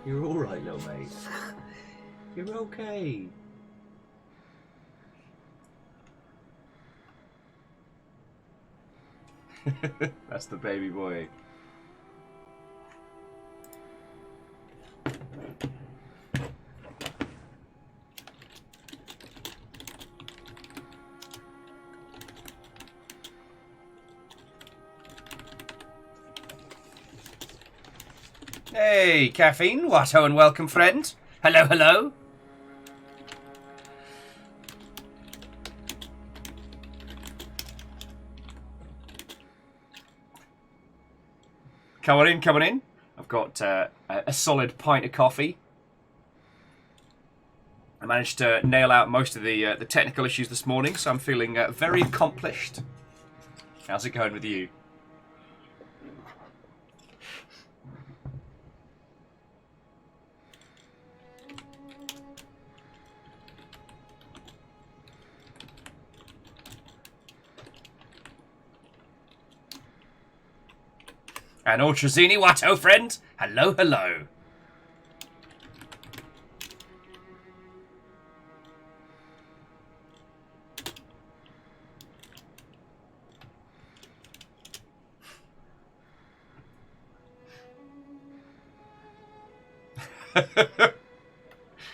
You're alright, little mate. You're okay. That's the baby boy. Hey, Caffeine, Watto and welcome, friend. Hello, hello. Come on in, come on in. I've got a solid pint of coffee. I managed to nail out most of the technical issues this morning, so I'm feeling very accomplished. How's it going with you? And Ultrazini Watto, friend. Hello, hello.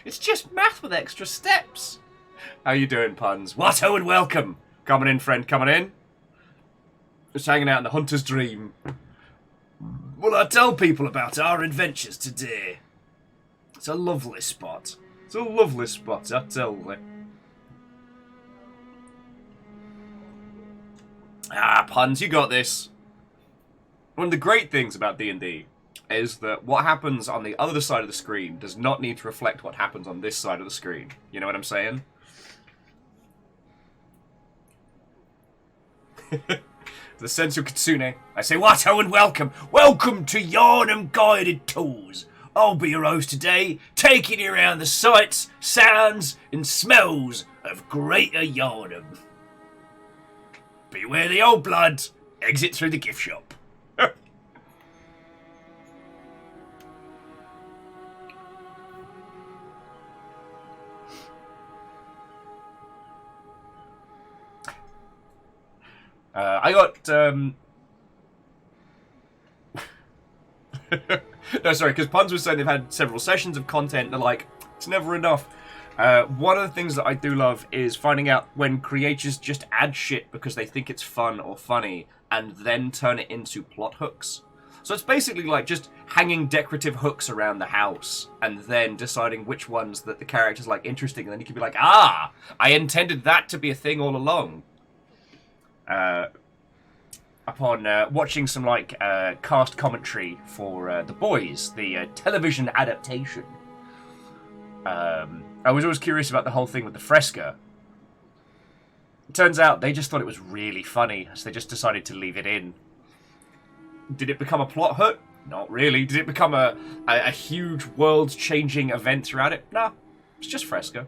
It's just math with extra steps. How you doing, puns? Watto and welcome. Coming in, friend, coming in. Just hanging out in the hunter's dream. Will I tell people about our adventures today? It's a lovely spot. It's a lovely spot, I tell you. Ah, puns, you got this. One of the great things about D&D is that what happens on the other side of the screen does not need to reflect what happens on this side of the screen. You know what I'm saying? The sensual Kitsune, I say Watto and welcome. Welcome to Yharnam Guided Tours. I'll be your host today, taking you around the sights, sounds, and smells of Greater Yharnam. Beware the old blood. Exit through the gift shop. I got, no, sorry, because Puns was saying they've had several sessions of content, they're like, it's never enough. One of the things that I do love is finding out when creators just add shit because they think it's fun or funny, and then turn it into plot hooks. So it's basically like just hanging decorative hooks around the house, and then deciding which ones that the characters like interesting, and then you can be like, ah, I intended that to be a thing all along. Upon watching some like cast commentary for The Boys, the television adaptation, I was always curious about the whole thing with the fresco. It turns out they just thought it was really funny, so they just decided to leave it in. Did it become a plot hook? Not really. Did it become a huge world-changing event throughout it? Nah, it's just fresco.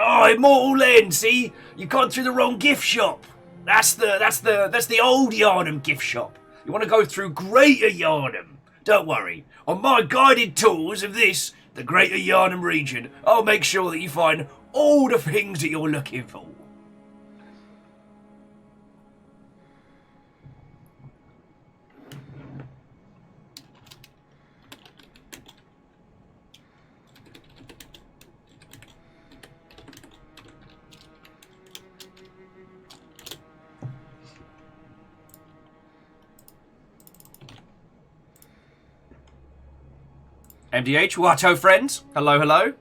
Oh, Immortal Len, see? You've gone through the wrong gift shop. That's the old Yharnam gift shop. You want to go through Greater Yharnam. Don't worry. On my guided tours of this, the Greater Yharnam region, I'll make sure that you find all the things that you're looking for. MDH, Watto friends, hello, hello.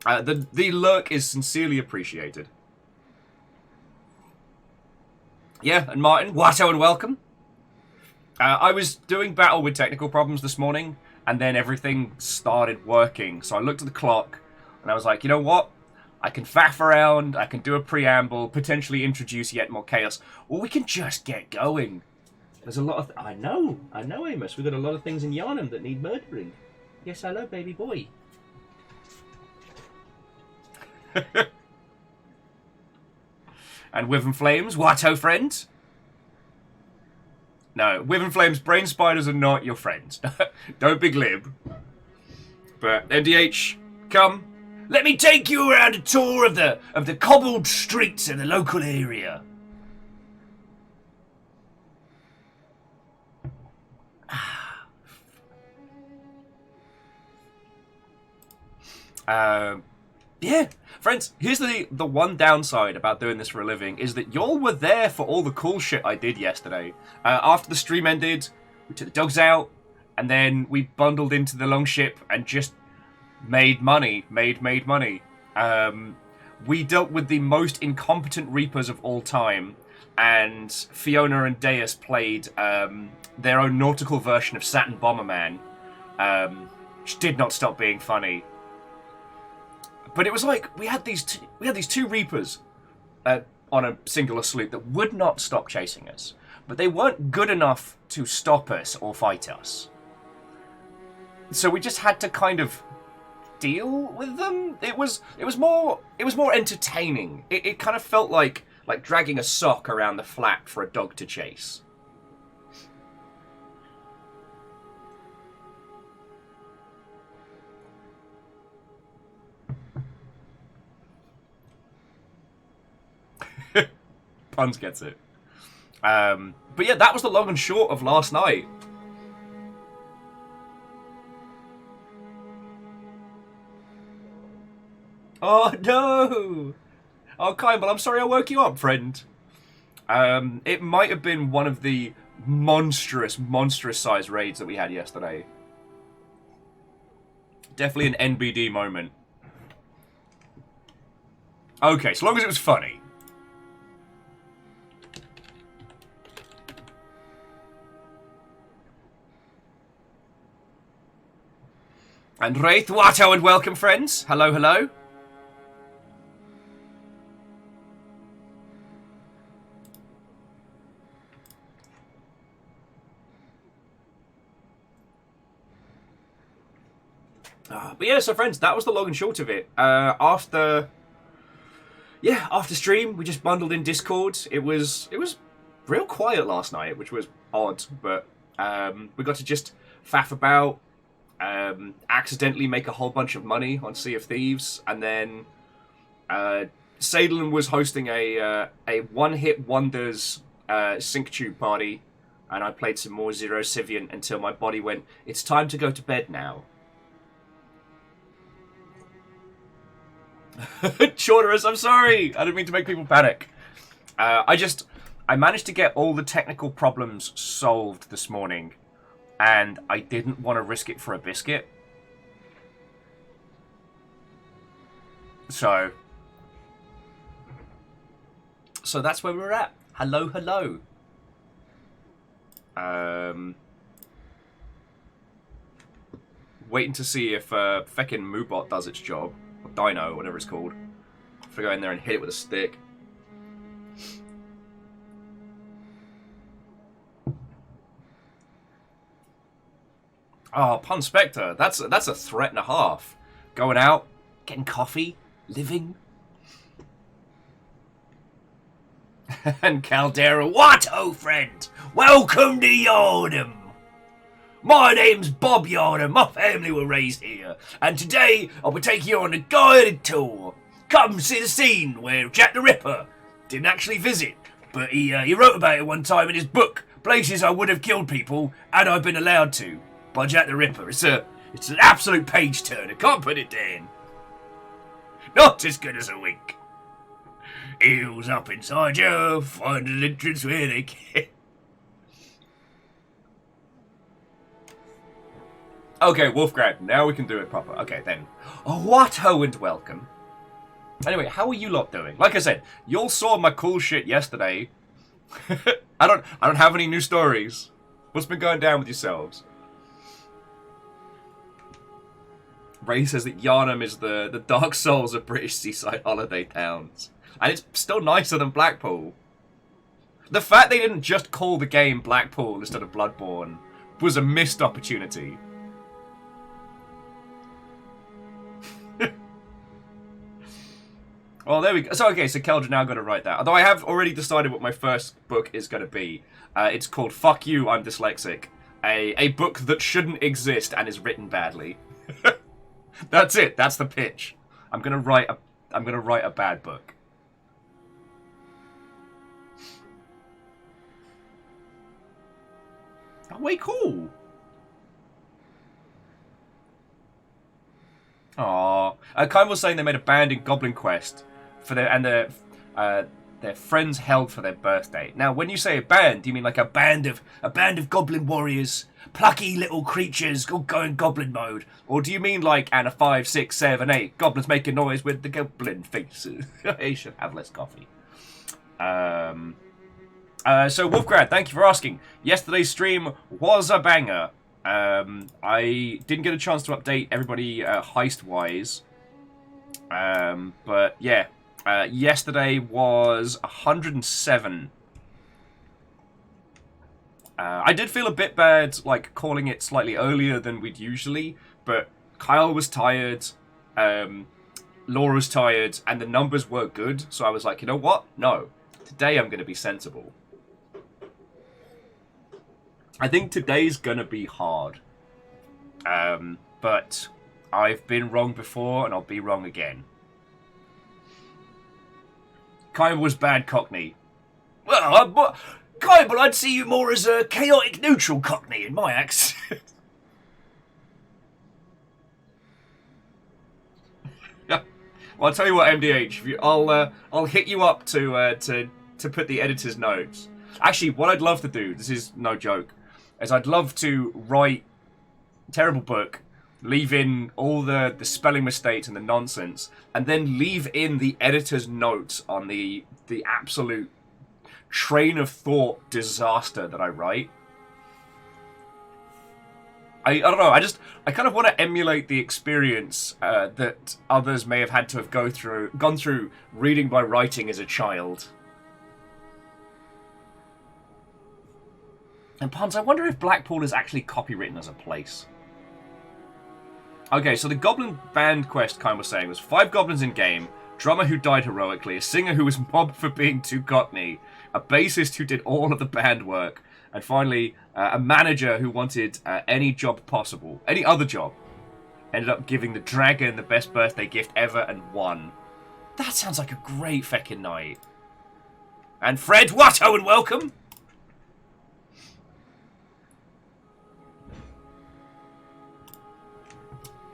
The lurk is sincerely appreciated. Yeah, and Martin, Watto and welcome. I was doing battle with technical problems this morning, and then everything started working. So I looked at the clock, and I was like, you know what? I can faff around, I can do a preamble, potentially introduce yet more chaos, or we can just get going. There's a lot of... I know, Amos. We've got a lot of things in Yharnam that need murdering. Yes, hello, baby boy. And Wyvern Flames, Watto friend. No, Wyvern Flames, brain spiders are not your friends. Don't be glib. But MDH, come. Let me take you around a tour of the cobbled streets of the local area. Yeah, friends, here's the one downside about doing this for a living, is that y'all were there for all the cool shit I did yesterday. After the stream ended, we took the dogs out, and then we bundled into the longship and just made money. Made money. We dealt with the most incompetent Reapers of all time, and Fiona and Deus played their own nautical version of Saturn Bomberman, which did not stop being funny. But it was like we had these two Reapers on a singular sloop that would not stop chasing us, but they weren't good enough to stop us or fight us. So we just had to kind of deal with them. It was more entertaining. It kind of felt like dragging a sock around the flat for a dog to chase. Puns gets it. But yeah, that was the long and short of last night. Oh no! Oh, Kyle, I'm sorry I woke you up, friend. It might have been one of the monstrous size raids that we had yesterday. Definitely an NBD moment. Okay, so long as it was funny. And Wraith, Watto, and welcome, friends. Hello, hello. But yeah, so friends, that was the long and short of it. After stream, we just bundled in Discord. It was real quiet last night, which was odd, but we got to just faff about. Accidentally make a whole bunch of money on Sea of Thieves, and then Sadlin was hosting a one-hit wonders sync tube party, and I played some more Zero Sivian until my body went, it's time to go to bed now. Chorderus, I'm sorry! I didn't mean to make people panic. I managed to get all the technical problems solved this morning, and I didn't want to risk it for a biscuit. So that's where we're at. Hello, hello. Waiting to see if feckin' Moobot does its job. Or Dino, whatever it's called. If I go in there and hit it with a stick. Oh, Pun Spectre. That's a threat and a half. Going out, getting coffee, living. And Caldera, what, oh friend? Welcome to Yharnam. My name's Bob Yharnam. My family were raised here, and today I will take you on a guided tour. Come see the scene where Jack the Ripper didn't actually visit, but he wrote about it one time in his book, Places I Would Have Killed People Had I Been Allowed To, by Jack the Ripper. It's an absolute page turner. Can't put it down. Not as good as a wink. Heels up inside you, find an entrance where they can. Okay, Wolfgrad, now we can do it proper. Okay, then. What ho and welcome. Anyway, how are you lot doing? Like I said, you all saw my cool shit yesterday. I don't have any new stories. What's been going down with yourselves? Ray says that Yharnam is the Dark Souls of British seaside holiday towns. And it's still nicer than Blackpool. The fact they didn't just call the game Blackpool instead of Bloodborne was a missed opportunity. Well, there we go. So, okay, so Keldra now got to write that. Although I have already decided what my first book is going to be. It's called Fuck You, I'm Dyslexic. A book that shouldn't exist and is written badly. That's it. That's the pitch. I'm gonna write a bad book. Oh, way cool. Aww. Kyle was saying they made a band in Goblin Quest for their friends held for their birthday. Now, when you say a band, do you mean like a band of goblin warriors, plucky little creatures going goblin mode, or do you mean like and a 5, 6, 7, 8 goblins making noise with the goblin faces? You should have less coffee. So Wolfgrad, thank you for asking. Yesterday's stream was a banger. I didn't get a chance to update everybody heist-wise, but yeah. Yesterday was 107. I did feel a bit bad, like, calling it slightly earlier than we'd usually, but Kyle was tired, Laura was tired, and the numbers were good, so I was like, you know what? No. Today I'm going to be sensible. I think today's going to be hard. But I've been wrong before, and I'll be wrong again. Kyle was bad Cockney. Well, Kyle, I'd see you more as a chaotic neutral Cockney in my accent. Well, I'll tell you what, MDH, I'll hit you up to put the editor's notes. Actually, what I'd love to do, this is no joke, is I'd love to write a terrible book, leave in all the spelling mistakes and the nonsense, and then leave in the editor's notes on the absolute train of thought disaster that I write. I don't know, I kind of want to emulate the experience that others may have had to have gone through reading my writing as a child. And Pons, I wonder if Blackpool is actually copywritten as a place. Okay, so the Goblin Band quest, Kyle was saying, was 5 goblins in game, drummer who died heroically, a singer who was mobbed for being too cockney, a bassist who did all of the band work, and finally, a manager who wanted any job possible, any other job. Ended up giving the dragon the best birthday gift ever and won. That sounds like a great feckin' night. And Fred Watto, and welcome!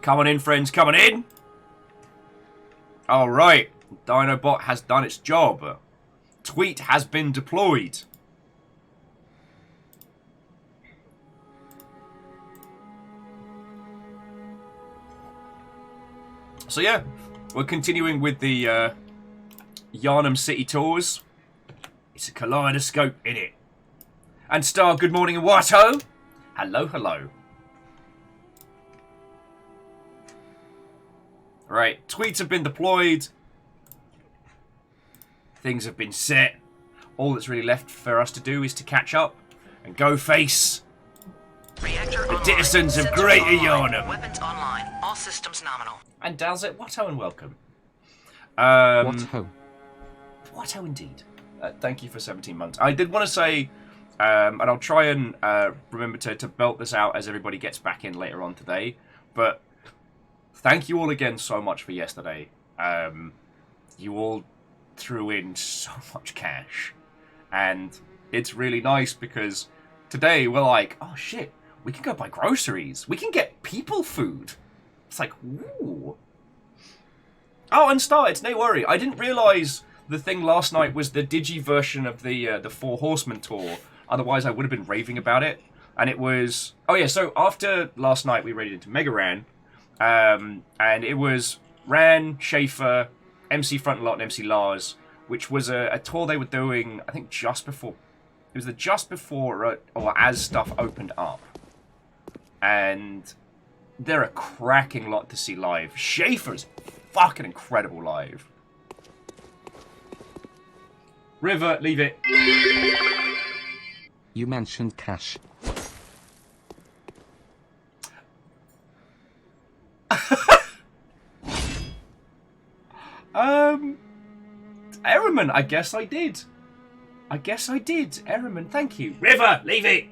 Come on in, friends, come on in! Alright, Dinobot has done its job. Tweet has been deployed. So yeah, we're continuing with the Yharnam City tours. It's a kaleidoscope, innit? And Star, good morning, and Watto! Hello, hello. Right, tweets have been deployed. Things have been set. All that's really left for us to do is to catch up and go face the citizens of Greater Yharnam. Weapons online. All systems nominal. And Dalzet, Watto and welcome. Watto. Watto indeed. Thank you for 17 months. I did want to say, and I'll try and remember to belt this out as everybody gets back in later on today, but thank you all again so much for yesterday. You all threw in so much cash. And it's really nice because today we're like, oh shit, we can go buy groceries. We can get people food. It's like, ooh. Oh, and Star, it's no worry. I didn't realise the thing last night was the Digi version of the Four Horsemen tour. Otherwise, I would have been raving about it. And it was... Oh yeah, so after last night, we raided into Mega Ran. And it was Ran, Schaefer, MC Frontalot, and MC Lars, which was a tour they were doing, I think, just before... It was just before, or as stuff opened up. And they're a cracking lot to see live. Schaefer's fucking incredible live. River, leave it. You mentioned cash. Ehrman, I guess I did. Ehrman, thank you. River, leave it.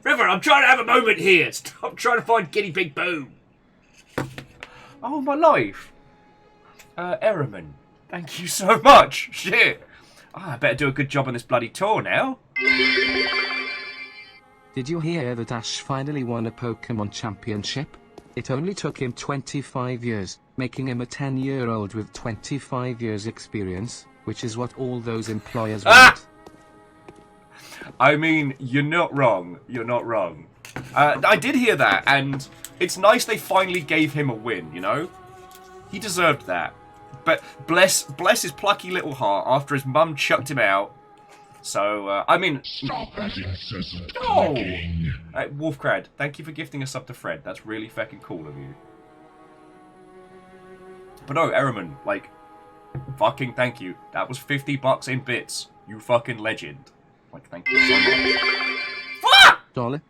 River, I'm trying to have a moment here. Stop trying to find Guinea Pig Boom. Oh, my life. Ehrman, thank you so much. Shit. Oh, I better do a good job on this bloody tour now. Did you hear that Ash finally won a Pokemon Championship? It only took him 25 years, making him a 10-year-old with 25 years experience, which is what all those employers want. I mean, you're not wrong. I did hear that, and it's nice they finally gave him a win, you know? He deserved that. But bless his plucky little heart after his mum chucked him out. So, I mean... Stop that incessant Oh! clicking. Wolfcrad, thank you for gifting us up to Fred. That's really fucking cool of you. But no, Ehrman, like, fucking thank you. That was $50 in bits. You fucking legend. Like, thank you so much. Fuck! Dollar?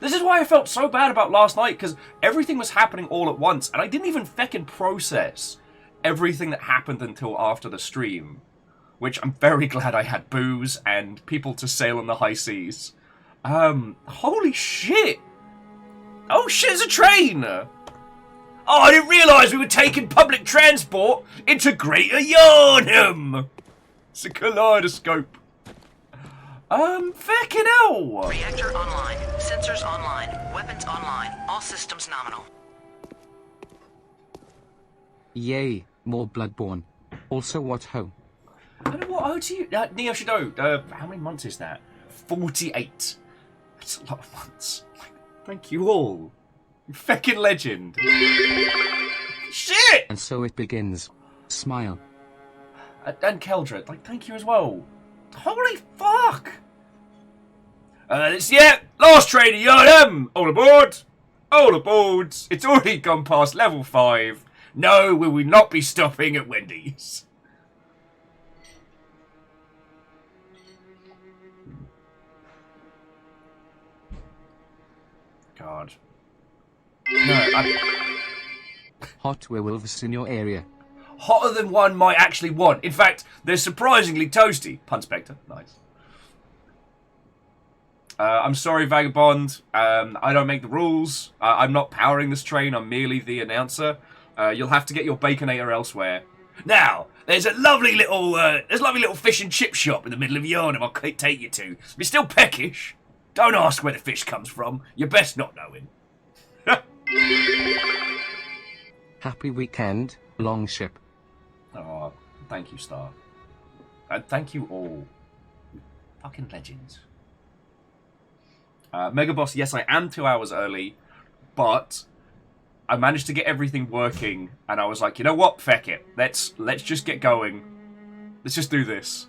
This is why I felt so bad about last night, because everything was happening all at once, and I didn't even feckin' process everything that happened until after the stream. Which I'm very glad I had booze and people to sail on the high seas. Holy shit! Oh shit, it's a train! Oh, I didn't realise we were taking public transport into Greater Yharnam! It's a kaleidoscope. Fucking hell! Reactor online. Sensors online. Weapons online. All systems nominal. Yay, more Bloodborne. Also what ho? I don't know what OT you... Neo Shadow, how many months is that? 48. That's a lot of months. Thank you all. You feckin' legend. Shit! And so it begins. Smile. And Keldra, like, thank you as well. Holy fuck! Last train to Yharnam! All aboard! All aboard! It's already gone past level 5. No, we will not be stopping at Wendy's. God. No, Hot werewolves in your area. hotter than one might actually want. In fact, they're surprisingly toasty. Pun Spectre. Nice. I'm sorry, Vagabond. I don't make the rules. I'm not powering this train. I'm merely the announcer. You'll have to get your Baconator elsewhere. Now, there's a lovely little fish and chip shop in the middle of Yharnam I'll take you to. If you're still peckish, don't ask where the fish comes from. You're best not knowing. Happy weekend, Longship. Oh, thank you, Star. And thank you all. Fucking legends. Mega Boss, yes, I am 2 hours early, but I managed to get everything working, and I was like, you know what? Feck it. Let's just get going. Let's just do this.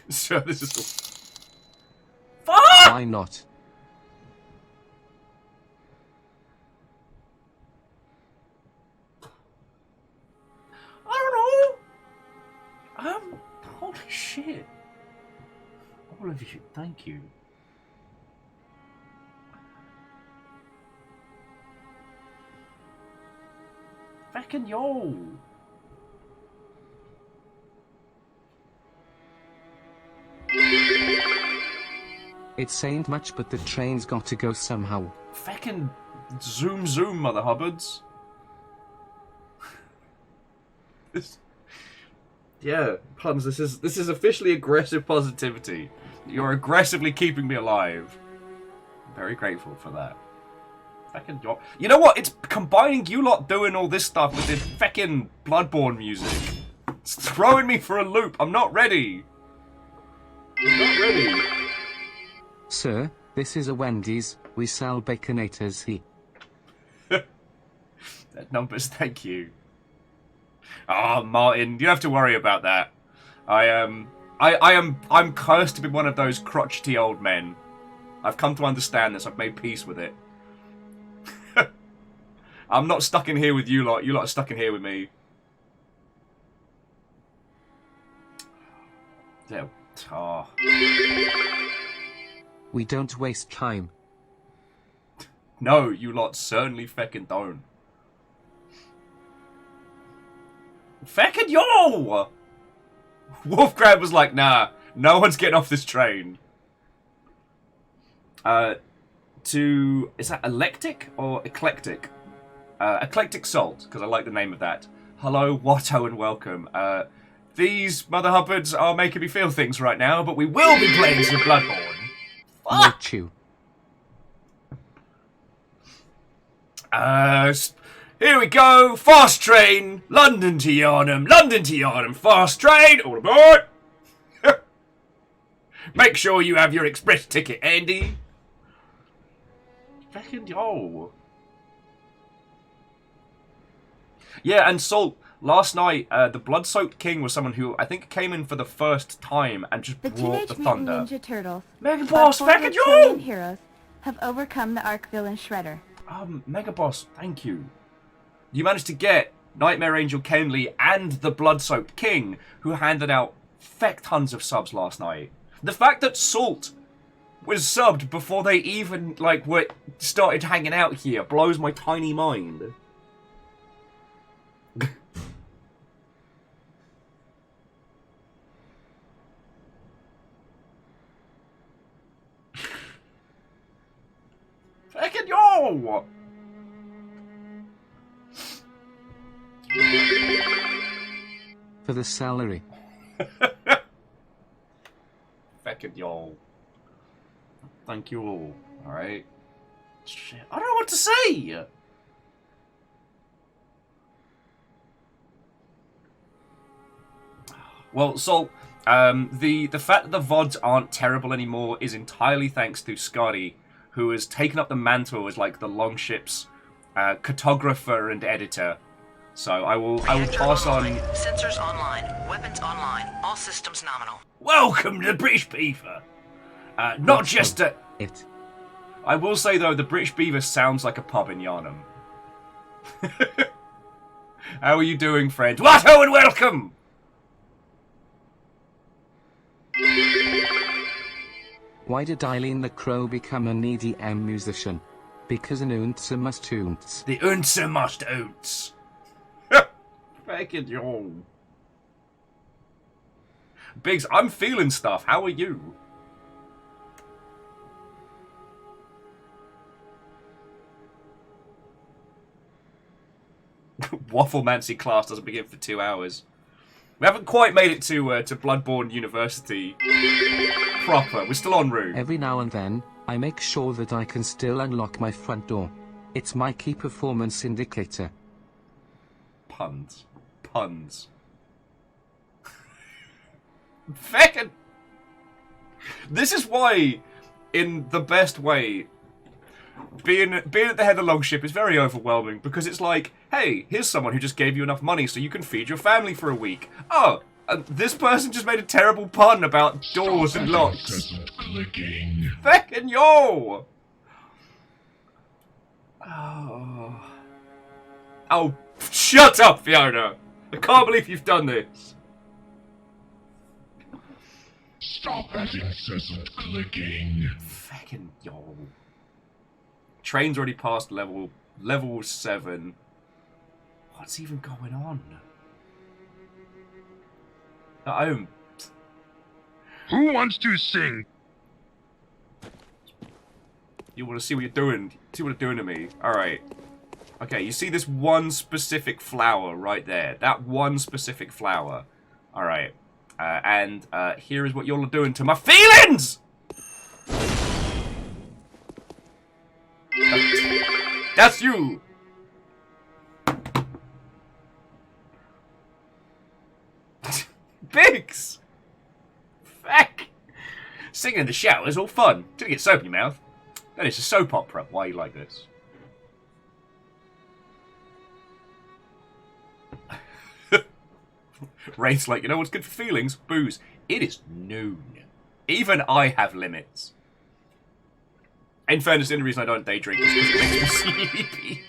So this is all... Fuck! Why not? I don't know. Holy shit. All of you, thank you. Fucking yo. It ain't much, but the train's got to go somehow. Fucking zoom, Mother Hubbards. Yeah, puns. This is officially aggressive positivity. You're aggressively keeping me alive. I'm very grateful for that. Fucking yo. You know what? It's combining you lot doing all this stuff with this fucking Bloodborne music. It's throwing me for a loop. I'm not ready. I'm not ready. Sir, this is a Wendy's. We sell Baconators here. That numbers, thank you. Oh, Martin, you don't have to worry about that. I'm cursed to be one of those crotchety old men. I've come to understand this. I've made peace with it. I'm not stuck in here with you lot. You lot are stuck in here with me. Yeah. Oh. We don't waste time. No, you lot certainly feckin' don't. Feckin' yo! Wolfcrab was like, nah, no one's getting off this train. Is that eclectic or eclectic? Eclectic Salt, because I like the name of that. Hello, Watto, and welcome. These mother huppards are making me feel things right now, but we will be playing some Bloodborne. Not you. Here we go. Fast train. London to Yharnam. London to Yharnam. Fast train. All aboard. Make sure you have your express ticket, Andy. Fucking yo. Yeah, and Salt, last night, the Blood-Soaked King was someone who I think came in for the first time and just The brought the Teenage Mutant thunder. Ninja Turtles, Mega Boss, fucking Bloodborne yo! heroes, have overcome the arch villain Shredder. Mega Boss, thank you. You managed to get Nightmare Angel Kenley and the Blood-Soaked King, who handed out feck tons of subs last night. The fact that Salt was subbed before they even, like, started hanging out here blows my tiny mind. Fucking yo! For the salary. Fucking yo. Thank you all. Alright. Shit. I don't know what to say! Well, so, the fact that the VODs aren't terrible anymore is entirely thanks to Scotty, who has taken up the mantle as, like, the Longship's cartographer and editor. So I will pass on. Sensors online. Weapons online. All systems nominal. Welcome to the British Beaver. Not just a. It. I will say though, the British Beaver sounds like a pub in Yharnam. How are you doing, friends? Watto and welcome. Why did Eileen the Crow become an EDM musician? Because an Unze must Unze. The Unze must Unze. Fucking yo. Biggs, I'm feeling stuff. How are you? Wafflemancy class doesn't begin for 2 hours. We haven't quite made it to Bloodborne University proper. We're still en route. Every now and then, I make sure that I can still unlock my front door. It's my key performance indicator. Puns. Puns. Feckin'. This is why, in the best way, being at the head of the Longship is very overwhelming, because it's like, hey, here's someone who just gave you enough money so you can feed your family for a week. Oh, this person just made a terrible pun about doors and locks. Clicking. Feckin' yo! Oh, shut up, Fiona! I can't believe you've done this. Stop that incessant clicking. Feckin' yo. Train's already past level 7. What's even going on? Who wants to sing? You want to see what you're doing? See what you're doing to me? Alright. Okay, you see this one specific flower right there. That one specific flower. Alright. And here is what you're doing to my feelings! That's you! Biggs! Feck! Singing in the shower is all fun. Till you get soap in your mouth. Then it's a soap opera. Why are you like this? Wraith's like, you know what's good for feelings? Booze. It is noon. Even I have limits. In fairness, the only reason I don't day drink is because it makes me sleepy.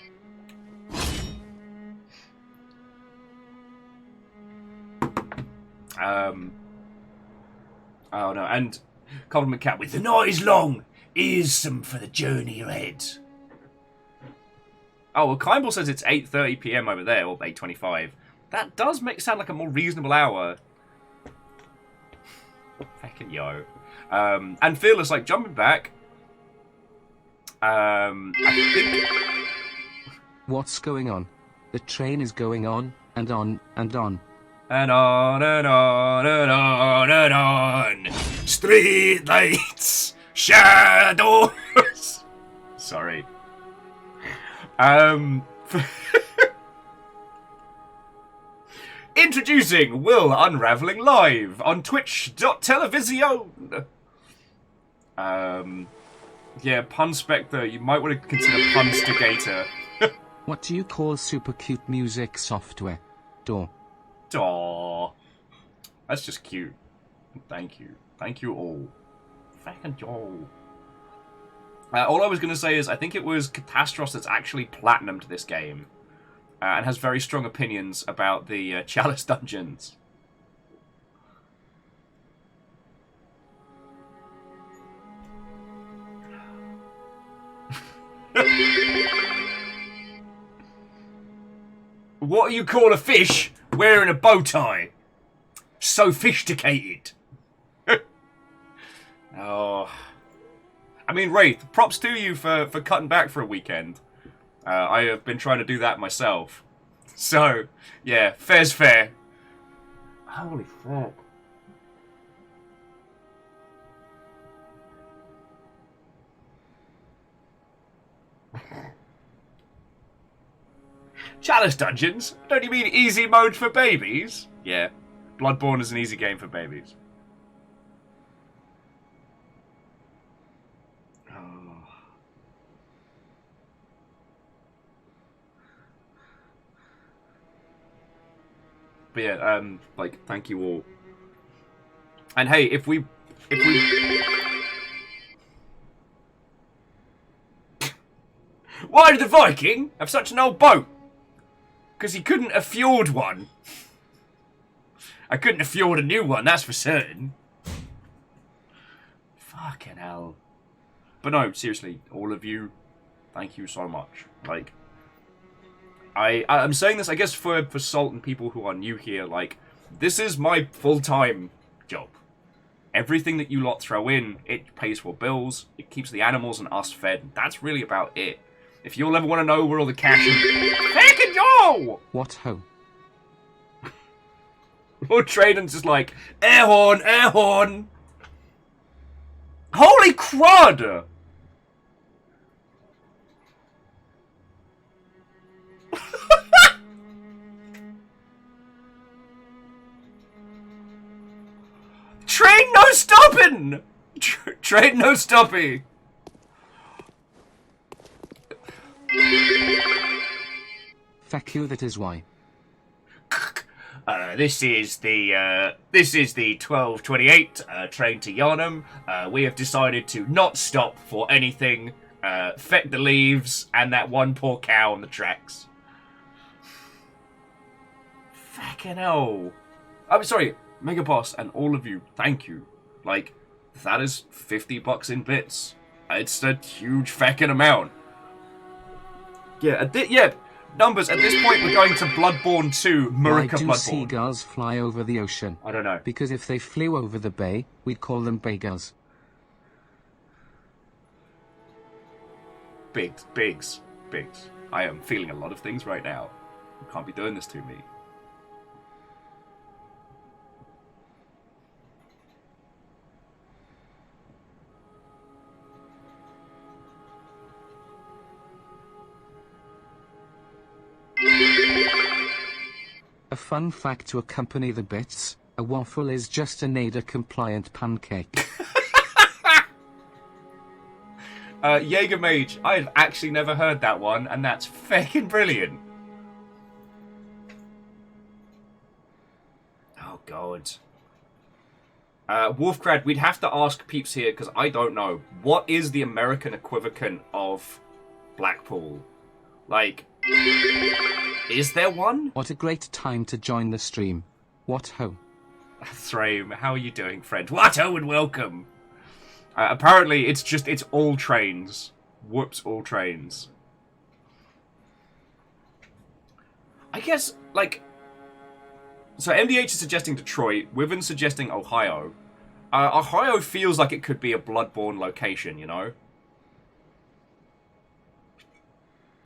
Oh no, and compliment Cat with the night is long, here's some for the journey ahead. Oh, well, Kimball says it's 8:30 p.m. over there, or 8:25. That does make it sound like a more reasonable hour. Fucking yo. And Fearless, like, jumping back. I think... What's going on? The train is going on, and on, and on. And on, and on, and on, and on. Street lights, shadows. Sorry. Introducing Will Unraveling Live on twitch.television. Yeah, Pun Spectre, you might want to consider Punstigator. What do you call super cute music software? Door. Aww. That's just cute. Thank you. Thank you all. Fucking yo. All I was going to say is I think it was Catastros that's actually platinumed this game. And has very strong opinions about the Chalice dungeons. What do you call a fish wearing a bow tie? Sophisticated. Oh. I mean, Wraith, props to you for cutting back for a weekend. I have been trying to do that myself. So, yeah, fair's fair. Holy fuck. Chalice dungeons? Don't you mean easy mode for babies? Yeah, Bloodborne is an easy game for babies. But yeah, like, thank you all. And hey, if we... Why did the Viking have such an old boat? Because he couldn't afford one. I couldn't afford a new one, that's for certain. Fucking hell. But no, seriously, all of you, thank you so much. Like... I'm saying this, I guess, for Salt and people who are new here, like, this is my full-time job. Everything that you lot throw in, it pays for bills, it keeps the animals and us fed, that's really about it. If you'll ever want to know where all the cash is... Fucking yo! What ho? Lord Traden's just like, air horn, air horn! Holy crud! Train no stopping! Train no stopping! Feck you, that is why. This is the 1228 train to Yharnam. We have decided to not stop for anything. Feck the leaves and that one poor cow on the tracks. Fucking hell. I'm sorry, Mega Boss and all of you, thank you. Like, that is $50 in bits. It's a huge fucking amount. Yeah, numbers. At this point, we're going to Bloodborne 2, Murica Bloodborne. Why do seagulls fly over the ocean? I don't know. Because if they flew over the bay, we'd call them baygulls. Biggs. I am feeling a lot of things right now. You can't be doing this to me. A fun fact to accompany the bits, a waffle is just a NADA-compliant pancake. Jaeger Mage, I've actually never heard that one, and that's fucking brilliant. Oh, God. Wolfcrad, we'd have to ask peeps here, because I don't know. What is the American equivalent of Blackpool? Like, is there one? What a great time to join the stream. What ho? Thrame, how are you doing, friend? What ho and welcome. Apparently, it's all trains. Whoops, all trains. I guess, like... So MDH is suggesting Detroit, Wyvern's suggesting Ohio. Ohio feels like it could be a Bloodborne location, you know?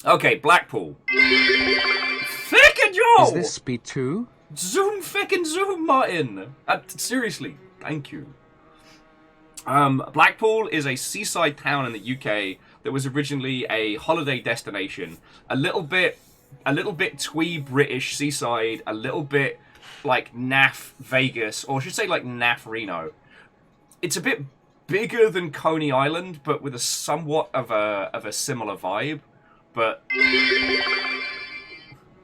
Okay, Blackpool. Feckin' yo! Is this speed 2? Zoom, feckin' zoom, Martin! Seriously, thank you. Blackpool is a seaside town in the UK that was originally a holiday destination. A little bit twee British seaside, a little bit like NAF Vegas, or I should say like NAF Reno. It's a bit bigger than Coney Island, but with a somewhat of a similar vibe. But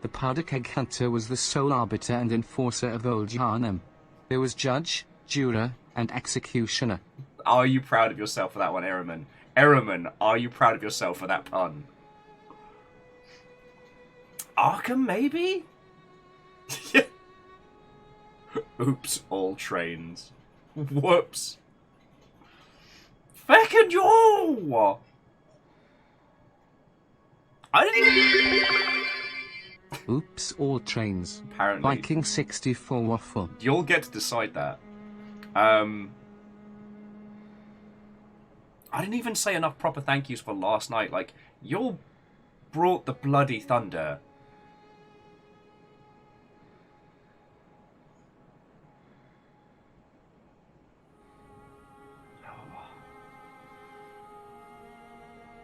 The powder keg hunter was the sole arbiter and enforcer of old Yharnam. There was judge, juror, and executioner. are you proud of yourself for that one, Ehrman? Ehrman, are you proud of yourself for that pun? Arkham, maybe? Oops, all trains. Whoops. Feckin' yo! I didn't even... Oops, all trains. Apparently. Viking 64 waffle. You'll get to decide that. I didn't even say enough proper thank yous for last night. Like, you brought the bloody thunder.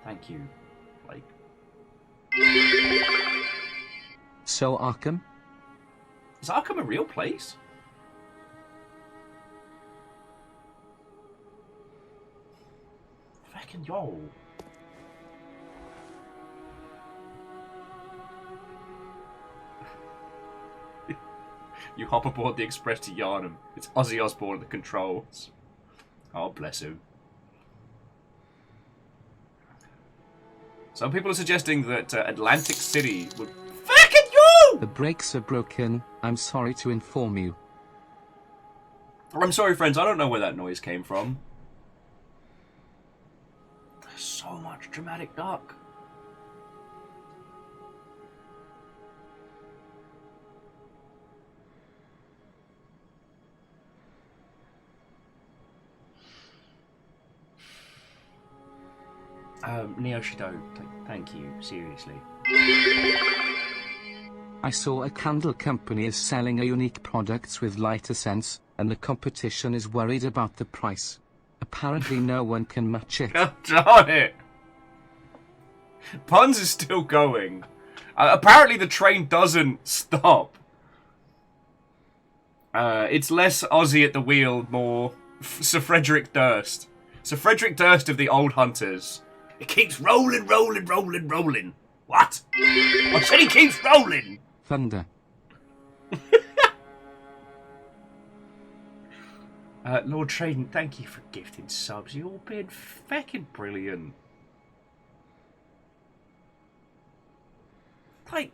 Thank you. Like... So Arkham? Is Arkham a real place? Fucking yo. You hop aboard the express to Yharnam. It's Ozzy Osbourne at the controls. Oh, bless him. Some people are suggesting that Atlantic City would... Fucking yo! The brakes are broken. I'm sorry to inform you. I'm sorry, friends. I don't know where that noise came from. There's so much dramatic duck. Neo Shadow, thank you, seriously. I saw a candle company is selling a unique products with lighter scents, and the competition is worried about the price. Apparently no one can match it. God darn it! Puns is still going. Apparently the train doesn't stop. It's less Ozzy at the wheel, more Sir Frederick Durst. Sir Frederick Durst of the Old Hunters. It keeps rolling, rolling, rolling, rolling. What? I said he keeps rolling! Thunder. Lord Traden, thank you for gifting subs. You're all been fucking brilliant. Like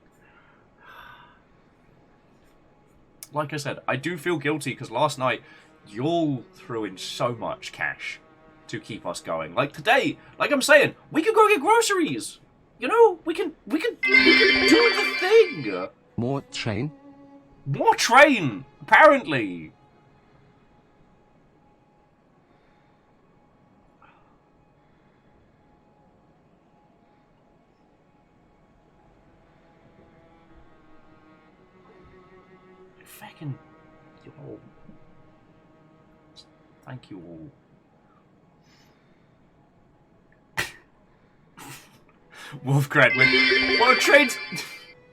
I said, I do feel guilty because last night y'all threw in so much cash to keep us going. Like today, like I'm saying, we could go get groceries. You know, we can do the thing. More train? More train, apparently. Fucking you all. Thank you all. Wolfcrat with what trains?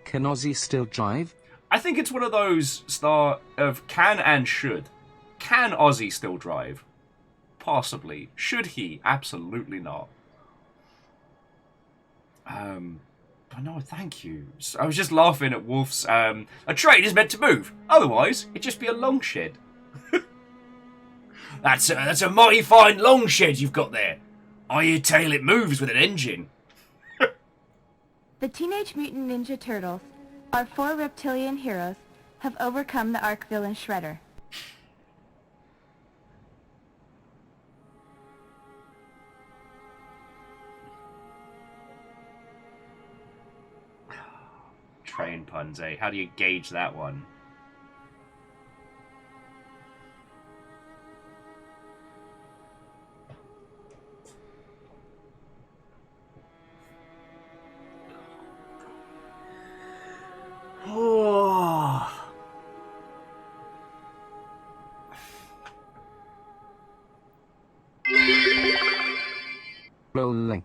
Can Ozzy still drive? I think it's one of those of can and should. Can Ozzy still drive? Possibly. Should he? Absolutely not. But no, thank you. I was just laughing at Wolf's. A train is meant to move. Otherwise, it'd just be a long shed. That's a mighty fine long shed you've got there. I hear tell it moves with an engine. The Teenage Mutant Ninja Turtles, our 4 reptilian heroes, have overcome the Ark villain Shredder. train puns, eh? How do you gauge that one? Oh. Rolling.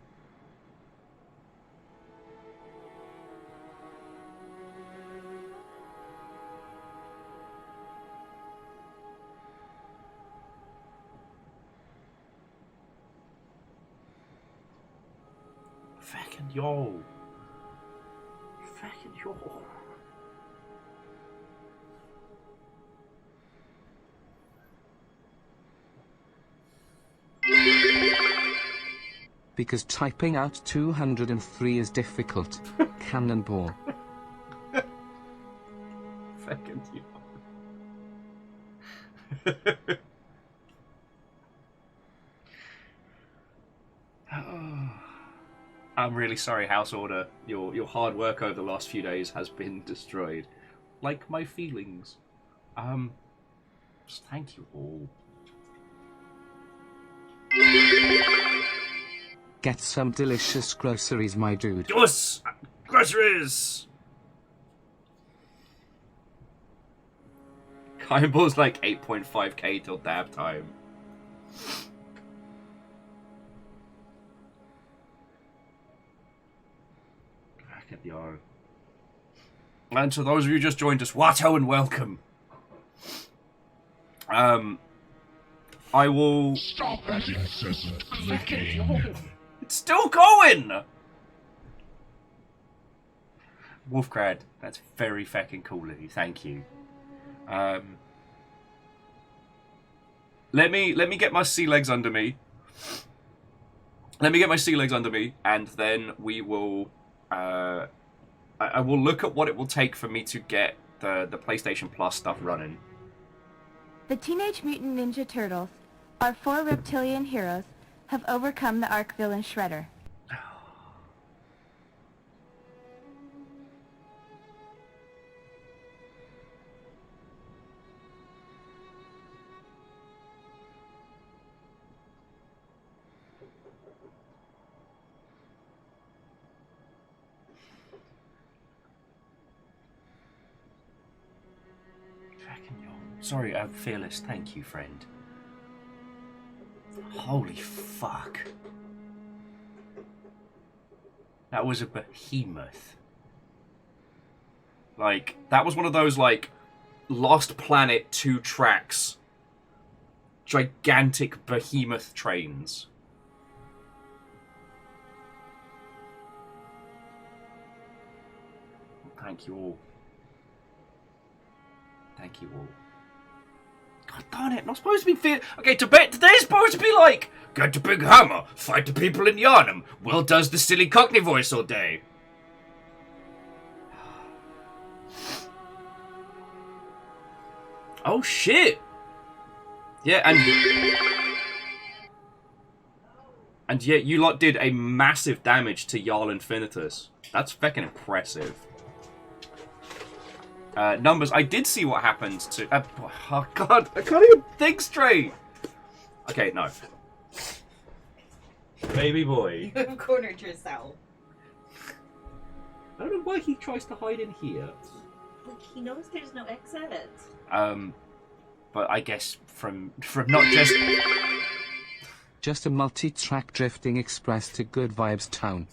Fucking yo. Fucking yo. Because typing out 203 is difficult. Cannonball. Fucking yo. I'm really sorry, House Order. Your hard work over the last few days has been destroyed. Like my feelings. Just thank you all. Get some delicious groceries, my dude. Yes! Groceries! Cannonball's like 8.5k till dab time. Back at the R. And to those of you who just joined us, Watto and welcome. I will... Stop that incessant clicking. It's still going! Wolfcrad, that's very fucking cool of you, thank you. Let me get my sea legs under me. Let me get my sea legs under me, and then we will... I will look at what it will take for me to get the PlayStation Plus stuff running. The Teenage Mutant Ninja Turtles, our 4 reptilian heroes, have overcome the Ark villain Shredder. Sorry, Fearless, thank you, friend. Holy fuck. That was a behemoth. Like, that was one of those, like, Lost Planet 2 tracks. Gigantic behemoth trains. Thank you all. Thank you all. God darn it, not supposed to be okay, today's supposed to be like, get a big hammer, fight the people in Yharnam. Will does the silly Cockney voice all day. Oh shit. Yeah, and yet you lot did a massive damage to Jarl Infinitus. That's fucking impressive. Numbers, I did see what happened to... oh god, I can't even think straight! Okay, no. Baby boy. You have cornered yourself. I don't know why he tries to hide in here. Like, he knows there's no exit. But I guess from not just... Just a multi-track drifting express to Good Vibes Town.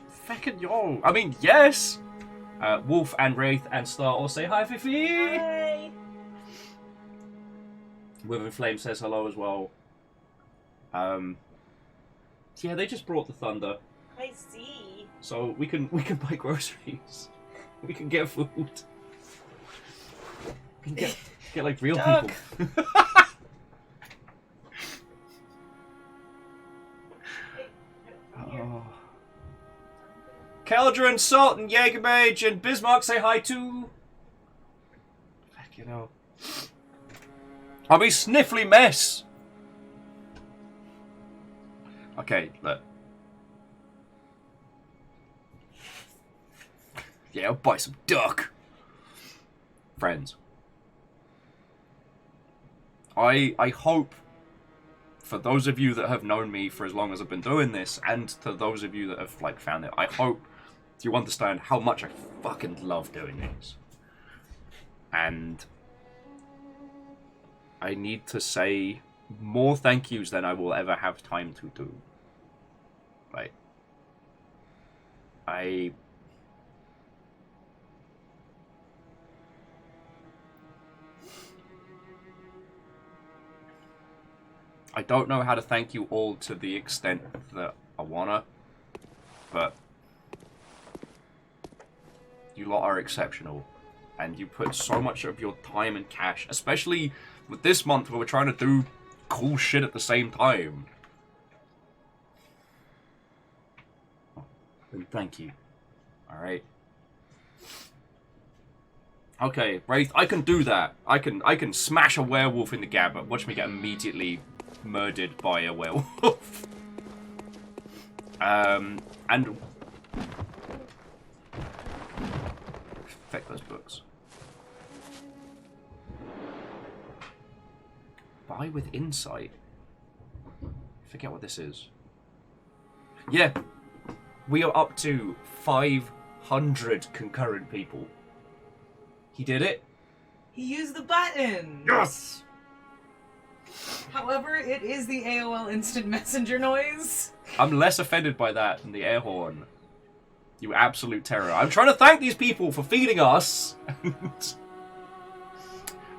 Fucking yo. I mean, yes! Wolf and Wraith and Star all say hi, Fifi! Hi! Within Flame says hello as well. Yeah, they just brought the thunder. I see. So we can buy groceries. We can get food. We can get like real Doug. people. Oh. Keldrin, Salt, and Jägermage, and Bismarck say hi too. Fuck, you know. I'm a sniffly mess. Okay, look. Yeah, I'll buy some duck. Friends. I hope, for those of you that have known me for as long as I've been doing this, and to those of you that have, like, found it, I hope you understand how much I fucking love doing this. And I need to say more thank yous than I will ever have time to do. Like, I don't know how to thank you all to the extent that I wanna, but you lot are exceptional, and you put so much of your time and cash, especially with this month where we're trying to do cool shit at the same time. Then thank you. Alright. Okay, Wraith, I can do that. I can smash a werewolf in the gabba. Watch me get immediately murdered by a werewolf. And affect those books. Buy with insight. Forget what this is. Yeah, we are up to 500 concurrent people. He did it. He used the button. Yes. However, it is the AOL Instant Messenger noise. I'm less offended by that than the air horn. You absolute terror. I'm trying to thank these people for feeding us.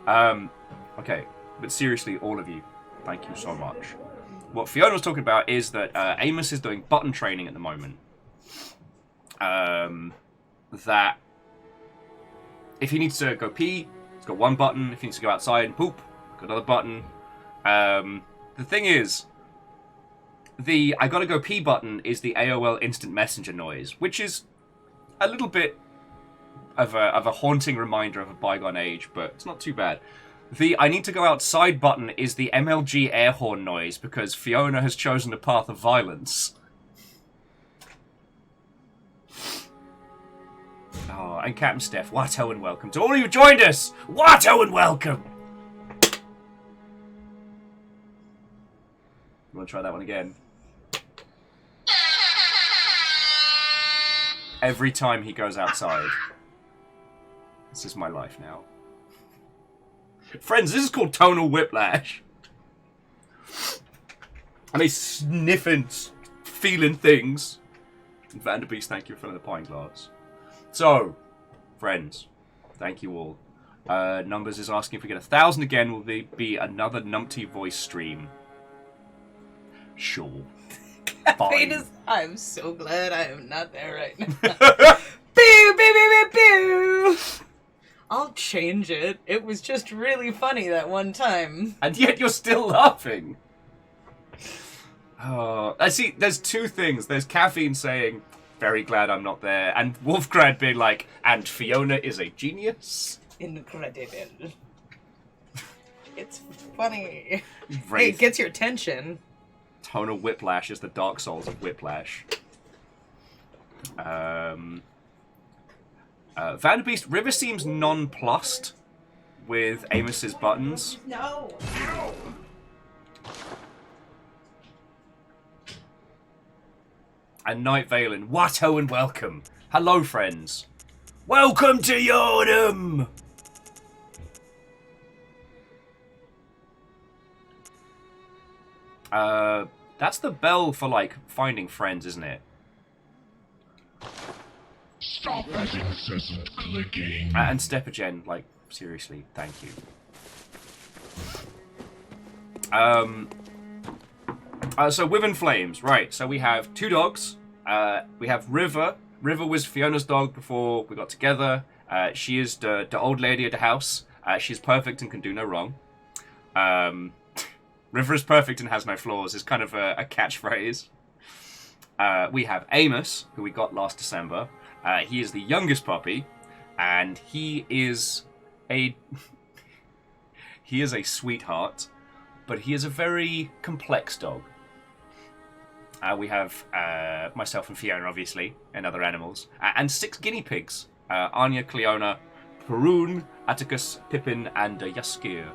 Okay, but seriously, all of you, thank you so much. What Fiona was talking about is that Amos is doing button training at the moment. That if he needs to go pee, he's got one button. If he needs to go outside and poop, got another button. The thing is, the I gotta go pee button is the AOL Instant Messenger noise, which is a little bit of a haunting reminder of a bygone age, but it's not too bad. The I need to go outside button is the MLG air horn noise, because Fiona has chosen a path of violence. Oh, and Captain Steph, Watto and welcome. To all of you who joined us, Watto and welcome! You want to try that one again? Every time he goes outside. This is my life now. Friends, this is called tonal whiplash. And he's sniffing, feeling things. And Vanderbeest, thank you for the pint glass. So, friends, thank you all. Numbers is asking if we get 1,000 again, will there be another numpty voice stream? Sure. Fine. I'm so glad I am not there right now. Boo, boo, boo, boo, boo. I'll change it. It was just really funny that one time. And yet you're still laughing. Oh, I see. There's two things. There's Caffeine saying, "Very glad I'm not there," and Wolfgrad being like, "And Fiona is a genius." Incredible. It's funny. Wraith. Hey, it gets your attention. Tonal whiplash is the Dark Souls of whiplash. Vanderbeest, River seems nonplussed with Amos's buttons. No. Ow. And Night Valen, Watto and welcome. Hello, friends. Welcome to Yharnam! That's the bell for, like, finding friends, isn't it? Stop that incessant clicking. And Stepagen, like, seriously, thank you. So Wyvern Flames, right, so we have two dogs. We have River. River was Fiona's dog before we got together. She is the old lady of the house. She's perfect and can do no wrong. River is perfect and has no flaws is kind of a catchphrase. We have Amos, who we got last December. He is the youngest puppy, and he is a sweetheart, but he is a very complex dog. We have myself and Fiona, obviously, and other animals, and 6 guinea pigs. Anya, Cleona, Perun, Atticus, Pippin, and Yaskir.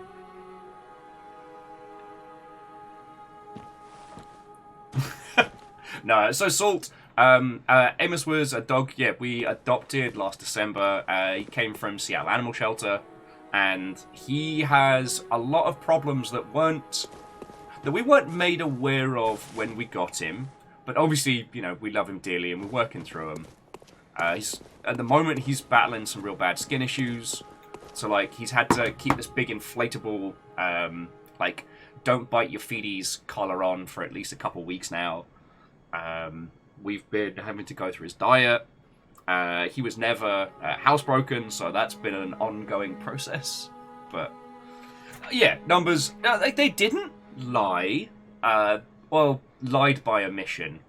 No, so Salt, Amos was a dog, we adopted last December. He came from Seattle Animal Shelter, and he has a lot of problems that we weren't made aware of when we got him. But obviously, we love him dearly, and we're working through him. At the moment, he's battling some real bad skin issues. So, like, he's had to keep this big inflatable, don't bite your feeties collar on for at least a couple weeks now. We've been having to go through his diet. He was never housebroken, so that's been an ongoing process. But, yeah, numbers, they didn't lie. Lied by omission.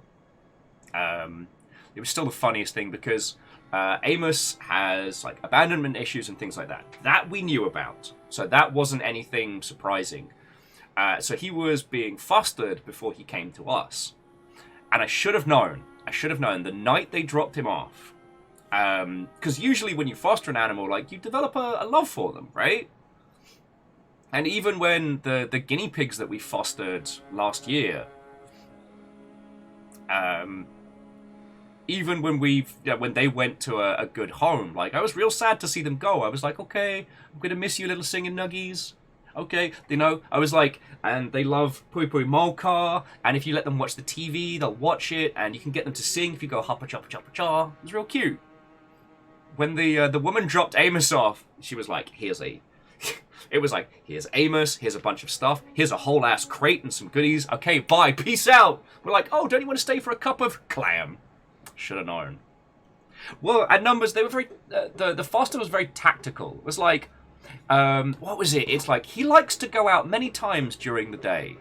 It was still the funniest thing because Amos has like abandonment issues and things like that. That we knew about, so that wasn't anything surprising. So he was being fostered before he came to us, and I should have known the night they dropped him off. Because usually when you foster an animal, like, you develop a love for them, right? And even when the guinea pigs that we fostered last year, even when they went to a good home, like, I was real sad to see them go. I was like, okay, I'm gonna miss you, little singing nuggies. Okay, I was like, and they love Pui Pui Molcar, and if you let them watch the TV, they'll watch it, and you can get them to sing if you go hoppa choppa choppa cha. It's real cute. When the woman dropped Amos off, she was like, here's Amos, here's a bunch of stuff, here's a whole ass crate and some goodies. Okay, bye, peace out. We're like, oh, don't you want to stay for a cup of clam? Should have known. Well, at numbers, they were very, the foster was very tactical. It was like, what was it? It's like, he likes to go out many times during the day.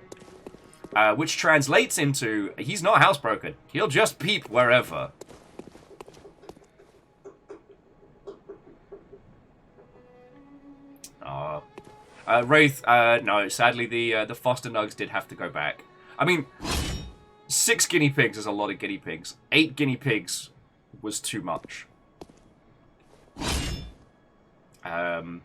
Which translates into, he's not housebroken. He'll just peep wherever. Wraith, no, sadly the foster nugs did have to go back. I mean, 6 guinea pigs is a lot of guinea pigs. 8 guinea pigs was too much. Oh,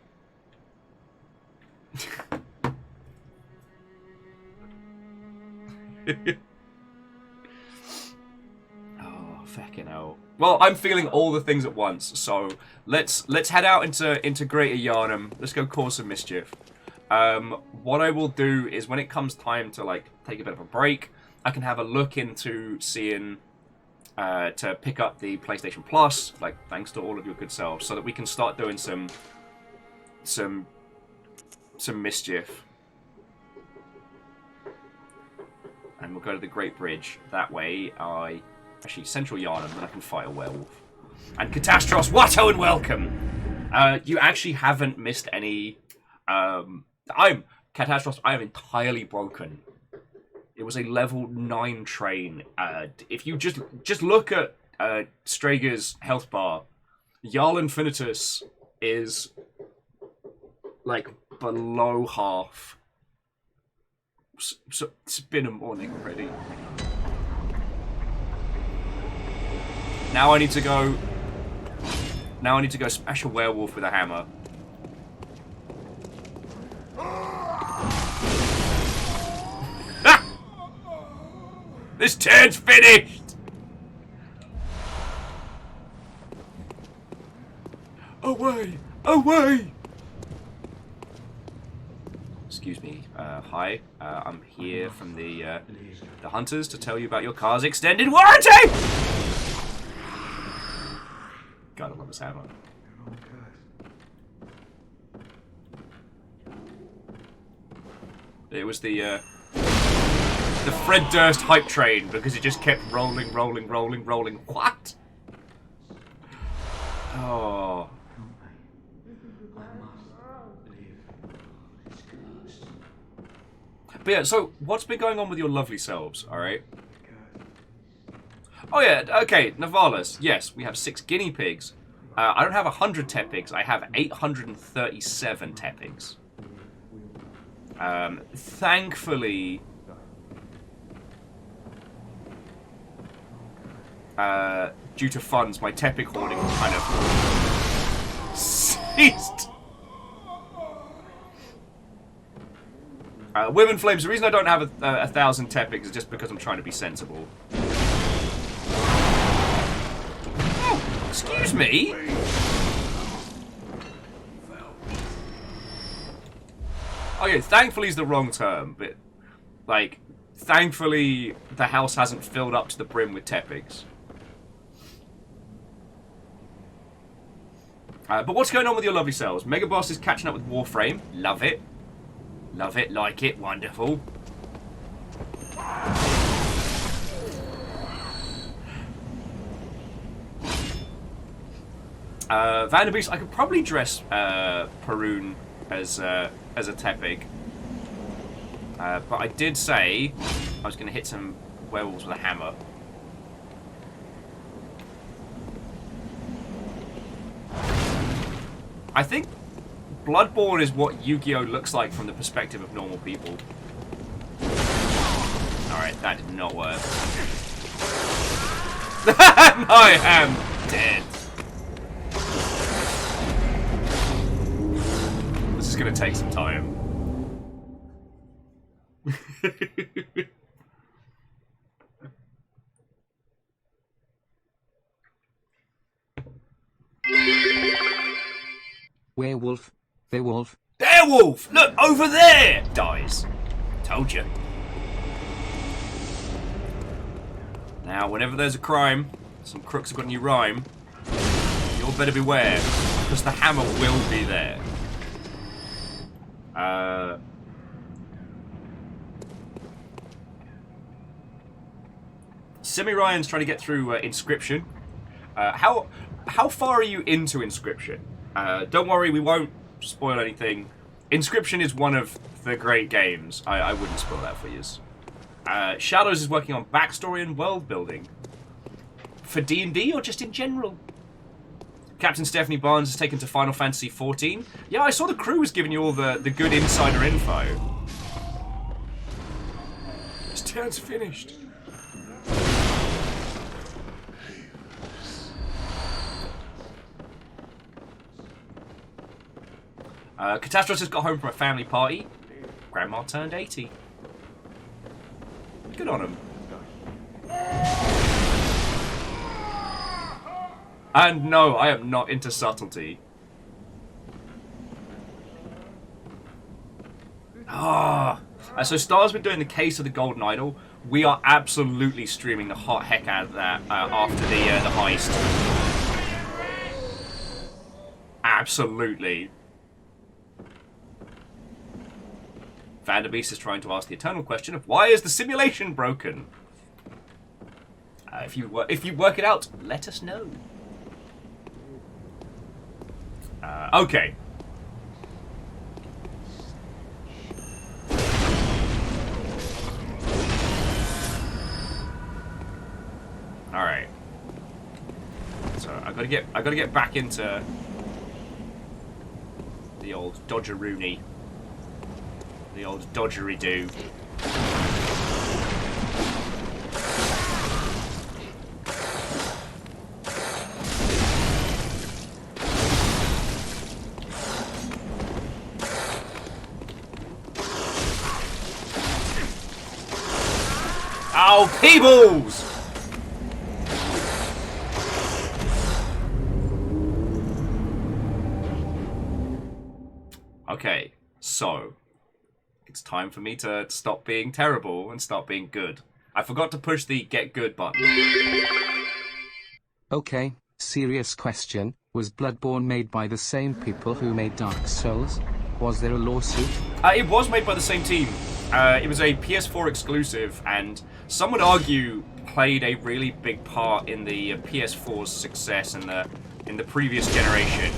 fucking hell. Well, I'm feeling all the things at once, so let's head out into Greater Yharnam. Let's go cause some mischief. What I will do is when it comes time to, like, take a bit of a break, I can have a look into seeing to pick up the PlayStation Plus, like, thanks to all of your good selves, so that we can start doing some mischief. And we'll go to the Great Bridge. That way, actually, Central Yharnam, then I can fight a werewolf. And Catastros, Watto and welcome! You actually haven't missed any... Catastros, I am entirely broken. It was a level 9 train. If you just look at Strager's health bar, Jarl Infinitus is, like, below half. So it's been a morning already. Now I need to go smash a werewolf with a hammer. This turn's finished! Away! Away! Excuse me, hi. I'm here from the Hunters to tell you about your car's extended warranty! God, I love this hammer. It was the Fred Durst hype train because it just kept rolling. What? Oh. But yeah, so what's been going on with your lovely selves, alright? Oh yeah, okay, Navalis. Yes, we have 6 guinea pigs. I don't have 100 tepigs, I have 837 tepigs. Thankfully... due to funds, my tepig hoarding kind of Christ! Women Flames, the reason I don't have a 1,000 Tepics is just because I'm trying to be sensible. Oh, excuse me? Okay, thankfully is the wrong term, but, like, thankfully the house hasn't filled up to the brim with Tepics. But what's going on with your lovely selves? Megaboss is catching up with Warframe. Love it. Love it, like it, wonderful. Vanderbeest, I could probably dress Perun as a Tepic. But I did say I was going to hit some werewolves with a hammer. I think Bloodborne is what Yu-Gi-Oh! Looks like from the perspective of normal people. Alright, that did not work. I am dead. This is going to take some time. Werewolf. Werewolf. Werewolf! Look, over there! Dies. Told you. Now, whenever there's a crime, some crooks have got a new rhyme, you all better beware, because the hammer will be there. Simi Ryan's trying to get through Inscription. How far are you into Inscription? Don't worry, we won't spoil anything. Inscription is one of the great games. I wouldn't spoil that for you. Shadows is working on backstory and world building. For D&D or just in general? Captain Stephanie Barnes is taken to Final Fantasy XIV. Yeah, I saw the crew was giving you all the good insider info. This turn's finished. Catastrophe just got home from a family party. Grandma turned 80. Good on him. And no, I am not into subtlety. So Star's been doing the Case of the Golden Idol. We are absolutely streaming the hot heck out of that after the heist. Absolutely. Vanderbeest is trying to ask the eternal question of why is the simulation broken? If you work it out, let us know. Okay. All right. So I gotta get back into the old Dodgeroony. The old dodgery-do. Oh, Peebles! Okay, so it's time for me to stop being terrible and start being good. I forgot to push the get good button. Okay, serious question. Was Bloodborne made by the same people who made Dark Souls? Was there a lawsuit? It was made by the same team. It was a PS4 exclusive, and some would argue played a really big part in the PS4's success in the previous generation.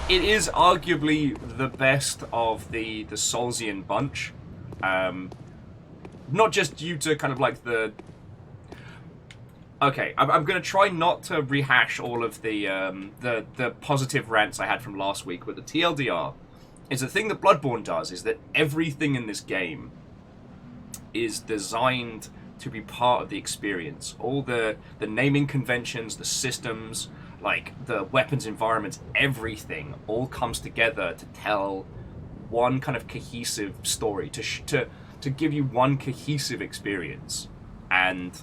It is arguably the best of the Soulsian bunch. Not just due to kind of like the... Okay, I'm going to try not to rehash all of the positive rants I had from last week, but the TLDR is the thing that Bloodborne does is that everything in this game is designed to be part of the experience. All the naming conventions, the systems, like the weapons environments, everything all comes together to tell one kind of cohesive story, to give you one cohesive experience. And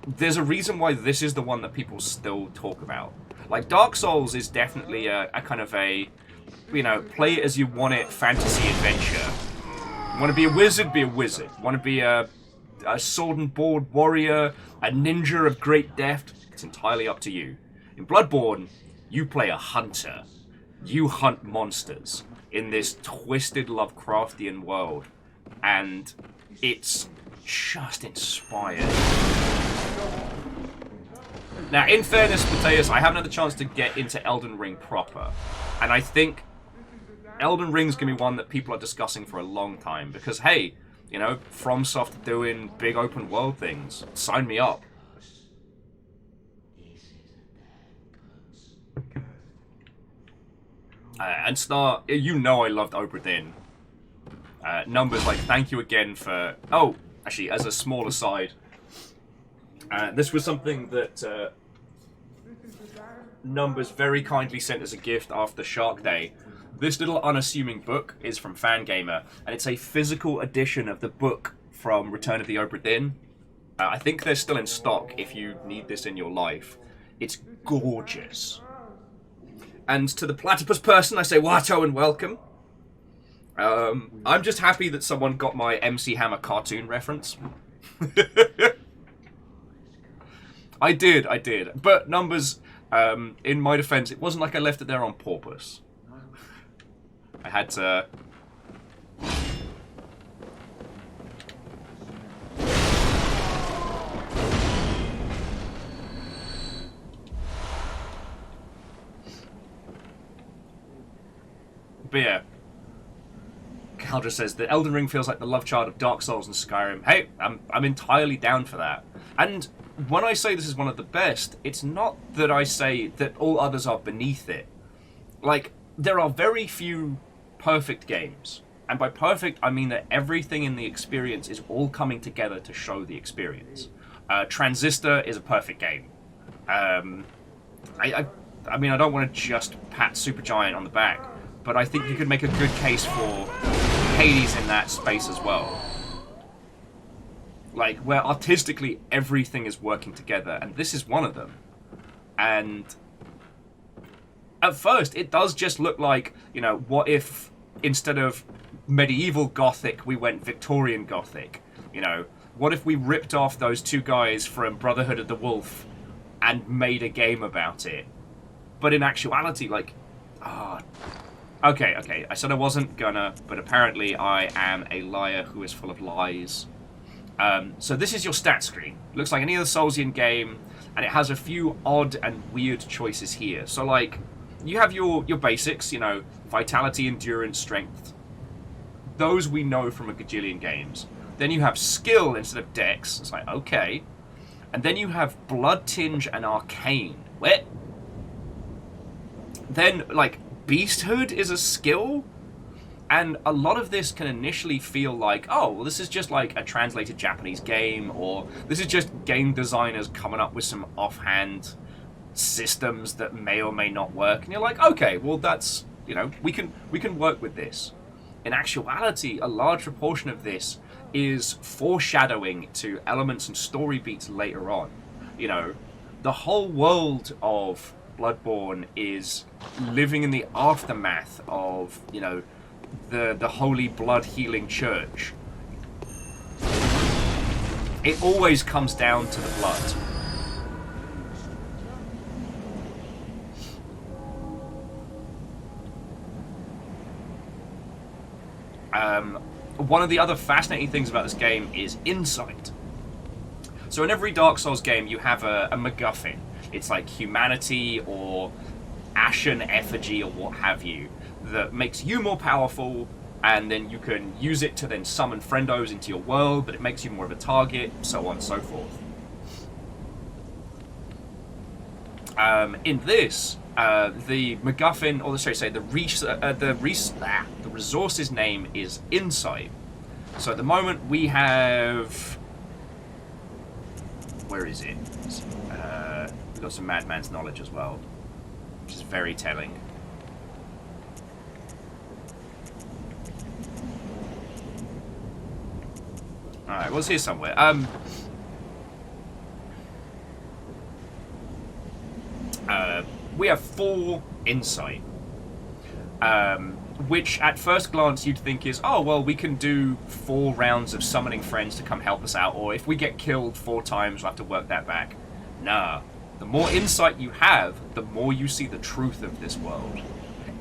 there's a reason why this is the one that people still talk about. Like, Dark Souls is definitely a kind of a, play it as you want it fantasy adventure. Want to be a wizard? Be a wizard. Want to be a sword and board warrior, a ninja of great deft? It's entirely up to you. In Bloodborne, you play a hunter. You hunt monsters in this twisted Lovecraftian world. And it's just inspired. Now, in fairness, Mateus, I haven't had the chance to get into Elden Ring proper. And I think Elden Ring's going to be one that people are discussing for a long time. Because, hey, FromSoft doing big open world things. Sign me up. And Star, I loved Obra Dinn. Numbers, thank you again for... Oh, actually, as a small aside, this was something that Numbers very kindly sent as a gift after Shark Day. This little unassuming book is from Fangamer, and it's a physical edition of the book from Return of the Obra Dinn. I think they're still in stock if you need this in your life. It's gorgeous. And to the platypus person, I say Watto and welcome. I'm just happy that someone got my MC Hammer cartoon reference. I did. But Numbers, in my defense, it wasn't like I left it there on purpose. I had to... But yeah. Caldra says that Elden Ring feels like the love child of Dark Souls and Skyrim. Hey, I'm entirely down for that. And when I say this is one of the best, it's not that I say that all others are beneath it. Like, there are very few perfect games. And by perfect, I mean that everything in the experience is all coming together to show the experience. Transistor is a perfect game. I mean, I don't want to just pat Supergiant on the back, but I think you could make a good case for Hades in that space as well. Like, where artistically everything is working together, and this is one of them. And at first, it does just look like, what if instead of medieval Gothic, we went Victorian Gothic? What if we ripped off those two guys from Brotherhood of the Wolf and made a game about it? But in actuality, Okay, I said I wasn't gonna, but apparently I am a liar who is full of lies. So this is your stat screen. Looks like any other Soulsian game, and it has a few odd and weird choices here. So, you have your basics, vitality, endurance, strength. Those we know from a gajillion games. Then you have skill instead of dex. It's like, okay. And then you have blood tinge and arcane. What? Then, beasthood is a skill, and a lot of this can initially feel like, oh, well, this is just like a translated Japanese game, or this is just game designers coming up with some offhand systems that may or may not work, and you're like, okay, well, that's, we can work with this. In actuality, a large proportion of this is foreshadowing to elements and story beats later on. The whole world of Bloodborne is living in the aftermath of, the Holy Blood Healing Church. It always comes down to the blood. One of the other fascinating things about this game is insight. So in every Dark Souls game, you have a MacGuffin. It's like humanity or ashen effigy or what have you that makes you more powerful, and then you can use it to then summon friendos into your world, but it makes you more of a target, so on and so forth. In this, the MacGuffin, or sorry, say the resource's name is Insight. So at the moment we have Where is it? We've got some Madman's knowledge as well, which is very telling. Alright, well, it's here somewhere. We have 4 insight. Which at first glance you'd think is, oh, well, we can do 4 rounds of summoning friends to come help us out, or if we get killed 4 times, we'll have to work that back. Nah. The more insight you have, the more you see the truth of this world.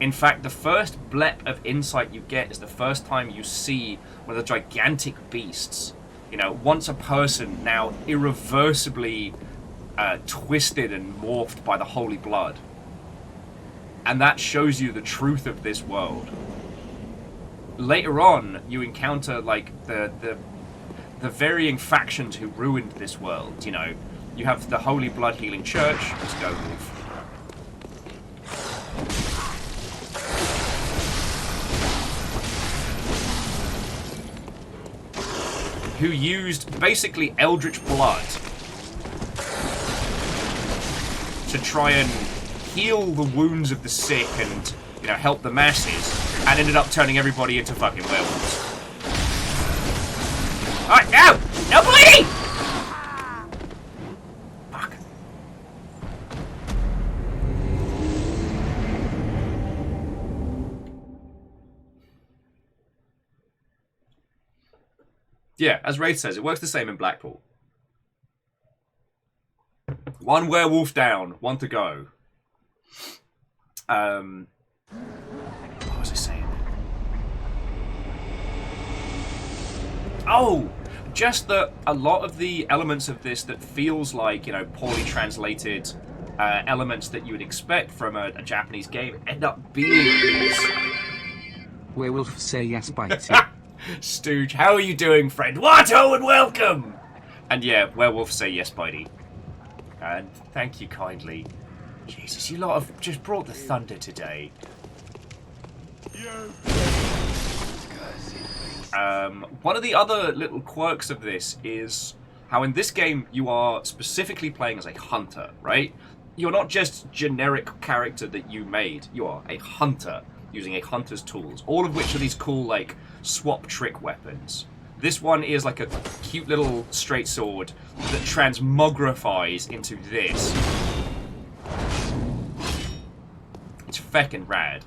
In fact, the first blep of insight you get is the first time you see one of the gigantic beasts. You know, once a person, now irreversibly twisted and morphed by the holy blood. And that shows you the truth of this world. Later on, you encounter like the varying factions who ruined this world. You know, you have the Holy Blood Healing Church. Let's go, Wolf. Who used basically eldritch blood to try and heal the wounds of the sick and, you know, help the masses, and ended up turning everybody into fucking werewolves. Alright, no! No bleeding! Fuck. Yeah, as Wraith says, it works the same in Blackpool. 1 werewolf down, 1 to go. What was I saying? Oh! Just that a lot of the elements of this that feels like, you know, poorly translated elements that you would expect from a Japanese game end up being these. Werewolf say yes, Bitey. Stooge, how are you doing, friend? Watto and welcome! And yeah, werewolf say yes, Bitey. And thank you kindly. Jesus, you lot have just brought the thunder today. One of the other little quirks of this is how in this game you are specifically playing as a hunter, right? You're not just generic character that you made. You are a hunter using a hunter's tools, all of which are these cool, like, swap trick weapons. This one is like a cute little straight sword that transmogrifies into this. It's feckin' rad.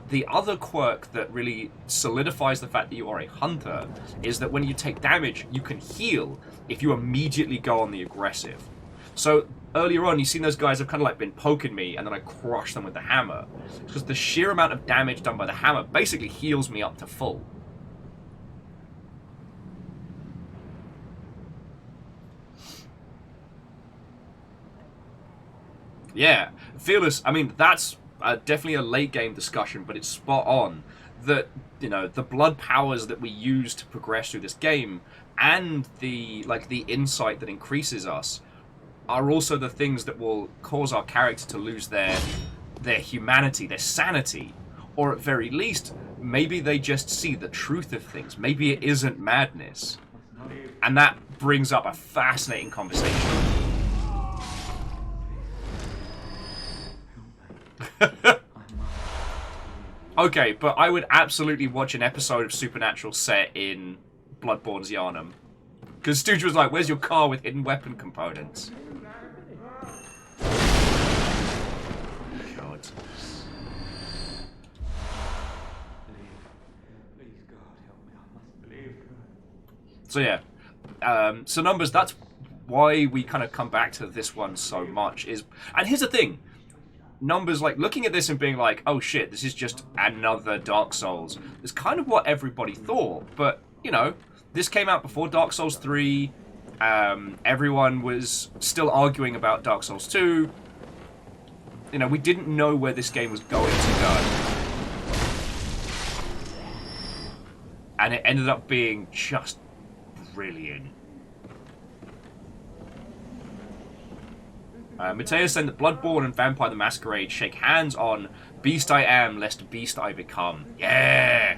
The other quirk that really solidifies the fact that you are a hunter is that when you take damage, you can heal if you immediately go on the aggressive. So earlier on, you've seen those guys have kind of like been poking me, and then I crush them with the hammer. Because the sheer amount of damage done by the hammer basically heals me up to full. Yeah, Fearless, I mean, that's definitely a late game discussion, but it's spot on that, you know, the blood powers that we use to progress through this game and the insight that increases us are also the things that will cause our character to lose their humanity, their sanity, or at very least, maybe they just see the truth of things. Maybe it isn't madness. And that brings up a fascinating conversation. Okay, but I would absolutely watch an episode of Supernatural set in Bloodborne's Yharnam. Because Stooge was like, where's your car with hidden weapon components? God. So yeah. So Numbers, that's why we kind of come back to this one so much. And here's the thing. Numbers, like, looking at this and being like, oh shit, this is just another Dark Souls, is kind of what everybody thought. But, you know, this came out before Dark Souls 3. Everyone was still arguing about Dark Souls 2. You know, we didn't know where this game was going to go. And it ended up being just brilliant. Mateus saying that Bloodborne and Vampire the Masquerade shake hands on Beast I am, lest beast I become. Yeah!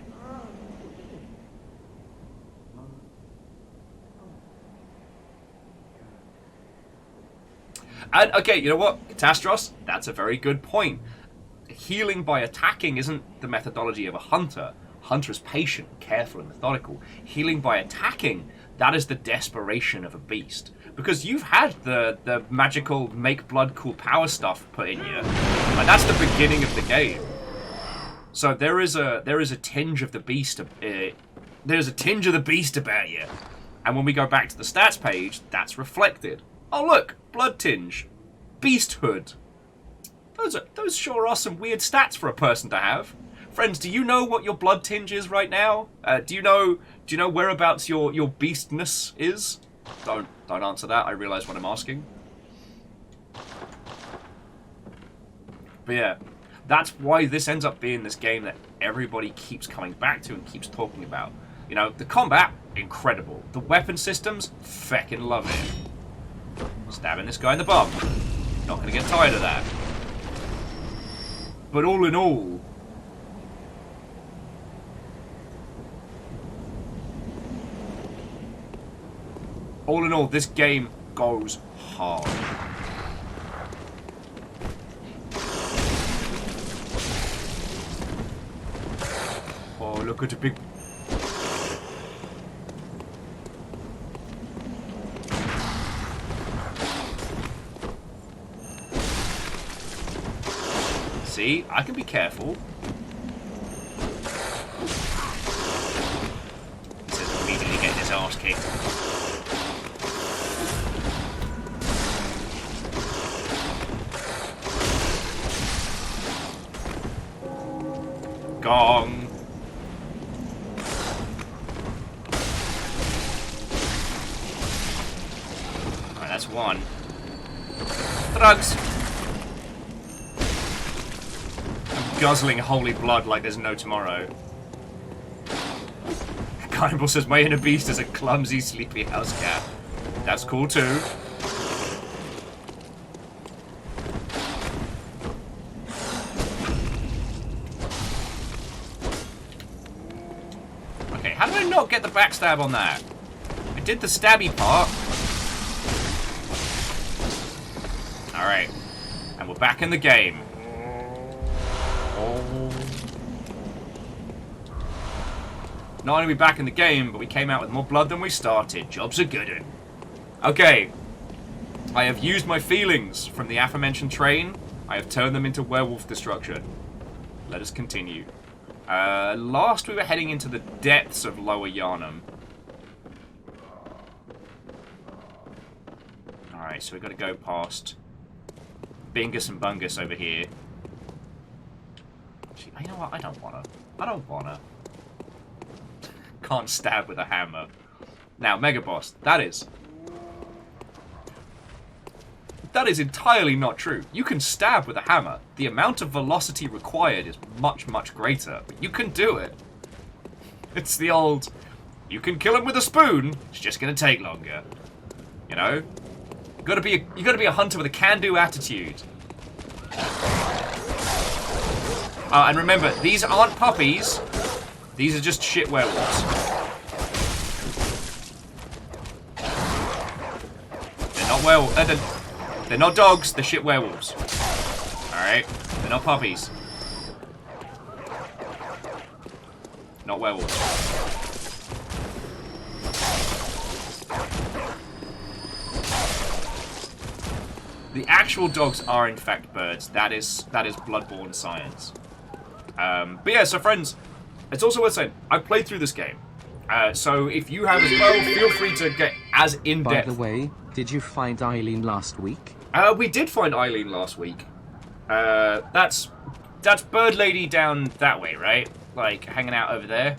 And, okay, you know what? Catastros, that's a very good point. Healing by attacking isn't the methodology of a hunter. Hunter is patient, careful, and methodical. Healing by attacking, that is the desperation of a beast. Because you've had the magical make blood cool power stuff put in you, and that's the beginning of the game. So there is a tinge of the beast. There's a tinge of the beast about you, and when we go back to the stats page, that's reflected. Oh look, blood tinge, beasthood. Those sure are some weird stats for a person to have. Friends, do you know what your blood tinge is right now? Do you know whereabouts your beastness is? Don't answer that. I realise what I'm asking. But yeah, that's why this ends up being this game that everybody keeps coming back to and keeps talking about. You know, the combat, incredible. The weapon systems, feckin' love it. Stabbing this guy in the bum. Not gonna get tired of that. But all in all, this game goes hard. Oh, look at the big... See, I can be careful. He says immediately getting his arse kicked. Gong. Alright, that's one. Drugs. I'm guzzling holy blood like there's no tomorrow. Cannibal says my inner beast is a clumsy, sleepy house cat. That's cool too. How did I not get the backstab on that? I did the stabby part. Alright. And we're back in the game. Oh. Not only are we back in the game, but we came out with more blood than we started. Jobs are good. Okay. I have used my feelings from the aforementioned train. I have turned them into werewolf destruction. Let us continue. Last we were heading into the depths of Lower Yharnam. Alright, so we've got to go past Bingus and Bungus over here. Actually, you know what? I don't wanna. Can't stab with a hammer. Now, Mega Boss, that is entirely not true. You can stab with a hammer. The amount of velocity required is much, much greater. But you can do it. It's the old, you can kill him with a spoon, it's just gonna take longer. You know? You gotta be a hunter with a can-do attitude. And remember, these aren't puppies. These are just shit werewolves. They're not werewolves. They're not dogs, they're shit werewolves. Alright? They're not puppies. Not werewolves. The actual dogs are in fact birds. That is Bloodborne science. But yeah, so friends, it's also worth saying, I've played through this game. So if you have as well, feel free to get as in-depth. By the way, did you find Eileen last week? We did find Eileen last week. That's Bird Lady down that way, right? Like, hanging out over there.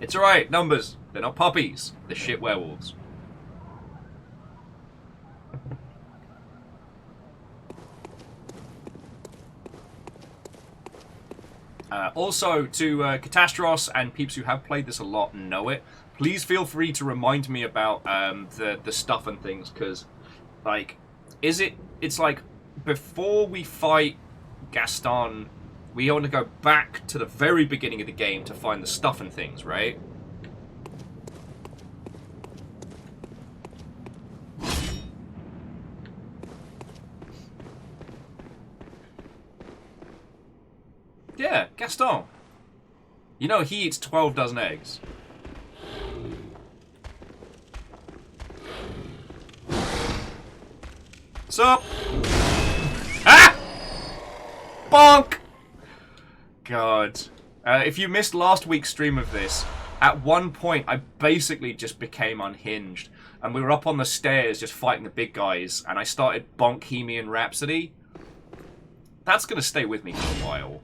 It's alright, numbers. They're not puppies. They're shit werewolves. Also, to Catastros and peeps who have played this a lot and know it, please feel free to remind me about the stuff and things, because, like, it's like before we fight Gaston, we want to go back to the very beginning of the game to find the stuff and things, right? Yeah, Gaston. You know he eats 12 dozen eggs. What's up? Ah! Bonk! God. If you missed last week's stream of this, at one point I basically just became unhinged. And we were up on the stairs just fighting the big guys, and I started Bonkhemian Rhapsody. That's gonna stay with me for a while.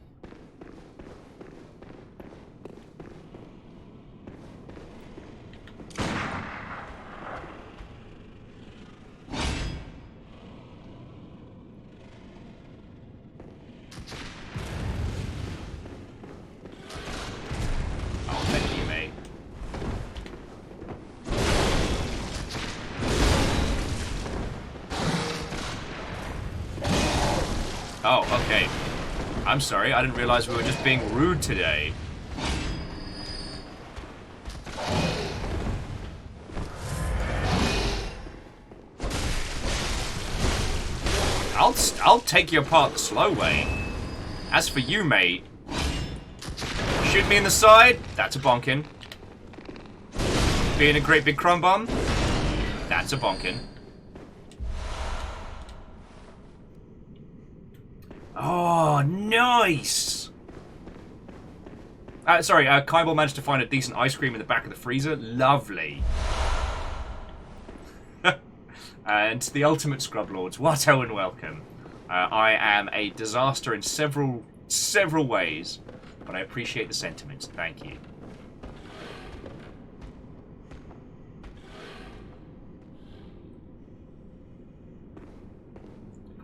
Oh, okay. I'm sorry, I didn't realize we were just being rude today. I'll take you apart the slow way. As for you, mate, shoot me in the side, that's a bonkin. Being a great big crumb bum, that's a bonkin. Oh, nice! Sorry, Kybal managed to find a decent ice cream in the back of the freezer. Lovely. And the ultimate scrub lords, what and welcome. I am a disaster in several ways, but I appreciate the sentiments. Thank you.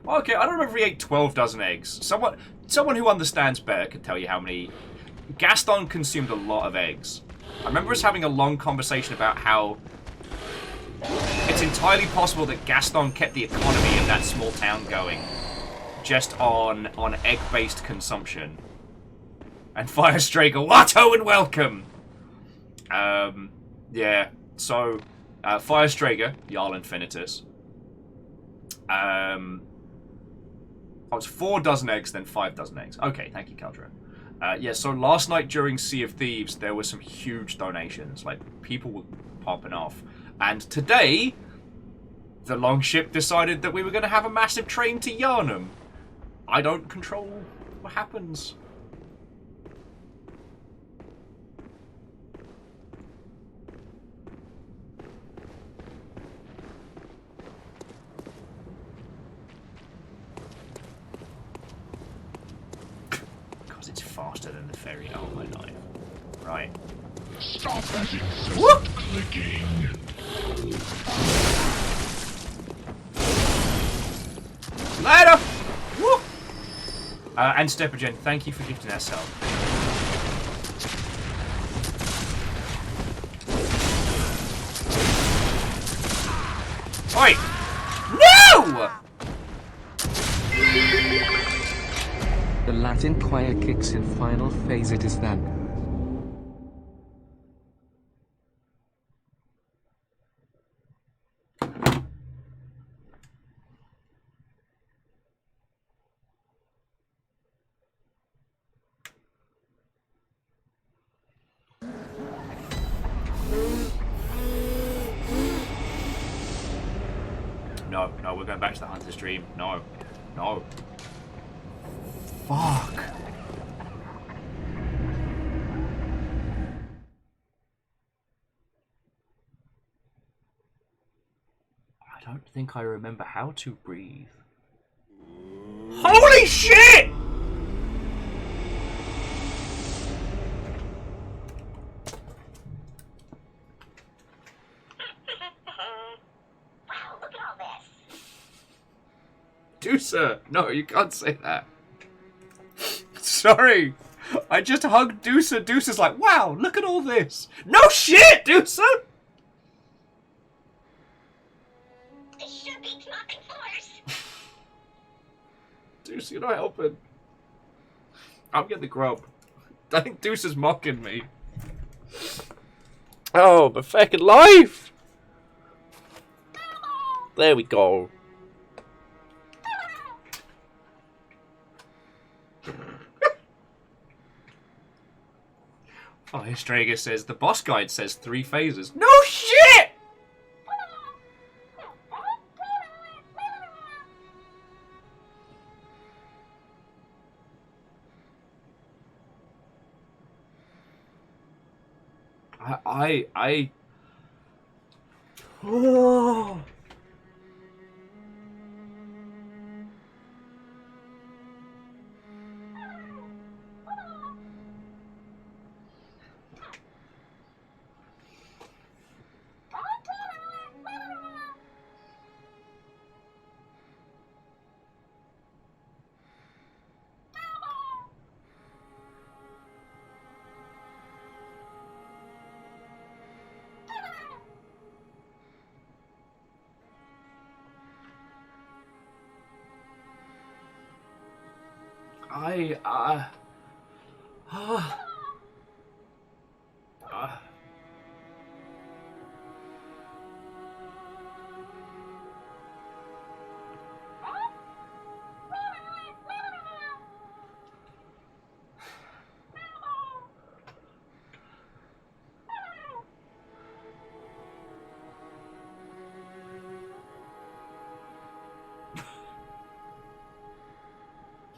Okay, I don't remember if he ate 12 dozen eggs. Someone who understands better could tell you how many. Gaston consumed a lot of eggs. I remember us having a long conversation about how it's entirely possible that Gaston kept the economy of that small town going just on egg-based consumption. And Firestraker, what-o and welcome! Yeah, so, Firestraker, Jarl Infinitus. Oh, it's 4 dozen eggs, then 5 dozen eggs. Okay, thank you, Caldra. Yeah, so last night during Sea of Thieves, there were some huge donations. Like, people were popping off. And today, the Longship decided that we were going to have a massive train to Yharnam. I don't control what happens. Because it's faster than the ferry. Oh, my life. Right. Stop that incessant clicking. Later! Woo! And Stepagen, thank you for gifting that sub. Oi! No! The Latin choir kicks in final phase. It is then. No, we're going back to the Hunter's Dream. No. Fuck. I don't think I remember how to breathe. Holy shit! Deucer! No, you can't say that. Sorry. I just hugged Deucer. Deucer's like, wow, look at all this. No shit, Deucer! This should be dropping force. Deuce, you're not helping. I'm getting the grub. I think Deuce is mocking me. Oh, my fucking life! There we go. Oh, Histragus says, the boss guide says 3 phases. No shit! Oh.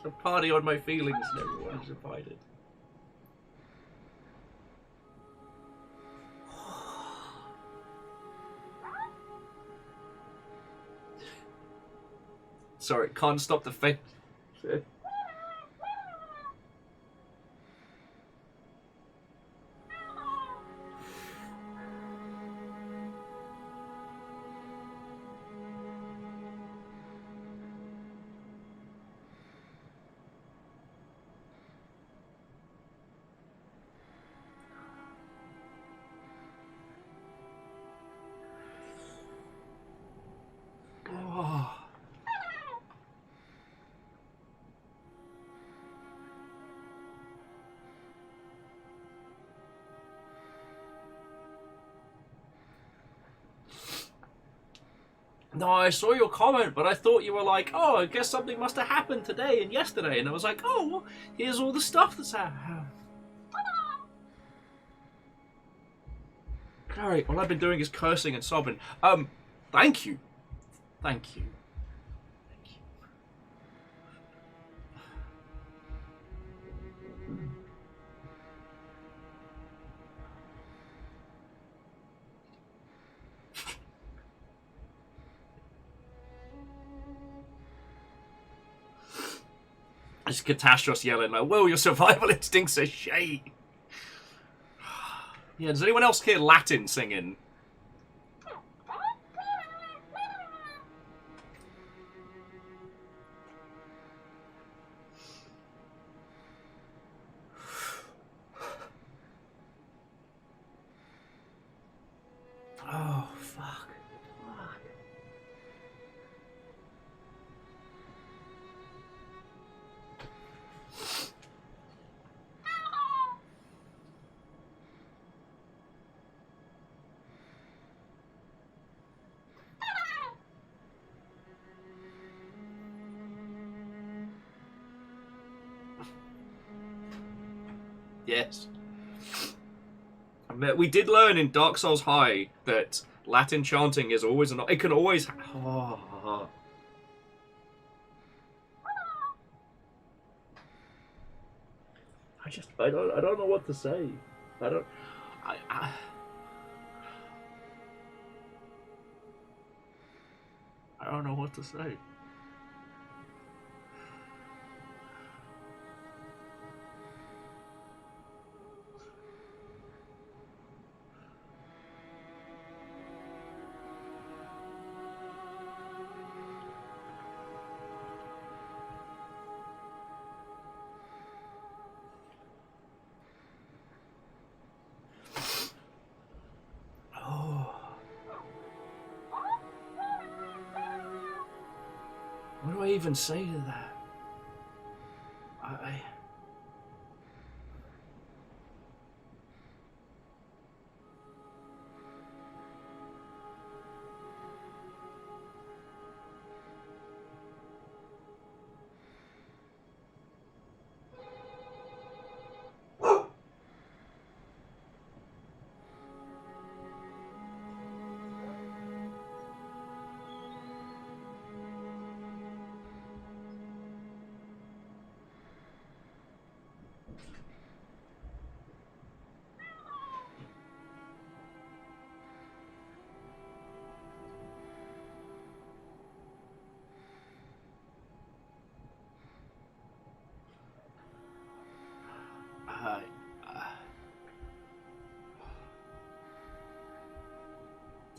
A party on my feelings and everyone is invited. Sorry, can't stop the face. No, I saw your comment, but I thought you were like, oh, I guess something must have happened today and yesterday. And I was like, oh, well, here's all the stuff that's happened. Alright, all I've been doing is cursing and sobbing. Thank you. Thank you. It's Catastros yelling like, whoa, your survival instincts are shite. Yeah, does anyone else hear Latin singing? Oh, fuck. Yes. We did learn in Dark Souls High that Latin chanting is always an. It can always. Oh. I don't know what to say. I don't know what to say. What do I even say to that?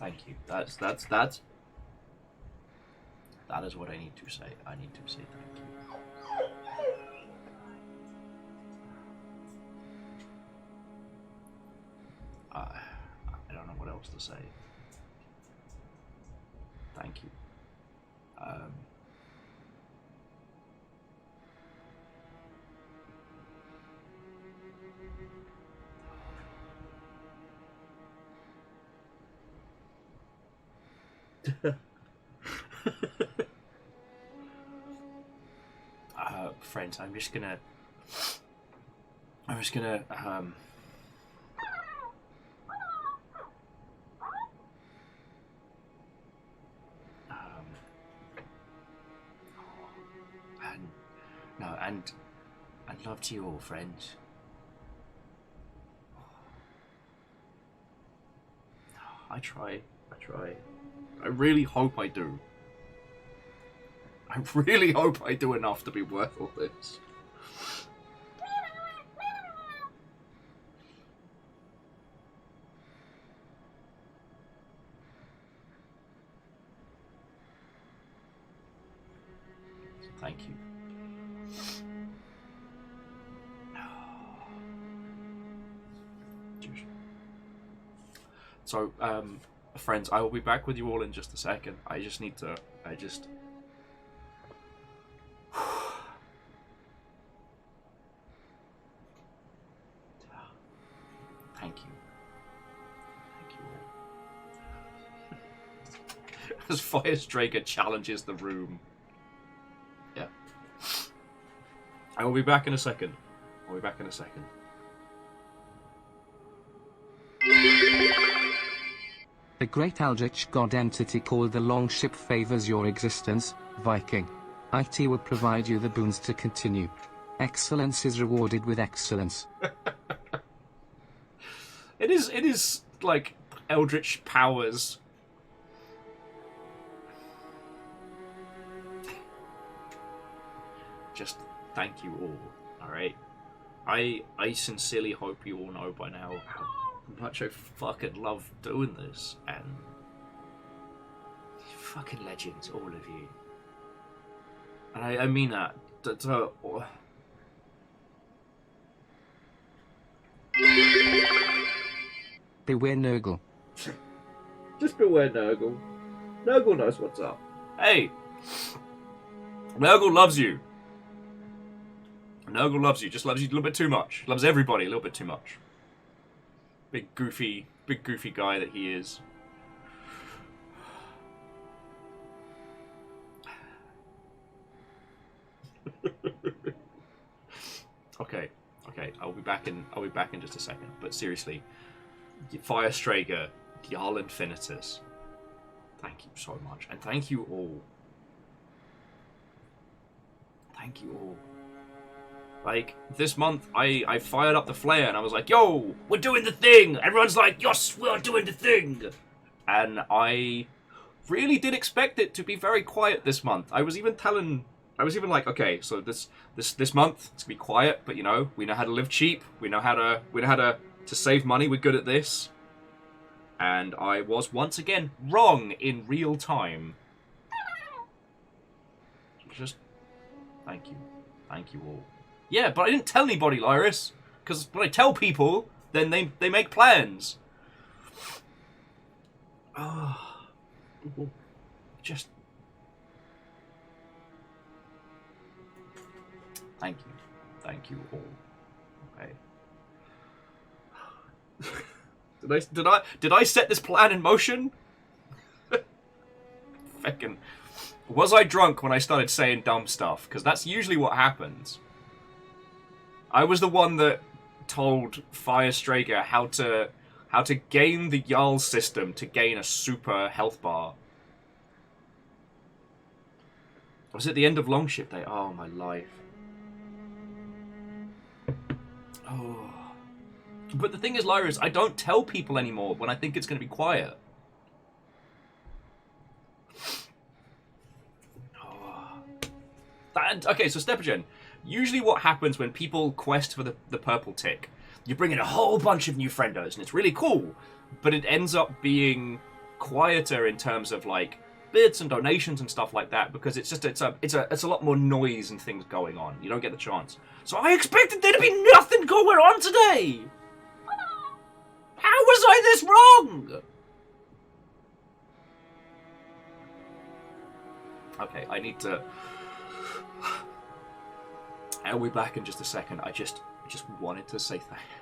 Thank you. That is what I need to say. I need to say thank you. I don't know what else to say. Thank you. Friends, I'm just gonna and love to you all, friends. I try. I really hope I do. I really hope I do enough to be worth all this. Thank you. So, friends, I will be back with you all in just a second. I just need to... Thank you. Thank you all. As Firestraker challenges the room. Yeah. I will be back in a second. The great eldritch god entity called the Longship favors your existence, Viking. IT will provide you the boons to continue. Excellence is rewarded with excellence. It is like eldritch powers. Just thank you all, alright? I sincerely hope you all know by now how much I fucking love doing this, and you're fucking legends, all of you. And I mean that. Beware Nurgle. Just beware Nurgle. Nurgle knows what's up. Hey! Nurgle loves you. Nurgle loves you. Just loves you a little bit too much. Loves everybody a little bit too much. Big goofy guy that he is. Okay. I'll be back in just a second. But seriously, Firestraker, Jarl Infinitus, thank you so much, and thank you all. Thank you all. Like, this month, I fired up the flare, and I was like, yo, we're doing the thing! Everyone's like, yes, we're doing the thing! And I really did expect it to be very quiet this month. I was even like, okay, so this month, it's gonna be quiet, but you know, we know how to live cheap, we know how to save money, we're good at this. And I was once again wrong in real time. Just, thank you all. Yeah, but I didn't tell anybody, Lyris. Because when I tell people, then they make plans. Oh, just... Thank you. Thank you all. Okay. Did I set this plan in motion? Feckin'. Was I drunk when I started saying dumb stuff? Because that's usually what happens. I was the one that told Firestraker how to gain the Jarl system to gain a super health bar. I was at the end of Longship Day. Oh, my life. Oh. But the thing is, Lyra, is I don't tell people anymore when I think it's going to be quiet. Oh. Okay, so Stepagen. Usually what happens when people quest for the purple tick, you bring in a whole bunch of new friendos, and it's really cool, but it ends up being quieter in terms of like bids and donations and stuff like that, because it's a lot more noise and things going on. You don't get the chance. So I expected there to be nothing going on today. How was I this wrong? Okay, I need to. I'll be back in just a second. I just wanted to say thank you.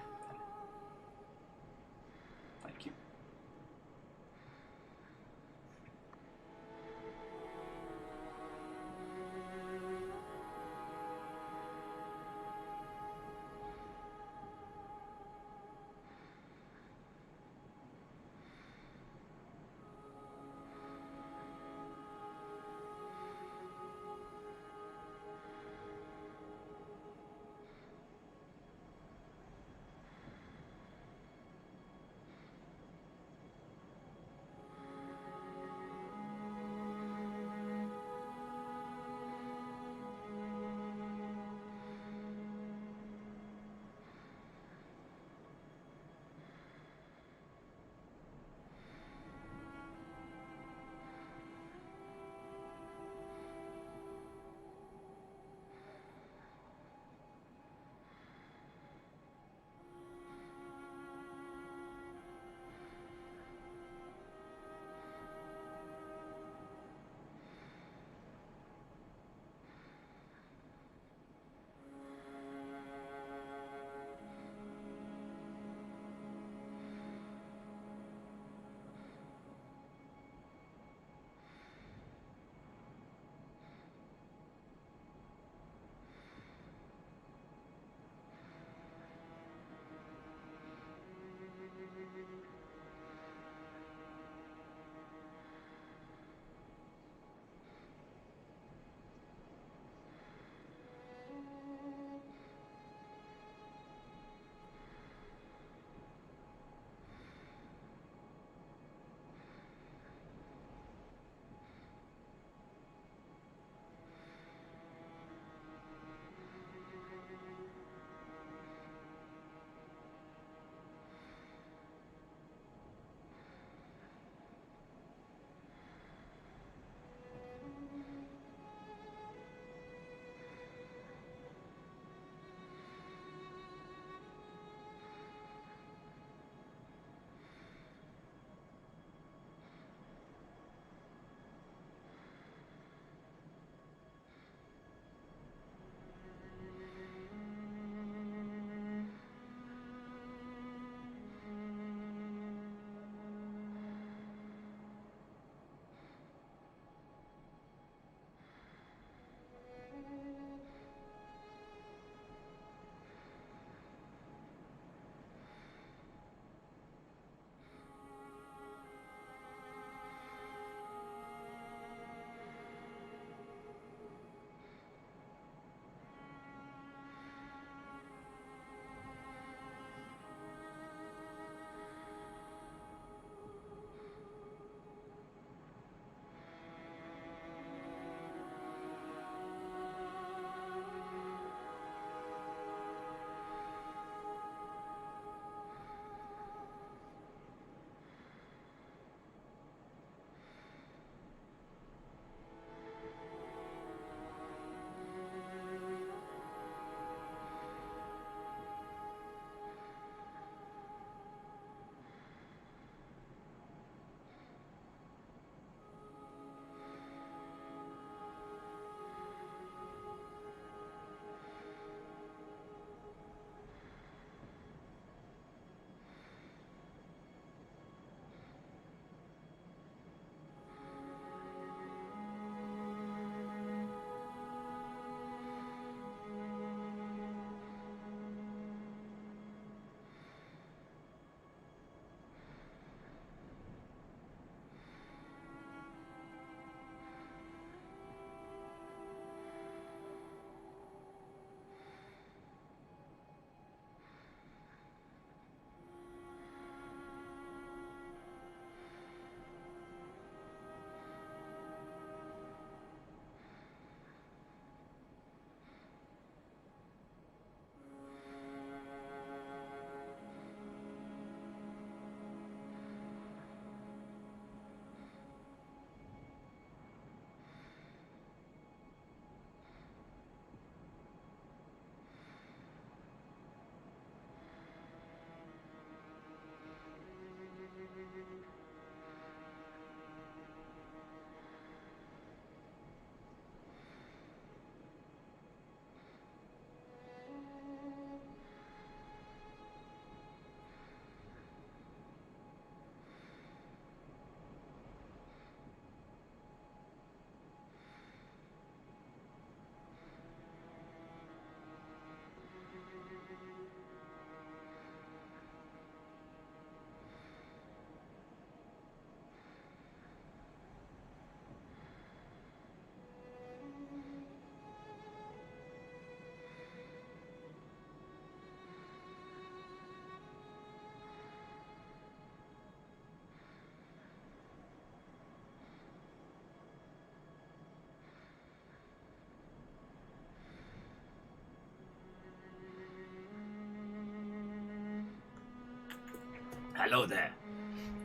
hello there.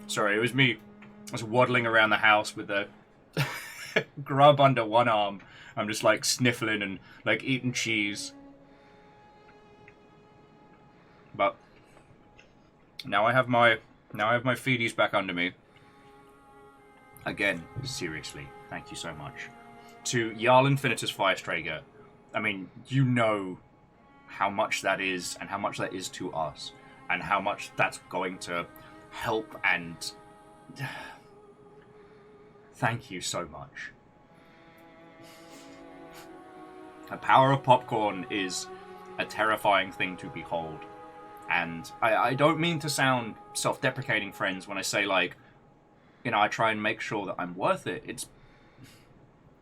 Sorry, it was me. I was waddling around the house with a grub under one arm. I'm just like sniffling and like eating cheese. But now I have my feedies back under me. Again, seriously, thank you so much. To Jarl Infinitus Firestrager, I mean, you know how much that is and how much that is to us and how much that's going to help and thank you so much. The power of popcorn is a terrifying thing to behold. And I don't mean to sound self-deprecating, friends, when I say, like, you know, I try and make sure that I'm worth it. It's,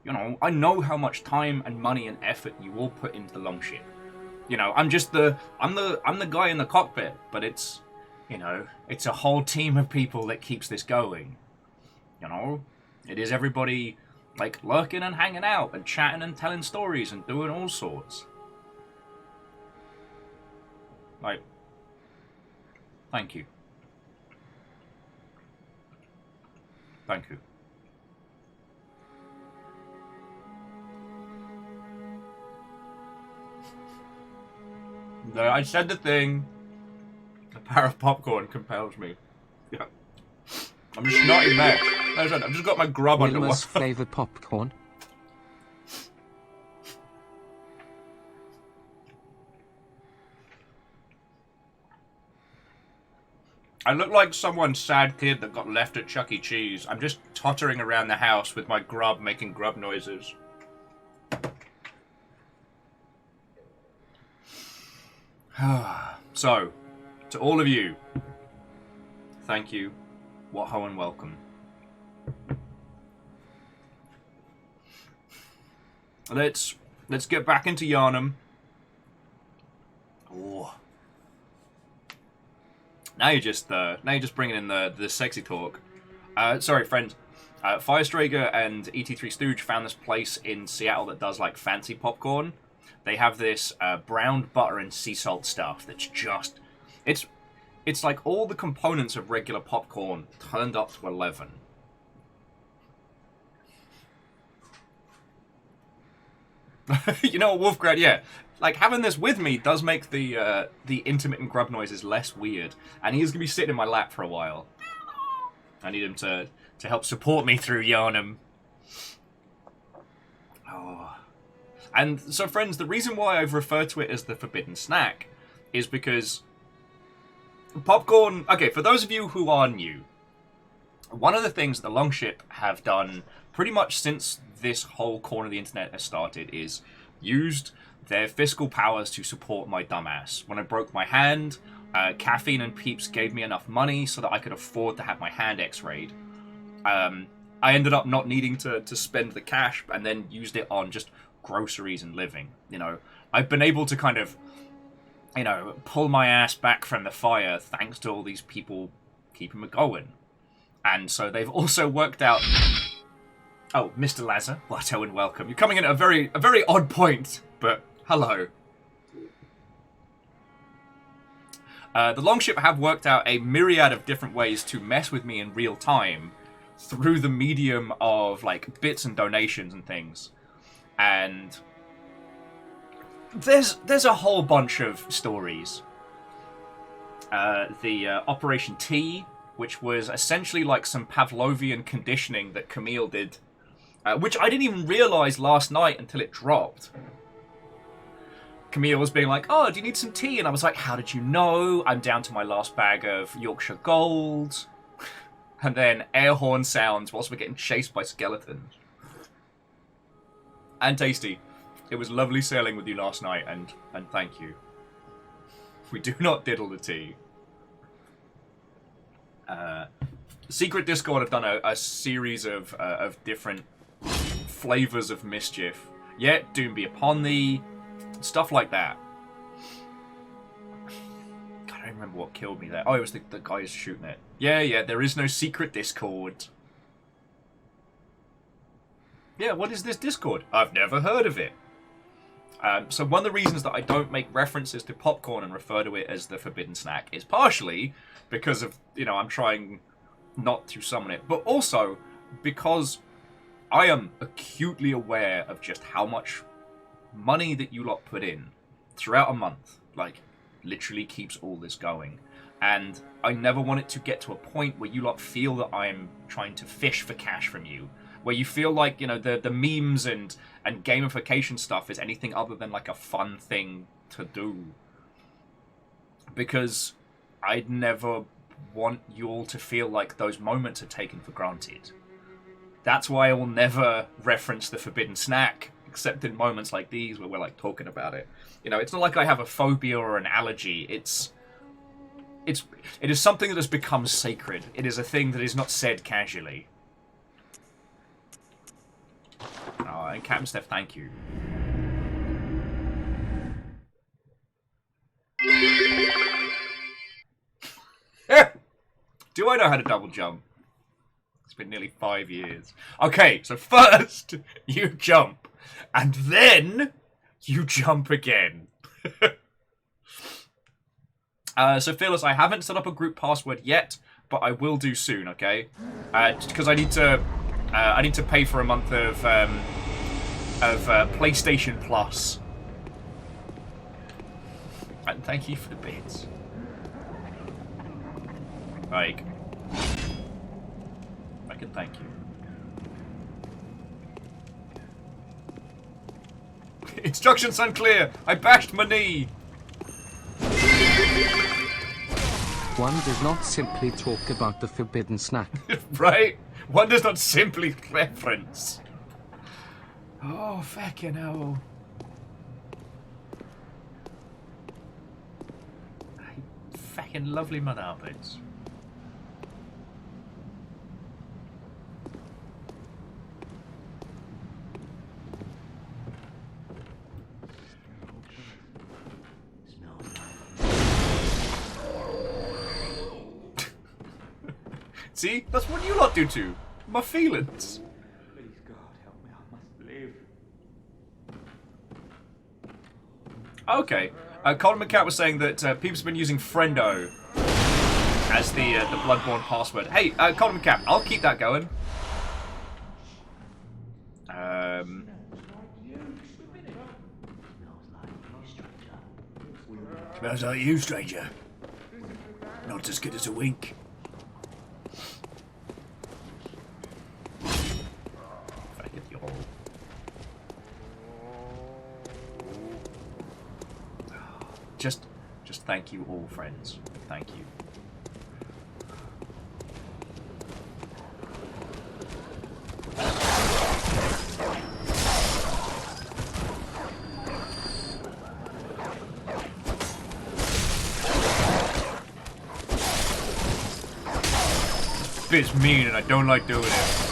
you know, I know how much time and money and effort you all put into the Longship. You know, I'm the guy in the cockpit, but it's, you know, it's a whole team of people that keeps this going. You know, it is everybody, like, lurking and hanging out and chatting and telling stories and doing all sorts. Like, thank you. Thank you. No, I said the thing. The power of popcorn compels me. Yeah. I'm just not in there. No, I've just got my grub under Wilma's flavoured popcorn. I look like someone's sad kid that got left at Chuck E. Cheese. I'm just tottering around the house with my grub making grub noises. So, to all of you, thank you, what ho and welcome. Let's get back into Yharnam. Oh. Now you're just bringing in the sexy talk. Sorry, friends. Firestrager and ET3 Stooge found this place in Seattle that does like fancy popcorn. They have this browned butter and sea salt stuff that's just... It's like all the components of regular popcorn turned up to 11. You know what, Wolfgrad, yeah. Like, having this with me does make the intermittent grub noises less weird. And he's going to be sitting in my lap for a while. I need him to help support me through Yharnam. Oh. And so, friends, the reason why I've referred to it as the forbidden snack is because popcorn... Okay, for those of you who are new, one of the things the Longship have done pretty much since this whole corner of the internet has started is used their fiscal powers to support my dumbass. When I broke my hand, Caffeine and Peeps gave me enough money so that I could afford to have my hand x-rayed. I ended up not needing to spend the cash and then used it on just groceries and living. You know, I've been able to kind of, you know, pull my ass back from the fire thanks to all these people keeping me going. And so they've also worked out... Oh, Mr. Lazar, what and welcome. You're coming in at a very odd point, but hello. The Longship have worked out a myriad of different ways to mess with me in real time through the medium of, like, bits and donations and things. And there's a whole bunch of stories. The Operation T, which was essentially like some Pavlovian conditioning that Camille did, which I didn't even realize last night until it dropped. Camille was being like, oh, do you need some tea? And I was like, how did you know? I'm down to my last bag of Yorkshire Gold. And then air horn sounds whilst we're getting chased by skeletons. And Tasty, it was lovely sailing with you last night, and thank you. We do not diddle the tea. Secret Discord have done a series of different flavors of mischief. Yet, doom be upon thee. Stuff like that. God, I don't remember what killed me there. Oh, it was the guy who's shooting it. Yeah, there is no secret Discord. Yeah, what is this Discord? I've never heard of it. So one of the reasons that I don't make references to popcorn and refer to it as the forbidden snack is partially because of, I'm trying not to summon it, but also because I am acutely aware of just how much money that you lot put in throughout a month, like, literally keeps all this going. And I never want it to get to a point where you lot feel that I'm trying to fish for cash from you, where you feel like, the memes and gamification stuff is anything other than like a fun thing to do. Because I'd never want you all to feel like those moments are taken for granted. That's why I will never reference the forbidden snack, except in moments like these where we're like talking about it. It's not like I have a phobia or an allergy. It is something that has become sacred. It is a thing that is not said casually. Oh, and Captain Steph, thank you. Do I know how to double jump? It's been nearly 5 years. Okay, so first you jump, and then you jump again. So Fearless, I haven't set up a group password yet, but I will do soon. Okay, because I need to pay for a month of PlayStation Plus. And thank you for the bits. Like, I can thank you. Instructions unclear. I bashed my knee. One does not simply talk about the forbidden snack. Right? One does not simply reference. Oh, fucking hell. Fucking lovely mud outfits. See? That's what you lot do too. My feelings. Please, God, help me. I must live. Okay. Colin McCat was saying that people's been using Friendo as the Bloodborne password. Hey, Colin McCat, I'll keep that going. Smells like you, stranger. Not as good as a wink. Just thank you all, friends. Thank you. This bit's mean and I don't like doing it.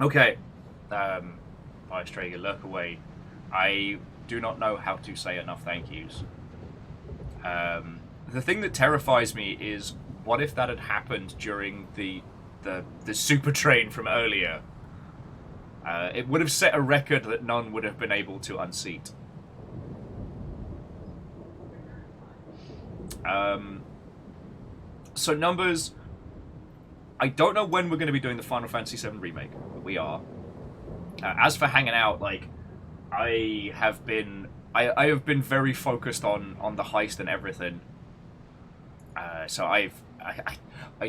Okay, Australia, lurk away. I do not know how to say enough thank yous. The thing that terrifies me is, what if that had happened during the super train from earlier? It would have set a record that none would have been able to unseat. So numbers. I don't know when we're going to be doing the Final Fantasy VII Remake, but we are. As for hanging out, like, I have been very focused on the heist and everything. So I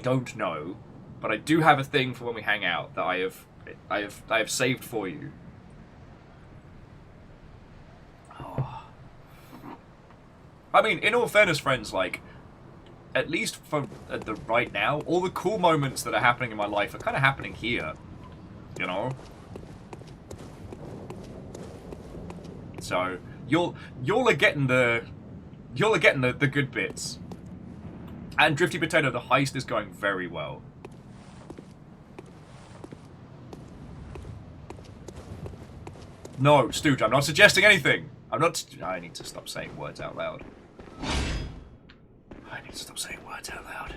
don't know, but I do have a thing for when we hang out that I have saved for you. Oh. I mean, in all fairness, friends, like, at least for the right now, all the cool moments that are happening in my life are kind of happening here, you know. So you'll are getting the good bits. And Drifty Potato, the heist is going very well. No, Stooge, I'm not suggesting anything. I need to stop saying words out loud. I need to stop saying words out loud.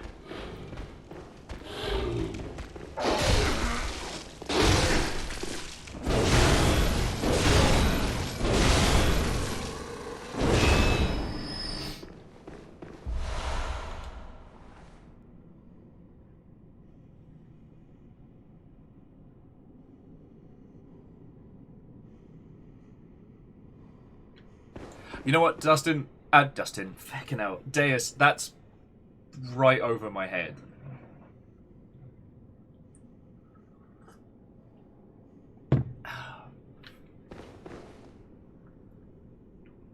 You know what, Dustin, fucking hell, Deus, that's right over my head.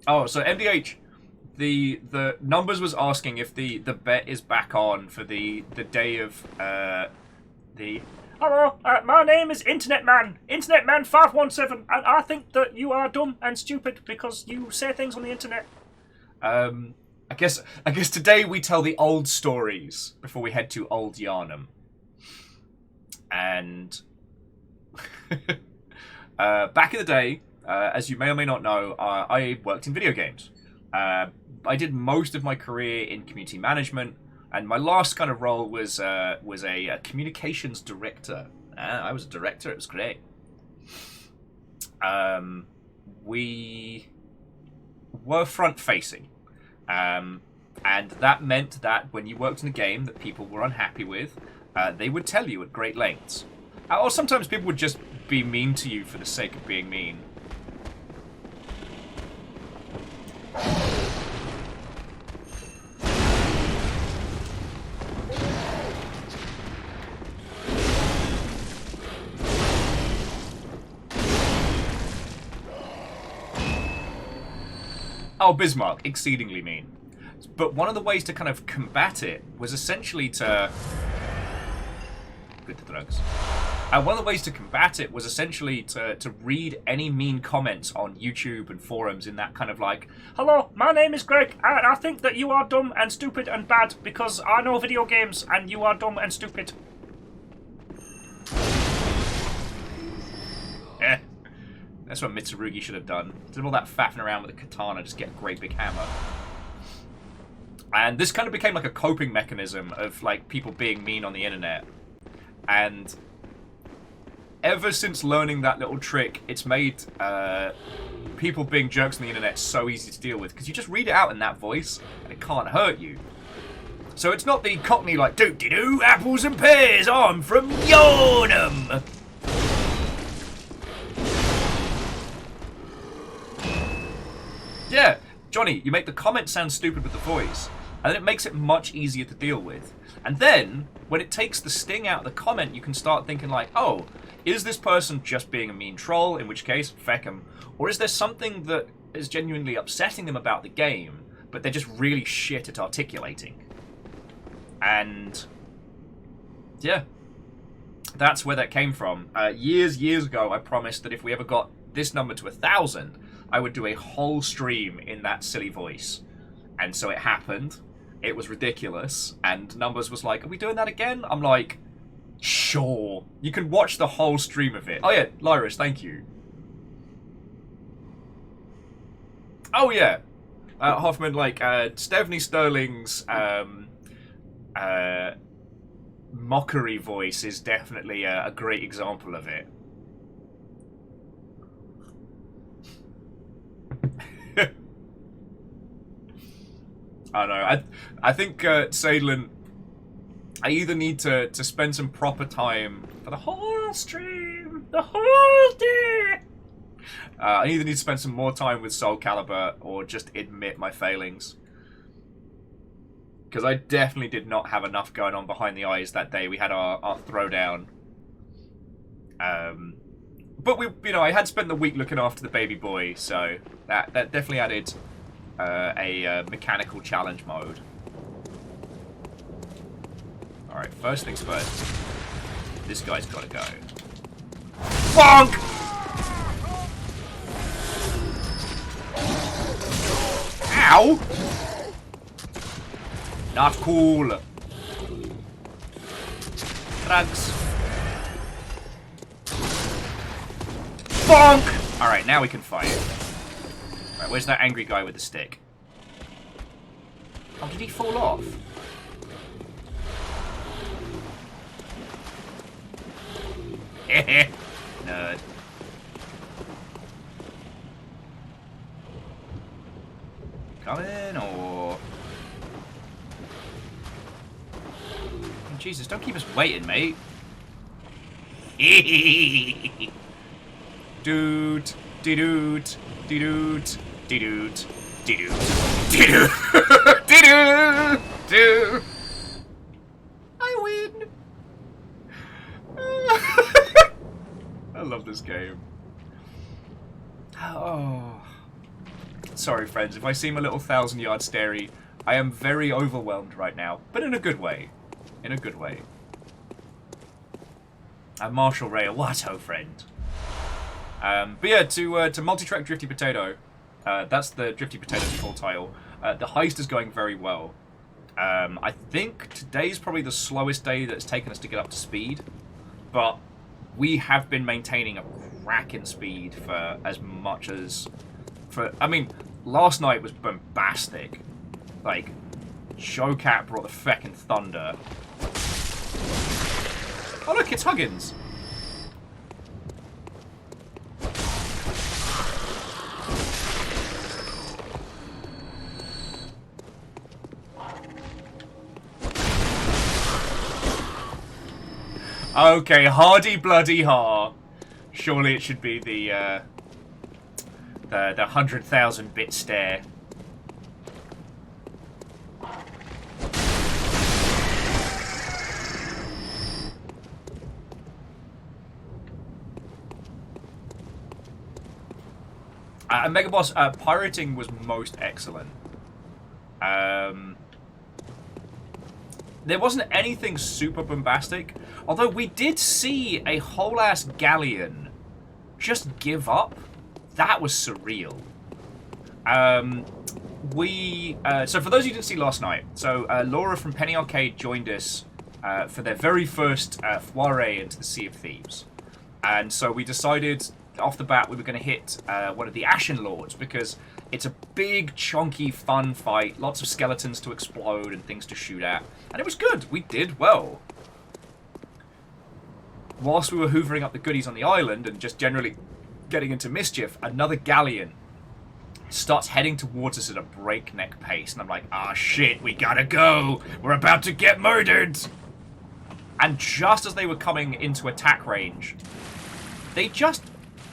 Oh, so MDH, the numbers was asking if the bet is back on for the day of the. Hello, my name is Internet Man 517, and I think that you are dumb and stupid because you say things on the internet. I guess today we tell the old stories before we head to old Yharnam. And back in the day, as you may or may not know, I worked in video games. I did most of my career in community management, and my last kind of role was a communications director. I was a director. It was great. We were front-facing, and that meant that when you worked in a game that people were unhappy with, they would tell you at great lengths. Or sometimes people would just be mean to you for the sake of being mean. Oh, Bismarck, exceedingly mean. But one of the ways to kind of combat it was essentially to... Good to drugs. One of the ways to combat it was essentially to read any mean comments on YouTube and forums in that kind of like, hello, my name is Greg, and I think that you are dumb and stupid and bad because I know video games and you are dumb and stupid. Eh. That's what Mitsurugi should have done. Instead of all that faffing around with a katana, just get a great big hammer. And this kind of became like a coping mechanism of like people being mean on the internet. And ever since learning that little trick, it's made people being jerks on the internet so easy to deal with. Because you just read it out in that voice, and it can't hurt you. So it's not the Cockney like, doop-de-doo, apples and pears, I'm from Yharnam. Yeah, Johnny, you make the comment sound stupid with the voice, and then it makes it much easier to deal with. And then, when it takes the sting out of the comment, you can start thinking like, oh, is this person just being a mean troll, in which case, feck 'em, or is there something that is genuinely upsetting them about the game, but they're just really shit at articulating? And, yeah, that's where that came from. Years ago, I promised that if we ever got this number to 1,000, I would do a whole stream in that silly voice. And so it happened. It was ridiculous. And Numbers was like, are we doing that again? I'm like, sure. You can watch the whole stream of it. Oh yeah, Lyris, thank you. Oh yeah. Hoffman, like, Stephanie Sterling's mockery voice is definitely a great example of it. I know. I think Sadlin, I either need to spend some proper time for the whole stream, the whole day. I either need to spend some more time with Soul Calibur or just admit my failings. Because I definitely did not have enough going on behind the eyes that day. We had our throwdown. But I had spent the week looking after the baby boy, so that definitely added a mechanical challenge mode. Alright, first things first. This guy's gotta go. Bonk! Ow! Not cool. Drugs. Bonk! Alright, now we can fight. Right, where's that angry guy with the stick? Oh, did he fall off? Nerd. Coming or... Oh, Jesus, don't keep us waiting, mate. Doot, de-doot, de-doot, de-doot, de-doot, de-doot, de-doot, de-doot. I win. I love this game. Oh. Sorry, friends, if I seem a little 1,000-yard starey, I am very overwhelmed right now, but in a good way. In a good way. And Marshall Ray, a Watto friend. But yeah, to multi-track Drifty Potato, that's the Drifty Potato's full title. The heist is going very well. I think today's probably the slowest day that's taken us to get up to speed, but we have been maintaining a cracking speed for as much as... I mean, last night was bombastic. Like, Showcat brought the feckin' thunder. Oh look, it's Huggins! Okay, hardy bloody har. Surely it should be the 100,000 bit stare. Mega Boss, pirating was most excellent. There wasn't anything super bombastic, although we did see a whole-ass galleon just give up. That was surreal. So for those of you who didn't see last night, so Laura from Penny Arcade joined us for their very first foray into the Sea of Thieves. And so we decided off the bat we were going to hit one of the Ashen Lords, because it's a big, chunky, fun fight, lots of skeletons to explode and things to shoot at. And it was good. We did well. Whilst we were hoovering up the goodies on the island and just generally getting into mischief, another galleon starts heading towards us at a breakneck pace. And I'm like, ah, shit, we gotta go. We're about to get murdered. And just as they were coming into attack range, they just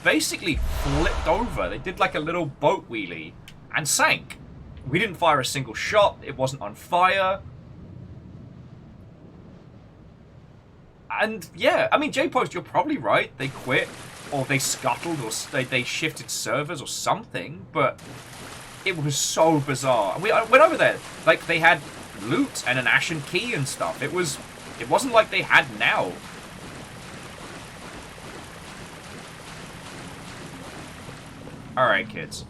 basically flipped over. They did like a little boat wheelie and sank. We didn't fire a single shot. It wasn't on fire. And yeah, I mean, J-Post, you're probably right. They quit, or they scuttled, or they shifted servers or something, but it was so bizarre. And we went over there. Like, they had loot and an ashen key and stuff. It wasn't like they had now. Alright, kids.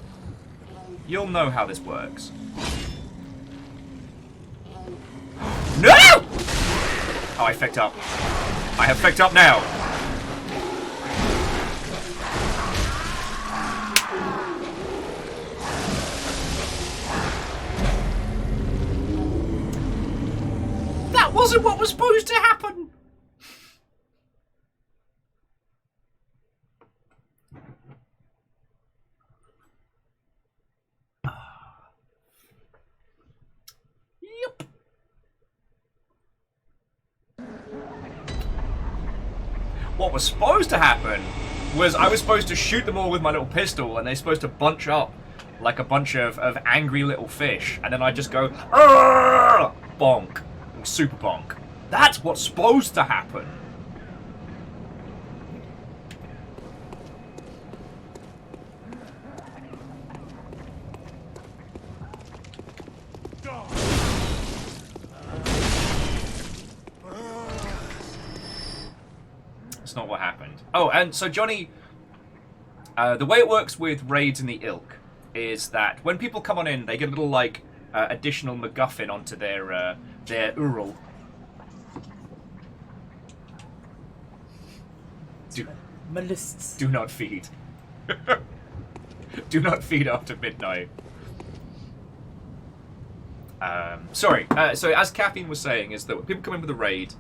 You'll know how this works. No! Oh, I fucked up. I have fucked up now. That wasn't what was supposed to happen. Yep. What was supposed to happen was I was supposed to shoot them all with my little pistol, and they're supposed to bunch up like a bunch of angry little fish, and then I just go, "Arrgh!" Bonk. Super bonk. That's what's supposed to happen. That's not what happened. Oh, and so Johnny, the way it works with raids in the Ilk is that when people come on in, they get a little like additional MacGuffin onto their URL. Do not feed. Do not feed after midnight. Sorry. So as Caffeine was saying, is that when people come in with a raid,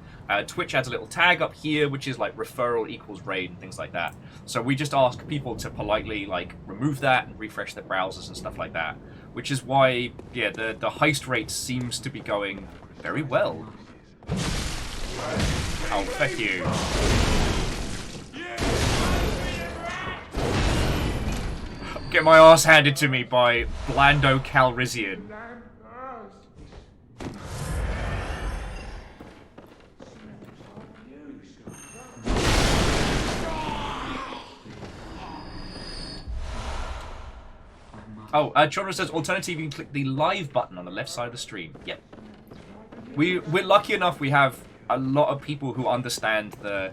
Twitch adds a little tag up here, which is like referral equals raid and things like that. So we just ask people to politely like remove that and refresh their browsers and stuff like that. Which is why, yeah, the heist rate seems to be going very well. Oh, fuck you. Get my ass handed to me by Blando Calrissian. Oh, Chandra says, alternatively, you can click the live button on the left side of the stream. Yep. We're lucky enough we have a lot of people who understand the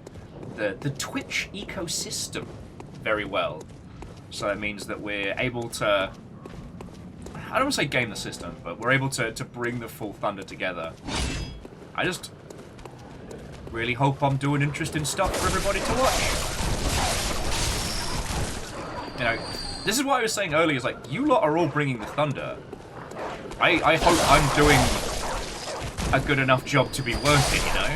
Twitch ecosystem very well. So that means that we're able to, I don't want to say game the system, but we're able to bring the full thunder together. I just really hope I'm doing interesting stuff for everybody to watch. You know, this is what I was saying earlier, is like, you lot are all bringing the thunder. I hope I'm doing a good enough job to be worth it, you know?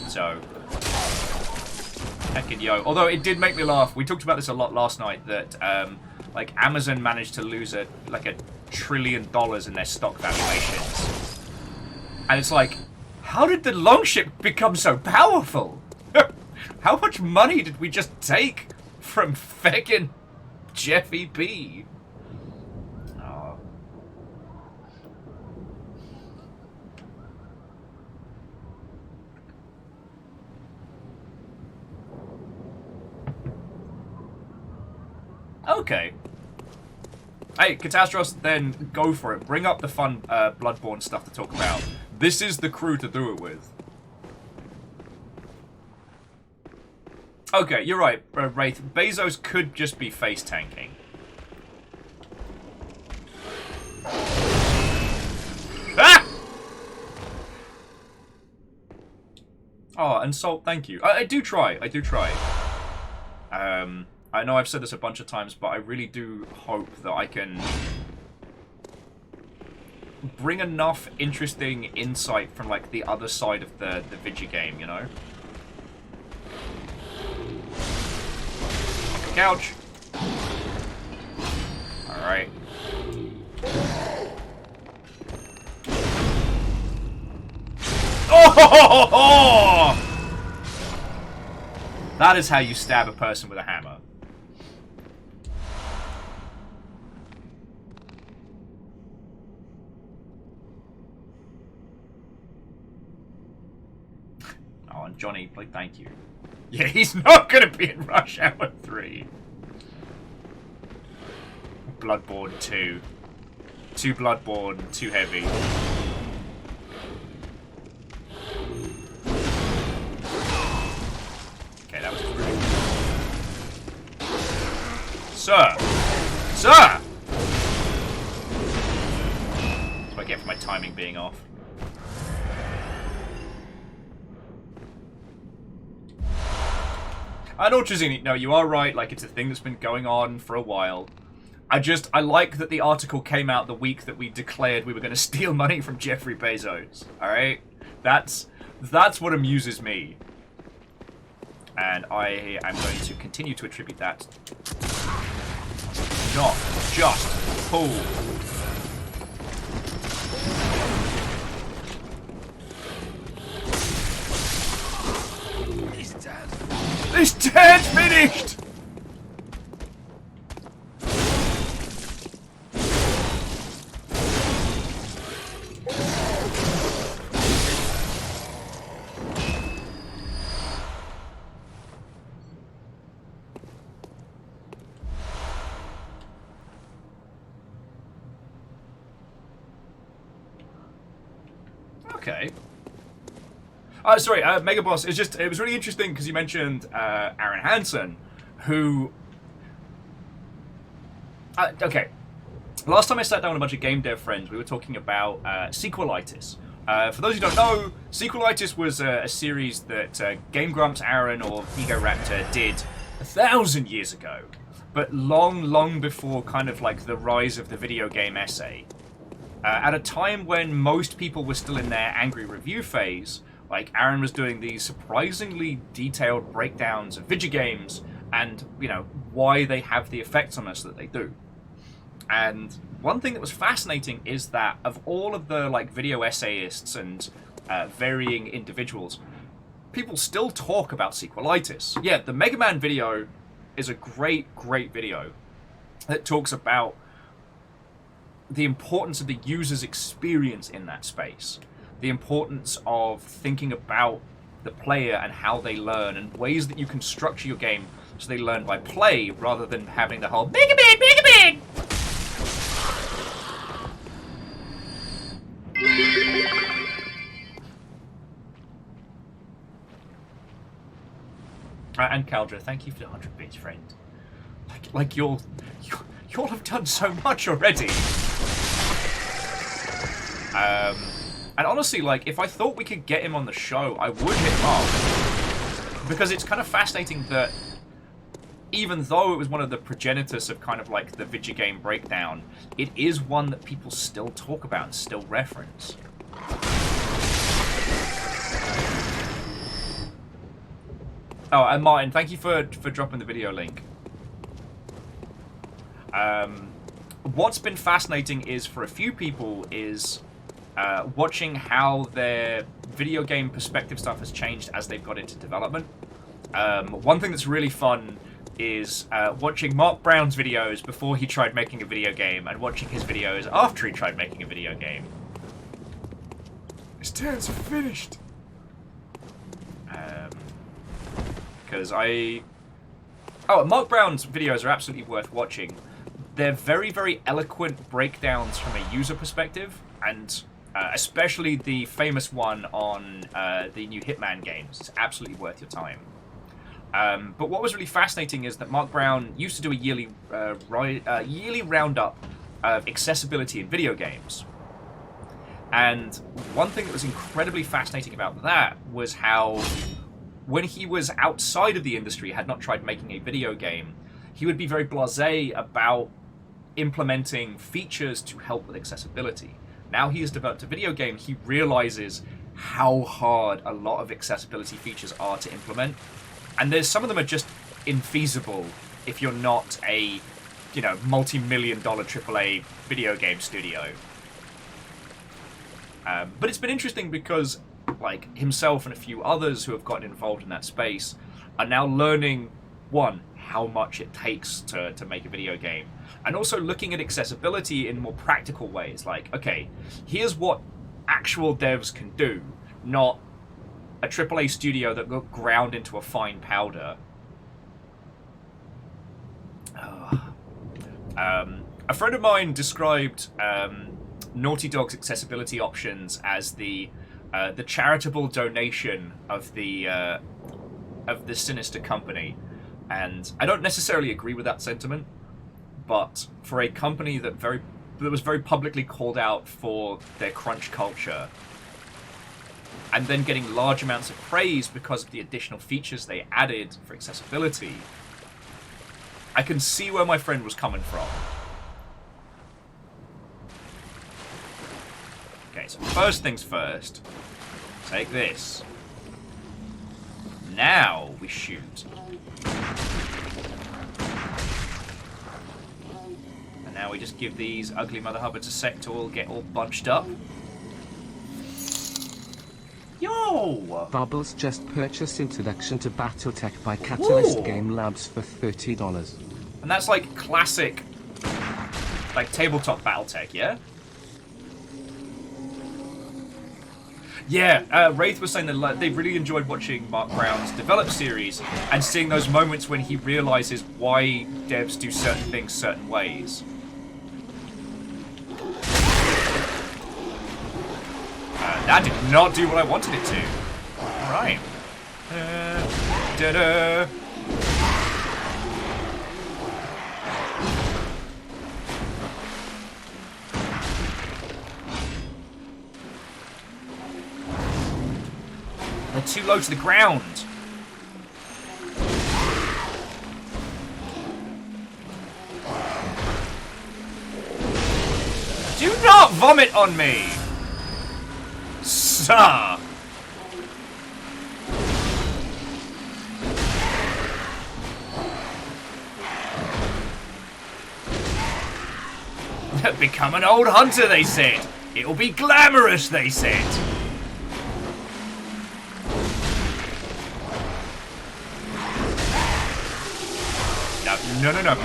So, heckin' yo. Although it did make me laugh, we talked about this a lot last night, that like Amazon managed to lose like $1 trillion in their stock valuations. And it's like, how did the longship become so powerful? How much money did we just take from feckin' Jeffy B? Oh. Okay. Hey, Catastros, then go for it. Bring up the fun Bloodborne stuff to talk about. This is the crew to do it with. Okay, you're right, Wraith. Bezos could just be face tanking. Ah! Oh, and Salt, thank you. I do try. I do try. I know I've said this a bunch of times, but I really do hope that I can bring enough interesting insight from like the other side of the video game, you know? Couch. Alright. Oh! That is how you stab a person with a hammer. Oh, and Johnny, like, thank you. Yeah, he's not gonna be in Rush Hour 3. Bloodborne 2. 2 Bloodborne, too heavy. Okay, that was rude. Sir! Sir! That's what I get for my timing being off. And Ultrazini, no, you are right, like, it's a thing that's been going on for a while. I like that the article came out the week that we declared we were going to steal money from Jeffrey Bezos, alright? That's what amuses me. And I am going to continue to attribute that. Not just pull. This turn's finished! Okay. Sorry, Mega Boss. It was really interesting because you mentioned Aaron Hansen, who. Okay, last time I sat down with a bunch of game dev friends, we were talking about sequelitis, For those who don't know, Sequelitis was a series that Game Grumps, Aaron, or Ego Raptor did 1,000 years ago, but long before kind of like the rise of the video game essay. At a time when most people were still in their angry review phase, like Aaron was doing these surprisingly detailed breakdowns of video games and, you know, why they have the effects on us that they do. And one thing that was fascinating is that of all of the like video essayists and varying individuals, people still talk about Sequelitis. Yeah, the Mega Man video is a great video that talks about the importance of the user's experience in that space, the importance of thinking about the player and how they learn, and ways that you can structure your game so they learn by play rather than having the whole Mega Man, Mega Man! And Caldra, thank you for the 100 bits, friend. Like you'll have done so much already. And honestly, like, if I thought we could get him on the show, I would hit him up. Because it's kind of fascinating that even though it was one of the progenitors of kind of like the video game breakdown, it is one that people still talk about and still reference. Oh, and Martin, thank you for dropping the video link. What's been fascinating is, for a few people, is watching how their video game perspective stuff has changed as they've got into development. One thing that's really fun is watching Mark Brown's videos before he tried making a video game and watching his videos after he tried making a video game. His turns are finished. Because Mark Brown's videos are absolutely worth watching. They're very eloquent breakdowns from a user perspective, and especially the famous one on the new Hitman games. It's absolutely worth your time. But what was really fascinating is that Mark Brown used to do a yearly roundup of accessibility in video games. And one thing that was incredibly fascinating about that was how, when he was outside of the industry, had not tried making a video game, he would be very blasé about implementing features to help with accessibility. Now he has developed a video game, he realizes how hard a lot of accessibility features are to implement. And some of them are just infeasible if you're not a, you know, multi-million-dollar AAA video game studio. But it's been interesting because, like, himself and a few others who have gotten involved in that space are now learning, one, how much it takes to make a video game, and also looking at accessibility in more practical ways. Like, okay, here's what actual devs can do, not a AAA studio that got ground into a fine powder. A friend of mine described Naughty Dog's accessibility options as the charitable donation of the sinister company, and I don't necessarily agree with that sentiment. But for a company that was very publicly called out for their crunch culture, and then getting large amounts of praise because of the additional features they added for accessibility, I can see where my friend was coming from. Okay, so first things first. Take this. Now we shoot. And now we just give these ugly mother hubbards a sec to all get all bunched up. Yo! Bubbles just purchased Introduction to Battletech by Catalyst Ooh. Game Labs for $30. And that's like classic, like tabletop Battletech, yeah? Yeah, Wraith was saying that they really enjoyed watching Mark Brown's develop series and seeing those moments when he realizes why devs do certain things certain ways. That did not do what I wanted it to. Alright. Da-da. They're too low to the ground. Do not vomit on me, sir. Become an old hunter, they said. It'll be glamorous, they said. No, no, no, no.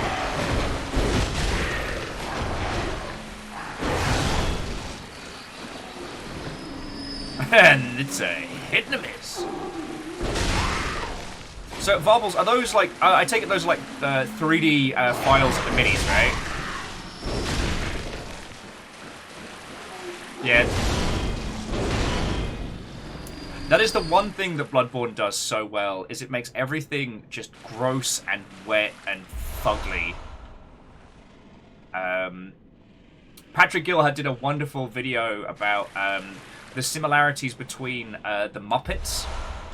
And it's a hit and a miss. So, Varbles, are those like... I take it those are like 3D files of the minis, right? Yeah. That is the one thing that Bloodborne does so well, is it makes everything just gross and wet and fugly. Patrick Gilhard did a wonderful video about the similarities between the Muppets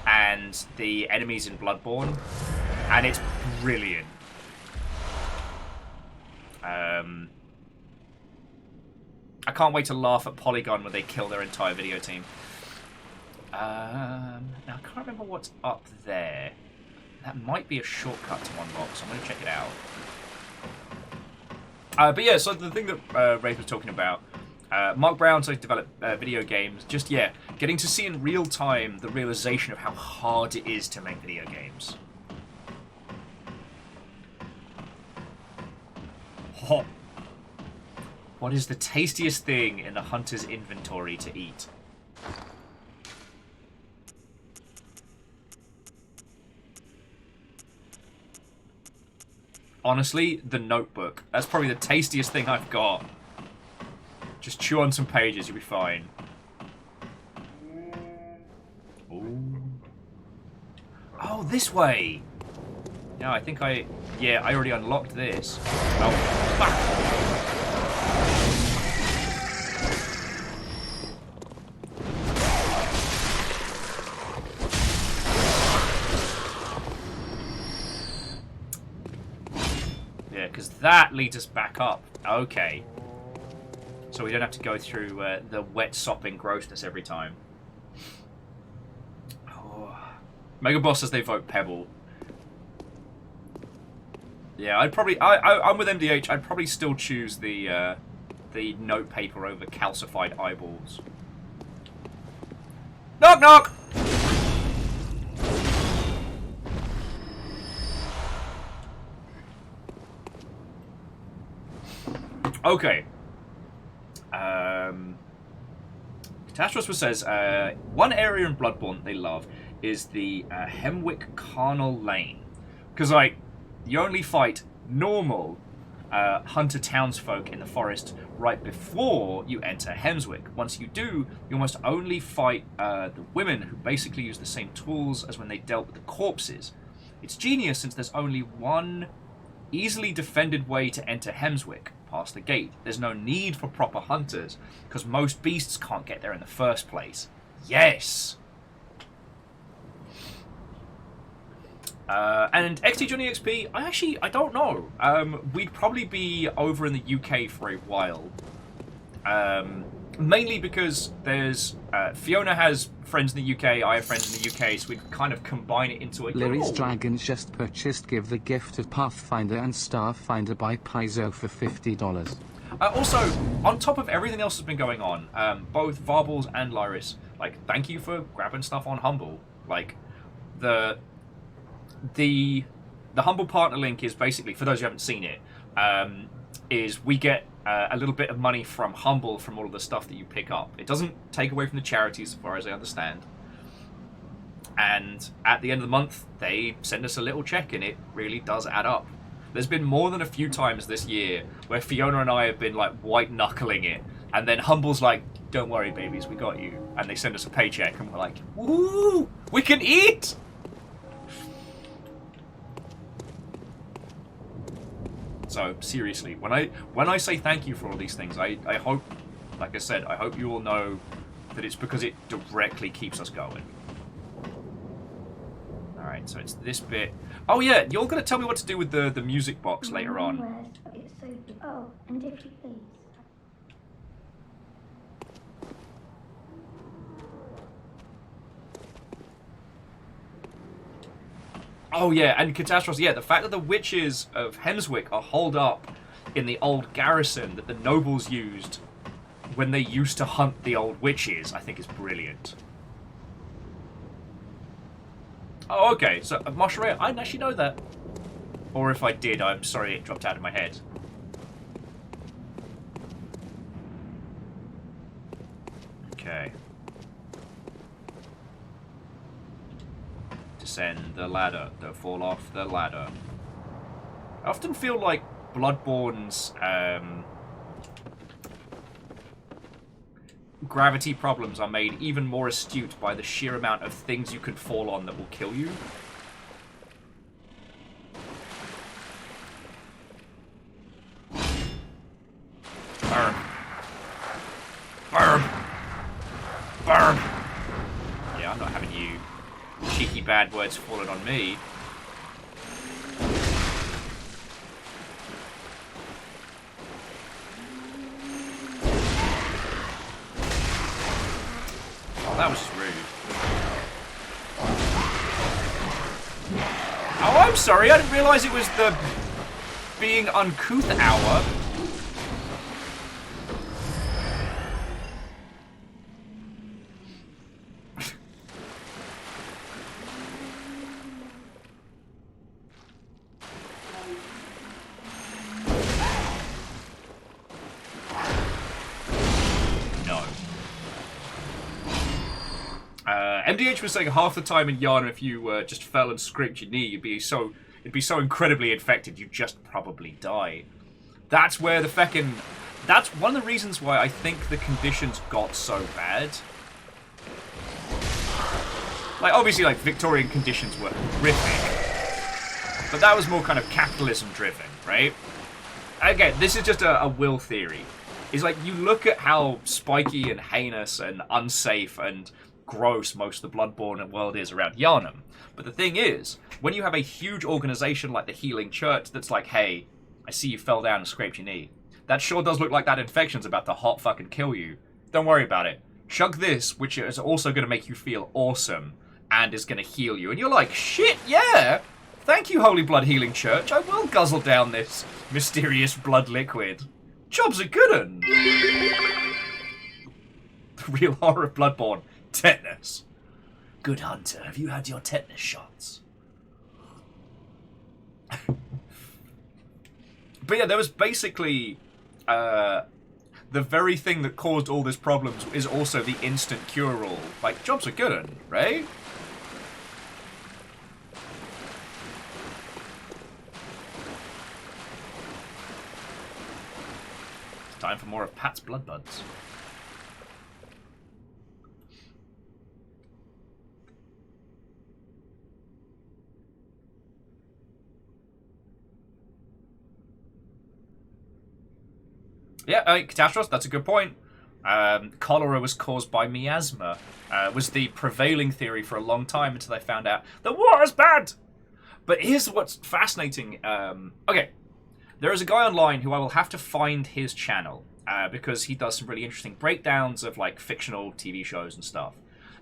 and the enemies in Bloodborne, and it's brilliant. I can't wait to laugh at Polygon when they kill their entire video team. Now, I can't remember what's up there. That might be a shortcut to unlock, so I'm going to check it out. But yeah, so the thing that Rafe was talking about, Mark Brown's like developed video games. Just, yeah, getting to see in real time the realization of how hard it is to make video games. Hot. What is the tastiest thing in the hunter's inventory to eat? Honestly, the Notebook. That's probably the tastiest thing I've got. Just chew on some pages, you'll be fine. Ooh. Oh, this way! Yeah, I think I already unlocked this. Oh, fuck! Because that leads us back up. Okay. So we don't have to go through the wet sopping grossness every time. Oh. Mega Boss says they vote Pebble. Yeah, I'd probably... I'm with MDH. I'd probably still choose the note paper over calcified eyeballs. Knock, knock! Okay. Catastrophe says, one area in Bloodborne they love is the Hemwick Carnal Lane. Because, like, you only fight normal hunter townsfolk in the forest right before you enter Hemswick. Once you do, you almost only fight the women, who basically use the same tools as when they dealt with the corpses. It's genius since there's only one easily defended way to enter Hemswick, past the gate. There's no need for proper hunters, because most beasts can't get there in the first place. Yes! And XT Johnny XP, I don't know. We'd probably be over in the UK for a while. Mainly because there's Fiona has friends in the UK, I have friends in the UK, so we kind of combine it into a... Larry's Dragons just purchased Give the Gift of Pathfinder and Starfinder by Paizo for $50. Also, on top of everything else that's been going on, both Varbles and Lyris, like, thank you for grabbing stuff on Humble. Like, the Humble partner link is basically, for those who haven't seen it, is we get a little bit of money from Humble from all of the stuff that you pick up. It doesn't take away from the charities, as far as I understand. And at the end of the month, they send us a little check, and it really does add up. There's been more than a few times this year where Fiona and I have been, like, white-knuckling it, and then Humble's like, don't worry, babies, we got you. And they send us a paycheck, and we're like, woo, we can eat! So, seriously, when I say thank you for all these things, I hope, like I said, I hope you all know that it's because it directly keeps us going. Alright, so it's this bit. Oh yeah, you're going to tell me what to do with the music box later on. Oh, and if you please. Oh yeah, and Catastrophe, yeah, the fact that the witches of Hemswick are holed up in the old garrison that the nobles used when they used to hunt the old witches, I think is brilliant. Oh, okay, so Mosheray, I didn't actually know that. Or if I did, I'm sorry it dropped out of my head. Okay. Descend the ladder. Don't fall off the ladder. I often feel like Bloodborne's gravity problems are made even more astute by the sheer amount of things you can fall on that will kill you. Burn. Burn. Burn. Yeah, I'm not having you cheeky bad words falling on me. Oh, that was just rude. Oh, I'm sorry. I didn't realise it was the being uncouth hour. MDH was saying half the time in Yharnam, if you just fell and scraped your knee, it'd be so incredibly infected, you'd just probably die. That's where the feckin'... That's one of the reasons why I think the conditions got so bad. Like, obviously, like, Victorian conditions were horrific. But that was more kind of capitalism-driven, right? Again, this is just a will theory. It's like, you look at how spiky and heinous and unsafe and gross most of the Bloodborne world is around Yharnam. But the thing is, when you have a huge organization like the Healing Church that's like, hey, I see you fell down and scraped your knee. That sure does look like that infection's about to hot fucking kill you. Don't worry about it. Chug this, which is also going to make you feel awesome and is going to heal you. And you're like, shit, yeah! Thank you, Holy Blood Healing Church. I will guzzle down this mysterious blood liquid. Job's a good un. The real horror of Bloodborne. Tetanus. Good hunter, have you had your tetanus shots? But yeah, there was basically the very thing that caused all this problems is also the instant cure-all. Like, job's a good un, right? It's time for more of Pat's Blood Buds. Yeah, Catastrophe, that's a good point. Cholera was caused by miasma. Was the prevailing theory for a long time until they found out the water's bad. But here's what's fascinating. Okay, there is a guy online who I will have to find his channel because he does some really interesting breakdowns of like fictional TV shows and stuff.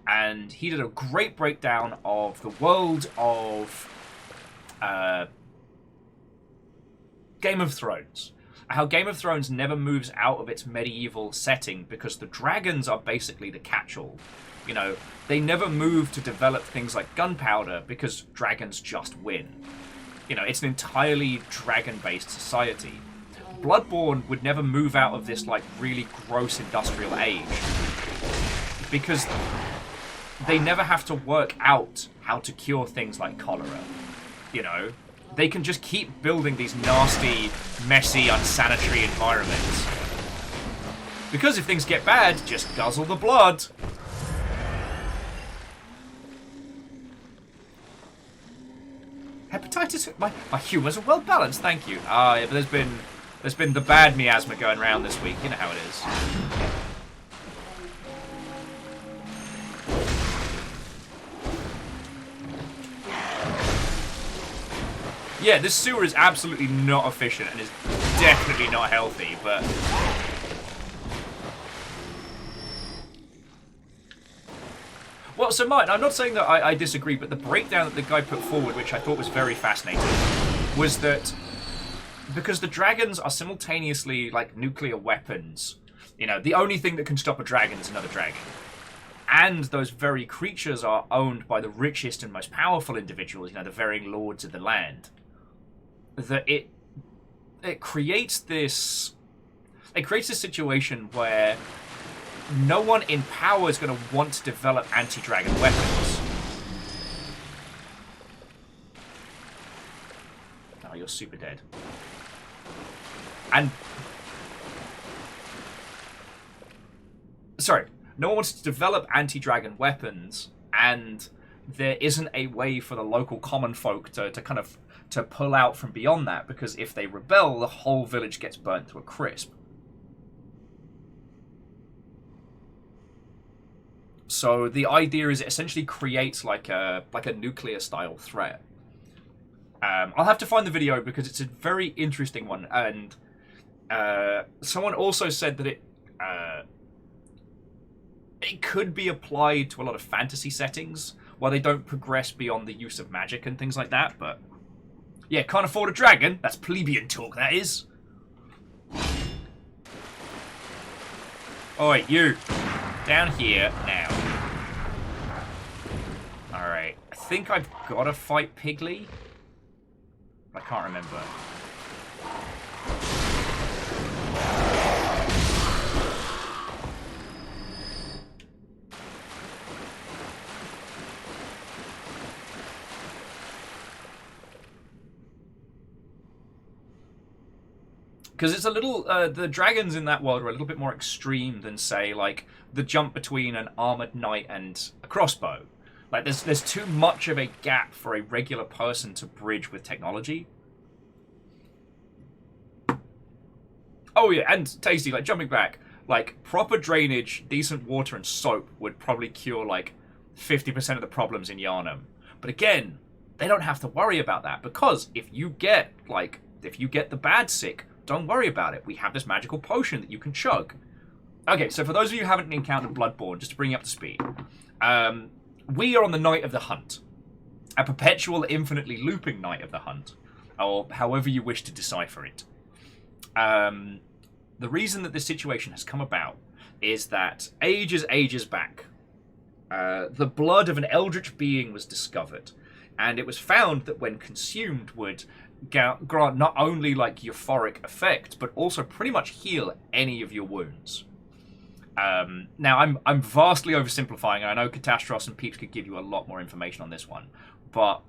And he did a great breakdown of the world of Game of Thrones. How Game of Thrones never moves out of its medieval setting because the dragons are basically the catch-all. You know, they never move to develop things like gunpowder because dragons just win. You know, it's an entirely dragon-based society. Bloodborne would never move out of this, like, really gross industrial age because they never have to work out how to cure things like cholera. You know? They can just keep building these nasty, messy, unsanitary environments. Because if things get bad, just guzzle the blood. Hepatitis... My humours are well balanced, thank you. Ah, yeah, but there's been the bad miasma going around this week. You know how it is. Yeah, this sewer is absolutely not efficient and is definitely not healthy, but... Well, so Martin, I'm not saying that I disagree, but the breakdown that the guy put forward, which I thought was very fascinating, was that because the dragons are simultaneously like nuclear weapons, you know, the only thing that can stop a dragon is another dragon. And those very creatures are owned by the richest and most powerful individuals, you know, the varying lords of the land. That it creates this situation where no one in power is going to want to develop anti-dragon weapons. Oh, you're super dead. And... Sorry. No one wants to develop anti-dragon weapons, and there isn't a way for the local common folk to pull out from beyond that, because if they rebel, the whole village gets burnt to a crisp. So the idea is it essentially creates like a nuclear style threat. I'll have to find the video because it's a very interesting one, and someone also said that it could be applied to a lot of fantasy settings where they don't progress beyond the use of magic and things like that, but yeah, can't afford a dragon. That's plebeian talk, that is. Alright, you. Down here now. Alright, I think I've got to fight Piggly. I can't remember. Because it's a little, the dragons in that world are a little bit more extreme than, say, like, the jump between an armored knight and a crossbow. Like, there's too much of a gap for a regular person to bridge with technology. Oh yeah, and Tasty, like, jumping back, like, proper drainage, decent water, and soap would probably cure, like, 50% of the problems in Yharnam. But again, they don't have to worry about that, because if you get the bad sick, don't worry about it. We have this magical potion that you can chug. Okay, so for those of you who haven't encountered Bloodborne, just to bring you up to speed, we are on the Night of the Hunt. A perpetual, infinitely looping Night of the Hunt, or however you wish to decipher it. The reason that this situation has come about is that ages back, the blood of an eldritch being was discovered, and it was found that when consumed would grant not only like euphoric effect, but also pretty much heal any of your wounds. Now, I'm vastly oversimplifying, and I know Catastros and Peeps could give you a lot more information on this one, but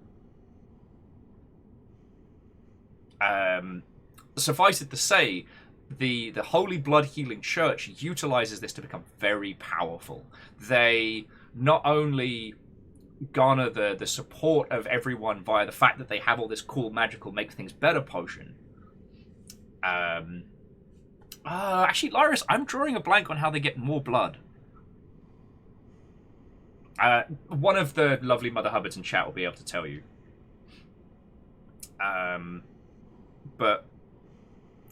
suffice it to say, the Holy Blood Healing Church utilizes this to become very powerful. They not only garner the support of everyone via the fact that they have all this cool magical make things better potion. Actually, Lyris, I'm drawing a blank on how they get more blood. One of the lovely Mother Hubbards in chat will be able to tell you. But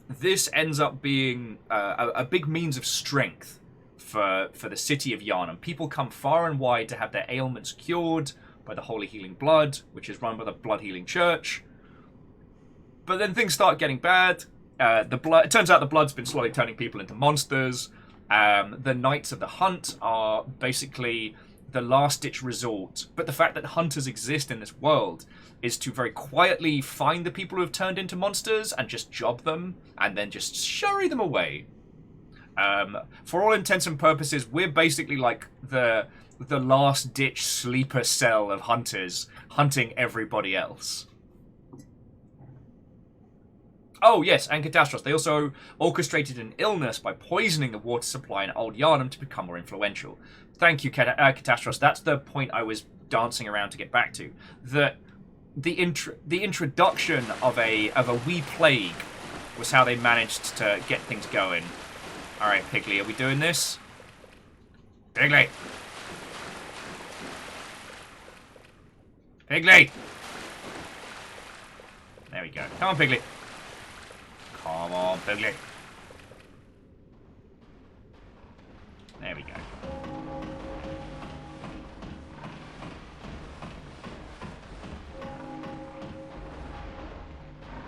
this ends up being a big means of strength for the city of Yharnam. People come far and wide to have their ailments cured by the Holy Healing Blood, which is run by the Blood Healing Church. But then things start getting bad. It turns out the blood's been slowly turning people into monsters. The Knights of the Hunt are basically the last-ditch resort. But the fact that hunters exist in this world is to very quietly find the people who have turned into monsters and just job them, and then just scurry them away. For all intents and purposes, we're basically like the last-ditch sleeper cell of hunters hunting everybody else. Oh, yes, and Catastros. They also orchestrated an illness by poisoning the water supply in Old Yharnam to become more influential. Thank you, Catastros. That's the point I was dancing around to get back to. The introduction of a wee plague was how they managed to get things going. All right, Piggly, are we doing this? Piggly! Piggly! There we go. Come on, Piglet. Come on, Piglet. There we go.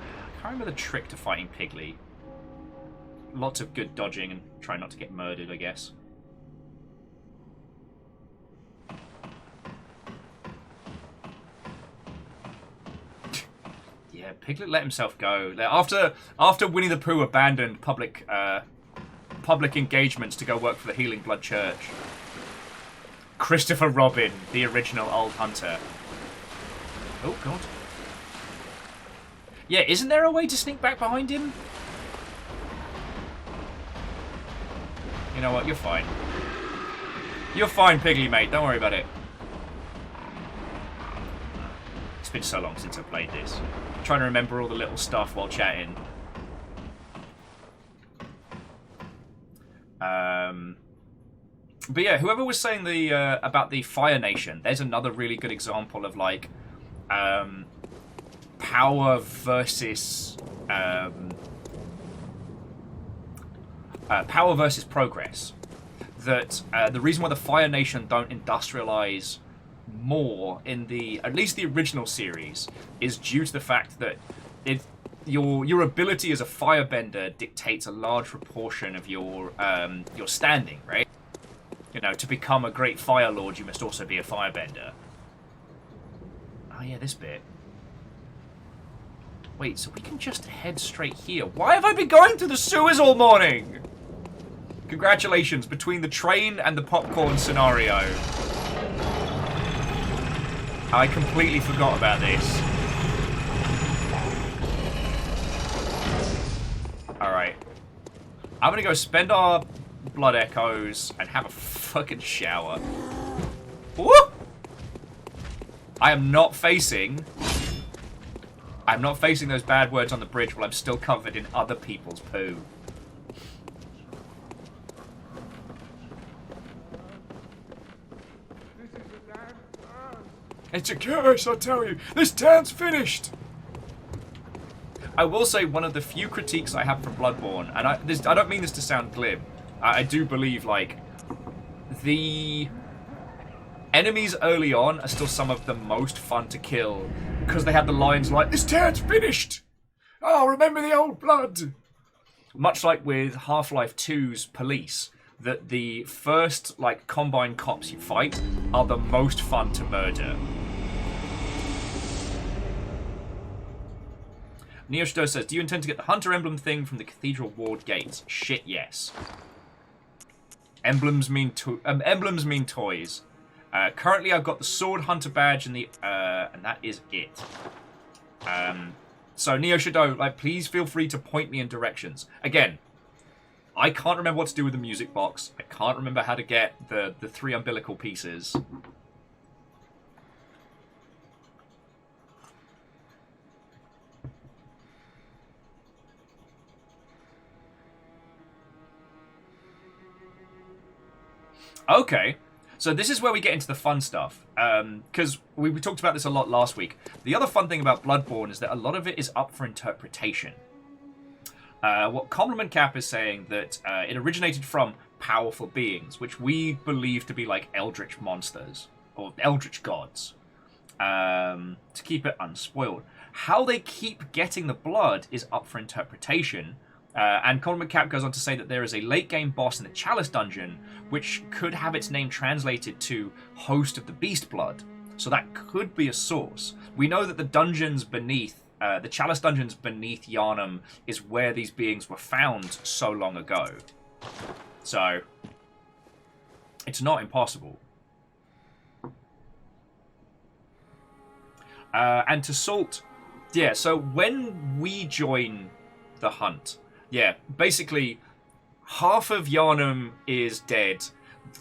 I can't remember the trick to fighting Piglet. Lots of good dodging and trying not to get murdered, I guess. Yeah, Piglet let himself go. After Winnie the Pooh abandoned public engagements to go work for the Healing Blood Church, Christopher Robin, the original old hunter. Oh god. Yeah, isn't there a way to sneak back behind him? You know what? You're fine. You're fine, Piggy, mate. Don't worry about it. It's been so long since I played this. I'm trying to remember all the little stuff while chatting. But yeah, whoever was saying about the Fire Nation, there's another really good example of like power versus progress. That the reason why the Fire Nation don't industrialize more in at least the original series is due to the fact that your ability as a firebender dictates a large proportion of your standing, right? You know, to become a great Fire Lord, you must also be a firebender. Oh yeah, this bit. Wait, so we can just head straight here. Why have I been going through the sewers all morning? Congratulations, between the train and the popcorn scenario. I completely forgot about this. Alright. I'm gonna go spend our blood echoes and have a fucking shower. Woo! I'm not facing those bad words on the bridge while I'm still covered in other people's poo. It's a curse, I tell you. This town's finished. I will say one of the few critiques I have from Bloodborne, and I don't mean this to sound glib. I do believe, like, the enemies early on are still some of the most fun to kill because they have the lines like, "This town's finished. Oh, remember the old blood." Much like with Half-Life 2's police, that the first, like, Combine cops you fight are the most fun to murder. Neosto says, do you intend to get the Hunter Emblem thing from the Cathedral Ward gates? Shit, yes. Emblems mean toys. Currently, I've got the Sword Hunter badge and and that is it. So Neo Shadow, like, please feel free to point me in directions. Again, I can't remember what to do with the music box. I can't remember how to get the 3 umbilical pieces. Okay, so this is where we get into the fun stuff, because we talked about this a lot last week. The other fun thing about Bloodborne is that a lot of it is up for interpretation. What Compliment Cap is saying that it originated from powerful beings, which we believe to be like eldritch monsters, or eldritch gods, to keep it unspoiled. How they keep getting the blood is up for interpretation. And Compliment Cap goes on to say that there is a late-game boss in the Chalice Dungeon, which could have its name translated to Host of the Beast Blood. So that could be a source. We know that the dungeons beneath, the Chalice Dungeons beneath Yharnam, is where these beings were found so long ago. So, it's not impossible. And to Salt, yeah, so when we join the hunt, yeah, basically, half of Yharnam is dead.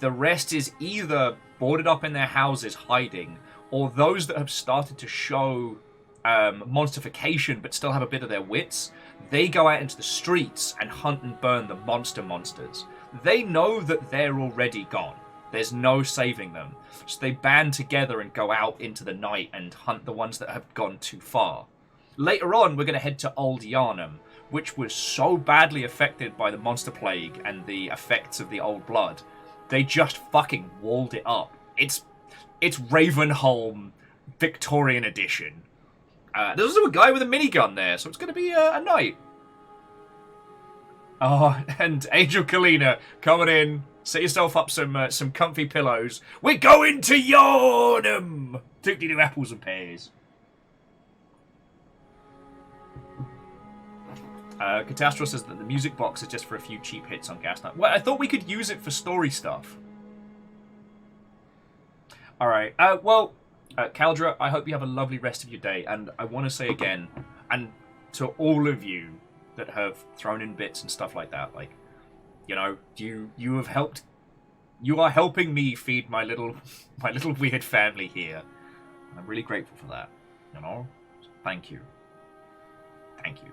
The rest is either boarded up in their houses hiding, or those that have started to show monsterification but still have a bit of their wits, they go out into the streets and hunt and burn the monsters. They know that they're already gone. There's no saving them. So they band together and go out into the night and hunt the ones that have gone too far. Later on, we're going to head to Old Yharnam, which was so badly affected by the monster plague and the effects of the old blood. They just fucking walled it up. It's Ravenholm Victorian edition. There's also a guy with a minigun there, so it's going to be a night. Oh, and Angel Kalina coming in. Set yourself up some comfy pillows. We're going to Yharnam! Doodly-doo apples and pears. Catastro says that the music box is just for a few cheap hits on Gaslight. Well, I thought we could use it for story stuff. Alright, Caldra, I hope you have a lovely rest of your day, and I want to say again, and to all of you that have thrown in bits and stuff like that, like, you know, you have helped, you are helping me feed my little weird family here. And I'm really grateful for that, you know? So thank you. Thank you.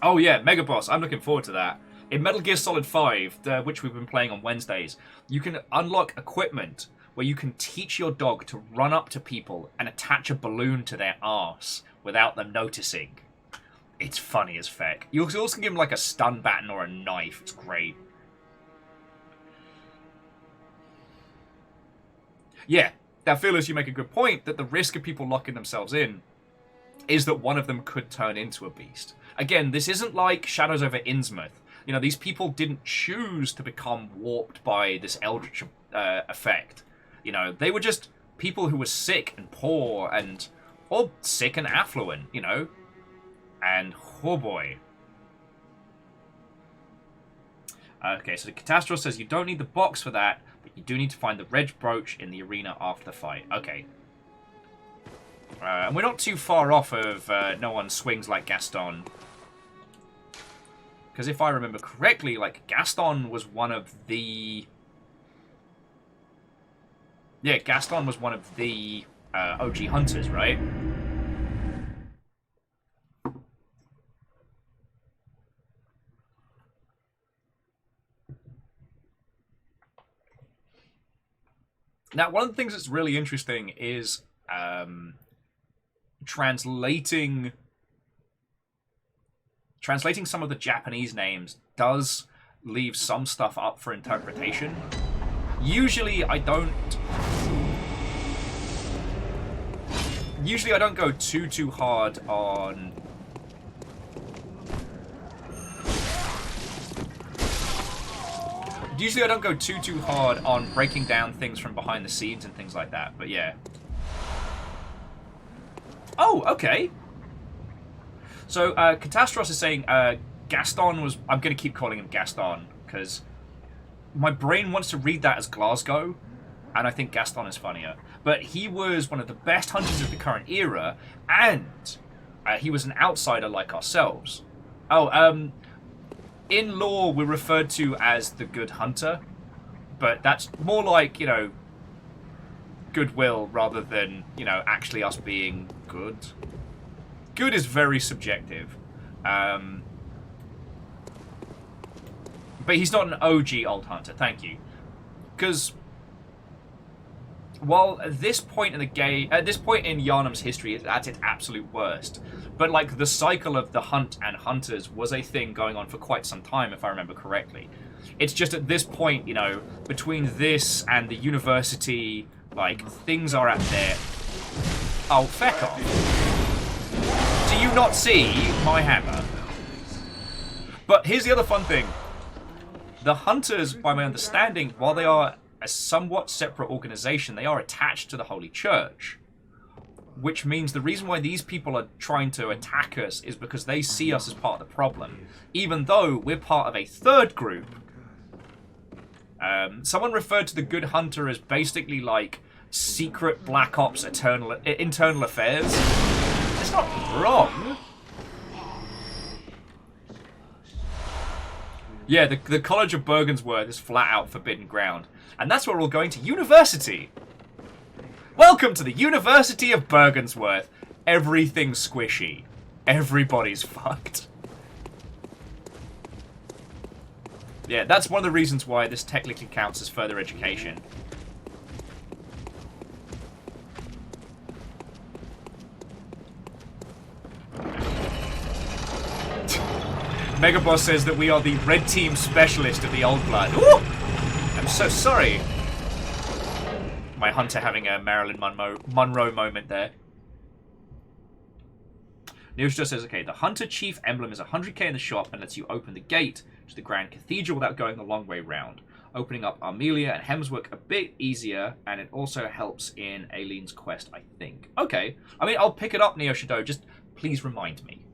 Oh yeah, Mega Boss. I'm looking forward to that. In Metal Gear Solid 5, which we've been playing on Wednesdays, you can unlock equipment where you can teach your dog to run up to people and attach a balloon to their arse without them noticing. It's funny as feck. You also can give them like a stun baton or a knife. It's great. Yeah, now Phyllis, you make a good point that the risk of people locking themselves in is that one of them could turn into a beast. Again, this isn't like Shadows over Innsmouth. You know, these people didn't choose to become warped by this eldritch effect. You know, they were just people who were sick and poor and... or sick and affluent, you know? And, oh boy. Okay, so the Catastro says you don't need the box for that, but you do need to find the Reg brooch in the arena after the fight. Okay. And we're not too far off of no one swings like Gaston. Because if I remember correctly, like, Gaston was one of the... yeah, Gaston was one of the OG hunters, right? Now, one of the things that's really interesting is translating some of the Japanese names does leave some stuff up for interpretation. Usually I don't go too hard on breaking down things from behind the scenes and things like that, but yeah. Oh, okay. So, Catastros is saying Gaston was... I'm going to keep calling him Gaston, because my brain wants to read that as Glasgow, and I think Gaston is funnier. But he was one of the best hunters of the current era, and he was an outsider like ourselves. Oh, in lore, we're referred to as the Good Hunter, but that's more like, you know, goodwill rather than, you know, actually us being good. Good is very subjective. But he's not an OG old hunter, thank you. Because while at this point in the game, at this point in Yharnam's history, it's at its absolute worst. But like the cycle of the hunt and hunters was a thing going on for quite some time, if I remember correctly. It's just at this point, you know, between this and the university, like things are at their... oh, feck off. Do you not see my hammer? But here's the other fun thing. The hunters, by my understanding, while they are a somewhat separate organization, they are attached to the Holy Church. Which means the reason why these people are trying to attack us is because they see us as part of the problem. Even though we're part of a third group. Someone referred to the Good Hunter as basically like secret Black Ops internal affairs. It's not wrong. Yeah, the College of Bergensworth is flat out forbidden ground. And that's where we're all going to university. Welcome to the University of Bergensworth. Everything's squishy. Everybody's fucked. Yeah, that's one of the reasons why this technically counts as further education. Megaboss says that we are the red team specialist of the Old Blood. Ooh! I'm so sorry. My hunter having a Marilyn Monroe moment there. News just says, okay, the Hunter Chief emblem is 100k in the shop and lets you open the gate to the Grand Cathedral without going the long way round, opening up Armelia and Hemswork a bit easier, and it also helps in Aileen's quest, I think. Okay, I mean, I'll pick it up, Neo Shadow, just please remind me.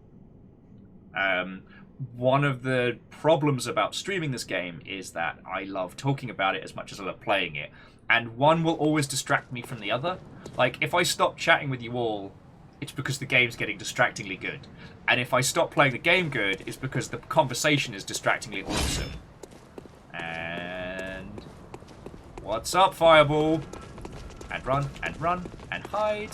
One of the problems about streaming this game is that I love talking about it as much as I love playing it, and one will always distract me from the other. Like, if I stop chatting with you all, it's because the game's getting distractingly good. And if I stop playing the game good, it's because the conversation is distractingly awesome. And... what's up, Fireball? And run, and hide.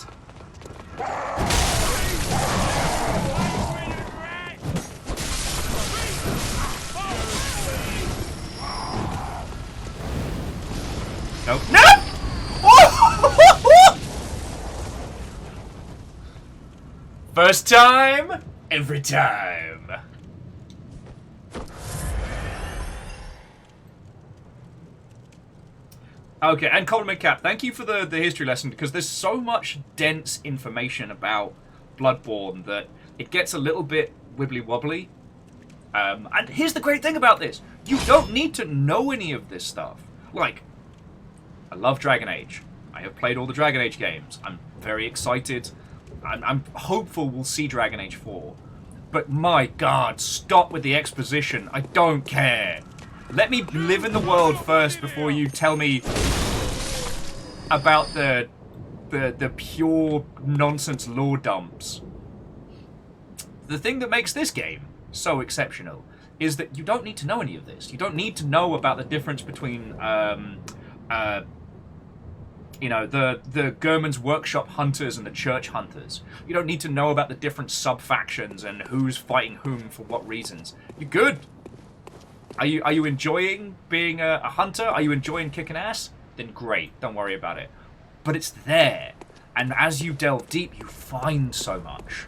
Nope. No! First time, every time. Okay, and Coleman Cap, thank you for the history lesson, because there's so much dense information about Bloodborne that it gets a little bit wibbly-wobbly. And here's the great thing about this. You don't need to know any of this stuff. Like, I love Dragon Age. I have played all the Dragon Age games. I'm very excited. I'm hopeful we'll see Dragon Age 4. But my god, stop with the exposition. I don't care. Let me live in the world first before you tell me about the pure nonsense lore dumps. The thing that makes this game so exceptional is that you don't need to know any of this. You don't need to know about the difference between you know, the German's Workshop hunters and the Church hunters. You don't need to know about the different sub-factions and who's fighting whom for what reasons. You're good. Are you enjoying being a hunter? Are you enjoying kicking ass? Then great, don't worry about it. But it's there. And as you delve deep, you find so much.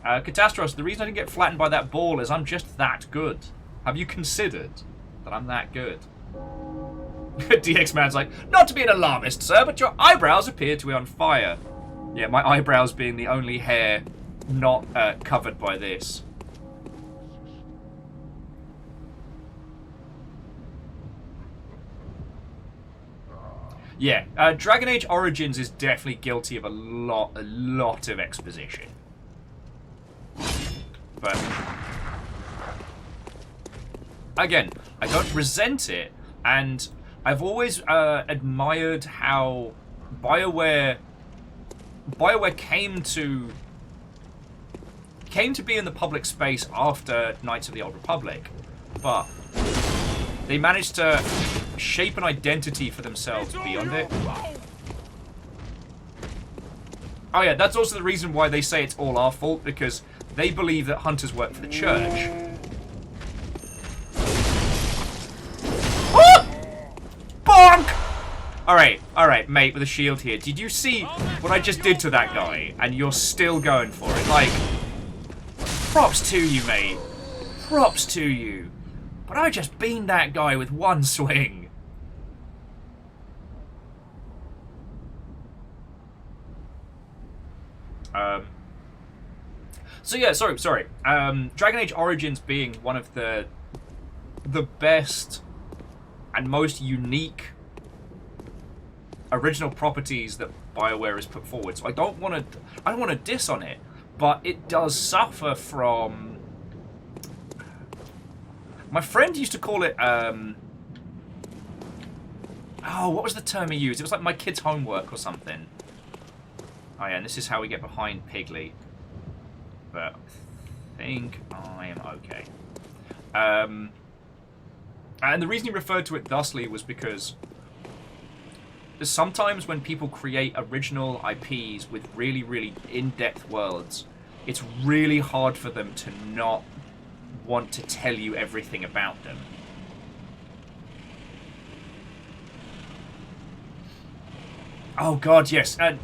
Catastros, the reason I didn't get flattened by that ball is I'm just that good. Have you considered that I'm that good? DX Man's like, not to be an alarmist, sir, but your eyebrows appear to be on fire. Yeah, my eyebrows being the only hair not covered by this. Yeah, Dragon Age Origins is definitely guilty of a lot of exposition. But again, I don't resent it, and I've always admired how BioWare came to be in the public space after Knights of the Old Republic, but they managed to shape an identity for themselves beyond it. Oh yeah, that's also the reason why they say it's all our fault, because they believe that hunters work for the church. Bonk! Alright, mate with a shield here. Did you see what I just did to that guy? And you're still going for it. Like, props to you, mate. Props to you. But I just beamed that guy with one swing. So yeah, sorry. Dragon Age Origins being one of the best and most unique original properties that BioWare has put forward. So I don't want to diss on it, but it does suffer from. My friend used to call it. Oh, what was the term he used? It was like my kid's homework or something. Oh yeah, and this is how we get behind Piggly. But I think I am okay. And the reason he referred to it thusly was because sometimes when people create original IPs with really, really in-depth worlds, it's really hard for them to not want to tell you everything about them. Oh god, yes. And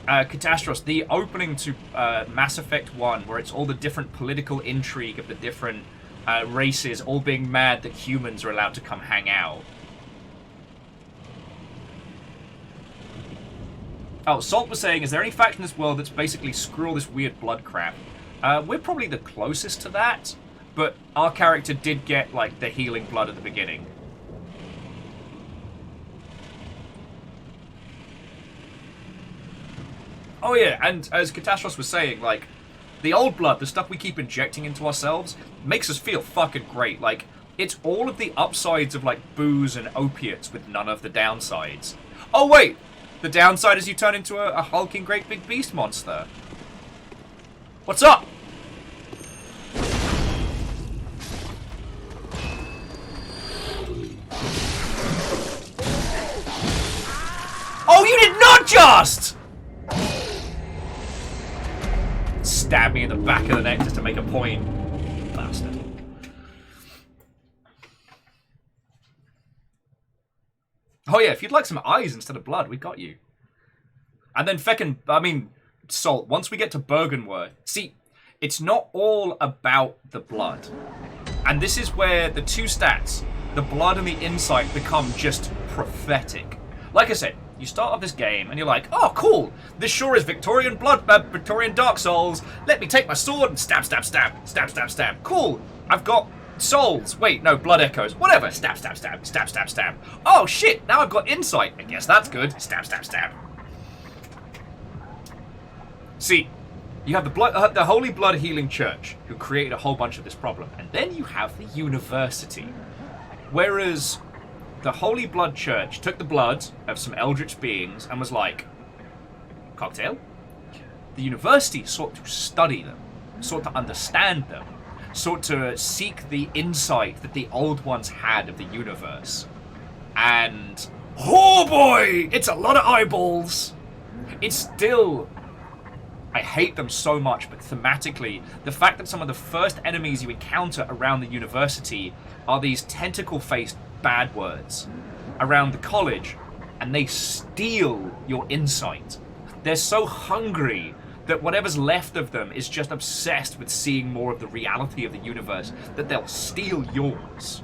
Catastros, the opening to Mass Effect 1, where it's all the different political intrigue of the different races all being mad that humans are allowed to come hang out. Oh, Salt was saying, is there any faction in this world that's basically screw all this weird blood crap? We're probably the closest to that, but our character did get, like, the healing blood at the beginning. Oh yeah, and as Katastros was saying, like, the old blood, the stuff we keep injecting into ourselves, makes us feel fucking great. Like, it's all of the upsides of, like, booze and opiates with none of the downsides. Oh wait! The downside is you turn into a hulking great big beast monster. What's up? Oh, you did not just! Stab me in the back of the neck just to make a point. Bastard. Oh yeah, if you'd like some eyes instead of blood, we got you. And then Salt, once we get to Bergenworth, see, it's not all about the blood. And this is where the two stats, the blood and the insight, become just prophetic. Like I said, you start off this game and you're like, oh cool, this sure is Victorian Victorian Dark Souls. Let me take my sword and stab, stab, stab, stab, stab, stab. Cool, I've got souls. Wait, no, blood echoes. Whatever, stab, stab, stab, stab, stab, stab. Oh shit, now I've got insight. I guess that's good. Stab, stab, stab. See, you have the Holy Blood Healing Church, who created a whole bunch of this problem. And then you have the University. Whereas the Holy Blood Church took the blood of some eldritch beings and was like, cocktail? The University sought to study them, sought to understand them, sought to seek the insight that the old ones had of the universe. And, oh boy, it's a lot of eyeballs. It's still, I hate them so much, but thematically, the fact that some of the first enemies you encounter around the university are these tentacle-faced bad words around the college, and they steal your insight. They're so hungry that whatever's left of them is just obsessed with seeing more of the reality of the universe, that they'll steal yours.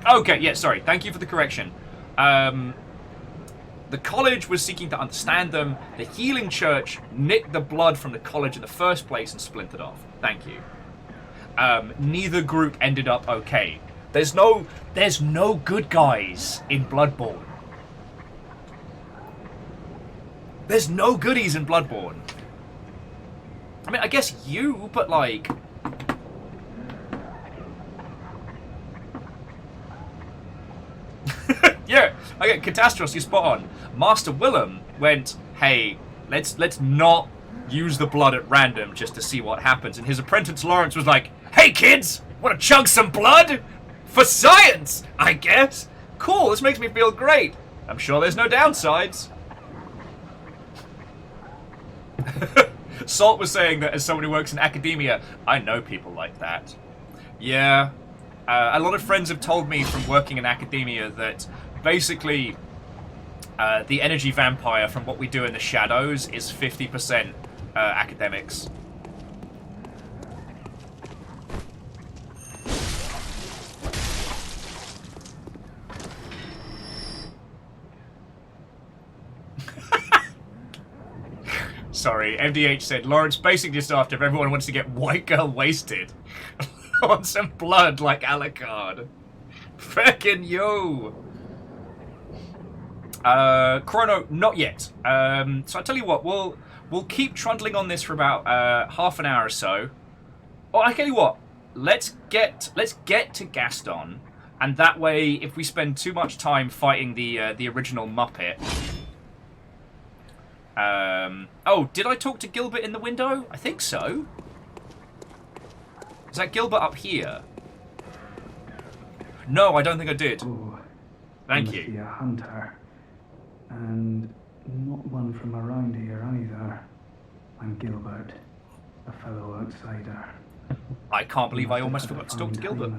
Okay, yeah, sorry. Thank you for the correction. The college was seeking to understand them. The Healing Church nicked the blood from the college in the first place and splintered off. Thank you. Neither group ended up okay. There's no good guys in Bloodborne. There's no goodies in Bloodborne. I mean, I guess you, but like... Yeah, okay, Catastros, you're spot on. Master Willem went, hey, let's not use the blood at random just to see what happens. And his apprentice Lawrence was like, hey kids, want to chug some blood? For science, I guess. Cool, this makes me feel great. I'm sure there's no downsides. Salt was saying that as someone who works in academia, I know people like that. Yeah, a lot of friends have told me from working in academia that basically the energy vampire from what we do in the shadows is 50% academics. Sorry, MDH said, Lawrence basically just after if everyone wants to get white girl wasted on some blood like Alucard. Frickin' yo! Chrono, not yet. So I tell you what, we'll keep trundling on this for about half an hour or so. Oh, I tell you what, let's get to Gaston, and that way, if we spend too much time fighting the original Muppet. Oh, did I talk to Gilbert in the window? I think so. Is that Gilbert up here? No, I don't think I did. Oh, thank you. you. Must be a hunter. And not one from around here either. I'm Gilbert, a fellow outsider. I can't believe I almost forgot to talk to Gilbert.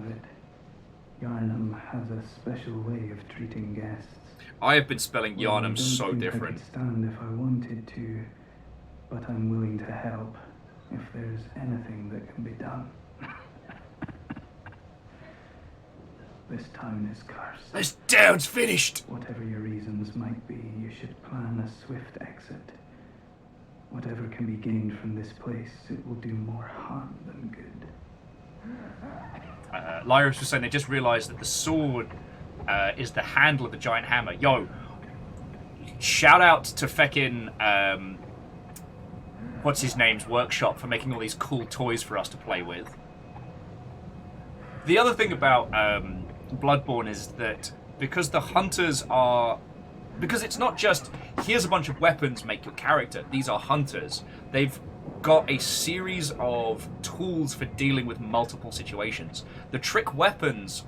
Yharnam has a special way of treating guests. I have been spelling Well, I Yharnam don't so think different. I could stand if I wanted to, but I'm willing to help if there's anything that can be done. This town is cursed. This town's finished! Whatever your reasons might be, you should plan a swift exit. Whatever can be gained from this place, it will do more harm than good. Lyris was saying they just realised that the sword is the handle of the giant hammer. Yo, shout out to feckin' what's his name's workshop for making all these cool toys for us to play with. The other thing about Bloodborne is that because the hunters are... Because it's not just, here's a bunch of weapons, make your character. These are hunters. They've got a series of tools for dealing with multiple situations. The trick weapons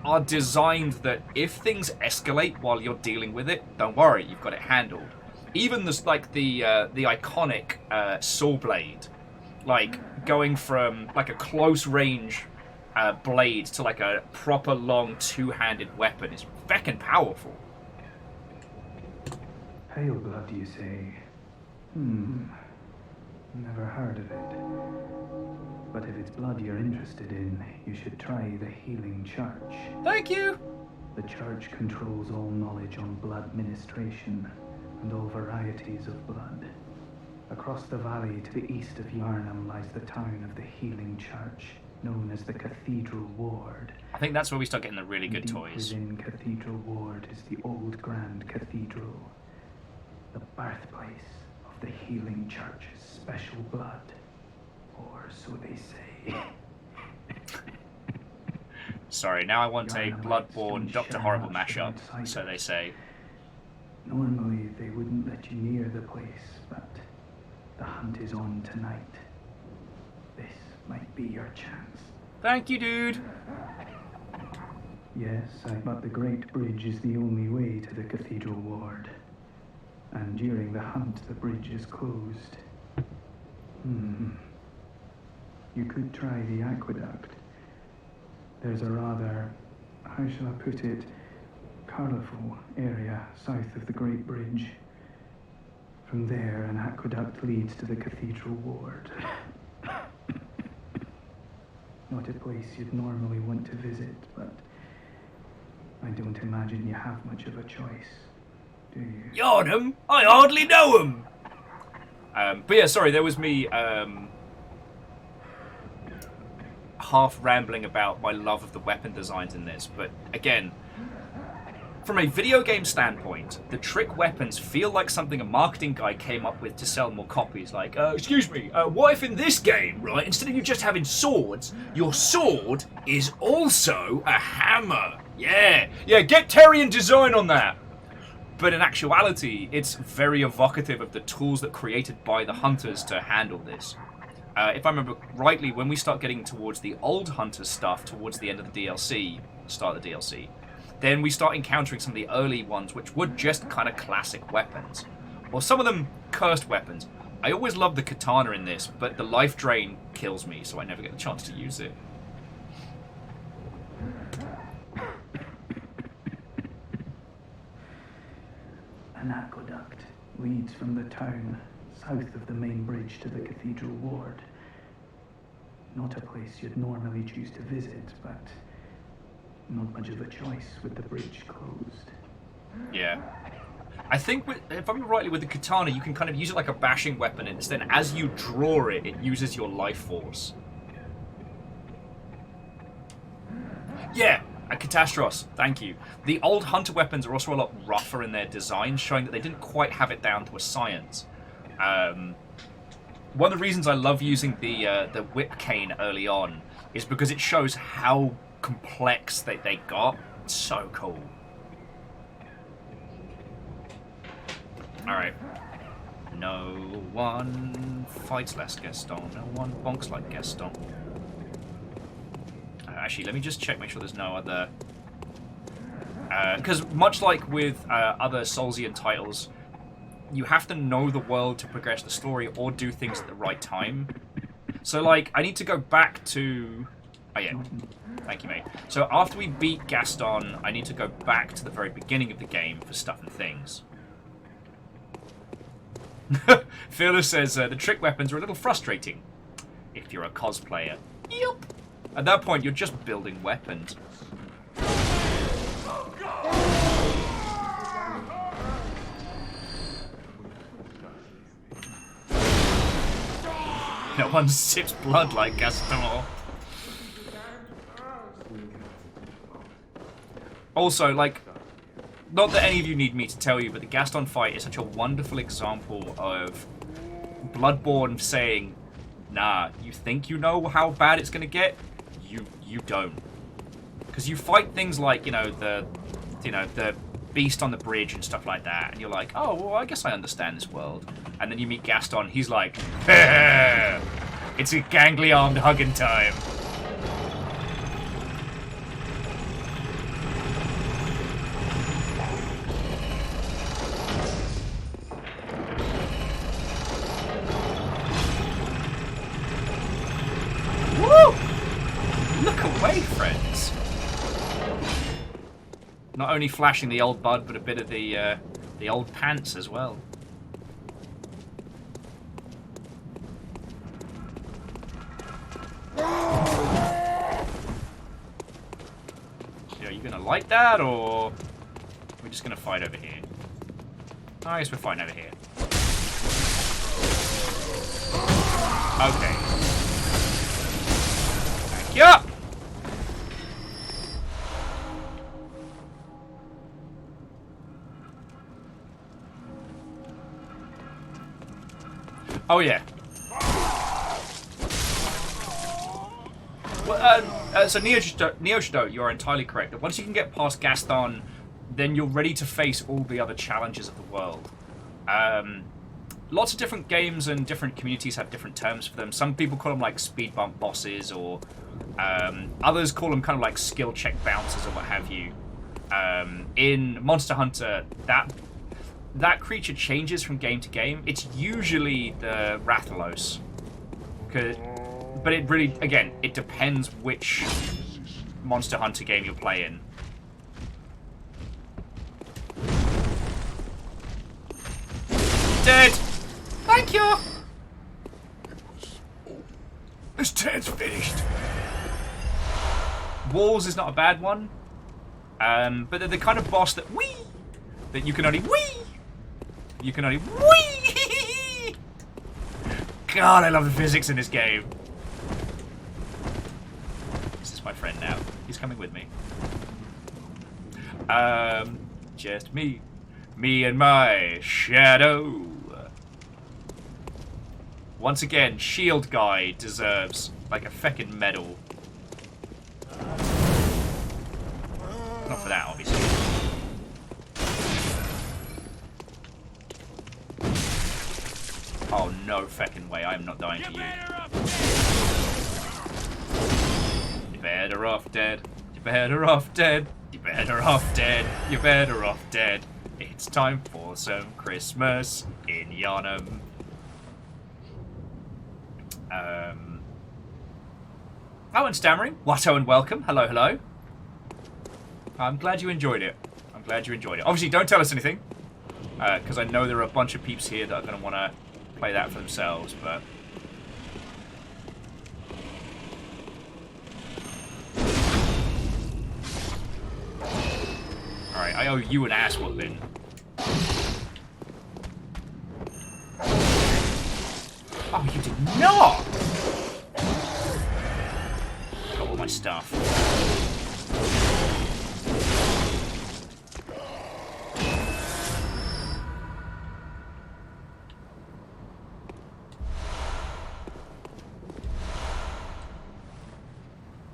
are designed that if things escalate while you're dealing with it, don't worry, you've got it handled. Even this, like the iconic saw blade, like going from like a close range blade to like a proper long two-handed weapon is feckin' powerful. Pale blood, you say? Never heard of it. But if it's blood you're interested in, you should try the Healing Church. Thank you! The church controls all knowledge on blood ministration and all varieties of blood. Across the valley to the east of Yharnam lies the town of the Healing Church, known as the Cathedral Ward. I think that's where we start getting the really good Deep toys. Within Cathedral Ward is the old Grand Cathedral, the birthplace of the Healing Church's special blood, or so they say. Sorry, now I want a Yharnamites Bloodborne don't Dr. share Horrible much mashup, outside so it. they say. Normally they wouldn't let you near the place, but the hunt is on tonight. This might be your chance. Thank you, dude! Yes, but the Great Bridge is the only way to the Cathedral Ward. And during the hunt, the bridge is closed. You could try the aqueduct. There's a rather, how shall I put it, colourful area south of the Great Bridge. From there, an aqueduct leads to the Cathedral Ward. Not a place you'd normally want to visit, but I don't imagine you have much of a choice, do you? Yharnam? I hardly know him! But yeah, sorry, there was me half rambling about my love of the weapon designs in this, but again, from a video game standpoint, the trick weapons feel like something a marketing guy came up with to sell more copies. Like, excuse me, what if in this game, right, instead of you just having swords, your sword is also a hammer? Yeah, get Terrian design on that. But in actuality, it's very evocative of the tools that created by the hunters to handle this. If I remember rightly, when we start getting towards the old hunters stuff, towards the end of the DLC, start of the DLC, then we start encountering some of the early ones, which were just kind of classic weapons. Or some of them cursed weapons. I always love the katana in this, but the life drain kills me, so I never get the chance to use it. An aqueduct leads from the town south of the main bridge to the Cathedral Ward. Not a place you'd normally choose to visit, but not much of a choice with the bridge closed. Yeah. I think, if I remember rightly, with the katana, you can kind of use it like a bashing weapon, and then as you draw it, it uses your life force. Yeah, a Catastros, thank you. The old hunter weapons are also a lot rougher in their design, showing that they didn't quite have it down to a science. One of the reasons I love using the whip cane early on is because it shows how complex they got. It's so cool. Alright. No one fights less Gaston. No one bonks like Gaston. Actually, let me just check, make sure there's no other... Because much like with other Soulsian titles, you have to know the world to progress the story or do things at the right time. So, like, I need to go back to Oh, yeah. Thank you, mate. So after we beat Gaston, I need to go back to the very beginning of the game for stuff and things. Fearless says, the trick weapons are a little frustrating if you're a cosplayer. Yup. At that point, you're just building weapons. No one sips blood like Gaston. Also, like, not that any of you need me to tell you, but the Gaston fight is such a wonderful example of Bloodborne saying, nah, you think you know how bad it's gonna get? You don't. Because you fight things like, the beast on the bridge and stuff like that, and you're like, oh, well, I guess I understand this world. And then you meet Gaston, he's like, it's a gangly-armed hugging time. Friends. Not only flashing the old bud, but a bit of the old pants as well. Are you gonna like that, or we're just gonna fight over here? I guess we're fighting over here. Okay. Thank you. Oh, yeah. Well, so Neo-Shadow, you are entirely correct. Once you can get past Gaston, then you're ready to face all the other challenges of the world. Lots of different games and different communities have different terms for them. Some people call them like speed bump bosses, or others call them kind of like skill check bouncers or what have you. In Monster Hunter, that creature changes from game to game. It's usually the Rathalos. But it really, again, it depends which Monster Hunter game you're playing. Dead! Thank you! This turn's finished. Walls is not a bad one. But they're the kind of boss that you can only You can only God, I love the physics in this game. This is my friend now. He's coming with me. Just me. Me and my shadow. Once again, Shield Guy deserves, like, a feckin' medal. Not for that, obviously. Oh, no feckin' way. I am not dying to you. You're better off dead. You're better off dead. You're better off dead. You're better off dead. It's time for some Christmas in Yharnam. Oh, and stammering. Watto and welcome. Hello, hello. I'm glad you enjoyed it. I'm glad you enjoyed it. Obviously, don't tell us anything. Because I know there are a bunch of peeps here that are going to want to play that for themselves, but... Alright, I owe you an ass whooping. Oh, you did not! Got all my stuff.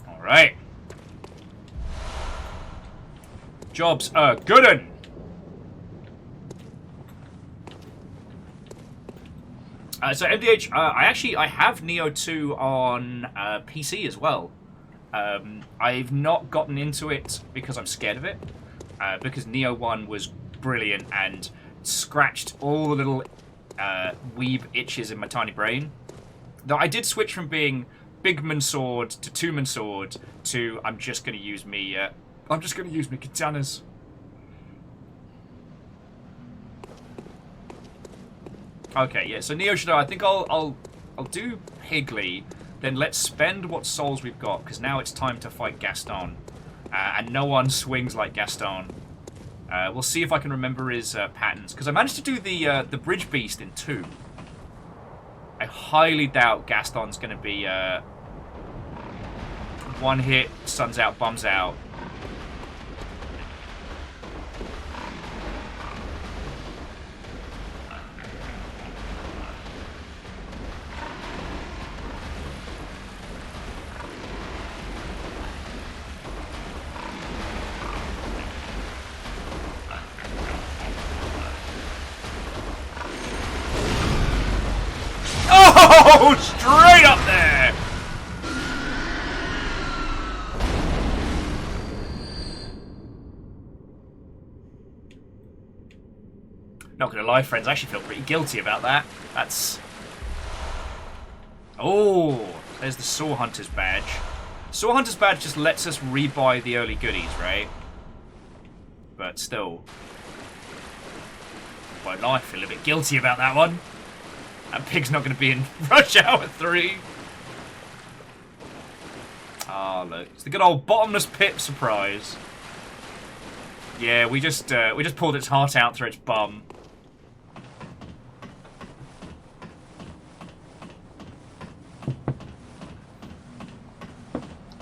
Alright. Jobs are good'un! So MDH, I have Neo 2 on PC as well. I've not gotten into it because I'm scared of it. Because Neo 1 was brilliant and scratched all the little weeb itches in my tiny brain. Though I did switch from being bigman sword to two-man sword to I'm just going to use me. I'm just going to use me katanas. Okay, yeah. So Neo Shadow, I think I'll do Higley. Then let's spend what souls we've got because now it's time to fight Gaston, and no one swings like Gaston. We'll see if I can remember his patterns because I managed to do the Bridge Beast in 2. I highly doubt Gaston's going to be one hit, suns out, bums out. Oh, straight up there! Not gonna lie, friends, I actually feel pretty guilty about that. That's... Oh, there's the Saw Hunter's badge. Saw Hunter's badge just lets us rebuy the early goodies, right? But still... Won't lie, I feel a bit guilty about that one. That pig's not going to be in Rush Hour 3. Ah, look. It's the good old bottomless pit surprise. Yeah, we just pulled its heart out through its bum.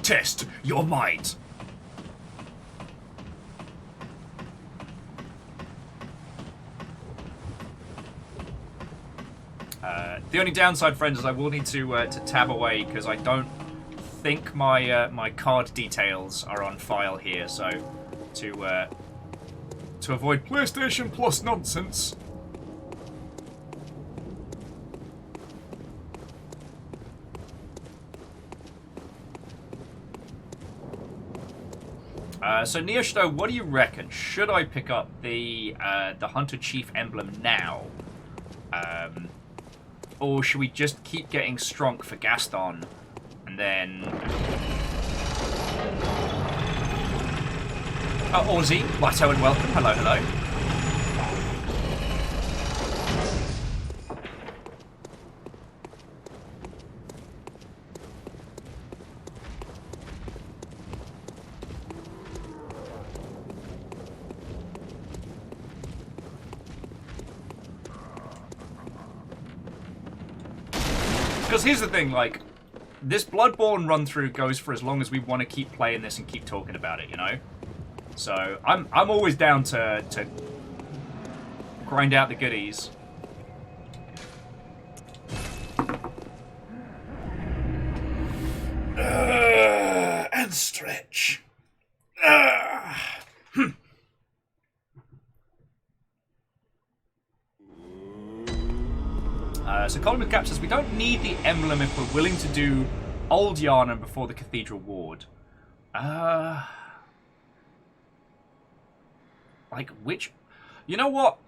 Test your might. The only downside, friends, is I will need to tab away because I don't think my my card details are on file here. So to avoid PlayStation Plus nonsense. So Neo Shadow, what do you reckon? Should I pick up the Hunter Chief emblem now? Or should we just keep getting Strunk for Gaston, and then... Aussie, Watto and welcome. Hello, hello. Because here's the thing, like, this Bloodborne run-through goes for as long as we want to keep playing this and keep talking about it, you know? So, I'm always down to grind out the goodies. And stretch. So Colin McCap says, we don't need the emblem if we're willing to do Old Yharnam before the Cathedral Ward. Like, which... You know what?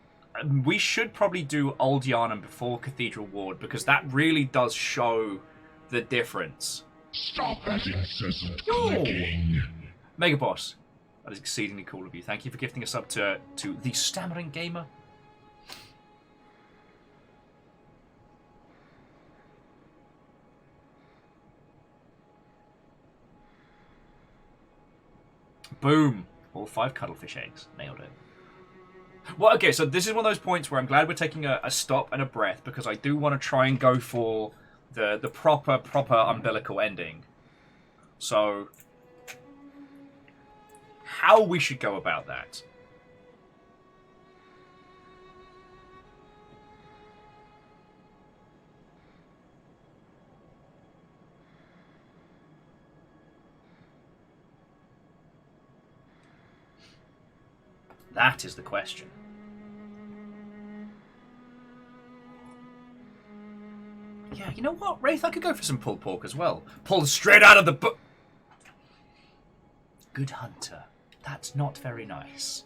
We should probably do Old Yharnam before Cathedral Ward, because that really does show the difference. Stop that incessant clicking. Mega Boss, that is exceedingly cool of you. Thank you for gifting a sub to the Stammering Gamer. Boom. All 5 cuttlefish eggs. Nailed it. Well, okay, so this is one of those points where I'm glad we're taking a stop and a breath, because I do want to try and go for the proper umbilical ending. So, how we should go about that? That is the question. Yeah, you know what, Wraith? I could go for some pulled pork as well. Pulled straight out of the book. Good hunter. That's not very nice.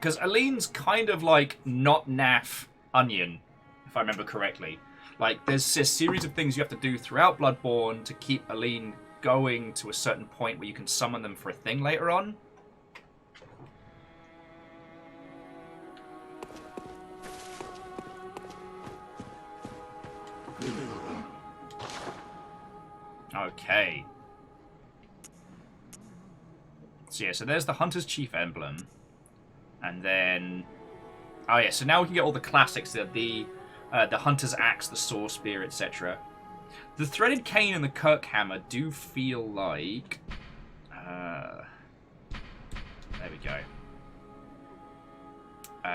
Because Aline's kind of like not naff onion, if I remember correctly. Like, there's a series of things you have to do throughout Bloodborne to keep Aline going to a certain point where you can summon them for a thing later on. Okay. So yeah, so there's the Hunter's Chief Emblem. And then... Oh yeah, so now we can get all the classics. The Hunter's Axe, the Saw Spear, etc. The Threaded Cane and the Kirk Hammer do feel like... there we go.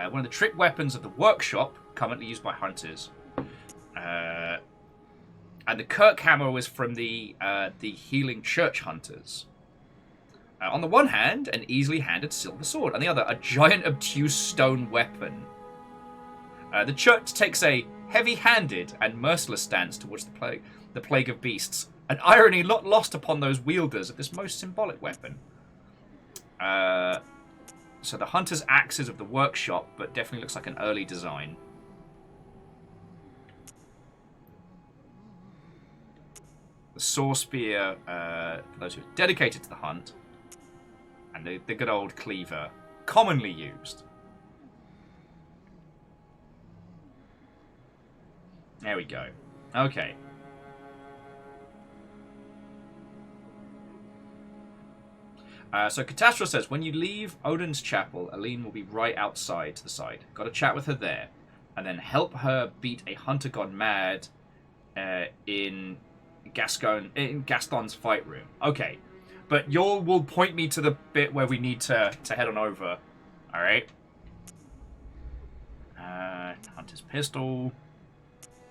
One of the trick weapons of the workshop, currently used by hunters. And the Kirk Hammer was from the Healing Church Hunters. On the one hand, an easily handed silver sword. On the other, a giant obtuse stone weapon. The Church takes a heavy-handed and merciless stance towards the plague of beasts. An irony not lost upon those wielders of this most symbolic weapon. So the Hunter's Axes of the workshop, but definitely looks like an early design. The Saw Spear, for those who are dedicated to the hunt. And the good old cleaver, commonly used. There we go. Okay. So Catastro says, when you leave Odin's chapel, Aline will be right outside to the side. Got to chat with her there. And then help her beat a hunter gone mad in Gaston's fight room. Okay. But you will point me to the bit where we need to head on over. Alright. Hunter's Pistol.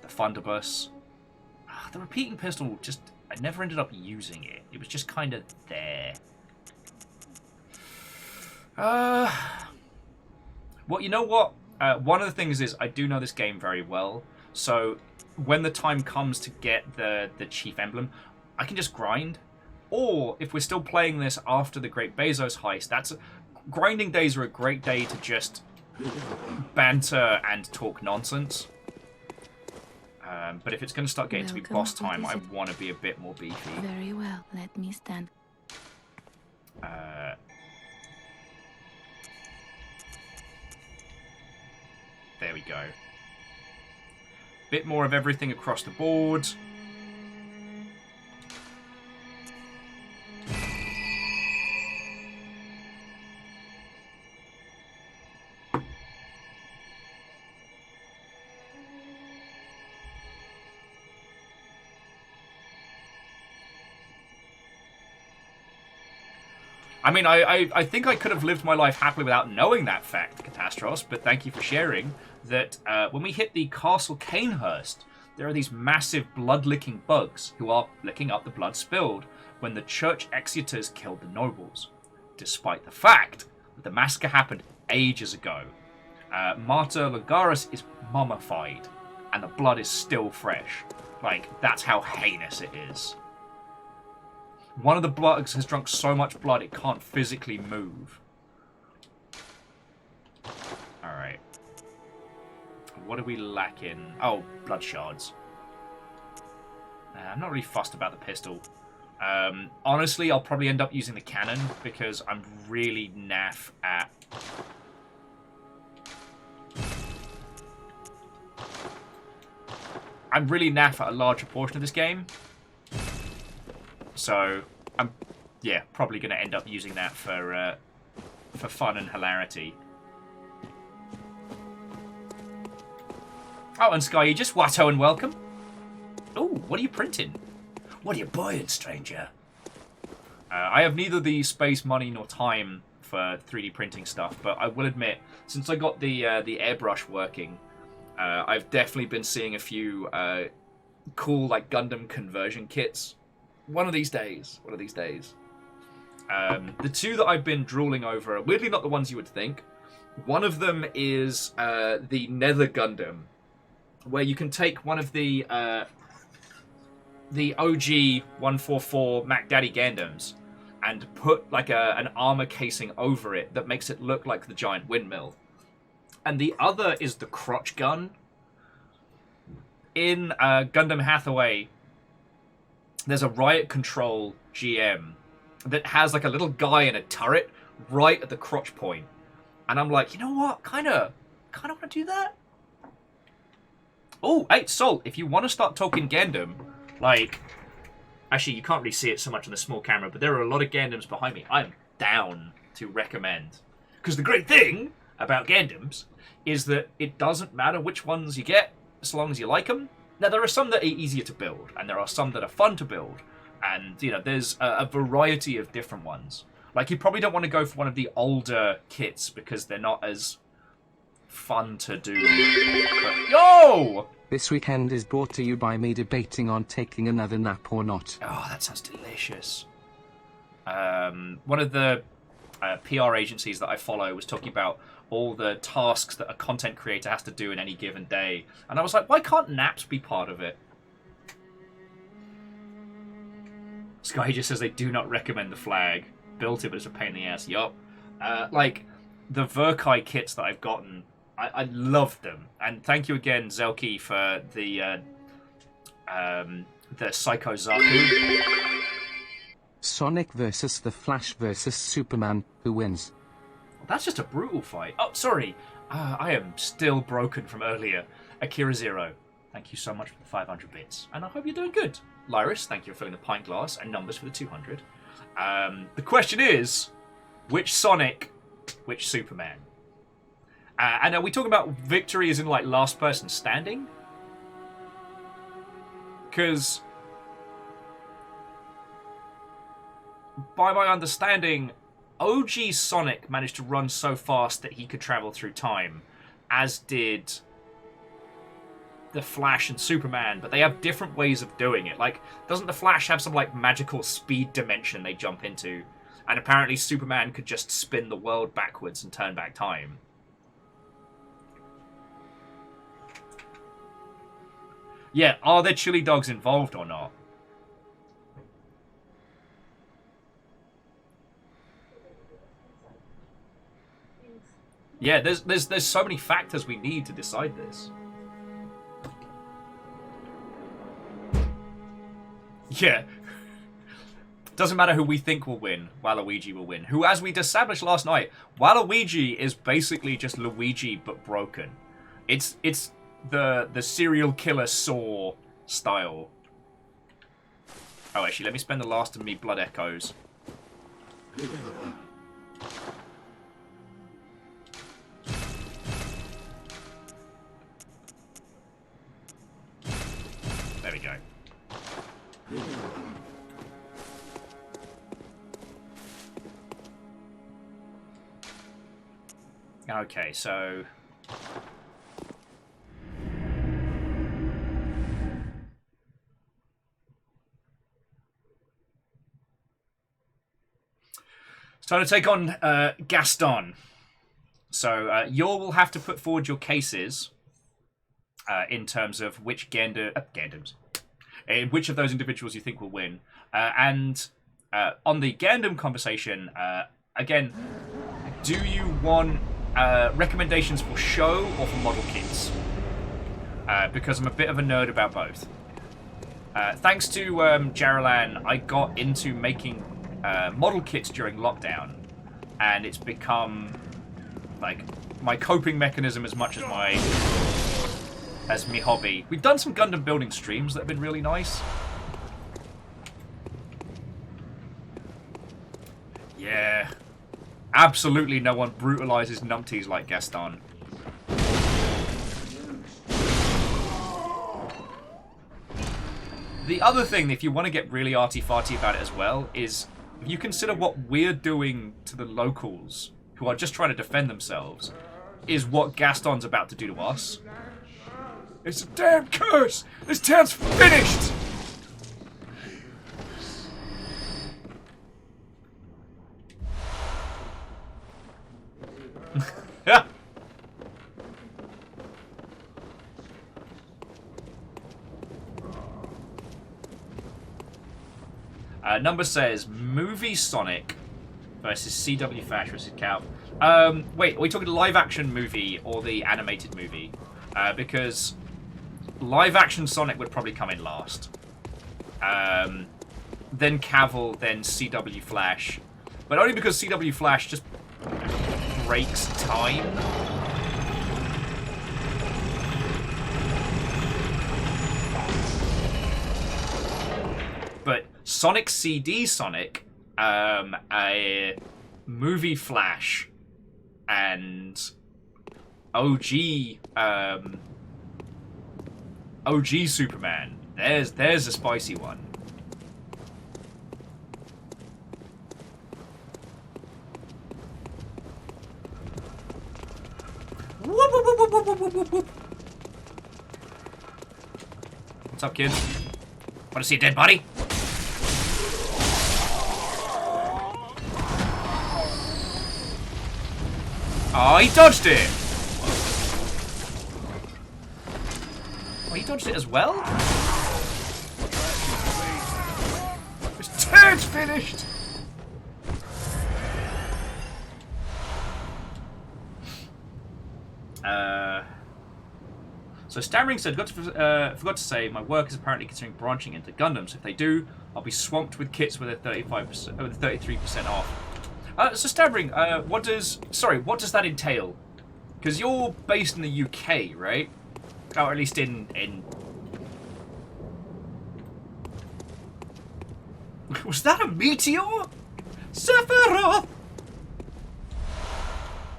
The Thunderbus. The repeating pistol, I never ended up using it. It was just kind of there. Well, you know what? One of the things is I do know this game very well. So when the time comes to get the Chief Emblem, I can just grind. Or, if we're still playing this after the Great Bezos heist, grinding days are a great day to just banter and talk nonsense. But if it's going to start getting to be boss time, I want to be a bit more beefy. Very well, let me stand. There we go. Bit more of everything across the board. I mean, I think I could have lived my life happily without knowing that fact, Catastros, but thank you for sharing that when we hit the Castle Canehurst, there are these massive blood-licking bugs who are licking up the blood spilled when the church executors killed the nobles, despite the fact that the massacre happened ages ago. Martyr Lagaris is mummified, and the blood is still fresh. Like, that's how heinous it is. One of the bugs has drunk so much blood it can't physically move. Alright. What are we lacking? Oh, blood shards. I'm not really fussed about the pistol. Honestly, I'll probably end up using the cannon because I'm really naff at... I'm really naff at a larger portion of this game. So, I'm, probably going to end up using that for fun and hilarity. Oh, and Sky, you just Watto and welcome. Ooh, what are you printing? What are you buying, stranger? I have neither the space, money, nor time for 3D printing stuff, but I will admit, since I got the airbrush working, I've definitely been seeing a few cool, like, Gundam conversion kits. One of these days. The two that I've been drooling over are weirdly not the ones you would think. One of them is the Nether Gundam, where you can take one of the OG 144 Mac Daddy Gundams and put like an armor casing over it that makes it look like the giant windmill. And the other is the crotch gun. In Gundam Hathaway, there's a riot control GM that has like a little guy in a turret right at the crotch point. And I'm like, you know what? Kind of want to do that. Oh, hey, Salt, if you want to start talking Gundam, like... Actually, you can't really see it so much on the small camera, but there are a lot of Gundams behind me. I'm down to recommend. Because the great thing about Gundams is that it doesn't matter which ones you get, as long as you like them. Now, there are some that are easier to build, and there are some that are fun to build. And, you know, there's a variety of different ones. Like, you probably don't want to go for one of the older kits, because they're not as fun to do. But, yo! This weekend is brought to you by me debating on taking another nap or not. Oh, that sounds delicious. One of the PR agencies that I follow was talking about all the tasks that a content creator has to do in any given day. And I was like, why can't naps be part of it? Sky just says they do not recommend the flag. Built it, but it's a pain in the ass. Yup. Like, the Verkai kits that I've gotten, I love them. And thank you again, Zelki, for the Psycho Zaku. Sonic versus the Flash versus Superman. Who wins? That's just a brutal fight. Oh, sorry. I am still broken from earlier. Akira Zero, thank you so much for the 500 bits. And I hope you're doing good. Lyris, thank you for filling the pint glass. And Numbers for the 200. The question is, which Sonic, which Superman? And are we talking about victory as in, like, last person standing? Because, by my understanding, OG Sonic managed to run so fast that he could travel through time, as did the Flash and Superman, but they have different ways of doing it. Like, doesn't the Flash have some, like, magical speed dimension they jump into? And apparently Superman could just spin the world backwards and turn back time. Yeah, are there chili dogs involved or not? Yeah, there's so many factors we need to decide this. Yeah. Doesn't matter who we think will win, Waluigi will win. Who, as we established last night, Waluigi is basically just Luigi but broken. It's the serial killer Saw style. Oh, actually, let me spend the last of me blood echoes. There we go. Okay, so... it's time to take on Gaston. So Yor will have to put forward your cases in terms of which Gundams, in which of those individuals you think will win. And on the Gundam conversation, again, do you want recommendations for show or for model kits? Because I'm a bit of a nerd about both. Thanks to Jaralan, I got into making model kits during lockdown, and it's become like my coping mechanism as much as my hobby. We've done some Gundam building streams that have been really nice. Yeah. Absolutely no one brutalizes numpties like Gaston. The other thing, if you want to get really arty-farty about it as well, is if you consider what we're doing to the locals, who are just trying to defend themselves, is what Gaston's about to do to us. It's a damn curse! This town's finished! Yeah. Number says movie Sonic versus CW Flash versus Cal. Wait, are we talking live action movie or the animated movie? Because live action Sonic would probably come in last. Then Cavill, then CW Flash. But only because CW Flash just breaks time. But Sonic CD Sonic, a movie Flash, and OG Superman. There's a spicy one. Whoop, whoop, whoop, whoop, whoop, whoop, whoop. What's up, kids? Want to see a dead body? Oh, he dodged it! Oh, he dodged it as well? This turn's finished! So Stammering said, forgot to say, my work is apparently considering branching into Gundams. If they do, I'll be swamped with kits with a 33% off. So Stammering, what does that entail? Because you're based in the UK, right? Or at least in... Was that a meteor? Sephiroth!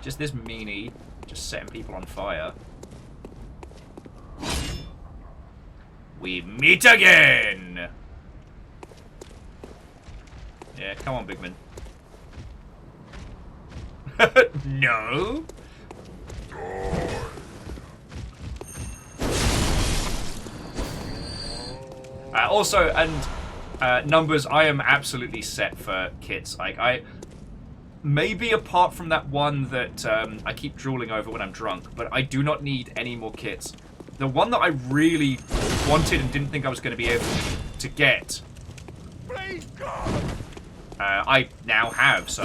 Just this meanie, just setting people on fire. We meet again! Yeah, come on, Bigman. No? Also, and numbers, I am absolutely set for kits. Like, maybe apart from that one that I keep drooling over when I'm drunk, but I do not need any more kits. The one that I really wanted and didn't think I was going to be able to get, I now have, so...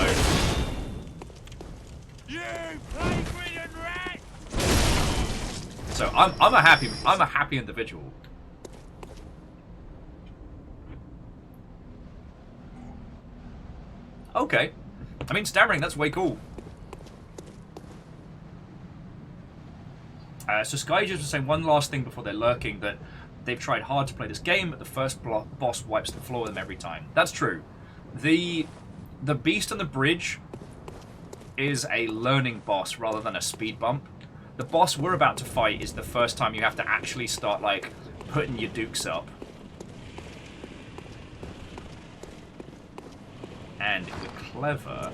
So I'm a happy individual. Okay. I mean, Stammering, that's way cool. So Skyjers was saying one last thing before they're lurking, that they've tried hard to play this game, but the first boss wipes the floor with them every time. That's true. The beast on the bridge is a learning boss rather than a speed bump. The boss we're about to fight is the first time you have to actually start, like, putting your dukes up. And if we're clever,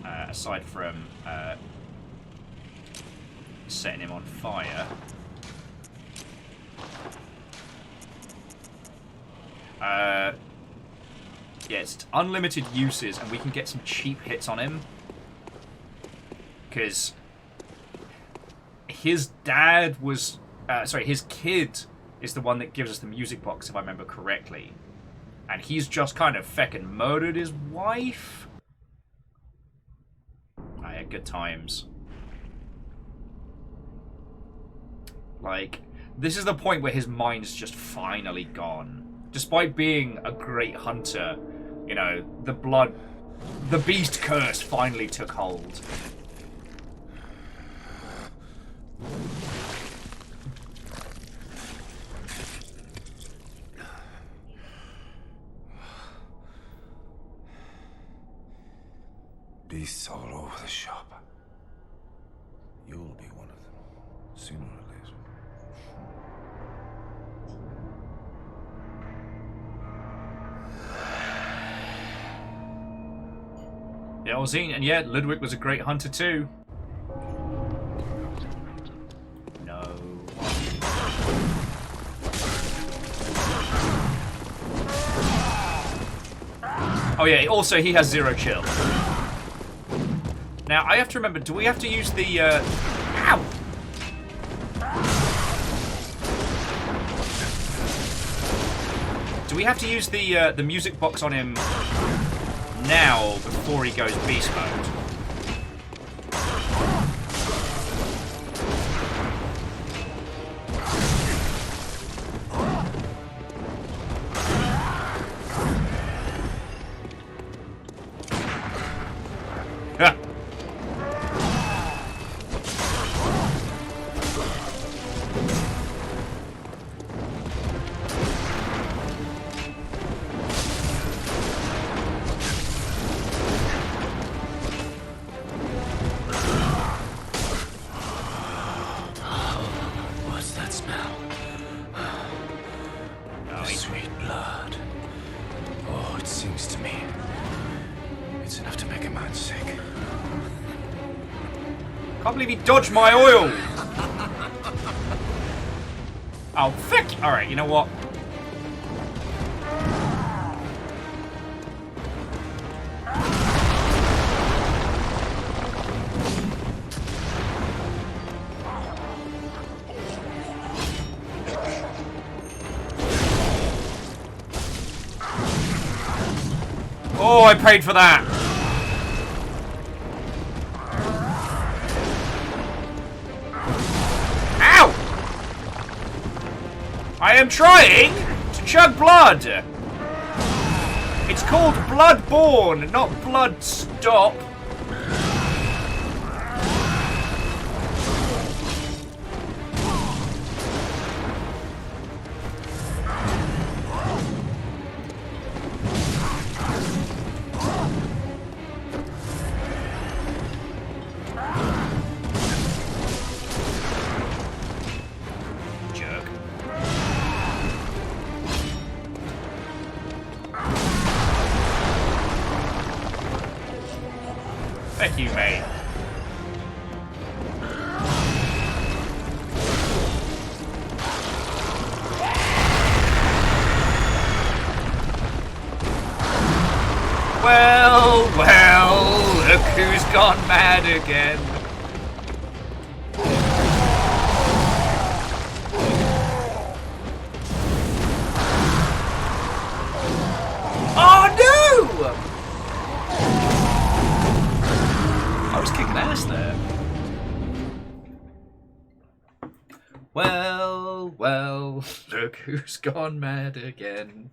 aside from setting him on fire, yeah, it's unlimited uses, and we can get some cheap hits on him. Because his dad was... sorry, his kid is the one that gives us the music box, if I remember correctly. And he's just kind of feckin' murdered his wife. I had good times. Like, this is the point where his mind's just finally gone. Despite being a great hunter, you know, the beast curse finally took hold. Beasts all over the shop. You'll be one of them, sooner or later. Yeah, Ozine, and yeah, Ludwig was a great hunter too. No. Oh yeah, also he has zero chill. Now, I have to remember, do we have to use the, ow! Do we have to use the music box on him now before he goes beast mode? What's that smell? The sweet blood. Oh, it sings to me. It's enough to make a man sick. Can't believe he dodged my oil! Oh, fuck! Alright, you know what? Oh, I paid for that! Ow! I am trying to chug blood! It's called Bloodborne, not Blood Stop. Thank you, mate. Well, look who's gone mad again. Oh no! I was kicking ass there. Well, look who's gone mad again.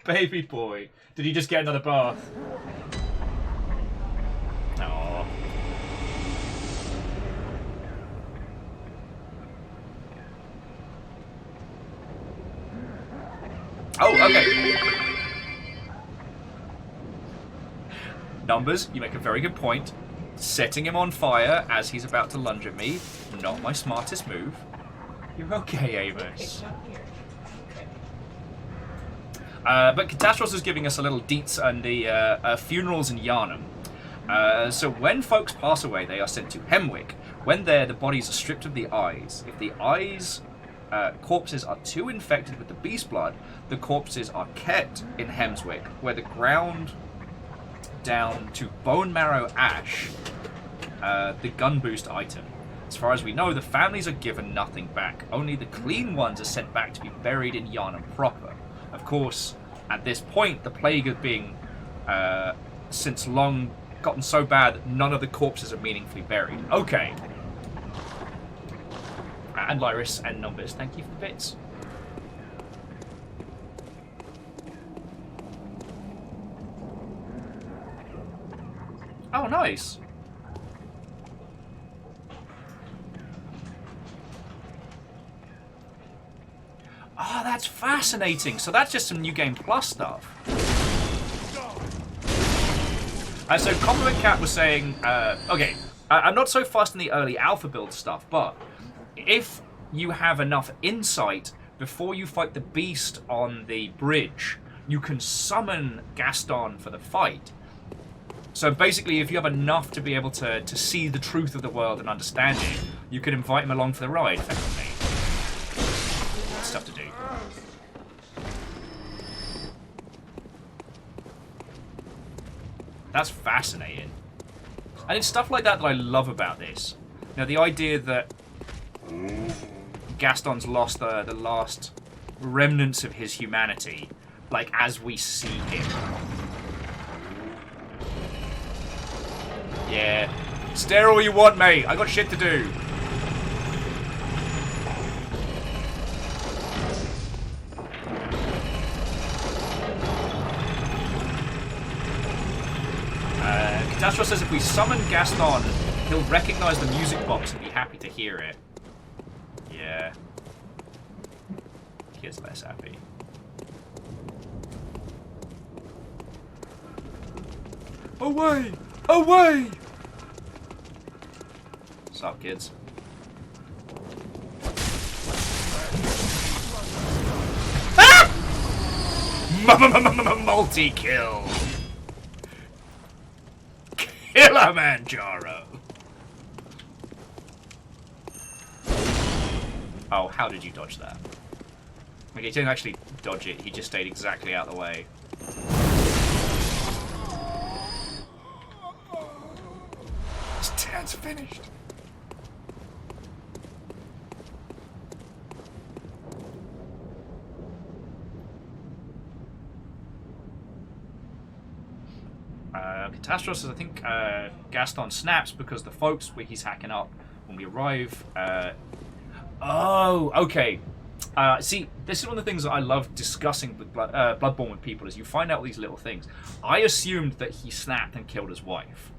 Baby boy. Did he just get another bath? Aww. Oh, okay. Numbers, you make a very good point. Setting him on fire as he's about to lunge at me, not my smartest move. You're okay, Amos. But Catastros is giving us a little deets on the funerals in Yharnam. So when folks pass away, they are sent to Hemwick. When there, the bodies are stripped of the eyes. If the eyes... corpses are too infected with the beast blood, the corpses are kept in Hemswick, where they're ground down to bone marrow ash, the gun boost item. As far as we know, the families are given nothing back. Only the clean ones are sent back to be buried in Yharnam proper. Of course, at this point, the plague has been since long gotten so bad that none of the corpses are meaningfully buried. Okay. And Lyris and Numbers, thank you for the bits. Oh, nice. Oh, that's fascinating. So that's just some New Game Plus stuff. And so Compliment Cat was saying, okay, I'm not so fussed in the early alpha build stuff, but if you have enough insight before you fight the beast on the bridge, you can summon Gaston for the fight. So basically, if you have enough to be able to see the truth of the world and understand it, you can invite him along for the ride, effectively. Stuff to do. That's fascinating. And it's stuff like that that I love about this. Now, the idea that Gaston's lost the last remnants of his humanity, like, as we see him. Yeah. Stare all you want, mate. I got shit to do. Catastro says if we summon Gaston, he'll recognize the music box and be happy to hear it. Yeah. Kid's less happy. Away! Away! What's up, kids? Ah! Multi-kill! Kilimanjaro! Oh, how did you dodge that? Okay, he didn't actually dodge it, he just stayed exactly out of the way. His turn's finished. Catastro says, I think Gaston snaps because the folks where he's hacking up when we arrive. Oh, okay. See, this is one of the things that I love discussing with Bloodborne with people, is you find out these little things. I assumed that he snapped and killed his wife.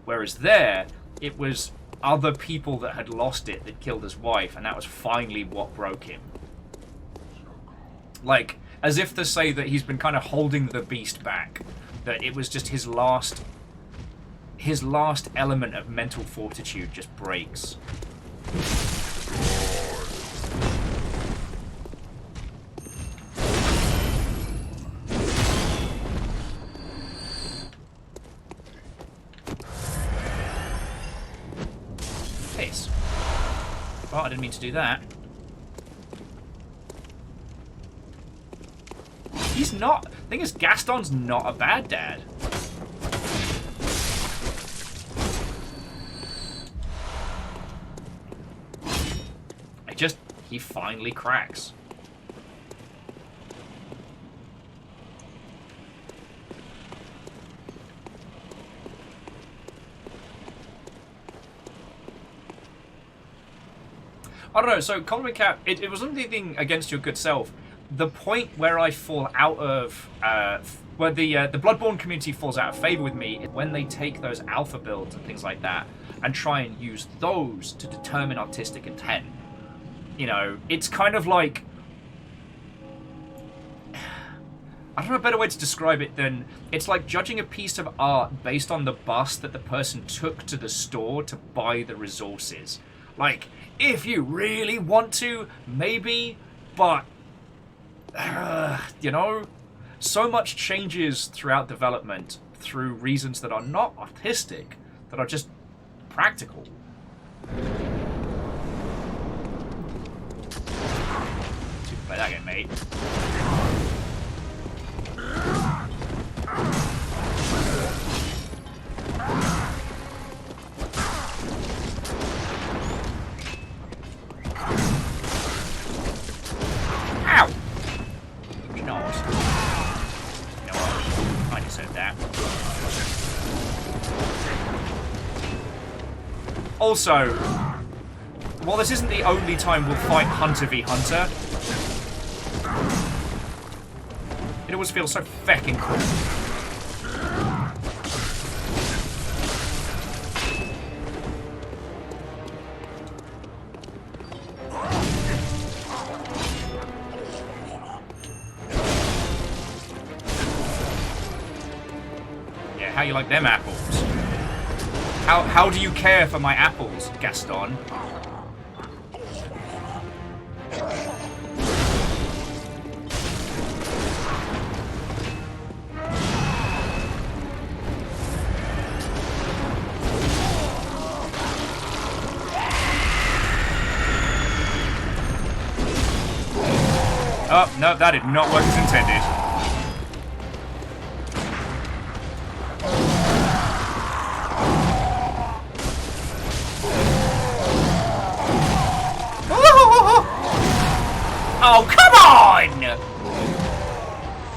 Whereas there, it was other people that had lost it that killed his wife, and that was finally what broke him. Like, as if to say that he's been kind of holding the beast back. That it was just his last element of mental fortitude just breaks. Piss. Well, I didn't mean to do that. He's not... The thing is, Gaston's not a bad dad. He finally cracks. I don't know, so Compliment Cap, it wasn't anything against your good self. The point where I fall out of, where the Bloodborne community falls out of favor with me is when they take those alpha builds and things like that and try and use those to determine artistic intent. You know, it's kind of like, I don't know a better way to describe it than, it's like judging a piece of art based on the bus that the person took to the store to buy the resources. Like, if you really want to, maybe, but, you know, so much changes throughout development through reasons that are not artistic, that are just practical. Play that game, mate. Ow! You know what? You know what? I just said that. Also, while this isn't the only time we'll fight Hunter v Hunter, it always feels so feckin' cool. Yeah, how you like them apples? How do you care for my apples, Gaston? Oh, no, that did not work as intended. Oh, come on!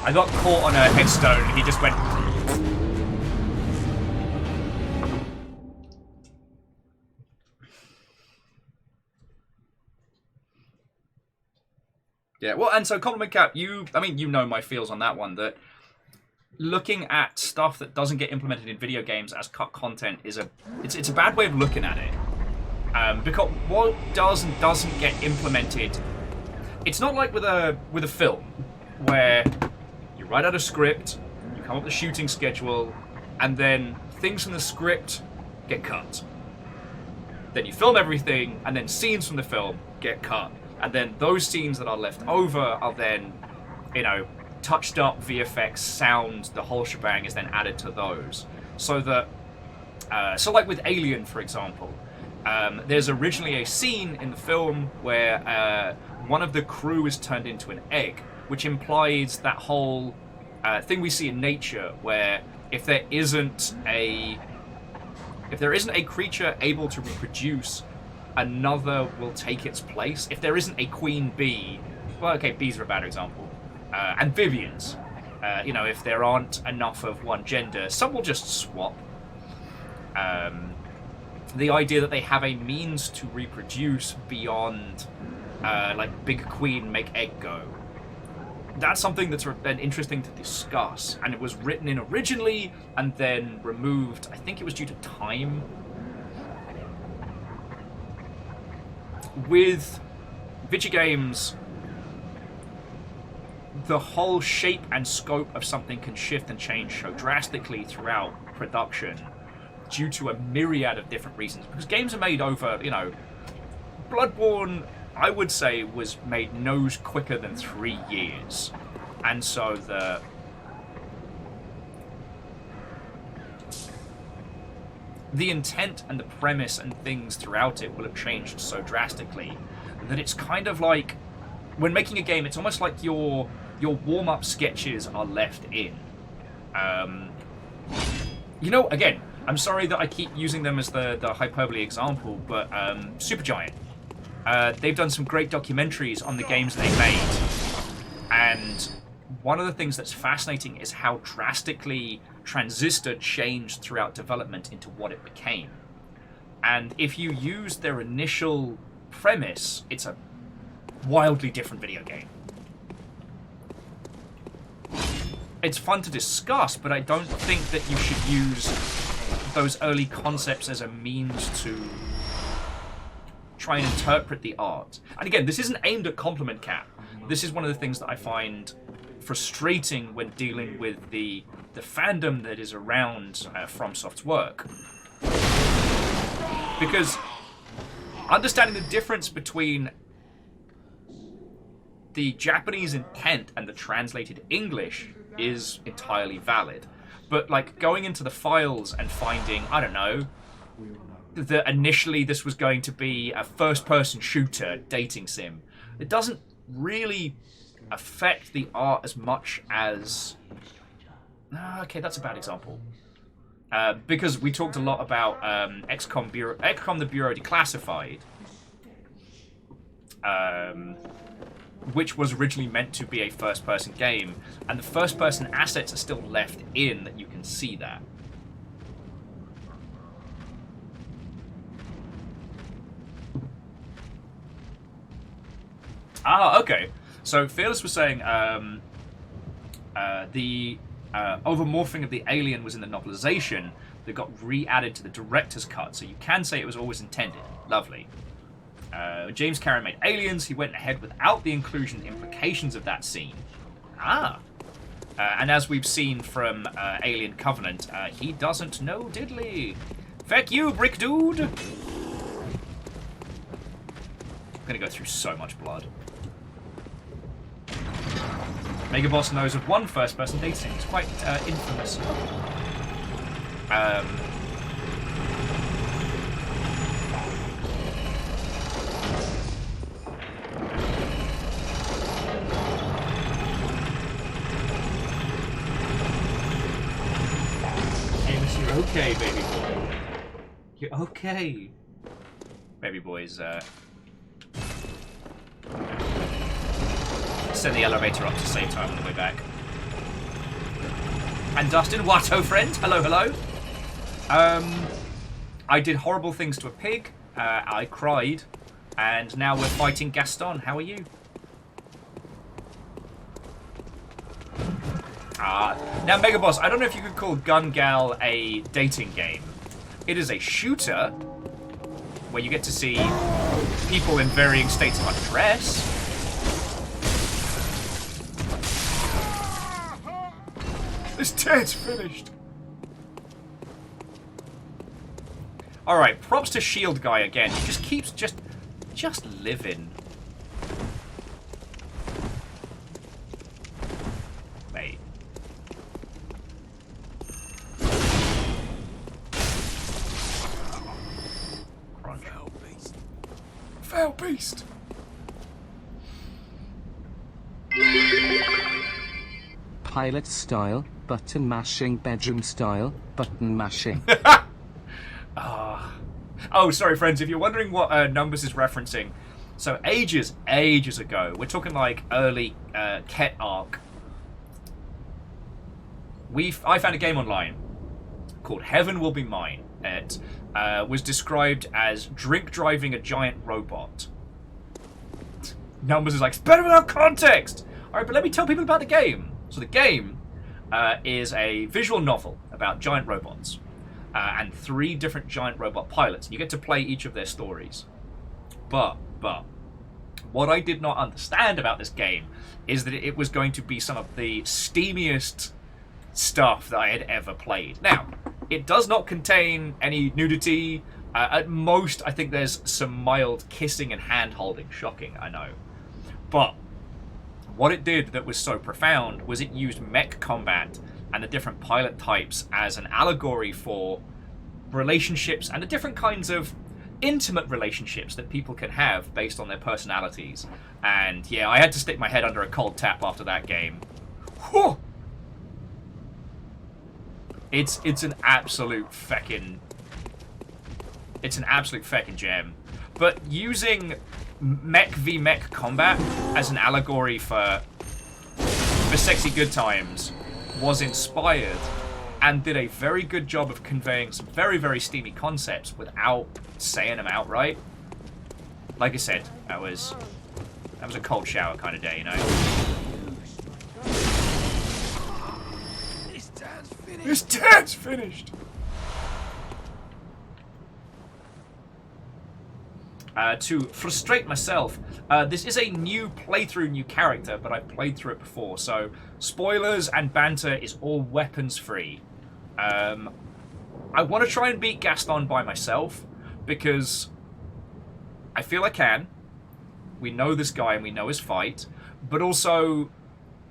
I got caught on a headstone and he just went... Yeah, well, and so Compliment Cap, you know my feels on that one, that looking at stuff that doesn't get implemented in video games as cut content is it's a bad way of looking at it. Because what does and doesn't get implemented, it's not like with a film where you write out a script, you come up with a shooting schedule, and then things from the script get cut. Then you film everything, and then scenes from the film get cut. And then those scenes that are left over are then, touched up, VFX, sound, the whole shebang is then added to those. So that, so like with Alien, for example, there's originally a scene in the film where one of the crew is turned into an egg, which implies that whole thing we see in nature, where if there isn't a creature able to reproduce, another will take its place. If there isn't a queen bee, well, okay, bees are a bad example. Amphibians, if there aren't enough of one gender, some will just swap. The idea that they have a means to reproduce beyond, like big queen make egg go. That's something that's been interesting to discuss, and it was written in originally and then removed. I think it was due to time. With video games, the whole shape and scope of something can shift and change so drastically throughout production due to a myriad of different reasons. Because games are made over, Bloodborne, I would say, was made no quicker than 3 years. And so the intent and the premise and things throughout it will have changed so drastically that it's kind of like, when making a game, it's almost like your warm-up sketches are left in. Again, I'm sorry that I keep using them as the hyperbole example, but Supergiant, they've done some great documentaries on the games they made, and one of the things that's fascinating is how drastically Transistor changed throughout development into what it became. And if you use their initial premise, it's a wildly different video game. It's fun to discuss, but I don't think that you should use those early concepts as a means to try and interpret the art. And again, this isn't aimed at Compliment Cap. This is one of the things that I find frustrating when dealing with the fandom that is around FromSoft's work. Because understanding the difference between the Japanese intent and the translated English is entirely valid. But like going into the files and finding, I don't know, that initially this was going to be a first-person shooter dating sim, it doesn't really affect the art as much as... Okay, that's a bad example. Because we talked a lot about XCOM the Bureau Declassified, which was originally meant to be a first-person game, and the first-person assets are still left in that you can see that. Okay. So Fearless was saying the overmorphing of the alien was in the novelization that got re-added to the director's cut, so you can say it was always intended. Lovely. James Cameron made Aliens. He went ahead without the inclusion implications of that scene. And as we've seen from Alien Covenant, he doesn't know diddly. Feck you, brick dude! I'm gonna go through so much blood. Mega Boss knows of one first-person dating. It's quite infamous. Amos, you're okay, baby boy. You're okay. Baby boy's, to send the elevator up to save time on the way back. And Dustin, Watto friend, hello, hello. I did horrible things to a pig. I cried, and now we're fighting Gaston. How are you? Now Mega Boss, I don't know if you could call Gun Gal a dating game. It is a shooter where you get to see people in varying states of undress. This Ted's finished. Alright, props to Shield Guy again. He just keeps just living. Mate. Crunch. Foul beast. Foul beast. Pilot style, button mashing, bedroom style, button mashing. Oh, sorry, friends. If you're wondering what Numbers is referencing, so ages ago, we're talking like early Ket arc. I found a game online called Heaven Will Be Mine. It was described as drink driving a giant robot. Numbers is like, it's better without context. All right, but let me tell people about the game. So the game is a visual novel about giant robots. And 3 different giant robot pilots. And you get to play each of their stories. But, what I did not understand about this game is that it was going to be some of the steamiest stuff that I had ever played. Now, it does not contain any nudity. At most, I think there's some mild kissing and hand-holding. Shocking, I know. But what it did that was so profound was it used mech combat and the different pilot types as an allegory for relationships and the different kinds of intimate relationships that people can have based on their personalities. And yeah, I had to stick my head under a cold tap after that game. Whew! It's an absolute feckin' gem. But using mech v mech combat as an allegory for sexy good times was inspired and did a very good job of conveying some very, very steamy concepts without saying them outright. Like I said, that was a cold shower kind of day, you know. This dad's finished. To frustrate myself, this is a new playthrough, new character, but I've played through it before, so spoilers and banter is all weapons free. I want to try and beat Gaston by myself, because I feel I can. We know this guy and we know his fight, but also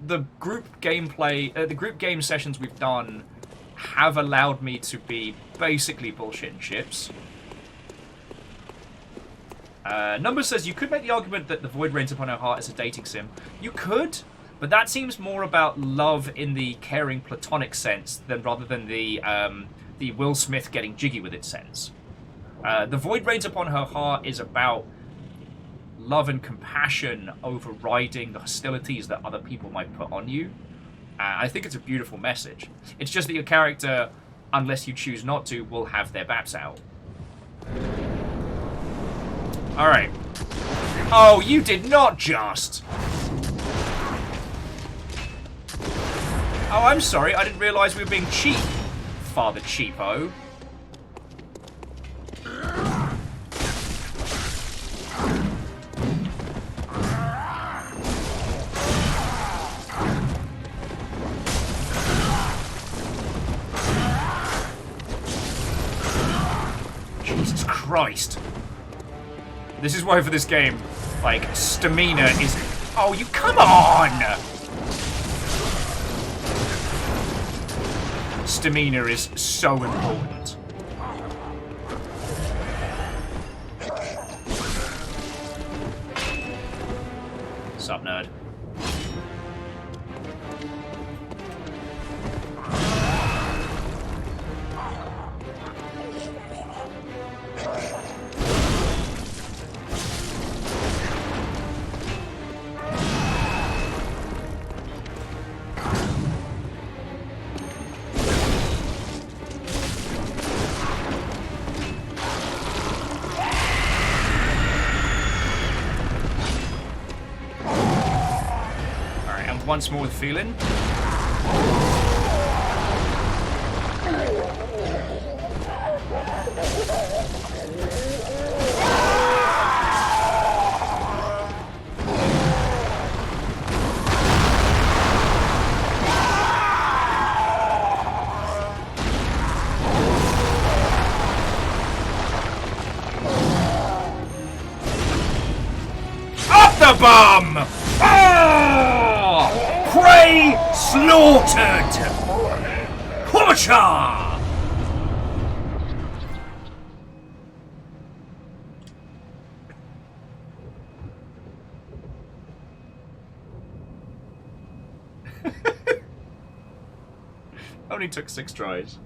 the group gameplay, the group game sessions we've done have allowed me to be basically bullshitting ships. Number says, you could make the argument that The Void Rains Upon Her Heart is a dating sim. You could, but that seems more about love in the caring platonic sense rather than the Will Smith getting jiggy with it sense. The Void Rains Upon Her Heart is about love and compassion overriding the hostilities that other people might put on you. I think it's a beautiful message. It's just that your character, unless you choose not to, will have their baps out. Alright. Oh, you did not just! Oh, I'm sorry. I didn't realise we were being cheap, Father Cheapo. Jesus Christ. This is why for this game, like, stamina is... Oh, you come on! Stamina is so important. Sup, nerd? once more with feeling. The bomb! Oh! Prey slaughtered! Hoocha! Only took 6 tries.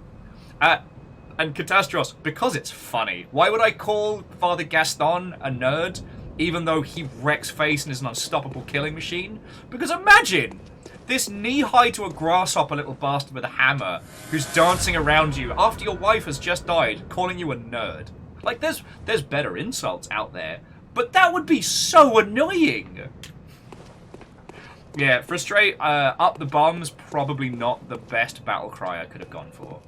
And Catastros, because it's funny. Why would I call Father Gaston a nerd? Even though he wrecks face and is an unstoppable killing machine? Because imagine this knee-high to a grasshopper little bastard with a hammer who's dancing around you after your wife has just died, calling you a nerd. Like, there's better insults out there, but that would be so annoying. Yeah, frustrate, up the bombs, probably not the best battle cry I could have gone for.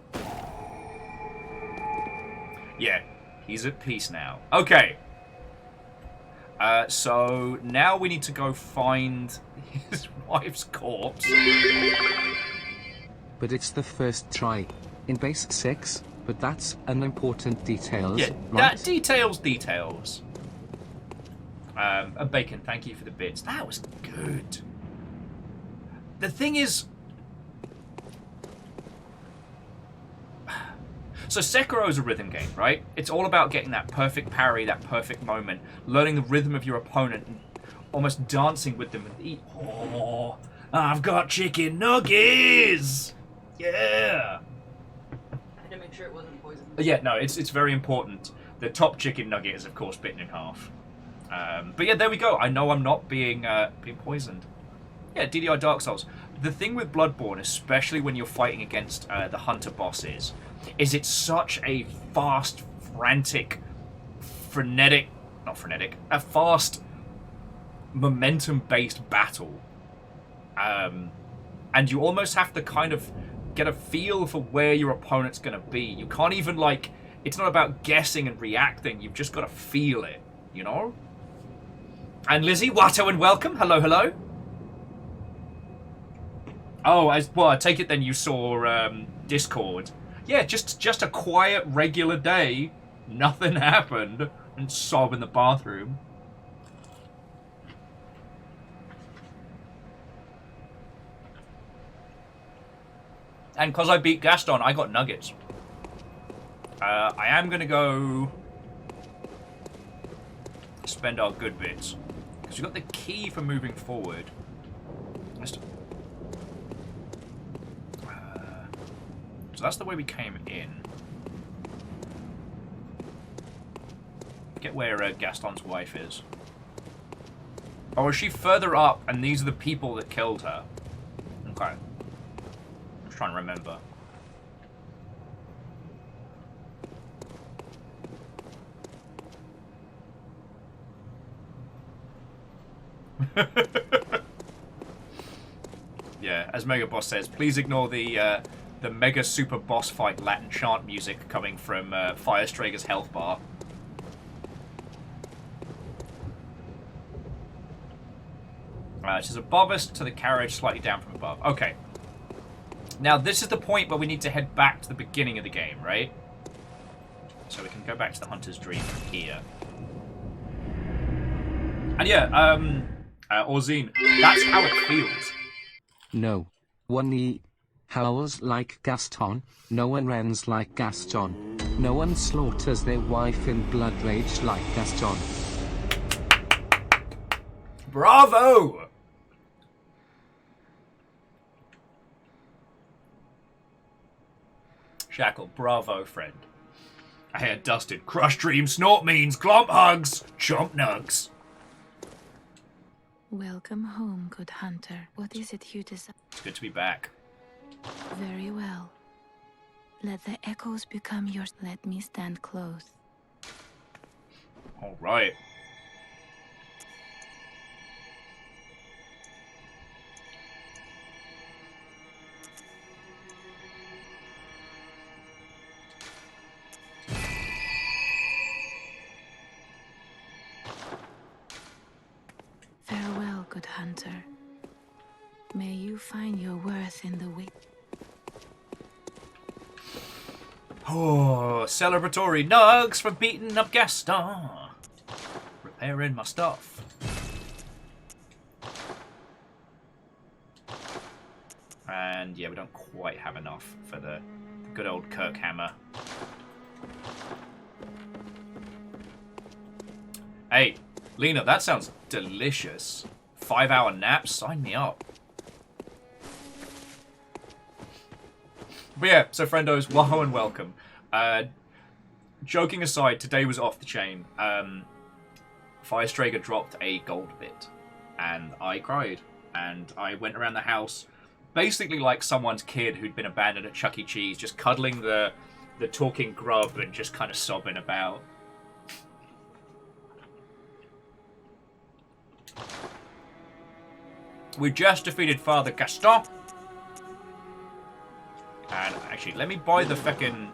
Yeah, he's at peace now. Okay. So now we need to go find his wife's corpse. But it's the first try. In base 6, but that's an important details, Yeah, right? details. Bacon, thank you for the bits. That was good. The thing is... So Sekiro's a rhythm game, right? It's all about getting that perfect parry, that perfect moment, learning the rhythm of your opponent, and almost dancing with them. And eat. Oh, I've got chicken nuggets! Yeah! I had to make sure it wasn't poison. Yeah, no, it's very important. The top chicken nugget is, of course, bitten in half. But yeah, there we go. I know I'm not being poisoned. Yeah, DDI Dark Souls. The thing with Bloodborne, especially when you're fighting against the hunter bosses, is it's such a fast, frantic, a fast, momentum-based battle. And you almost have to kind of get a feel for where your opponent's going to be. You can't even, like, it's not about guessing and reacting. You've just got to feel it, you know? And Lizzie, Watto and welcome. Hello, hello. Oh, well, I take it then you saw Discord. Yeah, just a quiet, regular day. Nothing happened. And sob in the bathroom. And because I beat Gaston, I got nuggets. I am going to go spend our good bits. Because we've got the key for moving forward. So that's the way we came in. Get where Gaston's wife is. Or is she further up and these are the people that killed her? Okay. I'm just trying to remember. Yeah, as Mega Boss says, please ignore the Mega Super Boss Fight Latin chant music coming from Firestrager's health bar. She's above us to the carriage, slightly down from above. Okay. Now, this is the point where we need to head back to the beginning of the game, right? So we can go back to the Hunter's Dream from here. And yeah, Orzine, that's how it feels. No. One howls like Gaston, no one runs like Gaston. No one slaughters their wife in blood rage like Gaston. Bravo! Shackle, bravo, friend. I had dusted. Crush dream, snort means, glomp hugs, chomp nugs. Welcome home, good hunter. What is it you desire? It's good to be back. Very well. Let the echoes become yours. Let me stand close. All right. good hunter. May you find your worth in the wit. Oh, celebratory nugs for beating up Gaston. Repairing my stuff. And yeah, we don't quite have enough for the good old Kirk hammer. Hey, Lena, that sounds delicious. 5-hour naps? Sign me up. But yeah, so friendos, wow and welcome. Joking aside, today was off the chain. Firestrager dropped a gold bit, and I cried. And I went around the house, basically like someone's kid who'd been abandoned at Chuck E. Cheese, just cuddling the talking grub and just kind of sobbing about. We just defeated Father Gaston. And actually, let me buy the feckin'...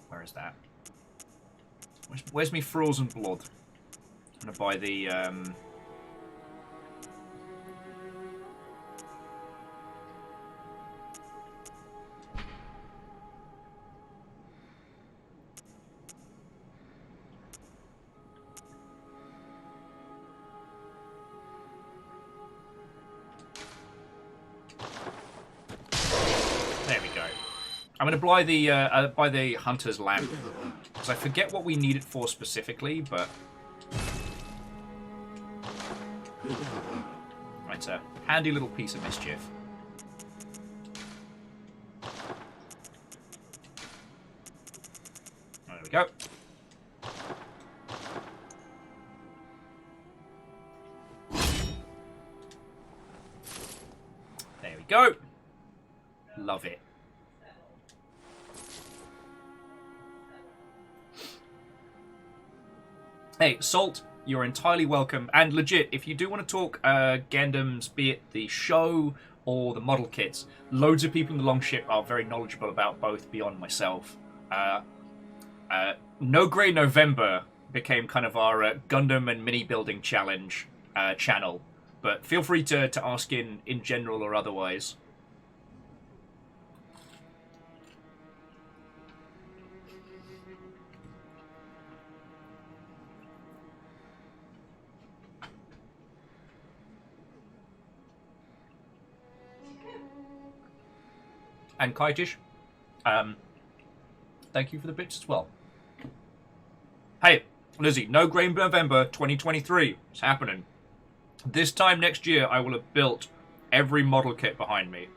Where is that? Where's me frozen blood? I'm gonna buy the... There we go. I'm gonna buy the hunter's lamp because I forget what we need it for specifically, but it's a handy little piece of mischief. There we go. There we go. Love it. Hey, Salt, you're entirely welcome. And legit, if you do want to talk Gundams, be it the show or the model kits, loads of people in the Longship are very knowledgeable about both beyond myself. No Grey November became kind of our Gundam and mini building challenge channel. But feel free to ask in general or otherwise. And Kaitish, thank you for the bits as well. Hey, Lizzie, no Grey November 2023. It's happening. This time next year, I will have built every model kit behind me.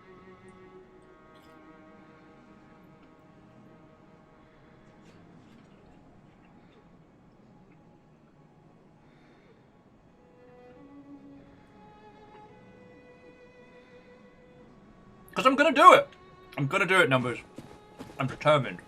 Because I'm going to do it. I'm going to do it, Numbers. I'm determined.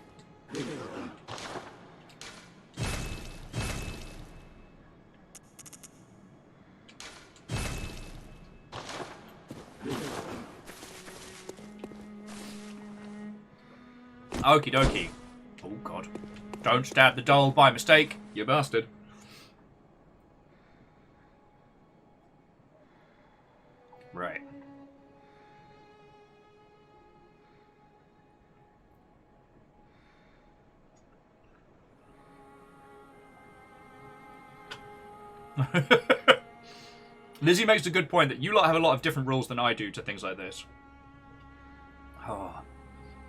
Okie dokie. Oh, God. Don't stab the doll by mistake, you bastard. Right. Lizzie makes a good point that you lot have a lot of different rules than I do to things like this. Oh.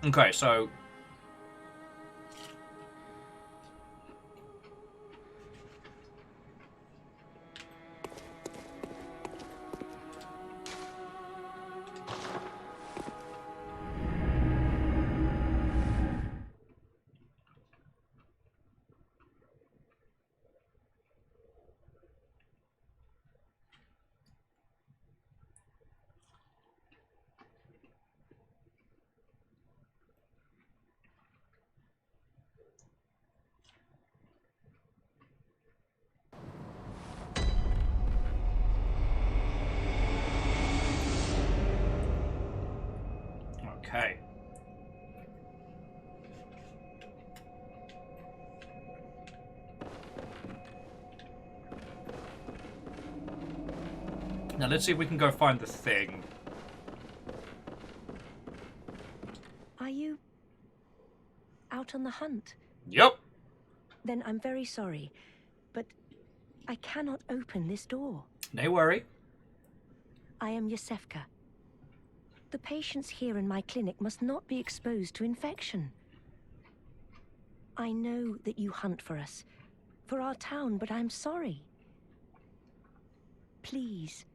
Okay, so... Okay. Now let's see if we can go find the thing. Are you out on the hunt? Yep. Then I'm very sorry, but I cannot open this door. No worry. I am Yosefka. The patients here in my clinic must not be exposed to infection. I know that you hunt for us, for our town, but I'm sorry. Please.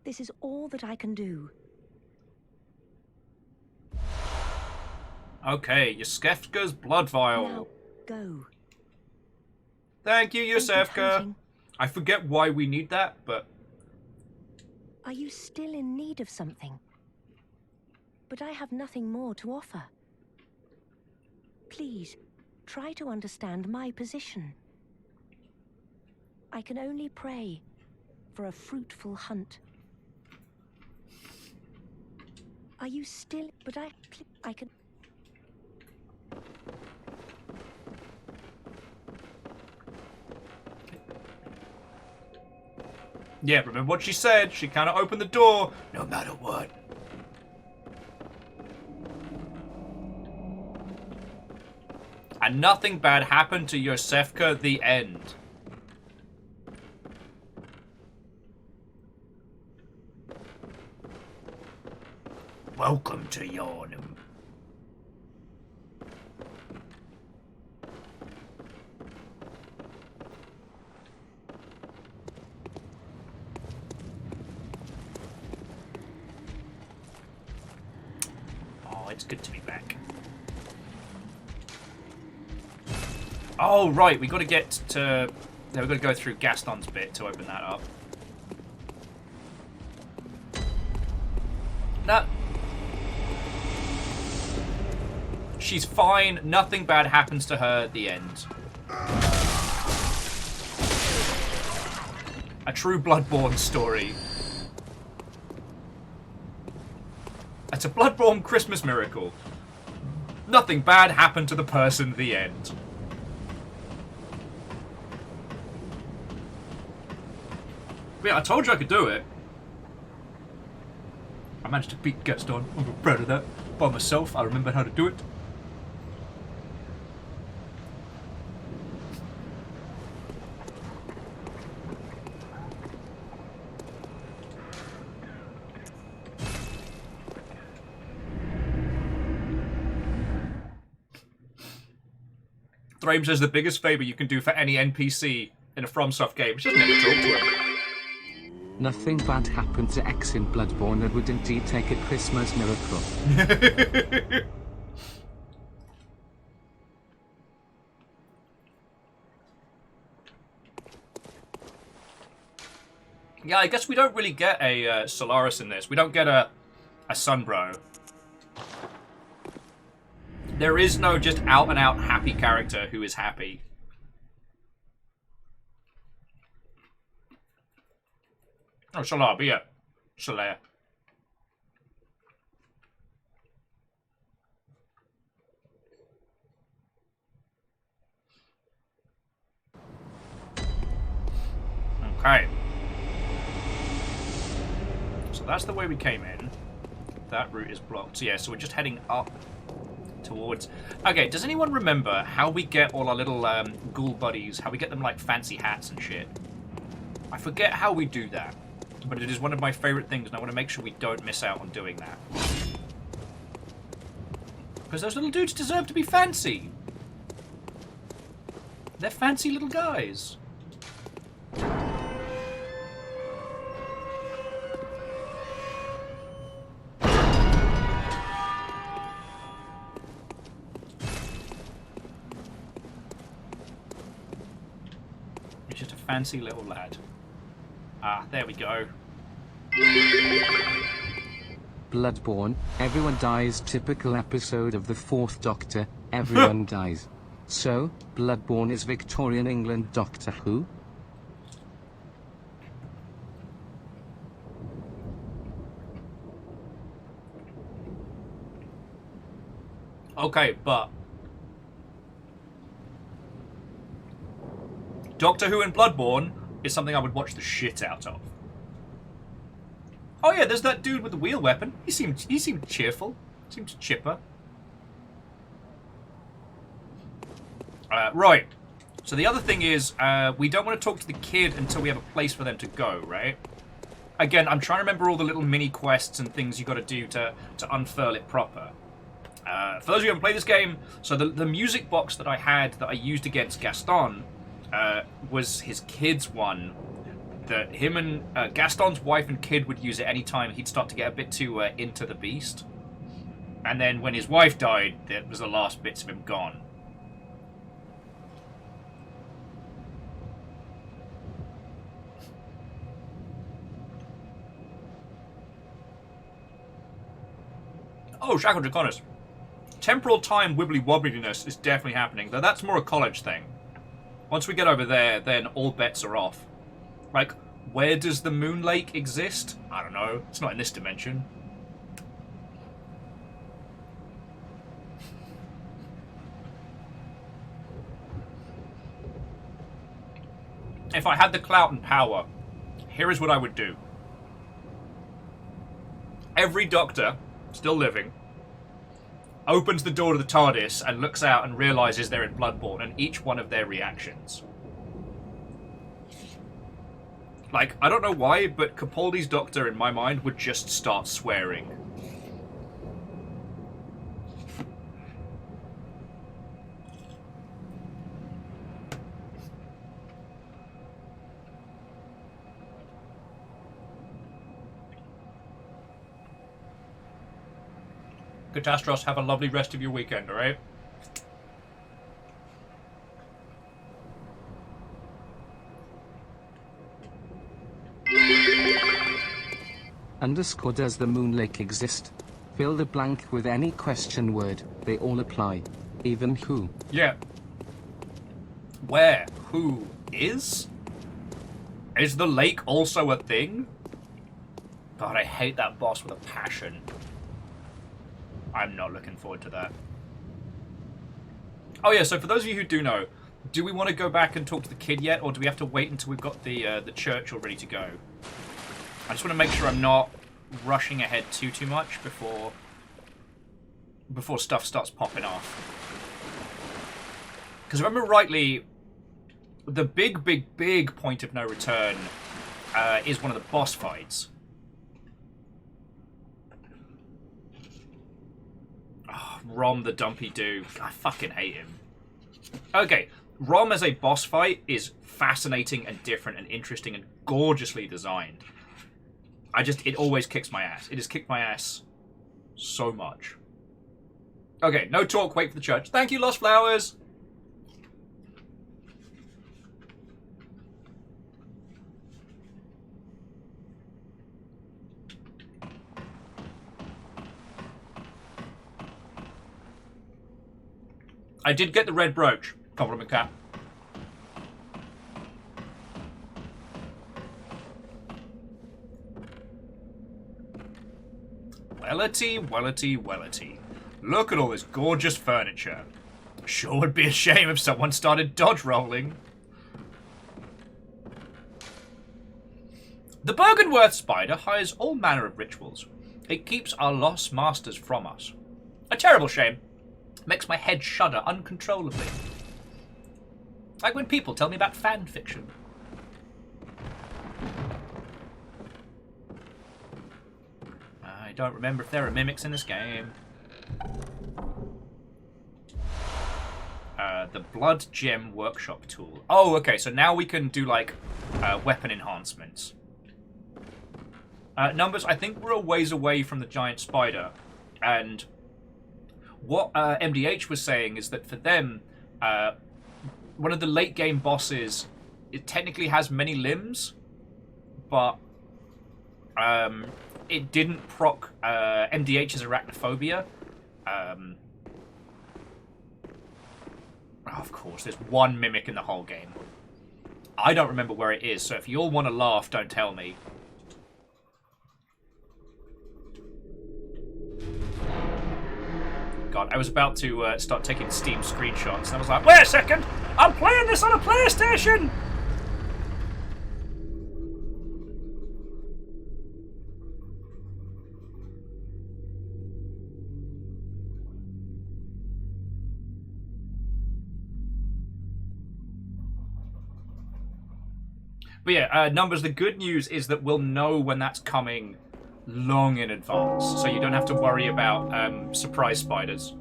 This is all that I can do. Okay, Yosefka's blood vial. Now, go. Thank you, Yosefka. I forget why we need that, but... Are you still in need of something? But I have nothing more to offer. Please, try to understand my position. I can only pray for a fruitful hunt. Are you still... But I can... Yeah, remember what she said. She cannot open the door, no matter what. And nothing bad happened to Yosefka, the end. Welcome to Yharnam. Oh, it's good to be back. Oh, right, we got to get to... Yeah, we've got to go through Gaston's bit to open that up. No. She's fine. Nothing bad happens to her at the end. A true Bloodborne story. It's a Bloodborne Christmas miracle. Nothing bad happened to the person at the end. But yeah, I told you I could do it. I managed to beat Gaston. I'm proud of that. By myself, I remember how to do it. Thrame says the biggest favour you can do for any NPC in a FromSoft game is just never talk to him. Nothing bad happened to X in Bloodborne. It would indeed take a Christmas miracle. Yeah, I guess we don't really get a Solaris in this. We don't get a Sunbro. There is no just out-and-out happy character who is happy. Oh, Solar, but yeah. Solar. Okay. So that's the way we came in. That route is blocked. So yeah, so we're just heading up towards... Okay, does anyone remember how we get all our little ghoul buddies, how we get them like fancy hats and shit? I forget how we do that, but it is one of my favourite things and I want to make sure we don't miss out on doing that. Because those little dudes deserve to be fancy. They're fancy little guys. He's just a fancy little lad. Ah, there we go. Bloodborne, everyone dies. Typical episode of the Fourth Doctor, everyone dies. So, Bloodborne is Victorian England Doctor Who? Okay, but... Doctor Who and Bloodborne is something I would watch the shit out of. Oh yeah, there's that dude with the wheel weapon. He seemed cheerful. Seemed chipper. Right. So the other thing is, we don't want to talk to the kid until we have a place for them to go, right? Again, I'm trying to remember all the little mini quests and things you got to do to unfurl it proper. For those of you who haven't played this game, so the music box that I had that I used against Gaston was his kid's one. That him and Gaston's wife and kid would use it anytime he'd start to get a bit too into the beast. And then when his wife died, that was the last bits of him gone. Oh, Shackle Draconis. Temporal time wibbly-wobbliness is definitely happening, though that's more a college thing. Once we get over there, then all bets are off. Like, where does the Moon Lake exist? I don't know. It's not in this dimension. If I had the clout and power, here is what I would do. Every doctor, still living, opens the door to the TARDIS and looks out and realizes they're in Bloodborne, and each one of their reactions. Like, I don't know why, but Capaldi's doctor, in my mind, would just start swearing. Catastros, have a lovely rest of your weekend, alright? Underscore does the Moon Lake exist? Fill the blank with any question word. They all apply. Even who. Yeah. Where? Who is? Is the lake also a thing? God, I hate that boss with a passion. I'm not looking forward to that. Oh yeah, so for those of you who do know, do we want to go back and talk to the kid yet, or do we have to wait until we've got the church all ready to go? I just want to make sure I'm not rushing ahead too much before stuff starts popping off. Because if I remember rightly, the big point of no return is one of the boss fights. Oh, Rom the Dumpy Doo. I fucking hate him. Okay, Rom as a boss fight is fascinating and different and interesting and gorgeously designed. It always kicks my ass. It has kicked my ass so much. Okay, no talk, wait for the church. Thank you, Lost Flowers! I did get the red brooch. Compliment cap. Wellity. Look at all this gorgeous furniture. Sure would be a shame if someone started dodge rolling. The Bergenworth spider hires all manner of rituals. It keeps our lost masters from us. A terrible shame. Makes my head shudder uncontrollably. Like when people tell me about fan fiction. I don't remember if there are mimics in this game. The Blood Gem Workshop tool. Oh, okay, so now we can do, like, weapon enhancements. Numbers, I think we're a ways away from the giant spider. And what MDH was saying is that for them, one of the late game bosses, it technically has many limbs, but it didn't proc MDH's arachnophobia. Oh, of course, there's one mimic in the whole game. I don't remember where it is, so if you all want to laugh, don't tell me. God, I was about to start taking Steam screenshots, and I was like, wait a second! I'm playing this on a PlayStation! But yeah, Numbers, the good news is that we'll know when that's coming long in advance. So you don't have to worry about surprise spiders.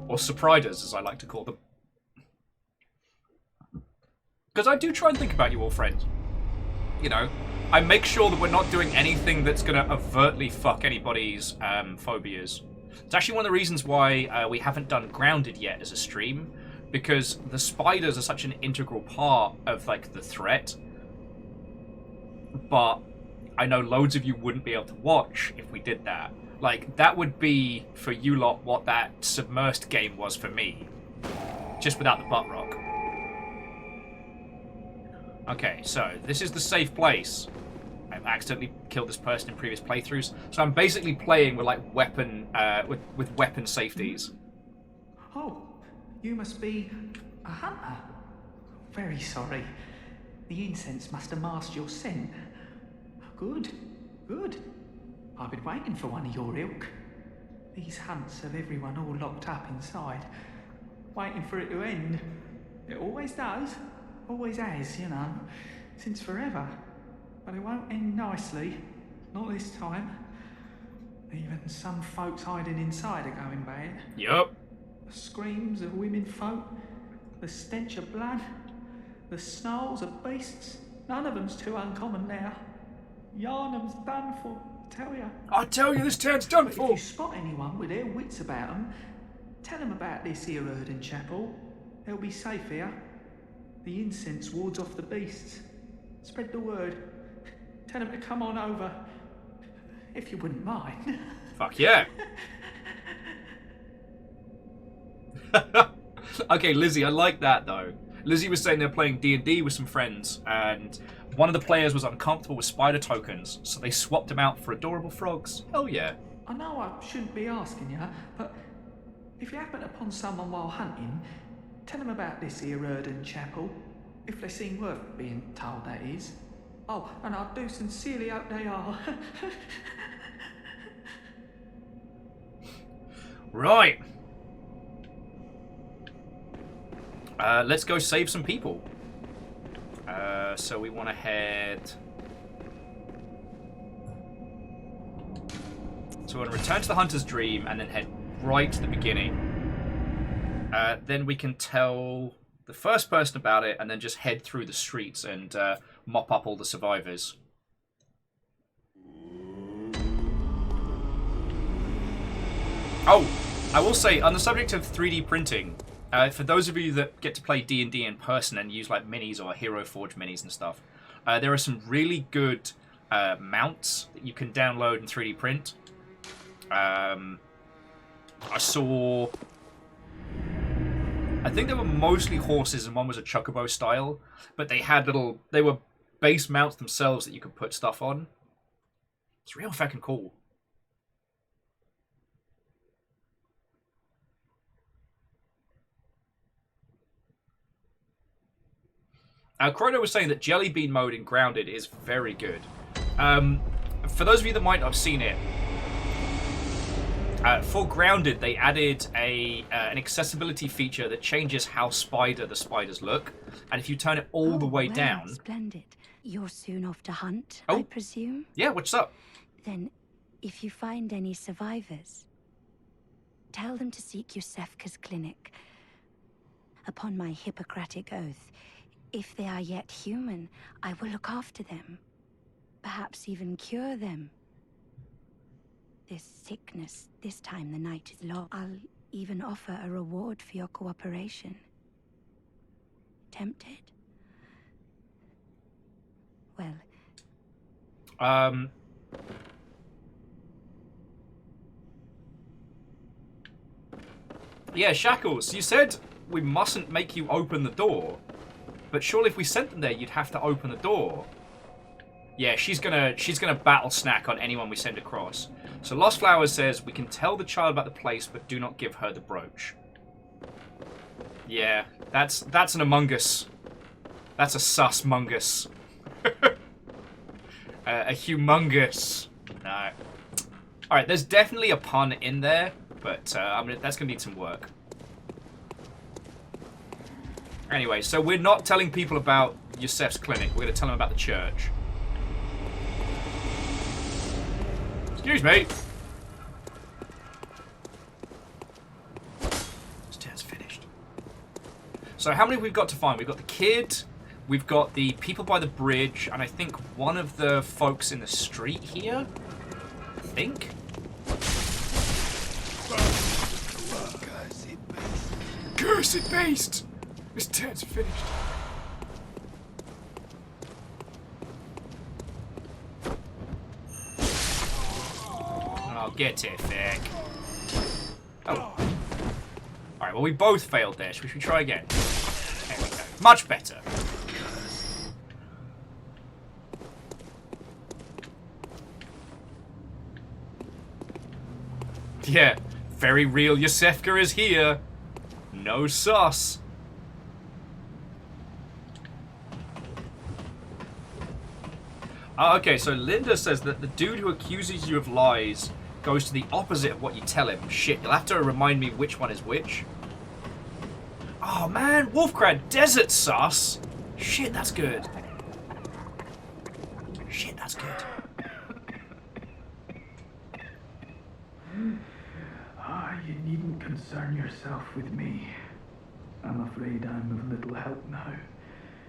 Or surpriders, as I like to call them. Because I do try and think about you all, friends. You know, I make sure that we're not doing anything that's going to overtly fuck anybody's phobias. It's actually one of the reasons why we haven't done Grounded yet as a stream, because the spiders are such an integral part of, like, the threat. But I know loads of you wouldn't be able to watch if we did that. Like, that would be, for you lot, what that Submersed game was for me. Just without the butt rock. Okay, so this is the safe place. I've accidentally killed this person in previous playthroughs, so I'm basically playing with, like, weapon, with weapon safeties. Oh, you must be a hunter. Very sorry. The incense must have masked your scent. Good, good. I've been waiting for one of your ilk. These hunts have everyone all locked up inside, waiting for it to end. It always does, always has, you know, since forever. But it won't end nicely, not this time. Even some folks hiding inside are going bad. Yup. The screams of women folk, the stench of blood, the snarls of beasts. None of them's too uncommon now. Yharnam's done for, I tell you. I tell you, this town's done for. If you spot anyone with their wits about them, tell them about this here Erden chapel. They'll be safe here. The incense wards off the beasts. Spread the word. Tell them to come on over, if you wouldn't mind. Fuck yeah. Okay, Lizzie, I like that though. Lizzie was saying they're playing D&D with some friends, and one of the players was uncomfortable with spider tokens, so they swapped them out for adorable frogs. Hell yeah. I know I shouldn't be asking you, but if you happen upon someone while hunting, tell them about this here Erden chapel, if they seem worth being told, that is. Oh, and I do sincerely hope they are. Right. Let's go save some people. So we want to head... So we're going to return to the Hunter's Dream and then head right to the beginning. Then we can tell the first person about it and then just head through the streets and mop up all the survivors. Oh, I will say, on the subject of 3D printing, for those of you that get to play D&D in person and use like minis or Hero Forge minis and stuff, there are some really good mounts that you can download and 3D print. I saw... I think they were mostly horses and one was a chocobo style, but they had little... They were base mounts themselves that you could put stuff on. It's real fucking cool. Chrono was saying that Jelly Bean mode in Grounded is very good. For those of you that might not have seen it, for Grounded they added an accessibility feature that changes how the spiders look, and if you turn it all the way down... Splendid. You're soon off to hunt, Oh. I presume? Yeah, what's up? Then, if you find any survivors, tell them to seek Yusefka's clinic. Upon my Hippocratic oath, if they are yet human, I will look after them. Perhaps even cure them. This sickness, this time the night is long. I'll even offer a reward for your cooperation. Tempted? Well... Yeah, Shackles, you said we mustn't make you open the door. But surely if we sent them there, you'd have to open the door. Yeah, she's gonna battle snack on anyone we send across. So Lost Flowers says, we can tell the child about the place, but do not give her the brooch. Yeah, that's an Among Us. That's a sus-mungus. A humongous. No. Alright, there's definitely a pun in there, but that's gonna need some work. Anyway, so we're not telling people about Yosef's clinic. We're going to tell him about the church. Excuse me. This turn's finished. So how many we've got to find? We've got the kid, we've got the people by the bridge, and I think one of the folks in the street here. I think. Cursed beast! This turn's finished. Oh, get it, Vic. Oh. Alright, well, we both failed there. Should we try again? There we go. Much better. Yeah, very real Yosefka is here. No sauce. Okay, so Linda says that the dude who accuses you of lies goes to the opposite of what you tell him. Shit, you'll have to remind me which one is which. Oh man, Wolfcrad Desert Sauce. Shit, that's good. Shit, that's good. You needn't concern yourself with me. I'm afraid I'm of little help now.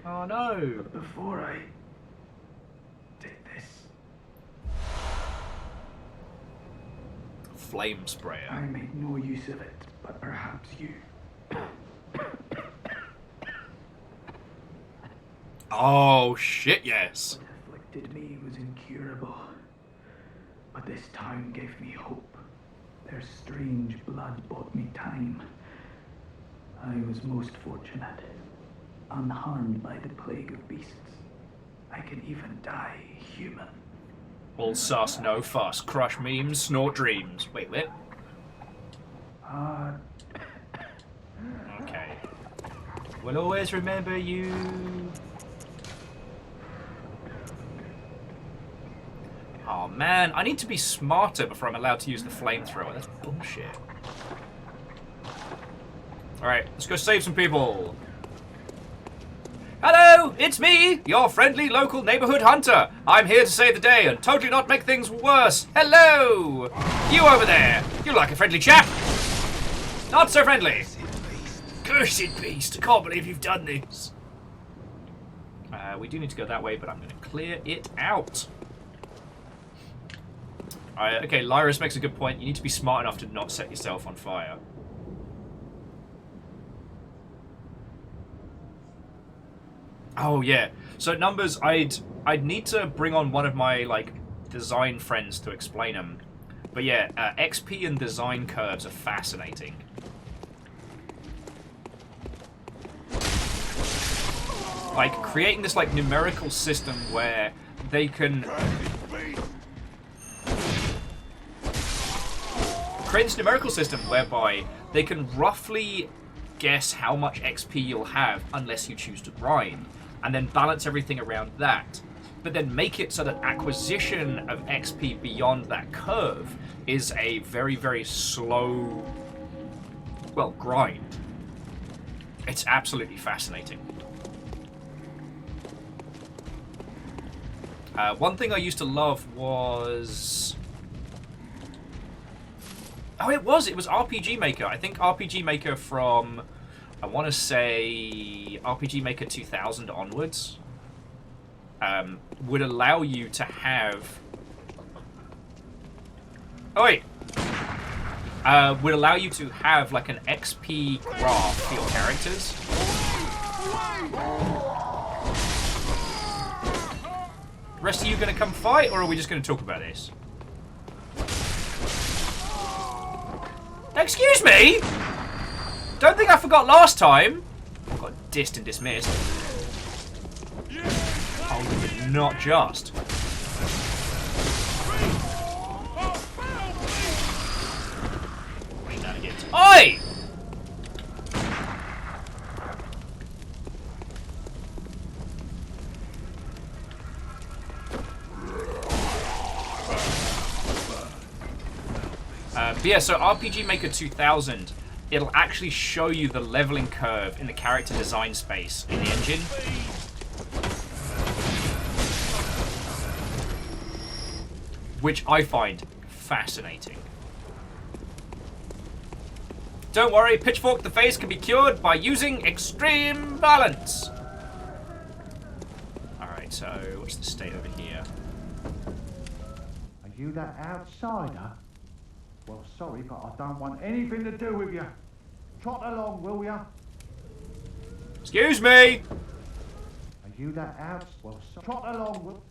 Oh no. But before I did this, flame sprayer. I made no use of it, but perhaps you. Oh shit, yes. What afflicted me was incurable, but this town gave me hope. Their strange blood bought me time. I was most fortunate, unharmed by the plague of beasts. I can even die human. All sus, no fuss. Crush memes, snort dreams. Wait, what? Okay. We'll always remember you. Oh man, I need to be smarter before I'm allowed to use the flamethrower. That's bullshit. Alright, let's go save some people. Hello, it's me, your friendly local neighborhood hunter. I'm here to save the day and totally not make things worse. Hello! You over there, you like a friendly chap? Not so friendly. Cursed beast, I can't believe you've done this. We do need to go that way, but I'm going to clear it out. Okay, Lyris makes a good point. You need to be smart enough to not set yourself on fire. Oh yeah. So numbers, I'd need to bring on one of my like design friends to explain them. But yeah, XP and design curves are fascinating. Like creating this like numerical system where they can create this numerical system whereby they can roughly guess how much XP you'll have unless you choose to grind, and then balance everything around that. But then make it so that acquisition of XP beyond that curve is a very, very slow, well, grind. It's absolutely fascinating. One thing I used to love was... Oh, it was RPG Maker. I think RPG Maker from, I want to say, RPG Maker 2000 onwards, would allow you to have... Oh, wait. Would allow you to have, like, an XP graph for your characters. The rest of you going to come fight, or are we just going to talk about this? Excuse me? Don't think I forgot last time. I got dissed and dismissed. Oh, you did not just. Shenanigans. Oi! But yeah, so RPG Maker 2000, it'll actually show you the leveling curve in the character design space in the engine. which I find fascinating. Don't worry, pitchfork the face can be cured by using extreme violence. Alright, so what's the state over here? Are you that outsider? Well, sorry, but I don't want anything to do with you. Trot along, will ya? Excuse me! Are you that Well, trot along, will...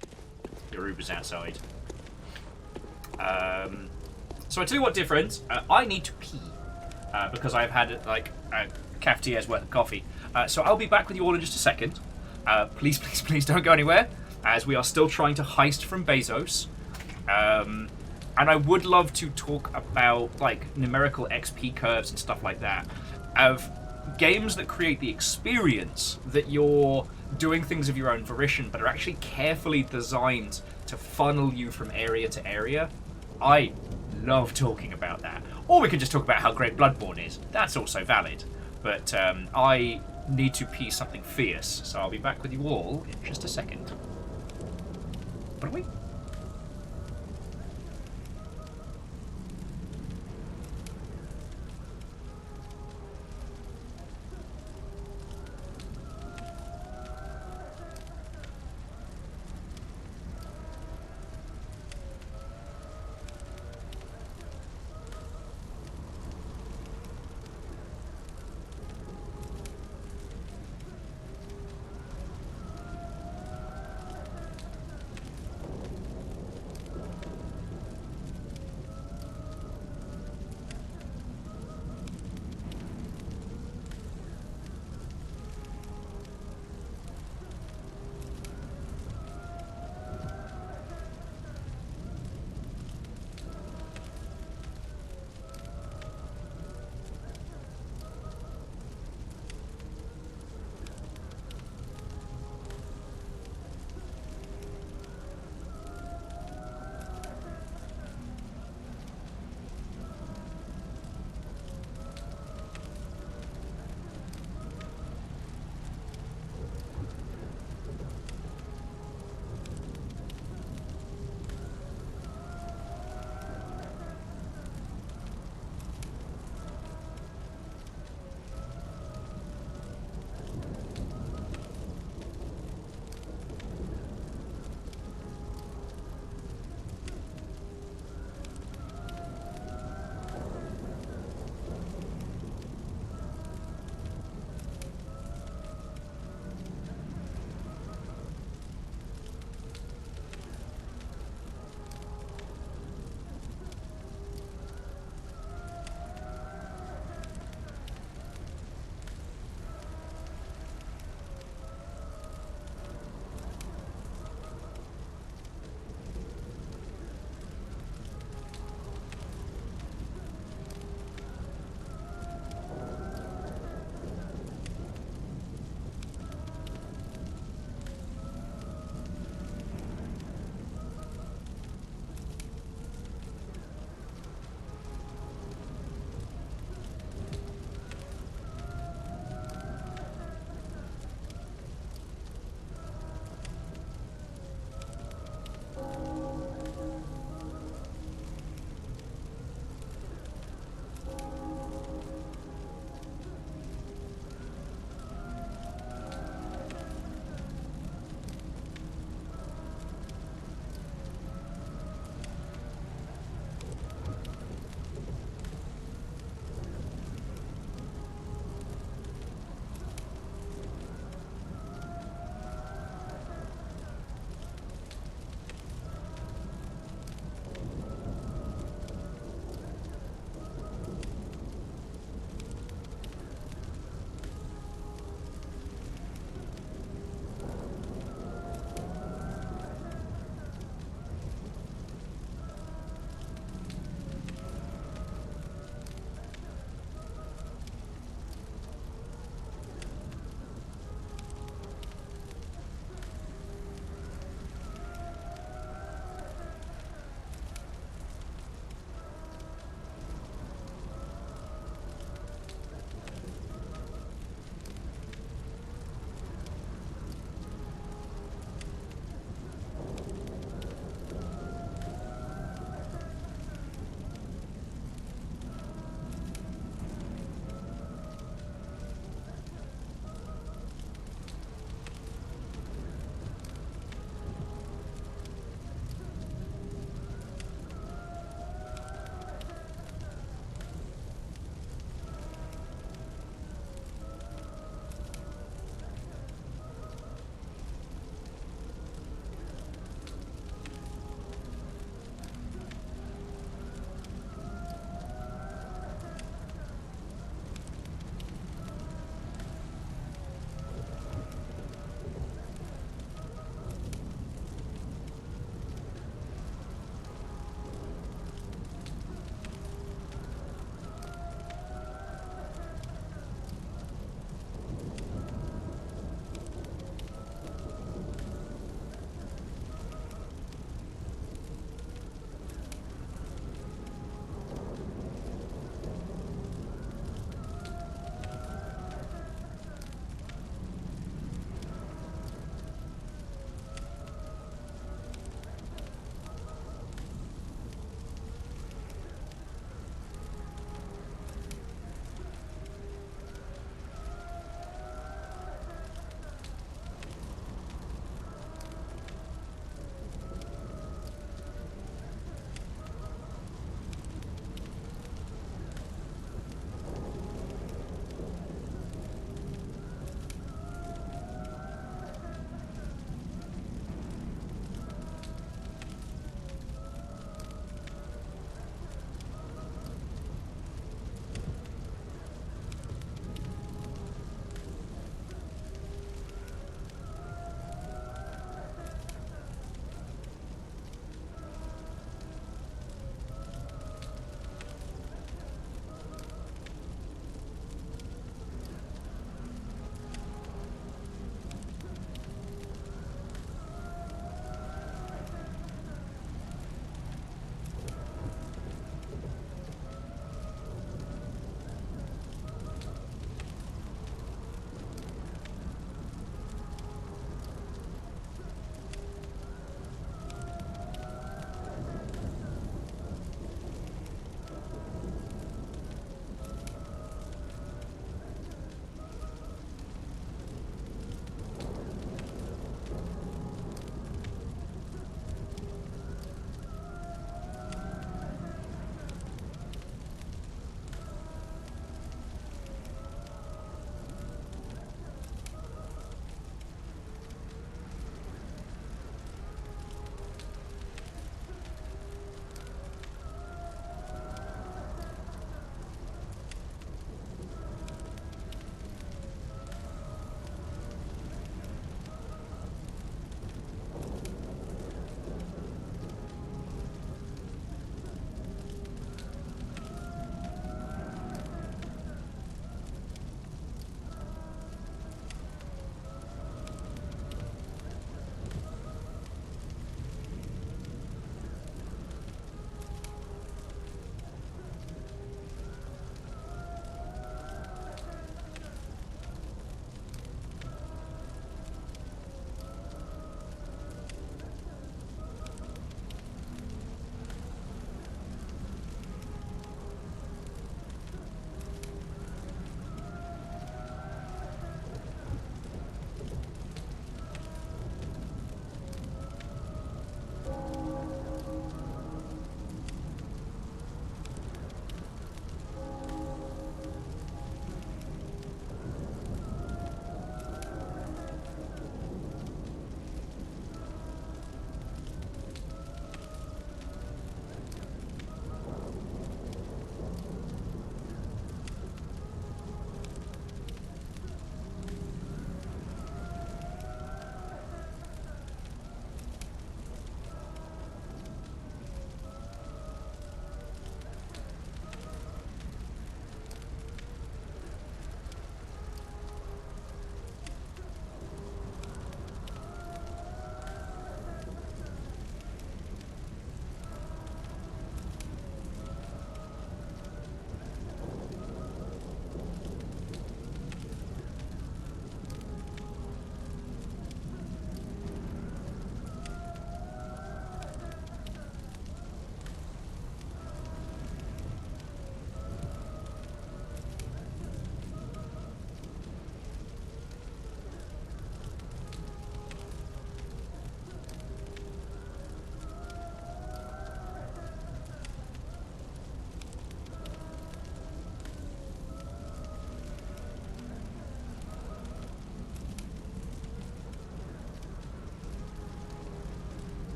Your Uber's outside. So I tell you what difference. I need to pee. Because I've had, like, a cafetier's worth of coffee. So I'll be back with you all in just a second. Please, please, please don't go anywhere, as we are still trying to heist from Bezos. And I would love to talk about, like, numerical XP curves and stuff like that, of games that create the experience that you're doing things of your own volition, but are actually carefully designed to funnel you from area to area. I love talking about that. Or we could just talk about how great Bloodborne is. That's also valid. But I need to pee something fierce, so I'll be back with you all in just a second. But wait.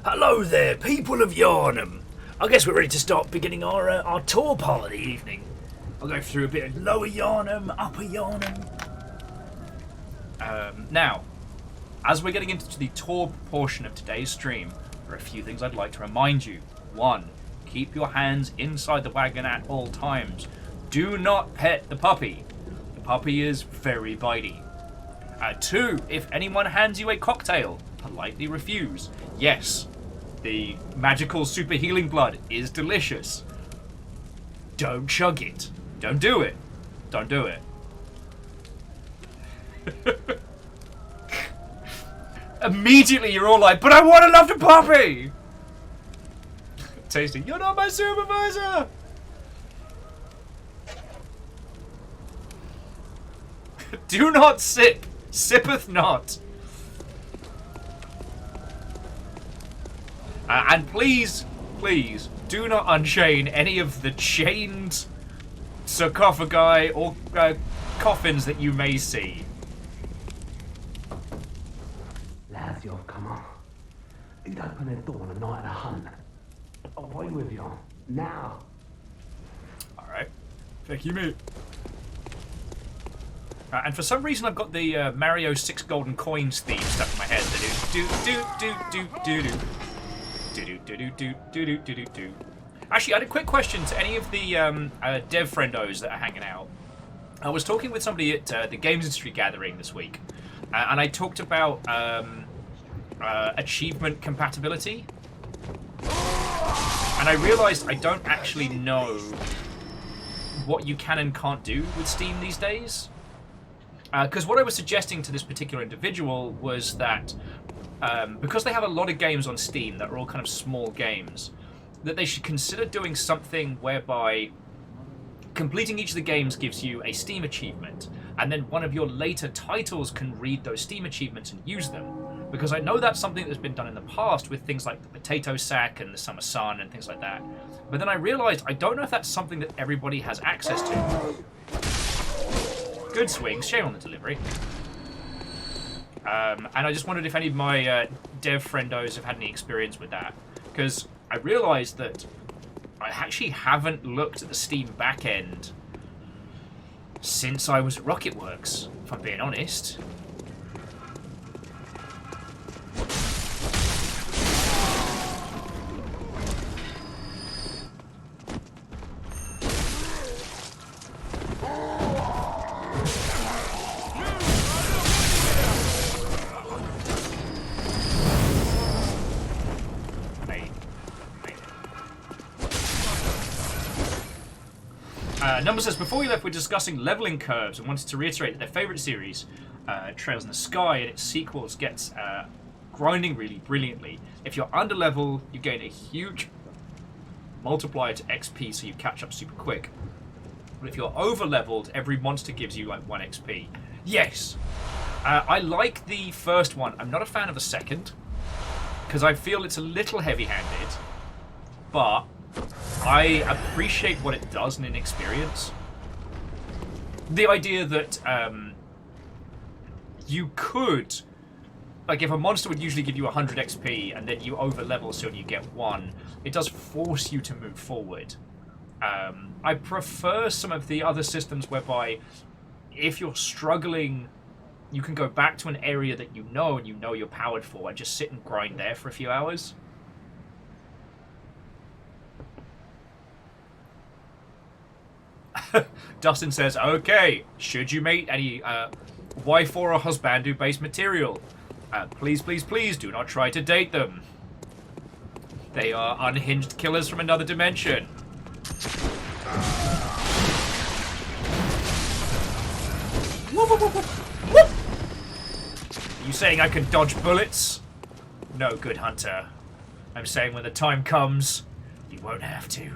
Hello there, people of Yharnam. I guess we're ready to start beginning our tour part of the evening. I'll go through a bit of Lower Yharnam, Upper Yharnam. Now, as we're getting into the tour portion of today's stream, there are a few things I'd like to remind you. 1. Keep your hands inside the wagon at all times. Do not pet the puppy. The puppy is very bitey. 2. If anyone hands you a cocktail, politely refuse. Yes, the magical super healing blood is delicious. Don't chug it. Don't do it. Don't do it. Immediately you're all like, but I want to love the puppy! Tasty, you're not my supervisor! Do not sip. Sippeth not. And please, please, do not unchain any of the chained sarcophagi or coffins that you may see. Lads, you've come on. You'd open the door on a night of a hunt. Away with you. Now. Alright. Thank you, mate. And for some reason I've got the Mario 6 golden coins theme stuck in my head. Actually, I had a quick question to any of the dev friendos that are hanging out. I was talking with somebody at the Games Industry Gathering this week, and I talked about achievement compatibility. And I realised I don't actually know what you can and can't do with Steam these days. Because what I was suggesting to this particular individual was that because they have a lot of games on Steam that are all kind of small games, that they should consider doing something whereby completing each of the games gives you a Steam achievement, and then one of your later titles can read those Steam achievements and use them. Because I know that's something that's been done in the past with things like the Potato Sack and the Summer Sun and things like that. But then I realised I don't know if that's something that everybody has access to. Good swings, shame on the delivery. And I just wondered if any of my dev friendos have had any experience with that. Because I realised that I actually haven't looked at the Steam backend since I was at Rocketworks, if I'm being honest. Number says, before we left, we're discussing leveling curves and wanted to reiterate that their favourite series, Trails in the Sky, and its sequels gets grinding really brilliantly. If you're under level, you gain a huge multiplier to XP, so you catch up super quick. But if you're over leveled, every monster gives you like 1 XP. Yes! I like the first one. I'm not a fan of the second, because I feel it's a little heavy-handed, but I appreciate what it does in an experience. The idea that you could, like, if a monster would usually give you 100 XP and then you over level so you get 1, it does force you to move forward. I prefer some of the other systems whereby if you're struggling, you can go back to an area that you know and you know you're powered for and just sit and grind there for a few hours. Dustin says, okay, should you mate any wife or a husband based material? Please, please, please do not try to date them. They are unhinged killers from another dimension. Whoop, whoop, whoop, whoop, whoop. Are you saying I can dodge bullets? No, good hunter. I'm saying when the time comes, you won't have to.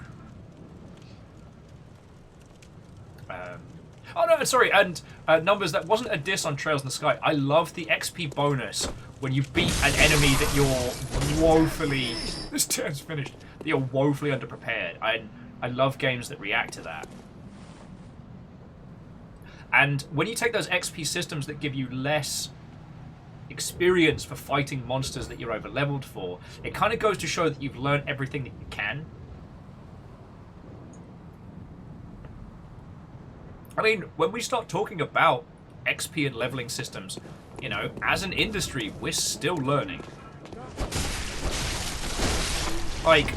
Oh no, sorry, and numbers, that wasn't a diss on Trails in the Sky. I love the XP bonus when you beat an enemy that you're woefully... This turn's finished. That you're woefully underprepared. I love games that react to that. And when you take those XP systems that give you less experience for fighting monsters that you're over leveled for. It kind of goes to show that you've learned everything that you can. I mean, when we start talking about XP and leveling systems, you know, as an industry, we're still learning. Like,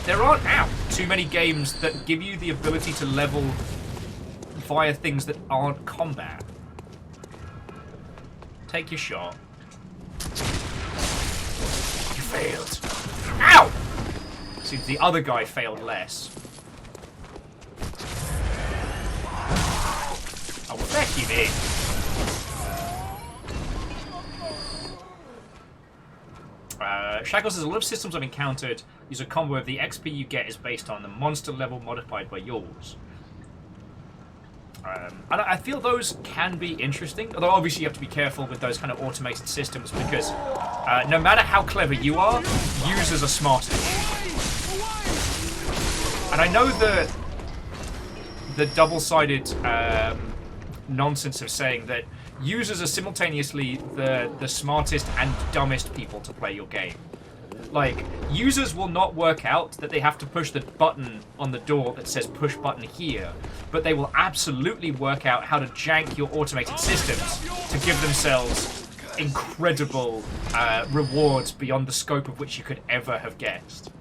there aren't out too many games that give you the ability to level via things that aren't combat. Take your shot. You failed. Ow! Seems the other guy failed less. Oh, feck you, mate. Shackles says, a lot of systems I've encountered use a combo of the XP you get is based on the monster level modified by yours. And I feel those can be interesting, although obviously you have to be careful with those kind of automated systems because no matter how clever you are, users are smarter. And I know the double-sided nonsense of saying that users are simultaneously the smartest and dumbest people to play your game. Like, users will not work out that they have to push the button on the door that says push button here, but they will absolutely work out how to jank your automated systems to give themselves incredible rewards beyond the scope of which you could ever have guessed.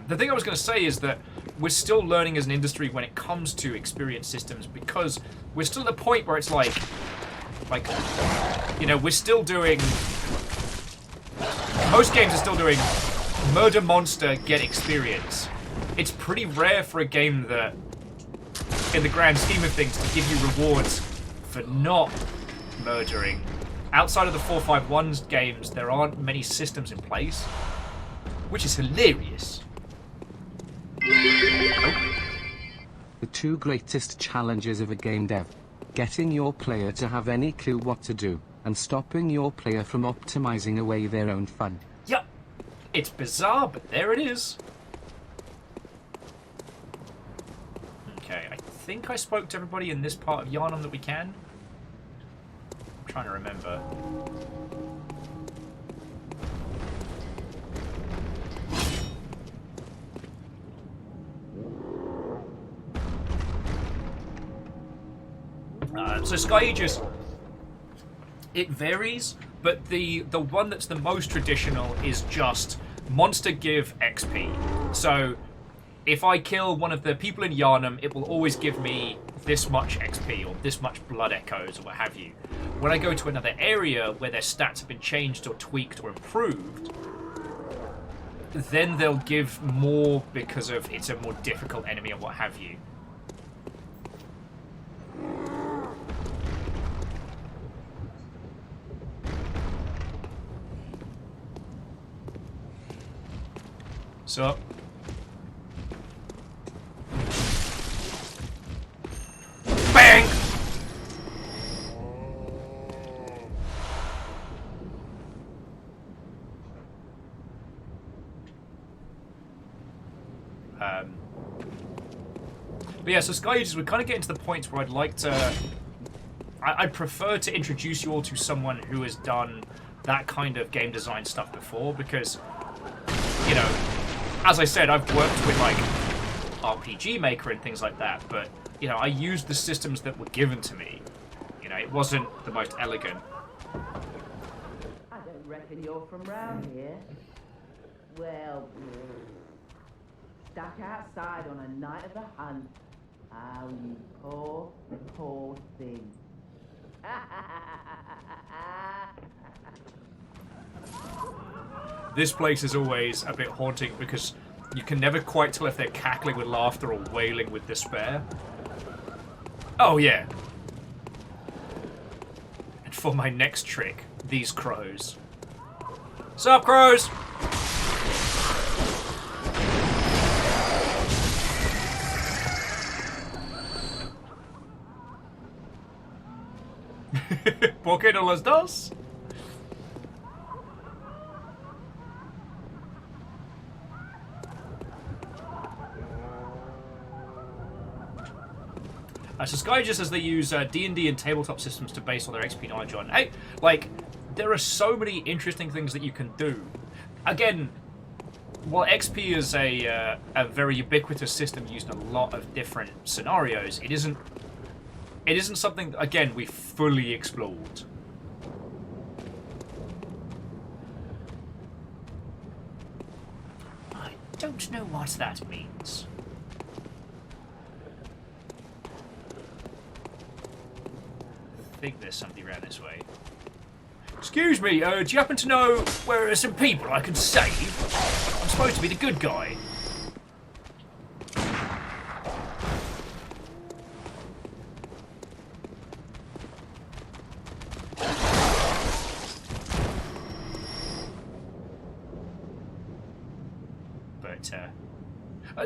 The thing I was going to say is that we're still learning as an industry when it comes to experience systems because we're still at the point where it's like, you know, we're still doing... Most games are still doing murder monster, get experience. It's pretty rare for a game that, in the grand scheme of things, to give you rewards for not murdering. Outside of the 451's games, there aren't many systems in place, which is hilarious. The two greatest challenges of a game dev: getting your player to have any clue what to do, and stopping your player from optimizing away their own fun. Yep. It's bizarre, but there it is. Okay, I think I spoke to everybody in this part of Yharnam that we can. I'm trying to remember. So Sky Aegis, it varies, but the one that's the most traditional is just monster give XP. So if I kill one of the people in Yharnam, it will always give me this much XP or this much blood echoes or what have you. When I go to another area where their stats have been changed or tweaked or improved, then they'll give more because of it's a more difficult enemy or what have you. So, bang! But yeah, so Sky Aegis, we're kind of getting to the point where I'd like to... I'd prefer to introduce you all to someone who has done that kind of game design stuff before, because, you know, as I said, I've worked with, like, RPG Maker and things like that, but, you know, I used the systems that were given to me. You know, it wasn't the most elegant. I don't reckon you're from round here. Well, stuck outside on a night of the hunt. Oh, you poor, poor thing. This place is always a bit haunting because you can never quite tell if they're cackling with laughter or wailing with despair. Oh yeah. And for my next trick, these crows. Sup, crows? ¿Por qué no los dos? So Sky just says they use D&D and tabletop systems to base all their XP knowledge on. Hey, like, there are so many interesting things that you can do. Again, while XP is a very ubiquitous system used in a lot of different scenarios, it isn't something, again, we fully explored. I don't know what that means. I think there's something around this way. Excuse me, do you happen to know where are some people I can save? I'm supposed to be the good guy.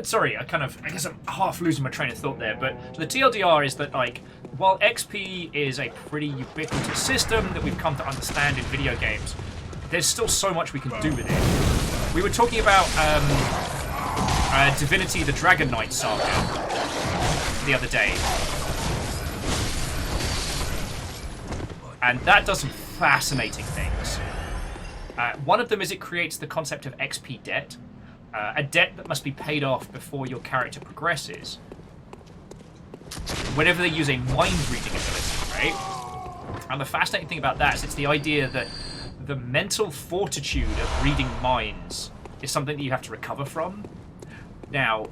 Sorry, I guess I'm half losing my train of thought there, but the TLDR is that, like, while XP is a pretty ubiquitous system that we've come to understand in video games, there's still so much we can do with it. We were talking about Divinity the Dragon Knight saga the other day, and that does some fascinating things. One of them is it creates the concept of XP debt. A debt that must be paid off before your character progresses. Whenever they use a mind-reading ability, right? And the fascinating thing about that is it's the idea that the mental fortitude of reading minds is something that you have to recover from. Now,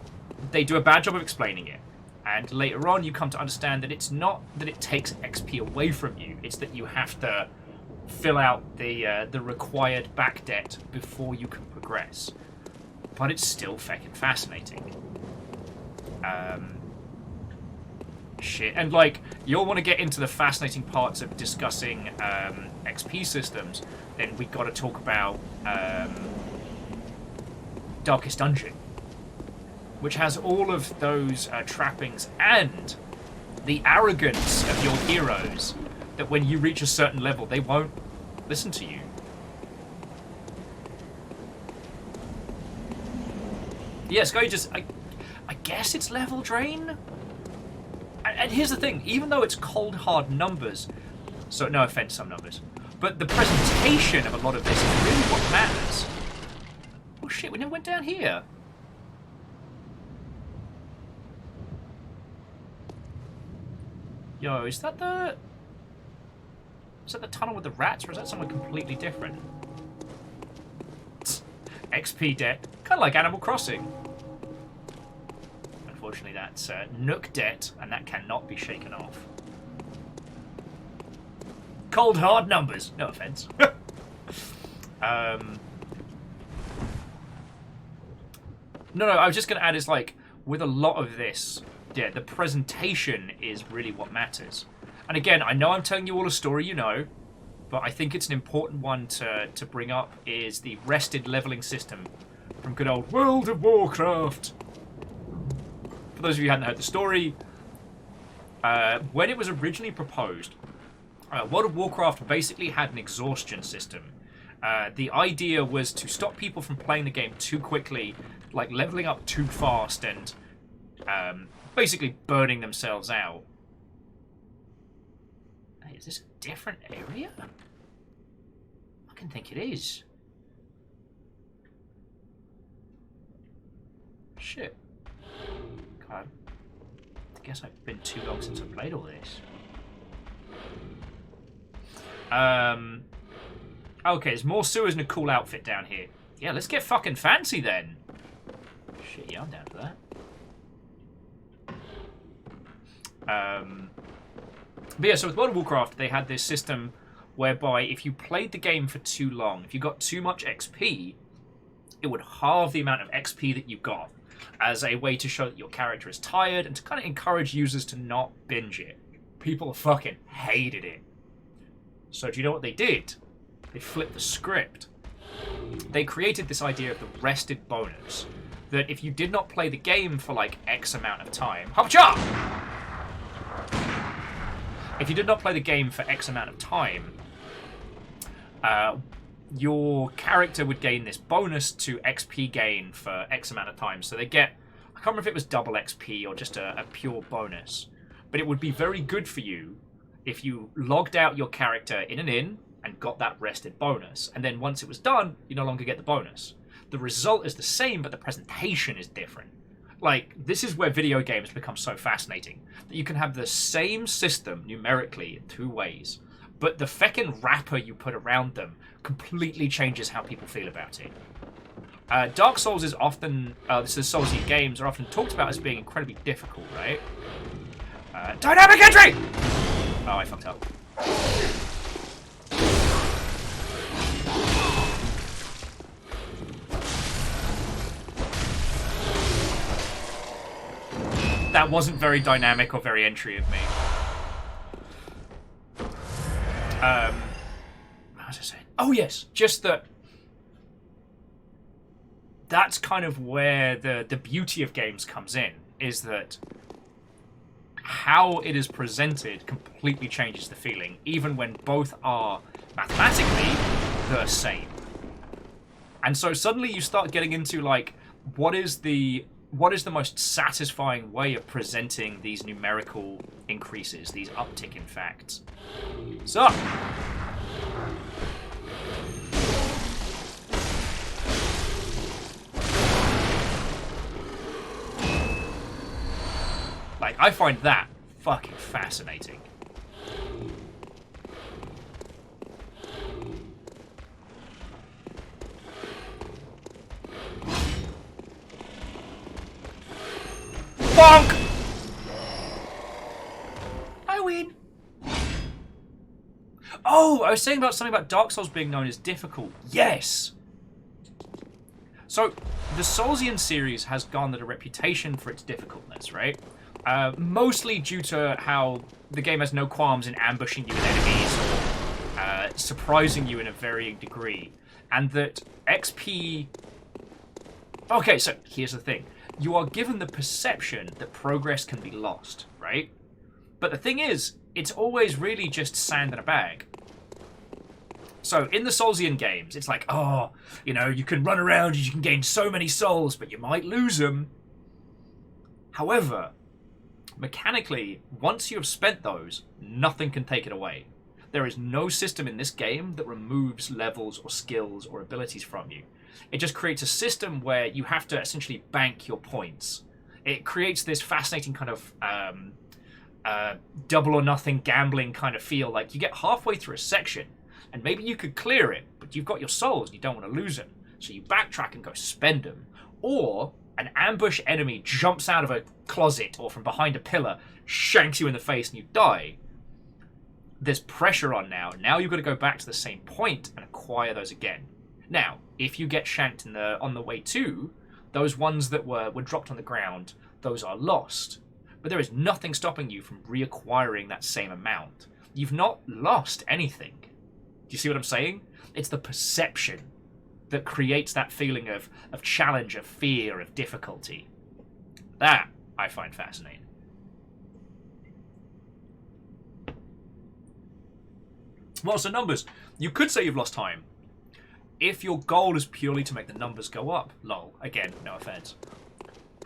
they do a bad job of explaining it. And later on, you come to understand that it's not that it takes XP away from you. It's that you have to fill out the required back debt before you can progress. But it's still fucking fascinating. Shit. And, like, you'll want to get into the fascinating parts of discussing XP systems, then we got to talk about Darkest Dungeon, which has all of those trappings and the arrogance of your heroes that when you reach a certain level, they won't listen to you. Yes, go just... I guess it's level drain? And here's the thing, even though it's cold hard numbers, so no offense some numbers, but the presentation of a lot of this is really what matters. Oh shit, we never went down here. Yo, is that the tunnel with the rats, or is that somewhere completely different? XP debt, kind of like Animal Crossing. Unfortunately, that's Nook debt, and that cannot be shaken off. Cold hard numbers. No offense. No, I was just going to add is, like, with a lot of this, yeah, the presentation is really what matters. And again, I know I'm telling you all a story you know, but I think it's an important one to bring up is the rested leveling system from good old World of Warcraft. For those of you who hadn't heard the story, when it was originally proposed, World of Warcraft basically had an exhaustion system. The idea was to stop people from playing the game too quickly, like leveling up too fast and basically burning themselves out. Hey, is this a different area? I can think it is. Shit. God. I guess I've been too long since I played all this. Okay, there's more sewers and a cool outfit down here. Yeah, let's get fucking fancy then. Shit, yeah, I'm down for that. But yeah, so with World of Warcraft, they had this system whereby if you played the game for too long, if you got too much XP, it would halve the amount of XP that you got as a way to show that your character is tired and to kind of encourage users to not binge it. People fucking hated it. So do you know what they did? They flipped the script. They created this idea of the rested bonus, that if you did not play the game for like X amount of time, hop-cha! If you did not play the game for X amount of time, your character would gain this bonus to XP gain for X amount of time. So they get, I can't remember if it was double XP or just a pure bonus. but it would be very good for you if you logged out your character in an inn and got that rested bonus, and then once it was done, you no longer get the bonus. The result is the same, but the presentation is different. Like, this is where video games become so fascinating, that you can have the same system numerically in 2 ways, but the feckin' wrapper you put around them completely changes how people feel about it. Dark Souls is often, Soulsy games are often talked about as being incredibly difficult, right? Dynamic entry! Oh, I fucked up. That wasn't very dynamic or very entry of me. What was I saying? Oh yes, just that. That's kind of where the beauty of games comes in, is that how it is presented completely changes the feeling, even when both are mathematically the same. And so suddenly you start getting into, like, what is the most satisfying way of presenting these numerical increases, these uptick in facts? So, like, I find that fucking fascinating. Bonk! I win. Oh, I was saying about something about Dark Souls being known as difficult. Yes. So, the Soulsian series has garnered a reputation for its difficultness, right? Mostly due to how the game has no qualms in ambushing you with enemies or surprising you in a varying degree. And that XP... Okay, so here's the thing. You are given the perception that progress can be lost, right? But the thing is, it's always really just sand in a bag. So in the Soulsian games, it's like, oh, you know, you can run around and you can gain so many souls, but you might lose them. However, mechanically, once you have spent those, nothing can take it away. There is no system in this game that removes levels or skills or abilities from you. It just creates a system where you have to essentially bank your points. It creates this fascinating kind of double or nothing gambling kind of feel. Like, you get halfway through a section, and maybe you could clear it, but you've got your souls and you don't want to lose them. So you backtrack and go spend them. Or an ambush enemy jumps out of a closet or from behind a pillar, shanks you in the face, and you die. There's pressure on now. Now you've got to go back to the same point and acquire those again. Now, if you get shanked on the way to, those ones that were dropped on the ground, those are lost. But there is nothing stopping you from reacquiring that same amount. You've not lost anything. Do you see what I'm saying? It's the perception that creates that feeling of challenge, of fear, of difficulty. That I find fascinating. Well, so numbers. You could say you've lost time. If your goal is purely to make the numbers go up, lol, again, no offense.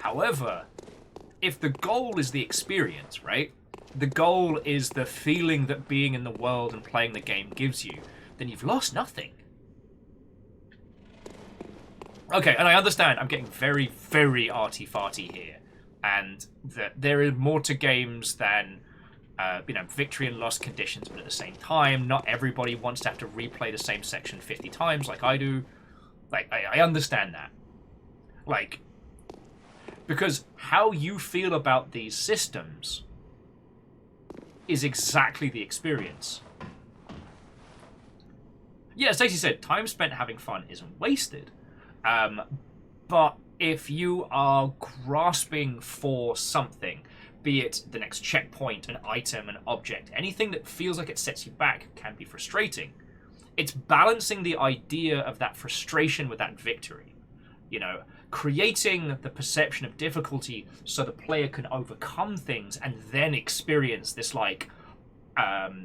However, if the goal is the experience, right? The goal is the feeling that being in the world and playing the game gives you, then you've lost nothing. Okay, and I understand I'm getting very, very arty-farty here, and that there is more to games than victory and loss conditions, but at the same time, not everybody wants to have to replay the same section 50 times like I do. Like, I understand that. Like, because how you feel about these systems is exactly the experience. Yeah, Stacey said, time spent having fun isn't wasted. But if you are grasping for something, be it the next checkpoint, an item, an object, anything that feels like it sets you back can be frustrating. It's balancing the idea of that frustration with that victory. You know, creating the perception of difficulty so the player can overcome things and then experience this, like,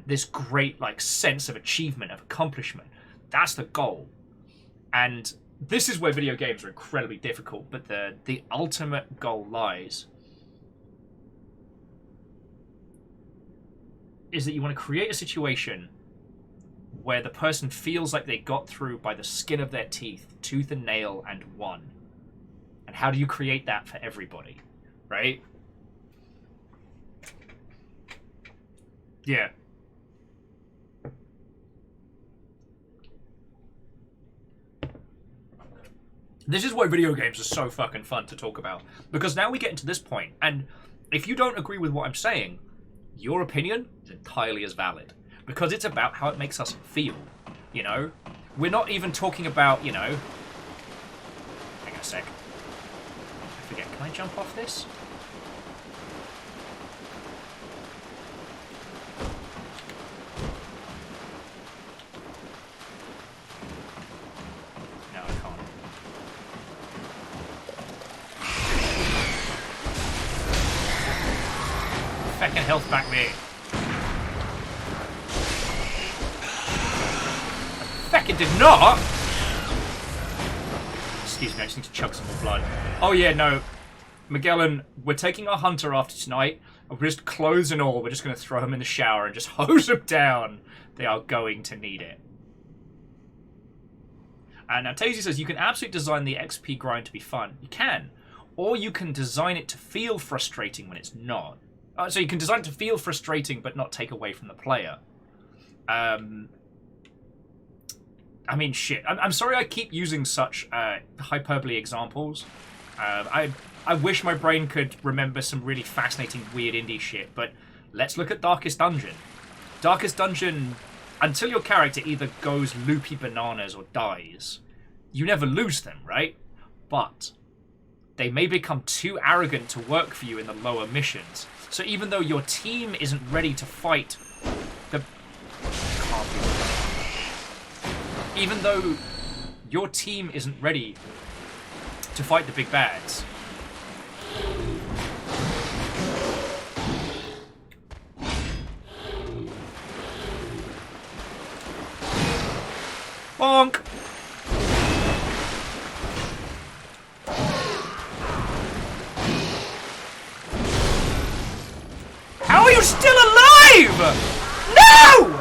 this great, like, sense of achievement, of accomplishment. That's the goal. And this is where video games are incredibly difficult, but the ultimate goal lies is that you want to create a situation where the person feels like they got through by the skin of their teeth, tooth and nail, and won. And how do you create that for everybody, right? Yeah. This is why video games are so fucking fun to talk about. Because now we get into this point, and if you don't agree with what I'm saying, your opinion is entirely as valid. Because it's about how it makes us feel, you know? We're not even talking about, you know... Hang on a sec. I forget, can I jump off this? No, I can't. Fucking health back there. Fucking did not! Excuse me, I just need to chug some more blood. Oh yeah, no. Magellan, we're taking our hunter after tonight. We're just clothes and all. We're just going to throw him in the shower and just hose him down. They are going to need it. And now Tazy says you can absolutely design the XP grind to be fun. You can. Or you can design it to feel frustrating when it's not. So you can design it to feel frustrating but not take away from the player. I mean, shit. I'm sorry I keep using such hyperbole examples. I wish my brain could remember some really fascinating, weird indie shit, but let's look at Darkest Dungeon. Darkest Dungeon, until your character either goes loopy bananas or dies, you never lose them, right? But they may become too arrogant to work for you in the lower missions. So even though your team isn't ready to fight the... Even though your team isn't ready to fight the big bads, bonk! How are you still alive? No!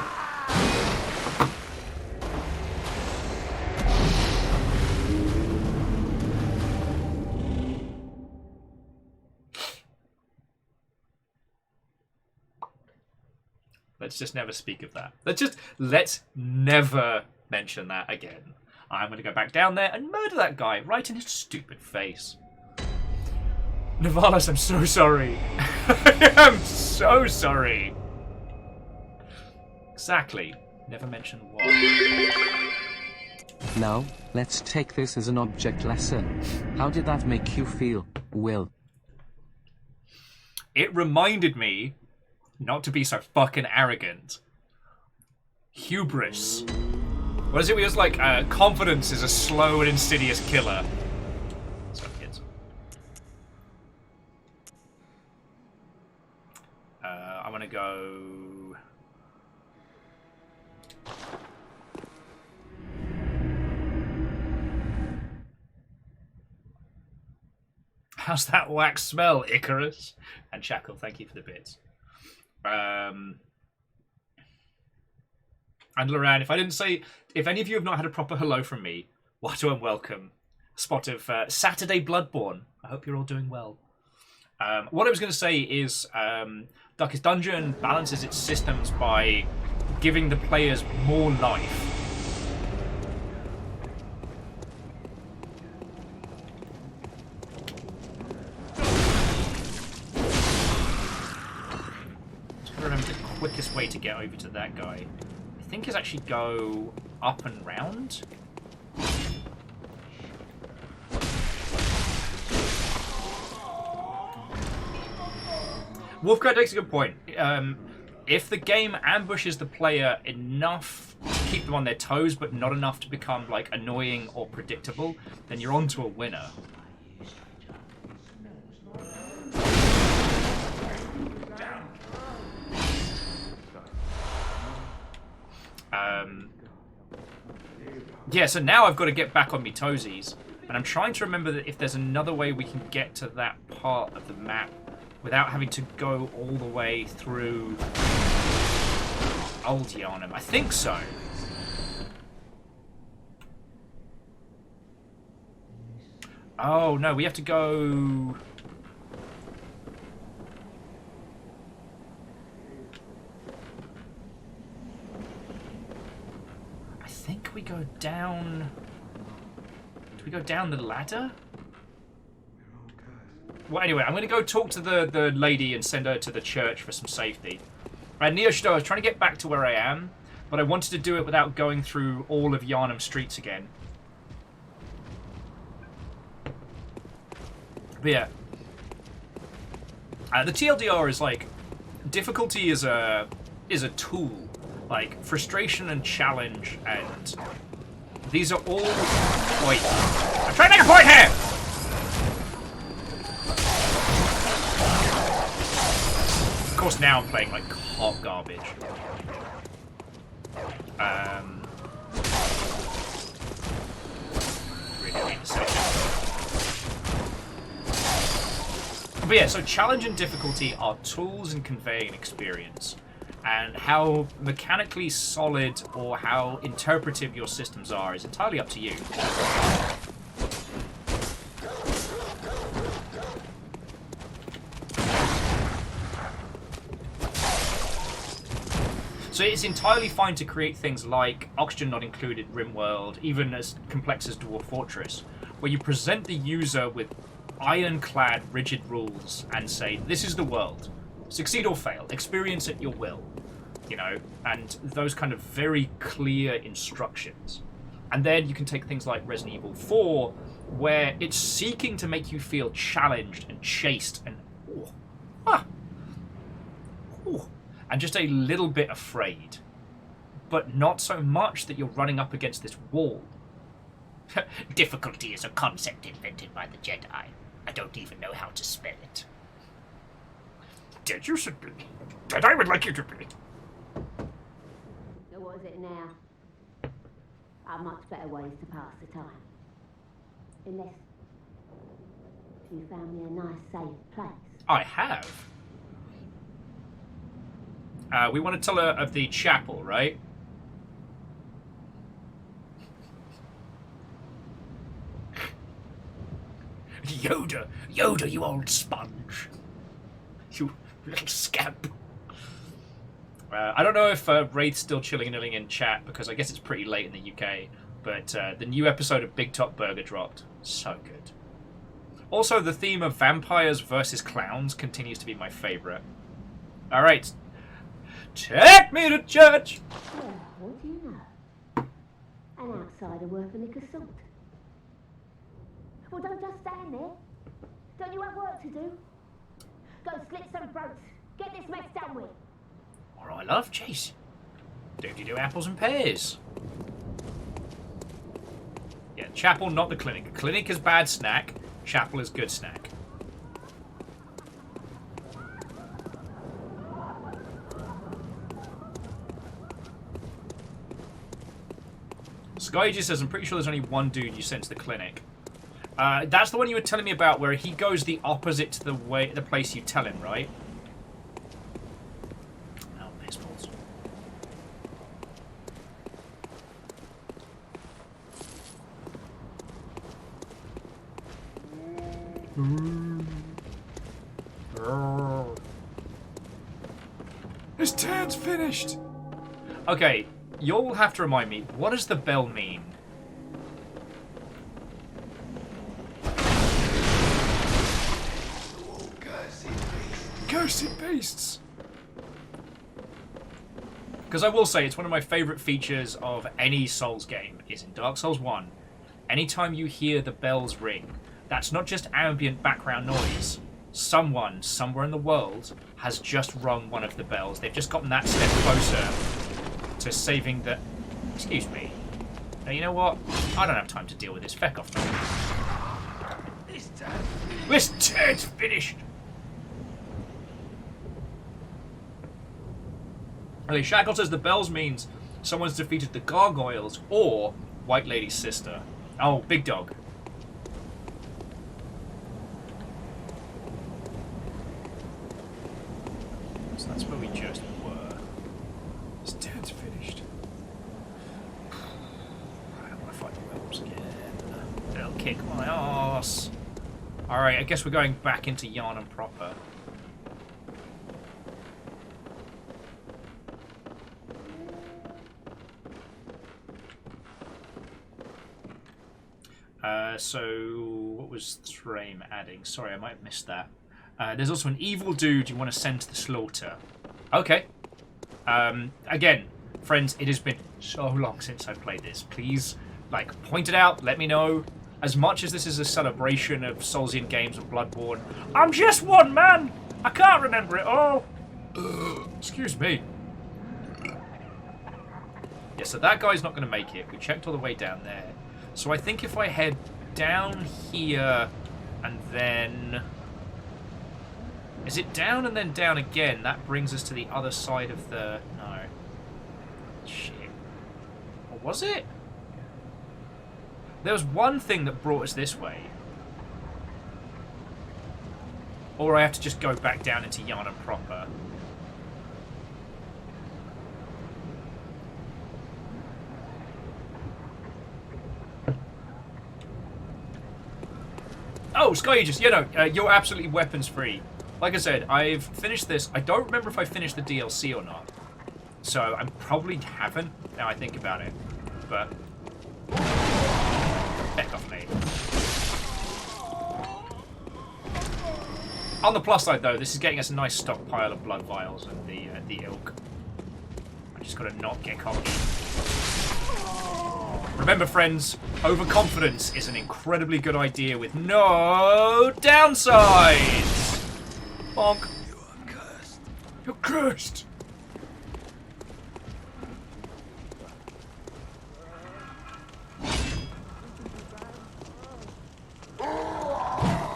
Let's just never speak of that. Let's never mention that again. I'm going to go back down there and murder that guy right in his stupid face. Navalis, I'm so sorry. I am so sorry. Exactly. Never mention what. Now, let's take this as an object lesson. How did that make you feel, Will? It reminded me not to be so fucking arrogant. Hubris. What is it? It was like, confidence is a slow and insidious killer. Sorry, kids. I want to go... How's that wax smell, Icarus? And Shackle, thank you for the bits. And Loran, if I didn't say, if any of you have not had a proper hello from me, what a welcome. Spot of Saturday Bloodborne. I hope you're all doing well. What I was going to say is Darkest Dungeon balances its systems by giving the players more life. Remember the quickest way to get over to that guy, I think, is actually go up and round. Wolfguard makes a good point. If the game ambushes the player enough to keep them on their toes, but not enough to become like annoying or predictable, then you're on to a winner. Yeah, so now I've got to get back on me toesies, and I'm trying to remember that if there's another way we can get to that part of the map without having to go all the way through Old Yharnam. I think so. Oh, no, we have to go... I think we go down... Do we go down the ladder? Well, anyway, I'm going to go talk to the lady and send her to the church for some safety. Neoshido, I was trying to get back to where I am, but I wanted to do it without going through all of Yharnam streets again. But yeah. The TLDR is like, difficulty is a tool. Like, frustration and challenge, and these are all... Wait. I'm trying to make a point here! Of course, now I'm playing, like, hot garbage. Really need to say that. But yeah, so challenge and difficulty are tools in conveying experience. And how mechanically solid or how interpretive your systems are is entirely up to you. So it's entirely fine to create things like Oxygen Not Included, RimWorld, even as complex as Dwarf Fortress, where you present the user with ironclad, rigid rules and say, this is the world. Succeed or fail. Experience at your will. You know, and those kind of very clear instructions. And then you can take things like Resident Evil 4, where it's seeking to make you feel challenged and chased and and just a little bit afraid. But not so much that you're running up against this wall. Difficulty is a concept invented by the Jedi. I don't even know how to spell it. Did you should be? Jedi would like you to be. So what is it now? Are much better ways to pass the time. Unless you found me a nice, safe place. I have. We want to tell her of the chapel, right? Yoda, you old sponge. You little scamp. I don't know if Wraith's still chilling in chat, because I guess it's pretty late in the UK, but the new episode of Big Top Burger dropped. So good. Also, the theme of vampires versus clowns continues to be my favourite. Alright. Take me to church! Well, what do you know? An outsider worth a lick of salt. Well, don't just stand there. Don't you have work to do? Go slit some throats. Get this mess done with. Alright, love. Jeez. Do apples and pears. Yeah, chapel, not the clinic. Clinic is bad snack. Chapel is good snack. Skyji says, I'm pretty sure there's only one dude you sent to the clinic. That's the one you were telling me about, where he goes the opposite to the place you tell him, right? Oh, piss balls. His turn's finished! Okay, you'll have to remind me, what does the bell mean? Cursed beasts! Because I will say, it's one of my favourite features of any Souls game, is in Dark Souls 1. Anytime you hear the bells ring, that's not just ambient background noise. Someone, somewhere in the world, has just rung one of the bells. They've just gotten that step closer to saving the... Excuse me. Now, you know what? I don't have time to deal with this. Feck off. This turn's finished! Okay, Shackle says the bells means someone's defeated the gargoyles or White Lady's sister. Oh, big dog. So that's where we just were. Let's do kick my ass. Alright, I guess we're going back into Yharnam proper. So, what was Thraim adding? Sorry, I might have missed that. There's also an evil dude you want to send to the slaughter. Okay. Again, friends, it has been so long since I've played this. Please, like, point it out, let me know. As much as this is a celebration of Soulsian games and Bloodborne, I'm just one man! I can't remember it all! Excuse me. Yeah, so that guy's not going to make it. We checked all the way down there. So I think if I head down here and then... Is it down and then down again? That brings us to the other side of the... No. Shit. Or was it? There was one thing that brought us this way. Or I have to just go back down into Yharnam proper. Oh, Sky Aegis, you know, you're absolutely weapons free. Like I said, I've finished this. I don't remember if I finished the DLC or not. So I probably haven't, now I think about it. But... Back off me. On the plus side, though, this is getting us a nice stockpile of blood vials and the ilk. I just gotta not get cocky. Remember, friends, overconfidence is an incredibly good idea with no downsides. Bonk. You are cursed. You're cursed.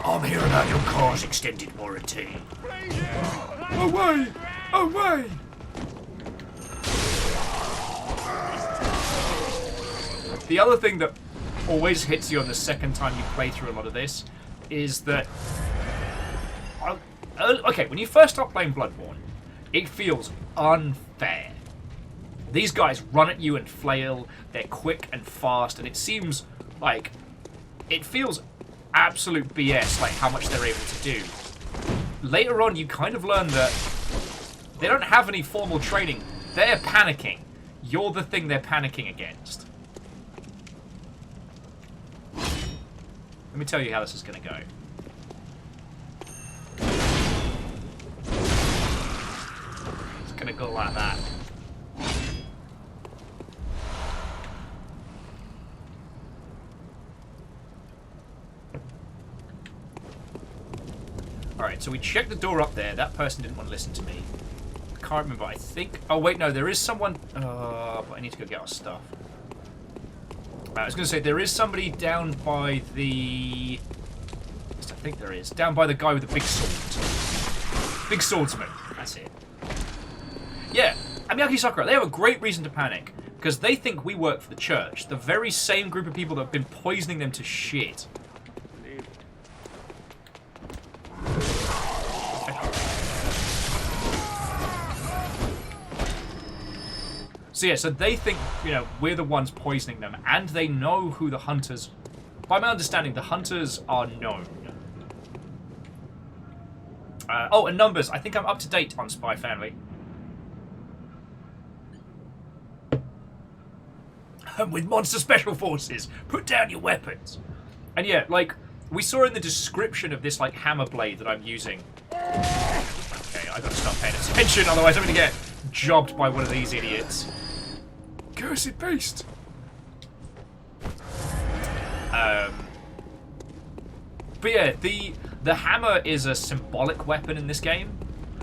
I'm here about your car's extended warranty. Away! Away! The other thing that always hits you on the second time you play through a lot of this is that... Okay, when you first start playing Bloodborne, it feels unfair. These guys run at you and flail, they're quick and fast, and it seems like... It feels absolute BS, like how much they're able to do. Later on, you kind of learn that they don't have any formal training. They're panicking. You're the thing they're panicking against. Let me tell you how this is going to go. It's going to go like that. Alright, so we checked the door up there. That person didn't want to listen to me. I can't remember. I think... Oh, wait, no. There is someone... but I need to go get our stuff. I was going to say, there is somebody down by the... I think there is. Down by the guy with the big sword. Big swordsman. That's it. Yeah. Amiyaki Sakura, they have a great reason to panic. Because they think we work for the church. The very same group of people that have been poisoning them to shit. So yeah, so they think, you know, we're the ones poisoning them, and they know who the hunters... By my understanding, the hunters are known. Oh, and numbers. I think I'm up to date on Spy Family. With Monster Special Forces, put down your weapons. And yeah, like, we saw in the description of this, like, hammer blade that I'm using. Okay, I gotta stop paying attention, otherwise I'm gonna get jobbed by one of these idiots. Cursed beast! But yeah, the hammer is a symbolic weapon in this game.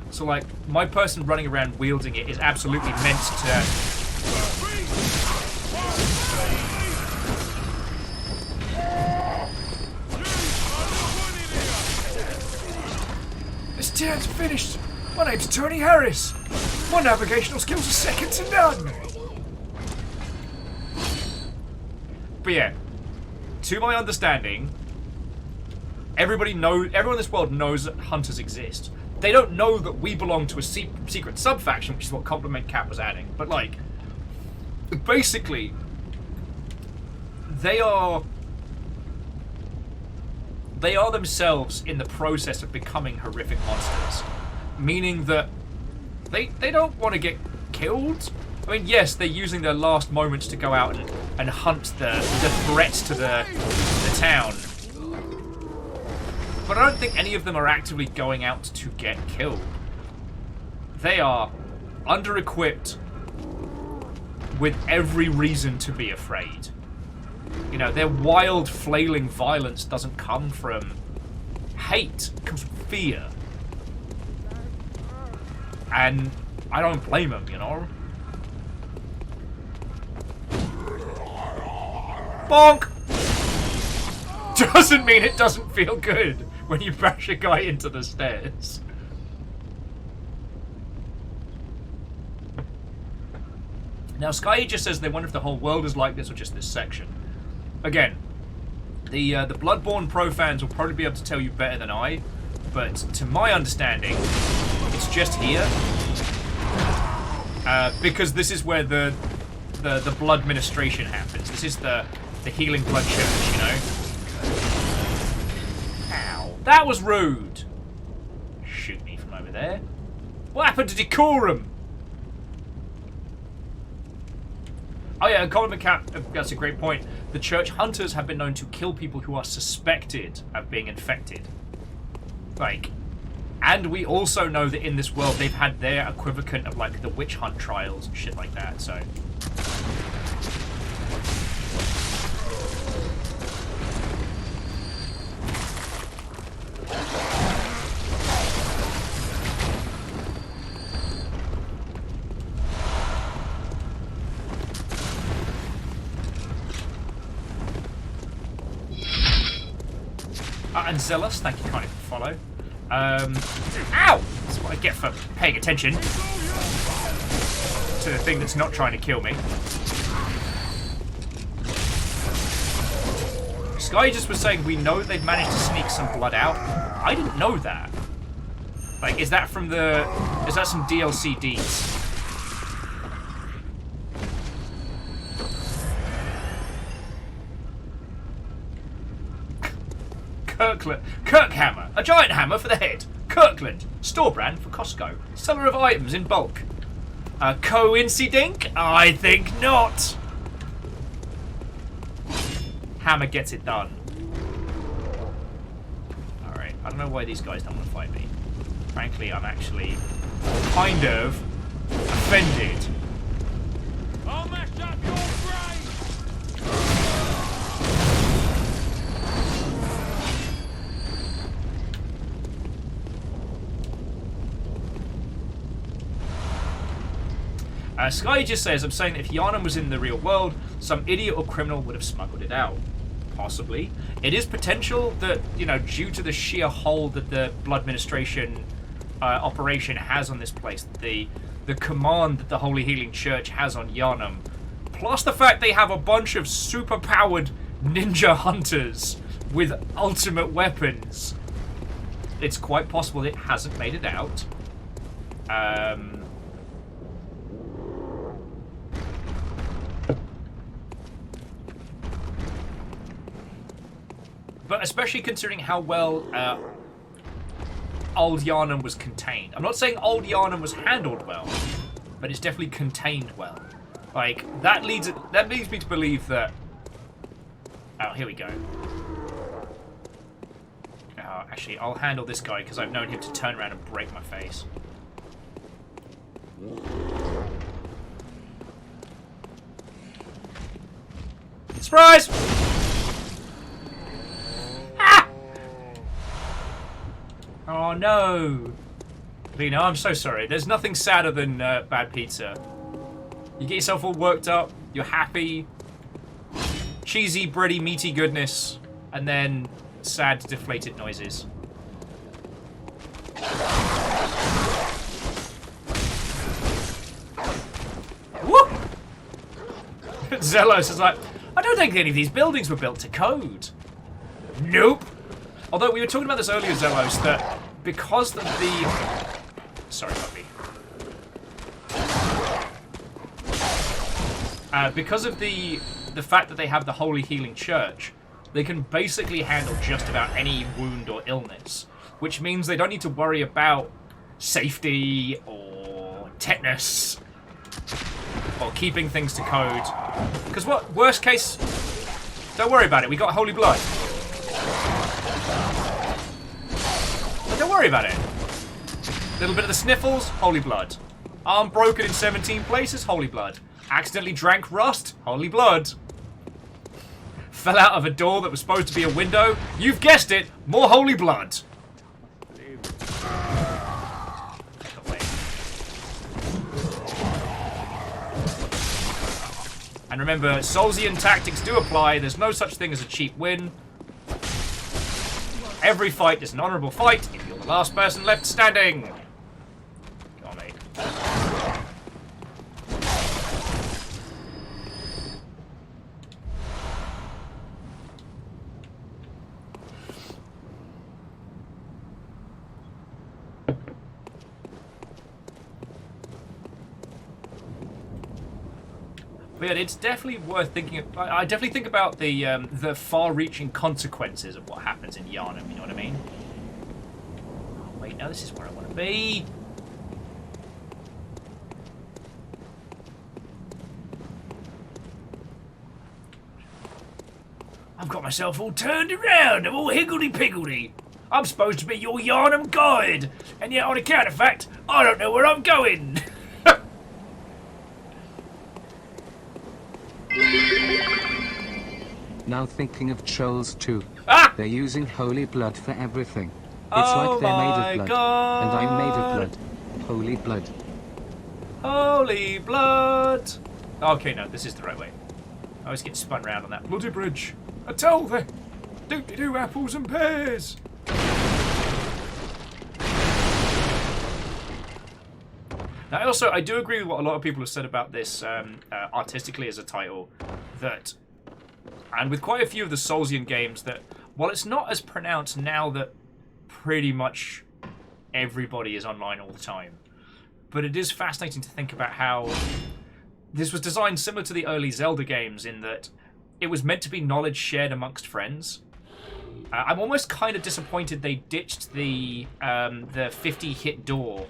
So like, my person running around wielding it is absolutely meant to... This turn's finished! My name's Tony Harris! My navigational skills are second to none! But yeah, to my understanding, everyone in this world knows that hunters exist. They don't know that we belong to a secret sub-faction, which is what Compliment Cat was adding. But like, basically, they are they are themselves in the process of becoming horrific monsters. Meaning that they don't want to get killed. I mean, yes, they're using their last moments to go out and hunt the threats to the town. But I don't think any of them are actively going out to get killed. They are under-equipped with every reason to be afraid. You know, their wild, flailing violence doesn't come from hate. It comes from fear. And I don't blame them, you know? Bonk! Doesn't mean it doesn't feel good when you bash a guy into the stairs. Now, Sky just says they wonder if the whole world is like this or just this section. Again, the Bloodborne pro fans will probably be able to tell you better than I, but to my understanding, it's just here. Because this is where the blood ministration happens. This is the healing blood church, you know? Ow. That was rude. Shoot me from over there. What happened to decorum? Oh yeah, and Colin McCap, that's a great point. The church hunters have been known to kill people who are suspected of being infected. Like, and we also know that in this world they've had their equivalent of like the witch hunt trials and shit like that, so. And Zealous, thank you kindly for the follow. Ow! That's what I get for paying attention to the thing that's not trying to kill me. Sky just was saying we know they've managed to sneak some blood out. I didn't know that. Like, is that from the... Is that some DLC deeds? Kirkhammer, a giant hammer for the head. Kirkland, store brand for Costco. Seller of items in bulk. A coincidink? I think not. Hammer gets it done. Alright, I don't know why these guys don't want to fight me. Frankly, I'm actually kind of offended. I'll mess up your brain! Sky just says, I'm saying that if Yharnam was in the real world, some idiot or criminal would have smuggled it out. Possibly. It is potential that, you know, due to the sheer hold that the blood administration operation has on this place, the command that the Holy Healing Church has on Yharnam, plus the fact they have a bunch of super-powered ninja hunters with ultimate weapons, it's quite possible it hasn't made it out. But especially considering how well Old Yharnam was contained. I'm not saying Old Yharnam was handled well, but it's definitely contained well. Like, that leads me to believe that... Oh, here we go. Oh, actually, I'll handle this guy because I've known him to turn around and break my face. Surprise! Oh no! Lena, I'm so sorry. There's nothing sadder than bad pizza. You get yourself all worked up, you're happy, cheesy, bready, meaty goodness, and then sad, deflated noises. Woo! Zealous is like, I don't think any of these buildings were built to code. Nope. Although we were talking about this earlier, Zelos, that because of the... Sorry, puppy. Because of the fact that they have the Holy Healing Church, they can basically handle just about any wound or illness, which means they don't need to worry about safety or tetanus or keeping things to code. Because what, worst case, don't worry about it, we got holy blood. But don't worry about it. Little bit of the sniffles, holy blood. Arm broken in 17 places, holy blood. Accidentally drank rust, holy blood. Fell out of a door that was supposed to be a window, you've guessed it, more holy blood. And remember, Soulsian tactics do apply. There's no such thing as a cheap win. Every fight is an honourable fight if you're the last person left standing. Go on, mate. But yeah, it's definitely worth thinking. I definitely think about the far-reaching consequences of what happens in Yharnam. You know what I mean? Oh, wait, no, this is where I want to be. I've got myself all turned around. I'm all higgledy-piggledy. I'm supposed to be your Yharnam guide, and yet, on account of fact, I don't know where I'm going. Now thinking of trolls too. Ah! They're using holy blood for everything. It's Oh like they're my made of blood. God. And I'm made of blood. Holy blood. Holy blood! Okay, no, this is the right way. I always get spun round on that bloody bridge. I tell them, don't they do apples and pears? Now, also, I do agree with what a lot of people have said about this artistically as a title, that, and with quite a few of the Soulsian games, that while it's not as pronounced now that pretty much everybody is online all the time, but it is fascinating to think about how this was designed similar to the early Zelda games in that it was meant to be knowledge shared amongst friends. I'm almost kind of disappointed they ditched the 50-hit door.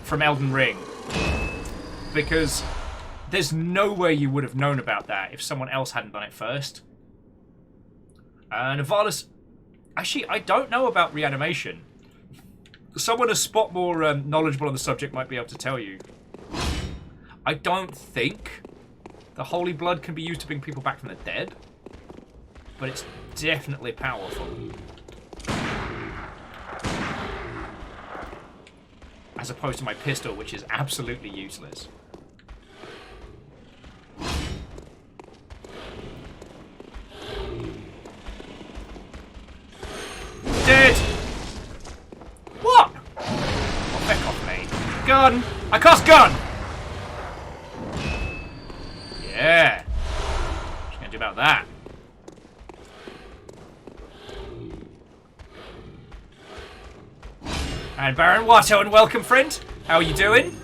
From Elden Ring, because there's no way you would have known about that if someone else hadn't done it first. Navalis, actually, I don't know about reanimation. Someone a spot more knowledgeable on the subject might be able to tell you. I don't think the holy blood can be used to bring people back from the dead, but it's definitely powerful. As opposed to my pistol, which is absolutely useless. Dead! What? Oh, back off me. Gun! I cast gun! Yeah. What you gonna do about that? And Baron Watto, and welcome, friend. How are you doing?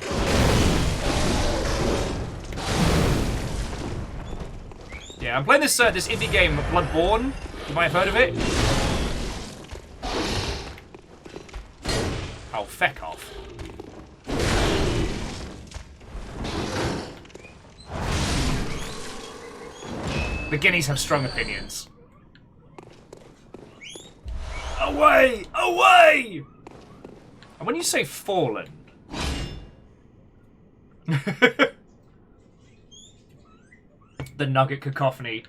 Yeah, I'm playing this this indie game, Bloodborne. You might have heard of it. Oh, feck off. The guineas have strong opinions. Away! Away! And when you say fallen... the nugget cacophony.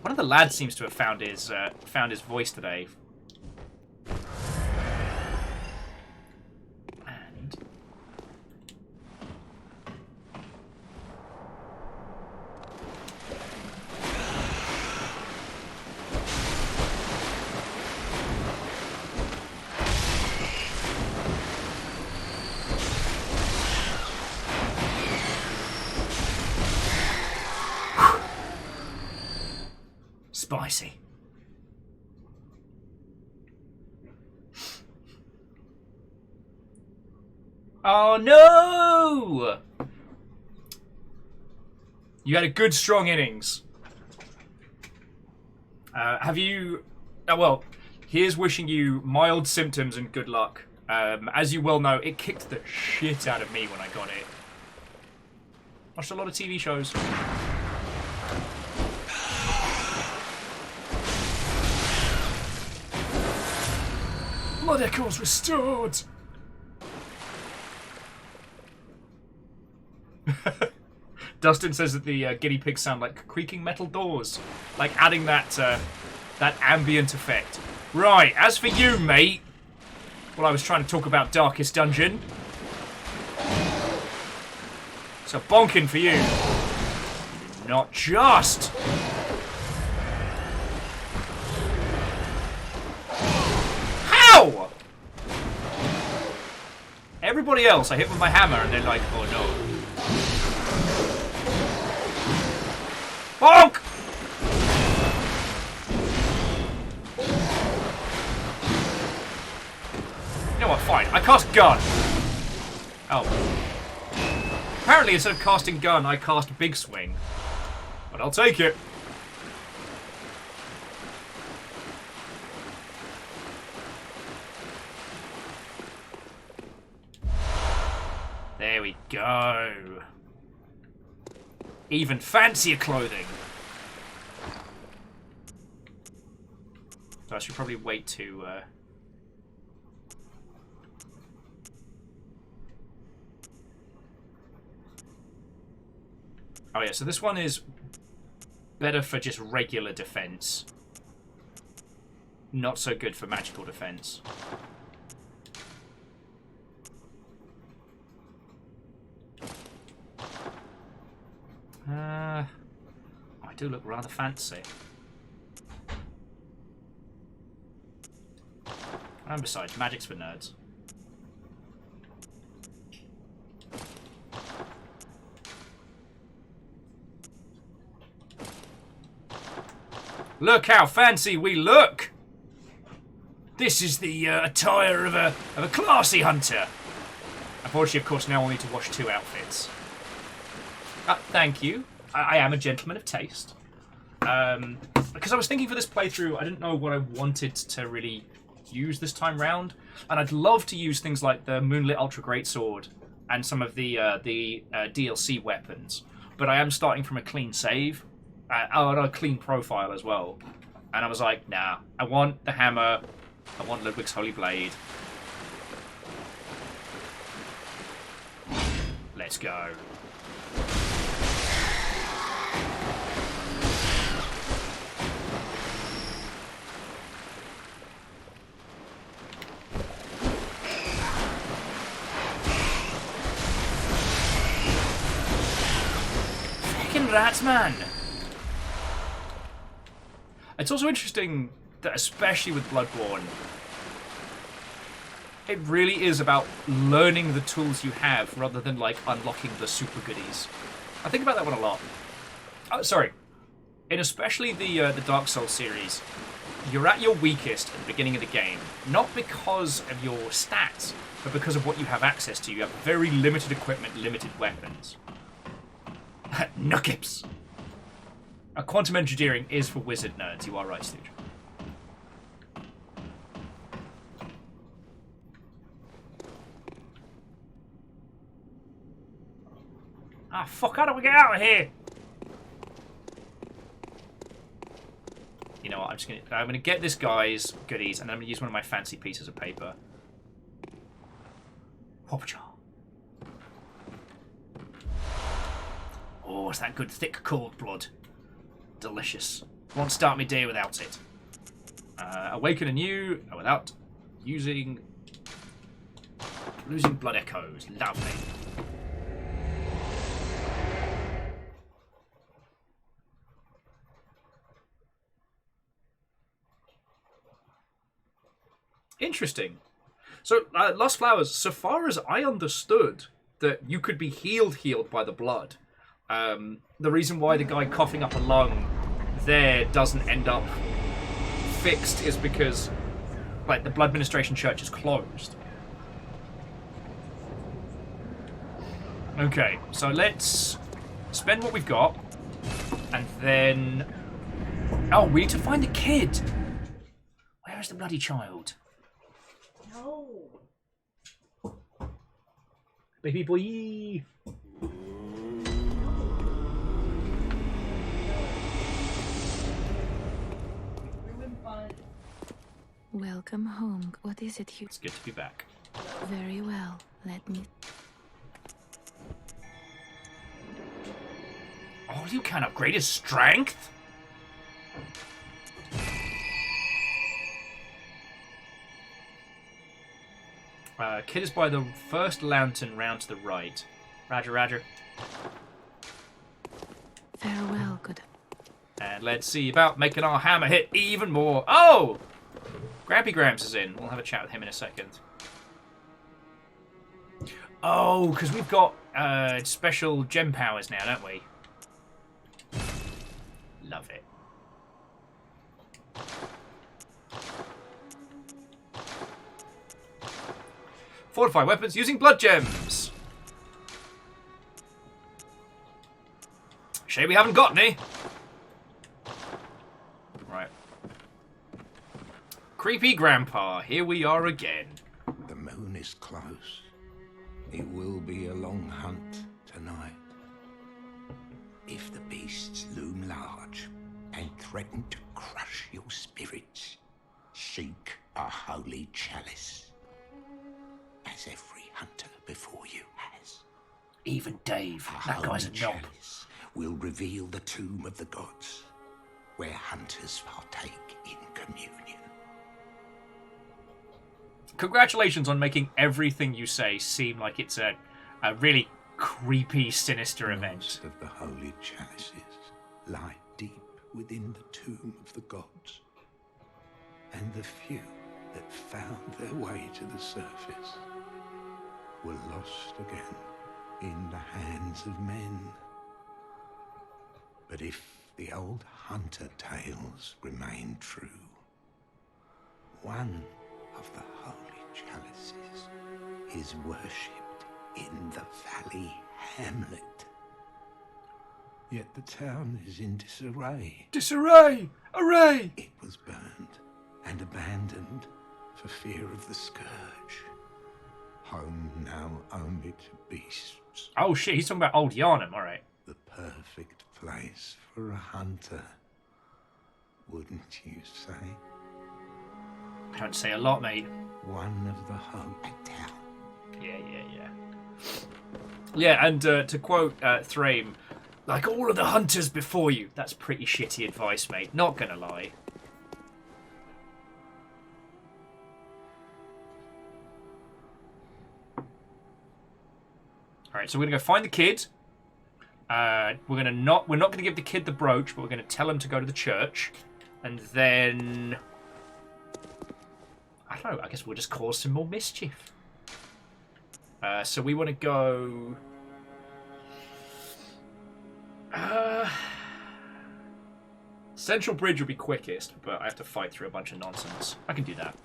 One of the lads seems to have found his voice today. And... spicy. Oh no! You had a good, strong innings. Have you... well, here's wishing you mild symptoms and good luck. As you well know, it kicked the shit out of me when I got it. Watched a lot of TV shows. Blood echoes restored! Dustin says that the guinea pigs sound like creaking metal doors. Like adding that, that ambient effect. Right, as for you, mate... Well, I was trying to talk about Darkest Dungeon. So bonking for you. Not just. How? Everybody else, I hit with my hammer and they're like, oh no. Bonk! You know what, fine. I cast gun. Oh. Apparently, instead of casting gun, I cast big swing. But I'll take it. There we go. Even fancier clothing. So I should probably wait to... Oh yeah, so this one is better for just regular defense. Not so good for magical defense. I do look rather fancy. And besides, magic's for nerds. Look how fancy we look! This is the attire of a classy hunter. Unfortunately, of course, now I'll need to wash 2 outfits. Thank you. I am a gentleman of taste. Because I was thinking for this playthrough, I didn't know what I wanted to really use this time round, and I'd love to use things like the Moonlit Ultra Greatsword and some of the DLC weapons. But I am starting from a clean save. A clean profile as well. And I was like, nah, I want the hammer, I want Ludwig's Holy Blade. Let's go. Fucking rats, man! It's also interesting that, especially with Bloodborne, it really is about learning the tools you have rather than, like, unlocking the super goodies. I think about that one a lot. Oh, sorry. In especially the Dark Souls series, you're at your weakest at the beginning of the game, not because of your stats, but because of what you have access to. You have very limited equipment, limited weapons. Nuckips! Quantum engineering is for wizard nerds, you are right, Stooge. Ah, fuck, how do we get out of here? You know what, I'm gonna get this guy's goodies, and I'm gonna use one of my fancy pieces of paper. Whopper-jaw. Oh, it's that good thick cold blood. Delicious. Won't start me day without it. Awaken anew without losing blood echoes. Lovely. Interesting. So, Lost Flowers, so far as I understood that you could be healed by the blood. The reason why the guy coughing up a lung there doesn't end up fixed is because, like, the Blood Administration Church is closed. Okay, so let's spend what we've got, and then... Oh, we need to find the kid! Where is the bloody child? No. Baby boy! Welcome home. What is it, Hugh? It's good to be back. Very well. Let me... All you can upgrade is strength? Kid is by the first lantern round to the right. Roger, roger. Farewell, good. And let's see about making our hammer hit even more. Oh! Grampy Gramps is in. We'll have a chat with him in a second. Oh, because we've got special gem powers now, don't we? Love it. Fortify weapons using blood gems. Shame we haven't got any. Right. Creepy Grandpa, here we are again. The moon is close. It will be a long hunt tonight. If the beasts loom large and threaten to crush your spirits, seek a holy chalice, as every hunter before you has. Even Dave, that guy's a knob. Will reveal the tomb of the gods, where hunters partake in communion. Congratulations on making everything you say seem like it's a really creepy, sinister event. Most of the holy chalices lie deep within the tomb of the gods, and the few that found their way to the surface were lost again in the hands of men. But if the old hunter tales remain true, one of the holy chalices is worshipped in the valley hamlet. Yet the town is in disarray. Disarray! Array! It was burned and abandoned for fear of the scourge. Home now only to beasts. Oh shit, he's talking about old Yharnam, alright. The perfect place for a hunter, wouldn't you say? I don't say a lot, mate. One of the holy town. Yeah. Yeah, and to quote Thrame, like all of the hunters before you. That's pretty shitty advice, mate. Not gonna lie. Alright, so we're gonna go find the kid. We're not gonna give the kid the brooch, but we're gonna tell him to go to the church. And then I don't know, I guess we'll just cause some more mischief. So we want to go... Central Bridge would be quickest, but I have to fight through a bunch of nonsense. I can do that.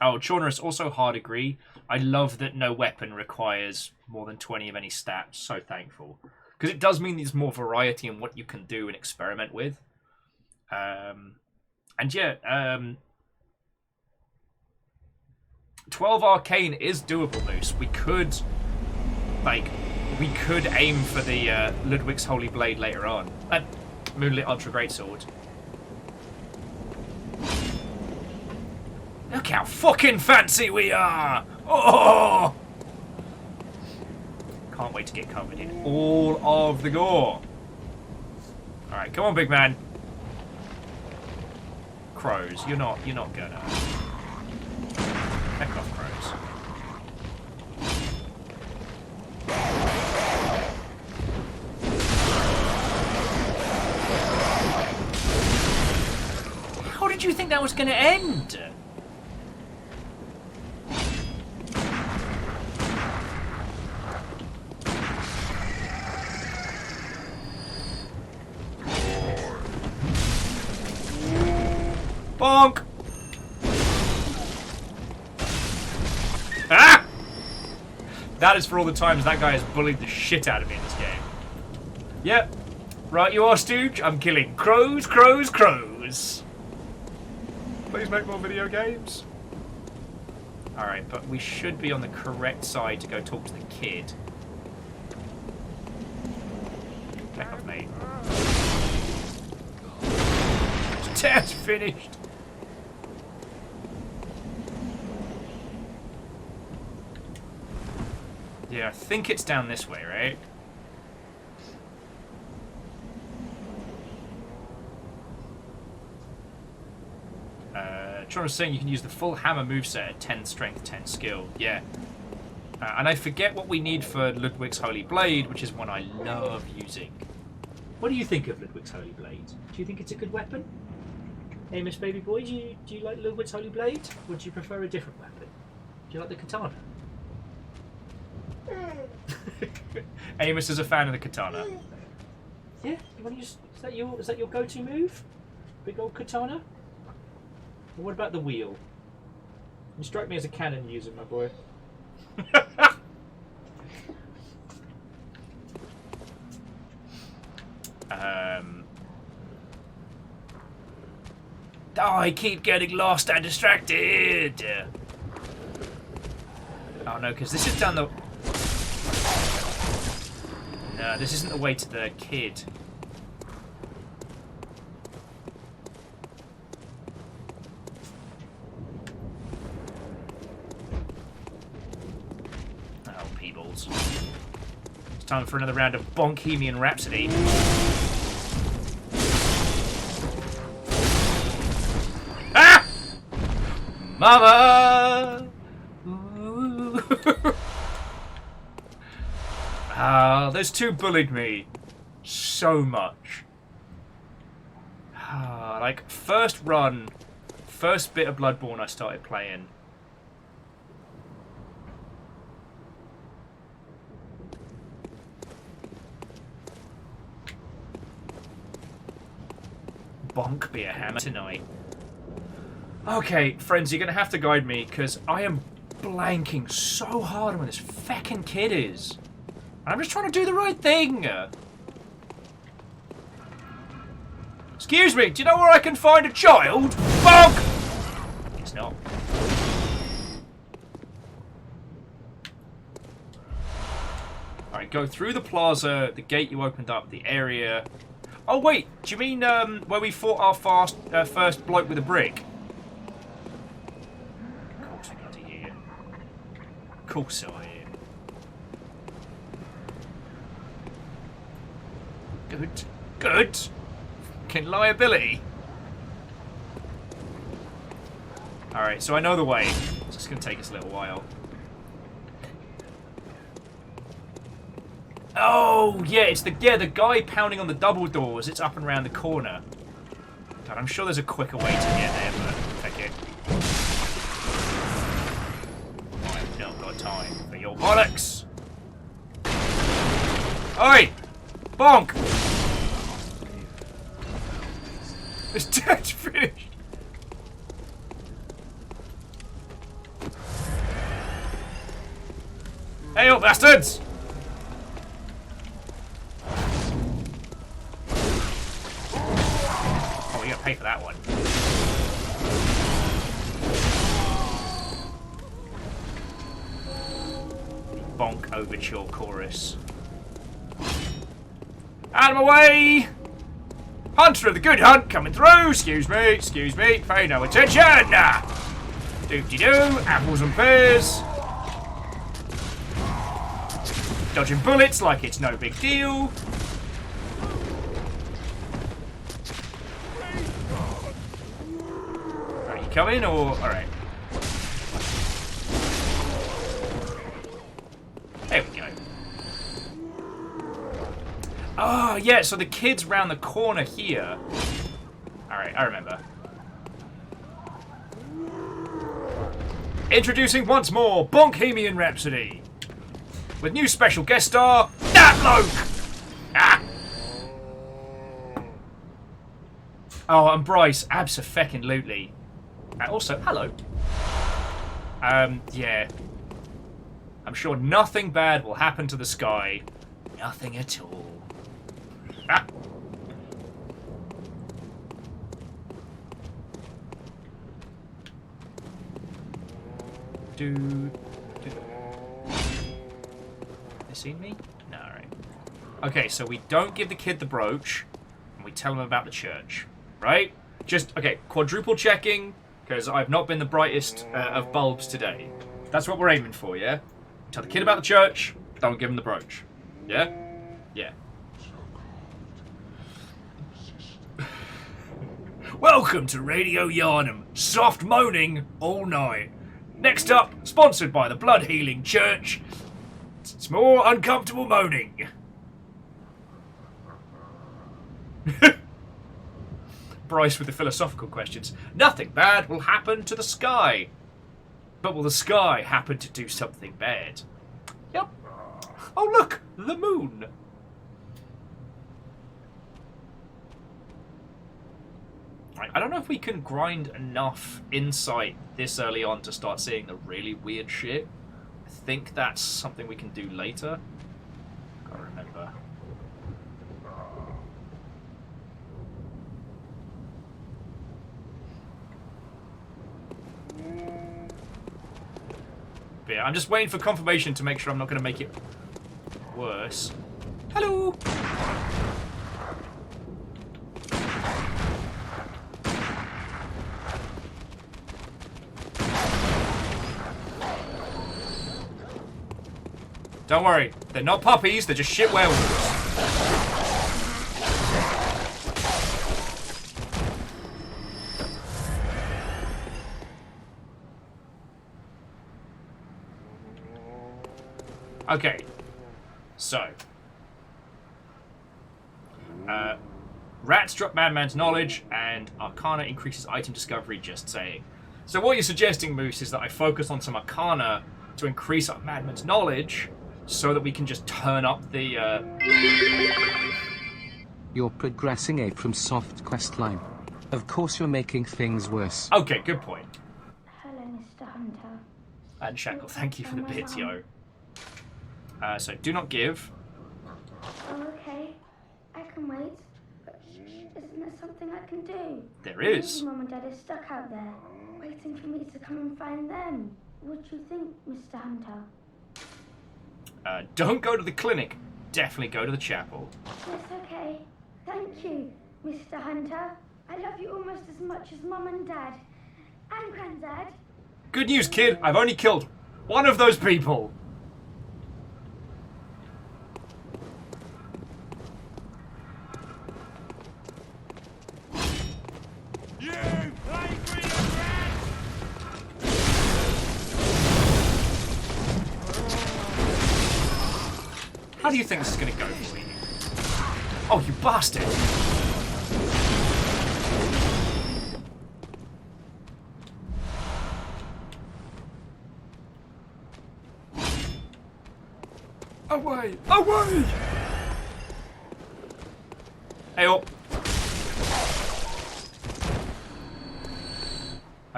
Oh, Chaunerus, also hard agree. I love that no weapon requires more than 20 of any stats. So thankful. Because it does mean there's more variety in what you can do and experiment with. And yeah, 12 Arcane is doable, Moose. We could aim for the Ludwig's Holy Blade later on. Moonlit Ultra Greatsword. Look how fucking fancy we are! Oh! Can't wait to get covered in all of the gore. Alright, come on, big man. Crows, you're not gonna. Heck off, crows. How did you think that was gonna end? Bonk! That is for all the times that guy has bullied the shit out of me in this game. Yep. Right you are, Stooge. I'm killing crows, crows, crows. Please make more video games. Alright, but we should be on the correct side to go talk to the kid. Back off, mate. Test finished. Yeah, I think it's down this way, right? Tron was saying you can use the full hammer moveset at 10 strength, 10 skill. Yeah. And I forget what we need for Ludwig's Holy Blade, which is one I love using. What do you think of Ludwig's Holy Blade? Do you think it's a good weapon? Amos, baby boy, do you like Ludwig's Holy Blade? Or do you prefer a different weapon? Do you like the katana? Amos is a fan of the katana. Yeah, you want to use? Is that your go-to move? Big old katana. Or what about the wheel? You strike me as a cannon user, my boy. Oh, I keep getting lost and distracted. Oh no, because this is down the. No, this isn't the way to the kid. Oh, Peebles. It's time for another round of Bonkemian Rhapsody. Ah! Mama! Those two bullied me so much. Like, first run, first bit of Bloodborne I started playing. Bonk be a hammer tonight. Okay, friends, you're going to have to guide me, because I am blanking so hard on where this feckin' kid is. I'm just trying to do the right thing. Excuse me, do you know where I can find a child? Bonk! It's not. Alright, go through the plaza, the gate you opened up, the area. Oh wait, do you mean where we fought our first bloke with a brick? Of course I got to hear. Of course I am. Good. Good. Fucking liability. Alright, so I know the way. It's just going to take us a little while. Oh, yeah, it's the guy pounding on the double doors. It's up and around the corner. God, I'm sure there's a quicker way to get there, but fuck it. I've not got time for your bollocks. Oi! Bonk! It's dead finished. Hey, you bastards! Oh, we gotta pay for that one. Bonk Overture Chorus. Out of my way! Hunter of the Good Hunt coming through! Excuse me, pay no attention! Doop-de-doo, apples and pears. Dodging bullets like it's no big deal. Are you coming or... Alright. There we go. Oh, yeah, so the kid's round the corner here. Alright, I remember. Introducing once more Bonkemian Rhapsody. With new special guest star, that bloke! Ah! Oh, and Bryce, abso-feckin-lutely. Also, hello. Yeah. I'm sure nothing bad will happen to the sky. Nothing at all. Ah. They seen me? No, alright. Okay, so we don't give the kid the brooch, and we tell him about the church, right? Just, okay, quadruple checking, because I've not been the brightest of bulbs today. That's what we're aiming for, yeah? Tell the kid about the church, don't give him the brooch. Yeah? Yeah. Welcome to Radio Yharnam. Soft moaning all night. Next up, sponsored by the Blood Healing Church. It's more uncomfortable moaning. Bryce with the philosophical questions. Nothing bad will happen to the sky. But will the sky happen to do something bad? Yep. Oh look, the moon. I don't know if we can grind enough insight this early on to start seeing the really weird shit. I think that's something we can do later. Gotta remember. But yeah, I'm just waiting for confirmation to make sure I'm not going to make it worse. Hello! Don't worry, they're not puppies, they're just shit werewolves. Okay, so. Rats drop Madman's knowledge, and Arcana increases item discovery, just saying. So what you're suggesting, Moose, is that I focus on some Arcana to increase our Madman's knowledge, so that we can just turn up the, You're progressing A from soft questline. Of course you're making things worse. Okay, good point. Hello, Mr. Hunter. And Shackle, thank you for the bits, yo. So, do not give. Oh, okay. I can wait. But isn't there something I can do? There is. Maybe Mum and Dad are stuck out there, waiting for me to come and find them. What do you think, Mr. Hunter? Don't go to the clinic. Definitely go to the chapel. Yes, okay. Thank you, Mr. Hunter. I love you almost as much as Mum and Dad. And Granddad. Good news, kid. I've only killed one of those people. How do you think this is going to go for you? Oh, you bastard! Away! Away! Hey up!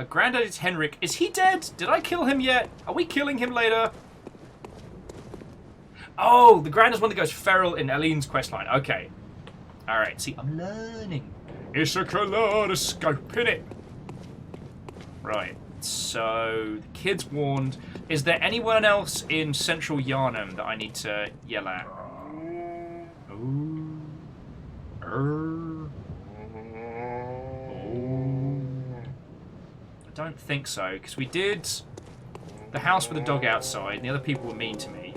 Granddad is Henrik. Is he dead? Did I kill him yet? Are we killing him later? Oh, the Grand is one that goes feral in Eileen's questline. Okay. Alright, see, I'm learning. It's a kaleidoscope, innit? Right, so the kid's warned. Is there anyone else in central Yharnam that I need to yell at? Ooh. I don't think so, because we did the house with the dog outside, and the other people were mean to me.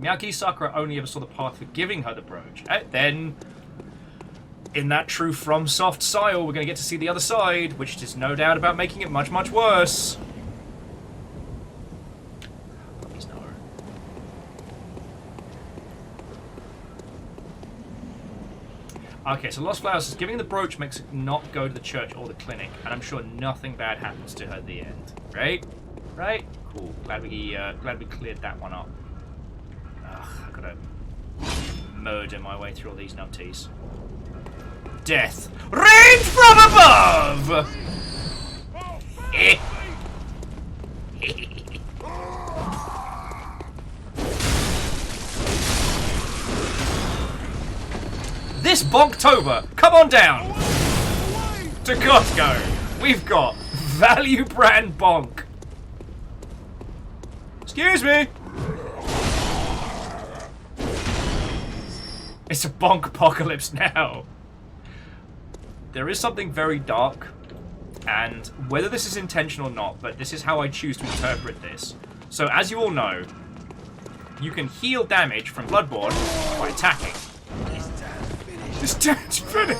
Miyaki Sakura only ever saw the path for giving her the brooch. Then, in that true FromSoft style, we're going to get to see the other side, which is no doubt about making it much, much worse. Please no. Okay, so Lost Flowers says giving the brooch makes it not go to the church or the clinic, and I'm sure nothing bad happens to her at the end. Right? Right? Cool. Glad we cleared that one up. Ugh, I've got to murder my way through all these numpties. death. Rain from above! Eh. This Bonktober, come on down to Costco. We've got value brand bonk. Excuse me. It's a bonk apocalypse now. There is something very dark, and whether this is intentional or not, but this is how I choose to interpret this. So as you all know, you can heal damage from Bloodborne by attacking. This damage finished.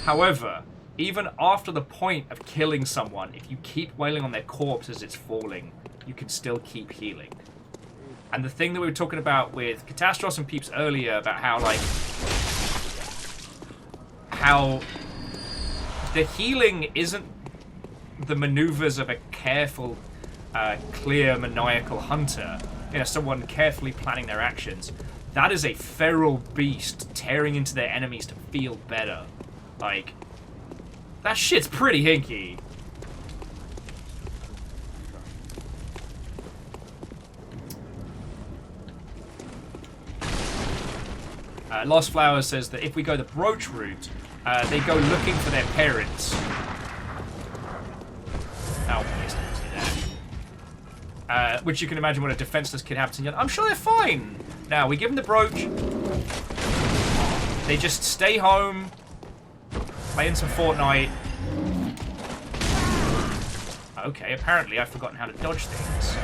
However, even after the point of killing someone, if you keep wailing on their corpse as it's falling, you can still keep healing. And the thing that we were talking about with Catastros and Peeps earlier about how the healing isn't the maneuvers of a careful, clear, maniacal hunter, someone carefully planning their actions. That is a feral beast tearing into their enemies to feel better. Like, that shit's pretty hinky. Lost Flowers says that if we go the brooch route, they go looking for their parents. Oh, please don't say that. Which you can imagine what a defenseless kid happens. I'm sure they're fine. Now, we give them the brooch. They just stay home, playing some Fortnite. Okay, apparently I've forgotten how to dodge things.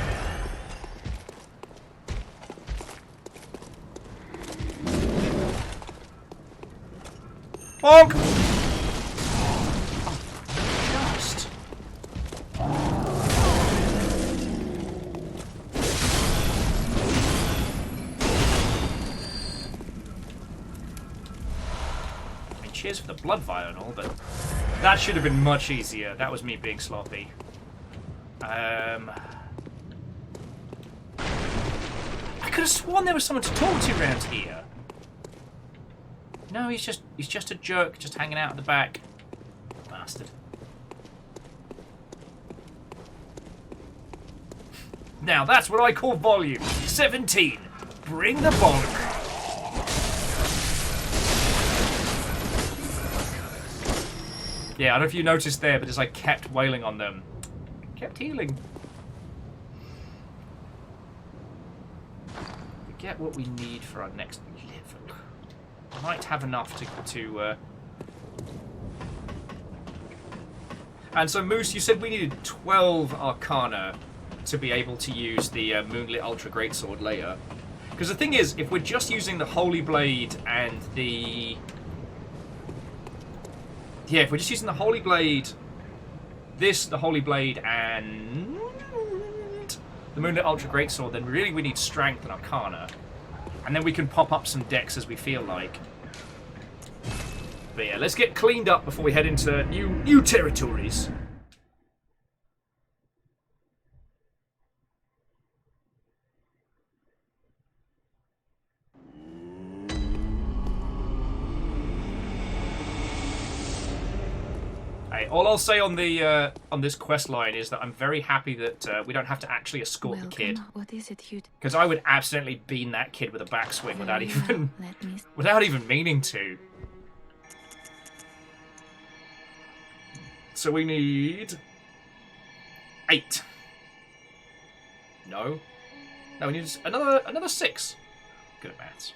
Bonk! Just. Cheers for the blood vial and all, but that should have been much easier. That was me being sloppy. I could have sworn there was someone to talk to around here. No, he's just a jerk, just hanging out at the back. Bastard. Now that's what I call volume. 17. Bring the bonk. Yeah, I don't know if you noticed there, but as I kept wailing on them, kept healing. We get what we need for our next level. I might have enough to And so, Moose, you said we needed 12 Arcana to be able to use the Moonlit Ultra Greatsword later. Because the thing is, if we're just using the Holy Blade and the... Yeah, if we're just using the Holy Blade, the Holy Blade, and the Moonlit Ultra Greatsword, then really we need Strength and Arcana. And then we can pop up some decks as we feel like. But yeah, let's get cleaned up before we head into new territories. All I'll say on the on this quest line is that I'm very happy that we don't have to actually escort the kid. What is it, you? Because I would absolutely bean that kid with a backswing without even meaning to. So we need 8. No, we need another 6. Good at maths.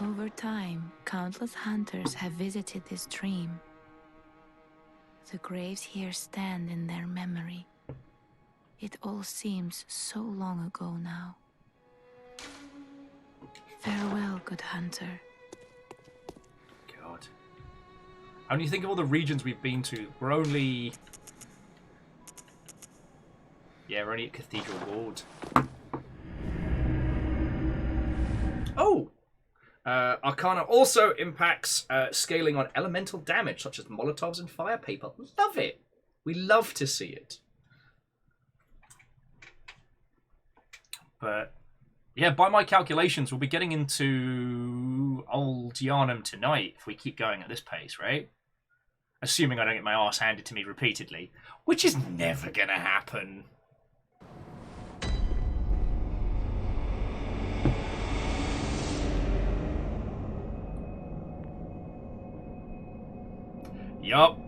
Over time, countless hunters have visited this stream. The graves here stand in their memory. It all seems so long ago now. Farewell, good hunter. God. And you think of all the regions we've been to, we're only at Cathedral Ward. Oh! Arcana also impacts scaling on elemental damage, such as Molotovs and fire paper. Love it. We love to see it. But, yeah, by my calculations, we'll be getting into old Yharnam tonight if we keep going at this pace, right? Assuming I don't get my arse handed to me repeatedly, which is never going to happen. Yup.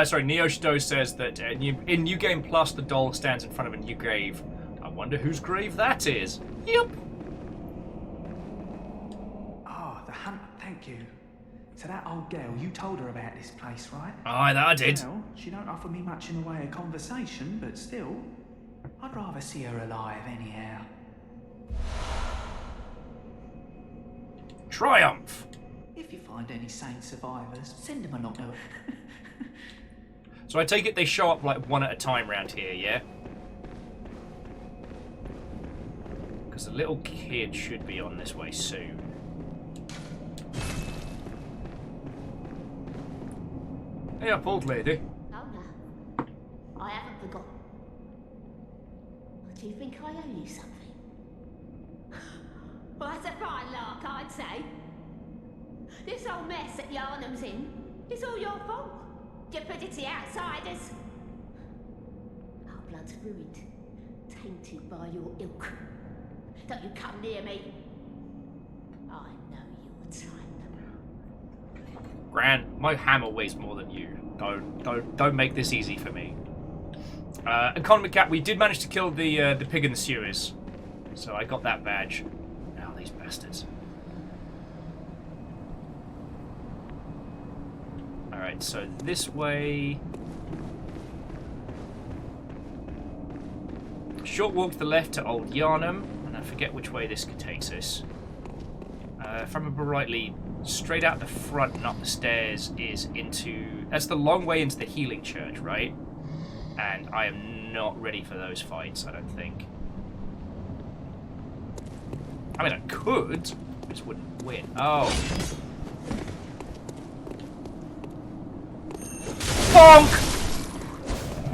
Sorry, Neoshido says that in New Game Plus, the doll stands in front of a new grave. I wonder whose grave that is. Yup. Oh, the hunt, thank you. So that old girl, you told her about this place, right? Aye, that I did. Well, she don't offer me much in the way of conversation, but still, I'd rather see her alive anyhow. Triumph! If you find any sane survivors, send them a knock note. So I take it they show up like one at a time round here, yeah? Because the little kid should be on this way soon. Hey up, old lady. Oh no, I haven't forgotten. Do you think I owe you something? Well, that's a fine lark, I'd say. This whole mess that Yharnam's in, it's all your fault. You put it to the outsiders. Our blood's ruined, tainted by your ilk. Don't you come near me. I know your type. Gran, my hammer weighs more than you. Don't make this easy for me. And Conor McCap, we did manage to kill the pig in the sewers, so I got that badge. Now these bastards. All right, so this way. Short walk to the left to Old Yharnam, and I forget which way this takes us. If I remember rightly, straight out the front and up the stairs is into... That's the long way into the healing church, right? And I am not ready for those fights, I don't think. I mean, I could, I just wouldn't win. Oh. Bonk!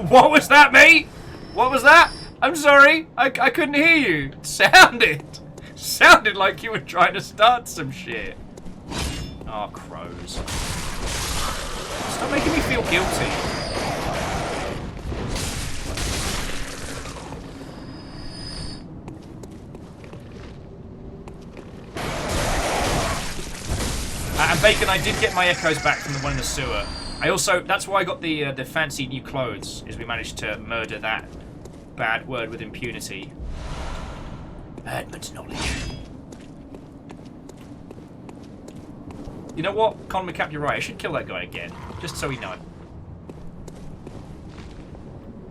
What was that, mate? What was that? I'm sorry, I couldn't hear you. Sounded like you were trying to start some shit. Oh, crows. Stop making me feel guilty. And Bacon, I did get my echoes back from the one in the sewer. I also, that's why I got the fancy new clothes, is we managed to murder that bad word with impunity. Badman's knowledge. You know what, Conor McCap, you're right. I should kill that guy again, just so we know.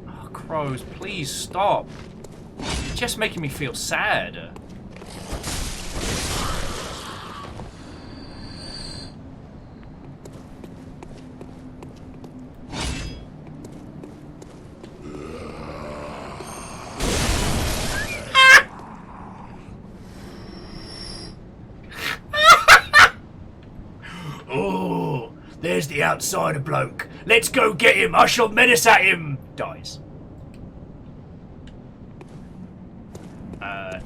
Oh, crows, please stop. It's just making me feel sad. There's the outsider bloke. Let's go get him. I shall menace at him. Dies.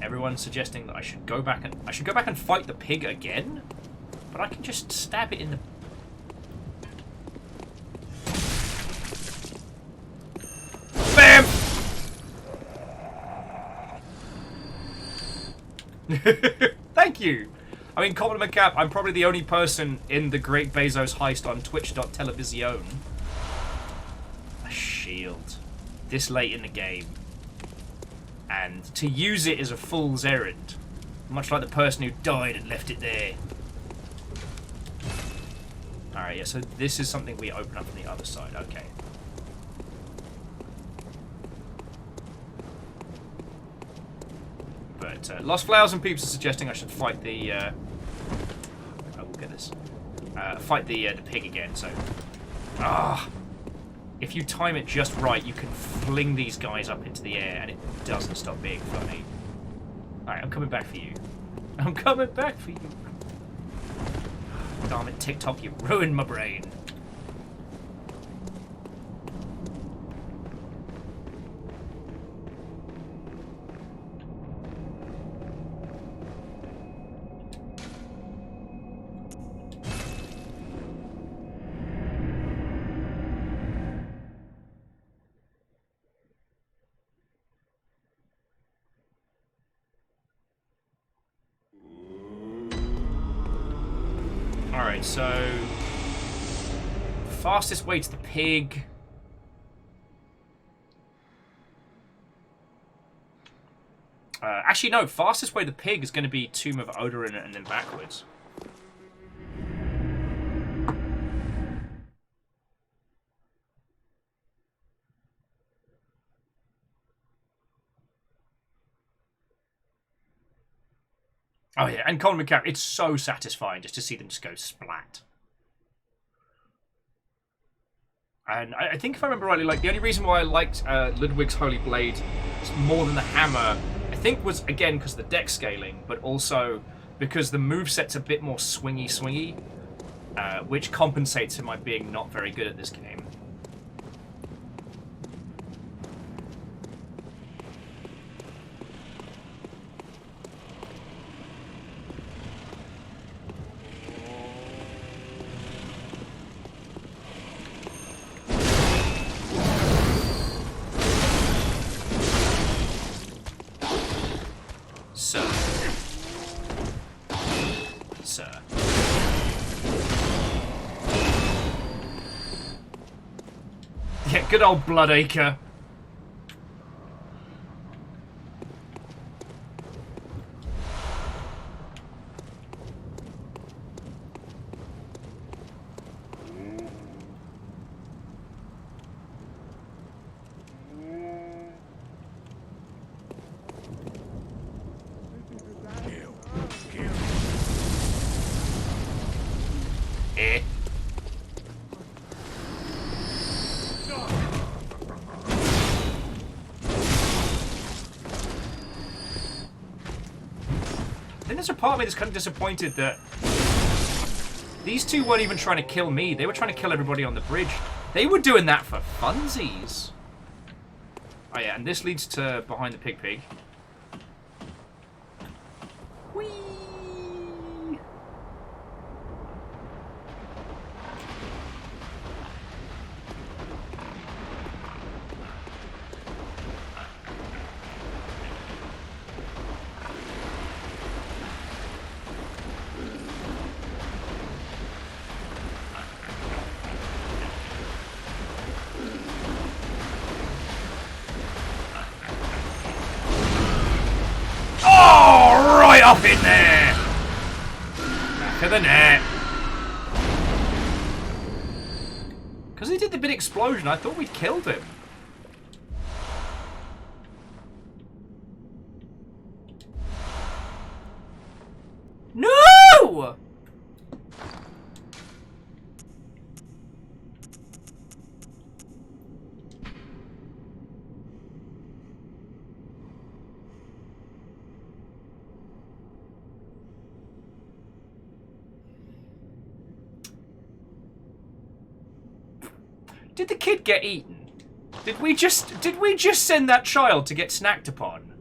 Everyone's suggesting that I should go back and fight the pig again, but I can just stab it in the. Bam! Thank you. I mean, Conor McCap, I'm probably the only person in the Great Bezos heist on Twitch.television. A shield. This late in the game. And to use it is a fool's errand. Much like the person who died and left it there. Alright, yeah, so this is something we open up from the other side. Okay. But Lost Flowers and Peeps are suggesting I should fight the... I will get this. Fight the pig again, so... If you time it just right, you can fling these guys up into the air and it doesn't stop being funny. Alright, I'm coming back for you. I'm coming back for you. Damn it, TikTok, you ruined my brain. Alright, so fastest way to the pig. Actually, no. Fastest way to the pig is going to be Tomb of Odorin and then backwards. Oh yeah, and Colin McCarran, it's so satisfying just to see them just go splat. And I think if I remember rightly, like the only reason why I liked Ludwig's Holy Blade more than the hammer, I think was again because of the deck scaling, but also because the moveset's a bit more swingy, which compensates for my being not very good at this game. Good old Bloodacre. There's a part of me that's kind of disappointed that these two weren't even trying to kill me. They were trying to kill everybody on the bridge. They were doing that for funsies. Oh yeah, and this leads to behind the pig. Whee! Up in there! Back of the net. Because he did the big explosion, I thought we'd killed him. No! Did the kid get eaten? Did we just send that child to get snacked upon?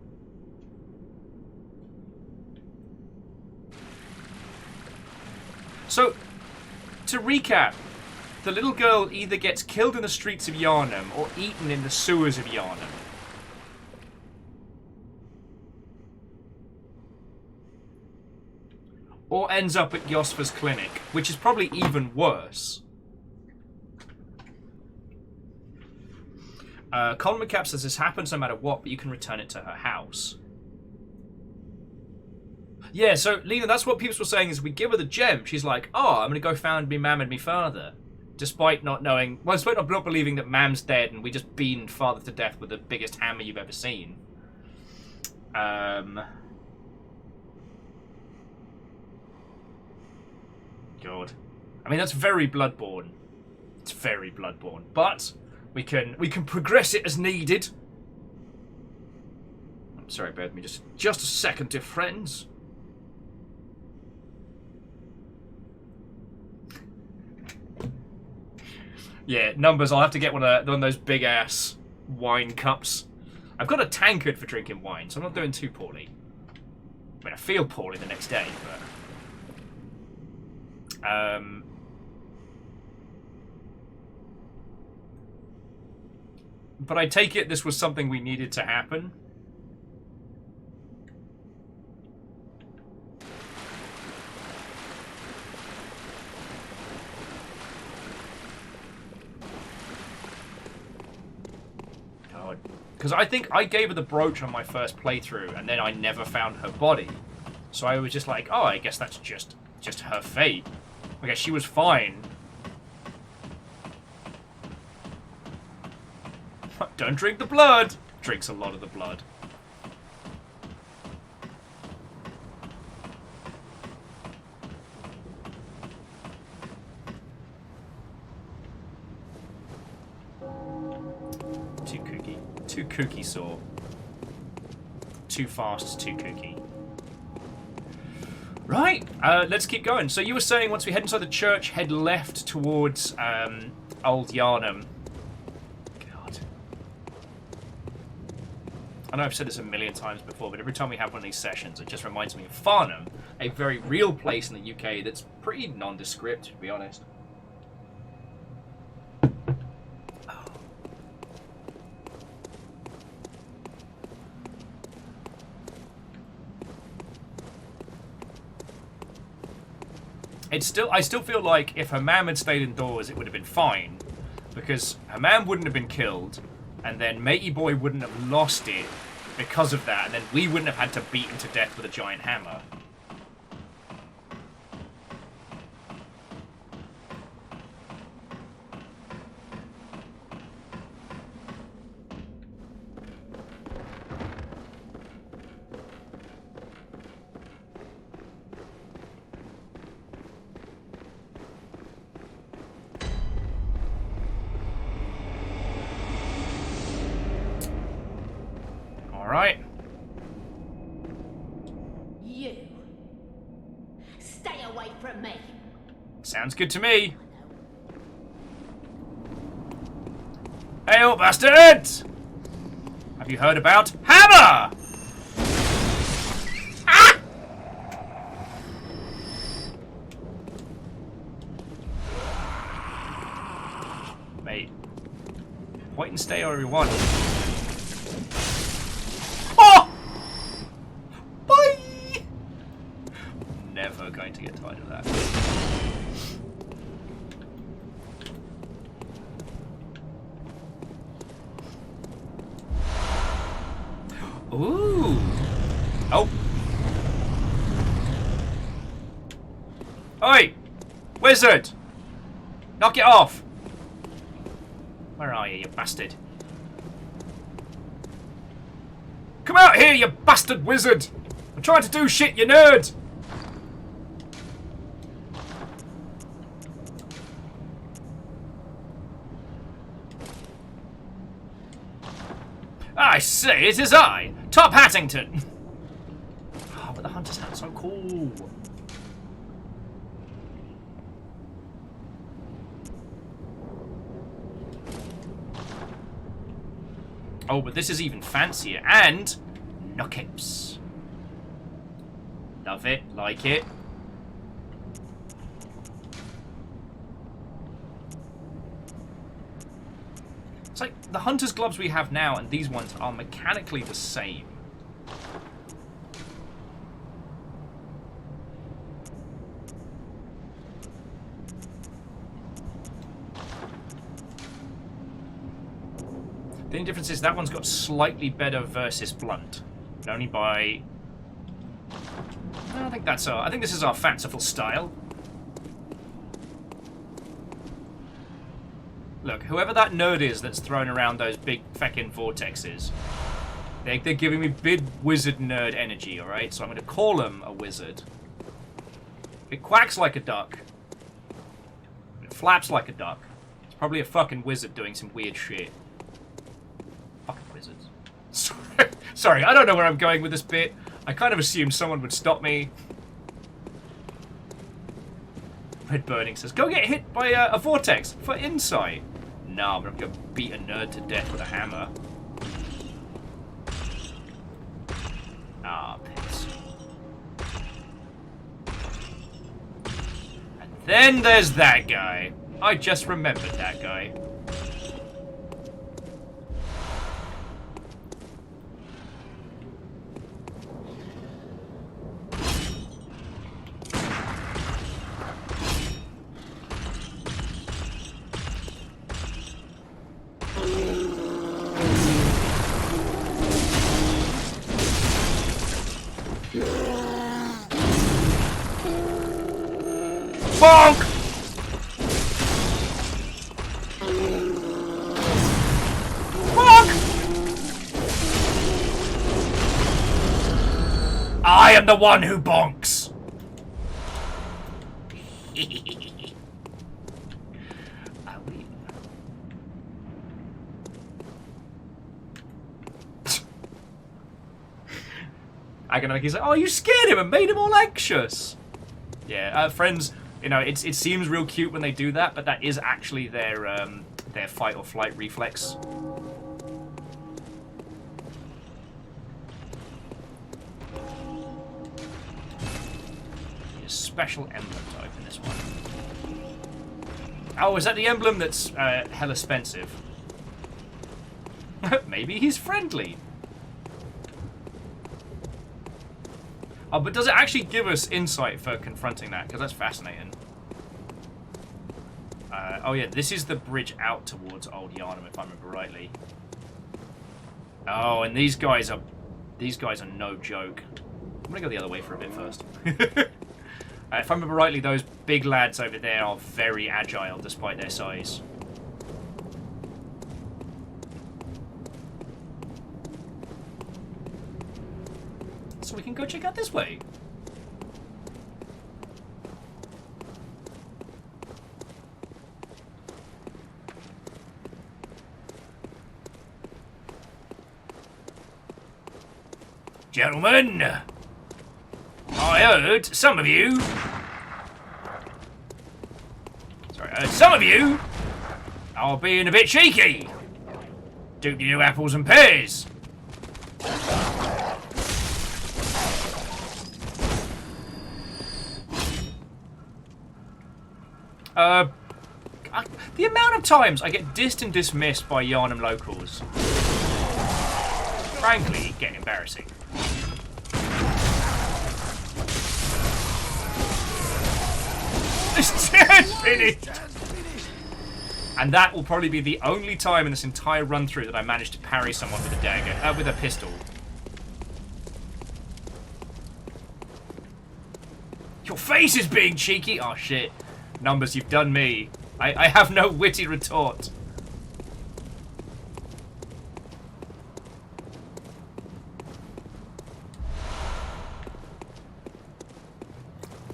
So, to recap, the little girl either gets killed in the streets of Yharnam or eaten in the sewers of Yharnam. Or ends up at Yosfa's clinic, which is probably even worse. Colin McCap says this happens no matter what, but you can return it to her house. Yeah, so Lena, that's what people were saying is we give her the gem. She's like, oh, I'm going to go find me mam and me father. Despite not knowing, well, despite not believing that mam's dead and we just beamed father to death with the biggest hammer you've ever seen. God. I mean, that's very Bloodborne. It's very Bloodborne. But we can progress it as needed. I'm sorry, bear with me just a second, dear friends. Yeah, numbers. I'll have to get one of those big ass wine cups. I've got a tankard for drinking wine, so I'm not doing too poorly. I mean, I feel poorly the next day, but but I take it this was something we needed to happen. Because I think I gave her the brooch on my first playthrough, and then I never found her body. So I was just like, oh, I guess that's just her fate. I guess she was fine. Don't drink the blood! Drinks a lot of the blood. Too kooky, Saw. Too fast, too kooky. Right, let's keep going. So you were saying once we head inside the church, head left towards Old Yharnam. God. I know I've said this a million times before, but every time we have one of these sessions, it just reminds me of Farnham, a very real place in the UK that's pretty nondescript, to be honest. I still feel like if her man had stayed indoors, it would have been fine. Because her man wouldn't have been killed, and then Matey Boy wouldn't have lost it because of that, and then we wouldn't have had to beat him to death with a giant hammer. Alright. You. Stay away from me. Sounds good to me. Hey, old bastards! Have you heard about Hammer? Ah! Mate. Point and stay wherever you want. Oh! Bye! Never going to get tired of that. Ooh. Oh. Oi! Wizard! Knock it off! Where are you bastard? Come out here, you bastard wizard! I'm trying to do shit, you nerd! I say, it is I, Top Hattington! Oh, but the hunter's hat's so cool. Oh, but this is even fancier. And knockouts. Love it, like it. It's like the hunter's gloves we have now and these ones are mechanically the same. The only difference is that one's got slightly better versus blunt, but only by. I think that's our. I think this is our fanciful style. Look, whoever that nerd is that's throwing around those big feckin' vortexes, they're giving me big wizard nerd energy. All right, so I'm going to call him a wizard. It quacks like a duck. It flaps like a duck. It's probably a fucking wizard doing some weird shit. Fucking wizards. Sorry, I don't know where I'm going with this bit. I kind of assumed someone would stop me. Red Burning says, go get hit by a vortex for insight. nah, but I'm gonna beat a nerd to death with a hammer. Ah, piss. And then there's that guy. I just remembered that guy. Bonk! Bonk! I am the one who bonks. He's like, oh, you scared him and made him all anxious. Yeah, friends, you know, it seems real cute when they do that, but that is actually their fight or flight reflex. Need a special emblem to open this one. Oh, is that the emblem that's hell expensive? Maybe he's friendly. Oh, but does it actually give us insight for confronting that? Because that's fascinating. Oh yeah, this is the bridge out towards Old Yharnam, if I remember rightly. Oh, and these guys are no joke. I'm gonna go the other way for a bit first. If I remember rightly, those big lads over there are very agile despite their size. So we can go check out this way. Gentlemen, I heard some of you are being a bit cheeky. Don't you do apples and pears? The amount of times I get dissed and dismissed by Yharnam locals, frankly, get embarrassing. It's just finished! And that will probably be the only time in this entire run-through that I managed to parry someone with a dagger, with a pistol. Your face is being cheeky! Oh shit. Numbers, you've done me. I have no witty retort.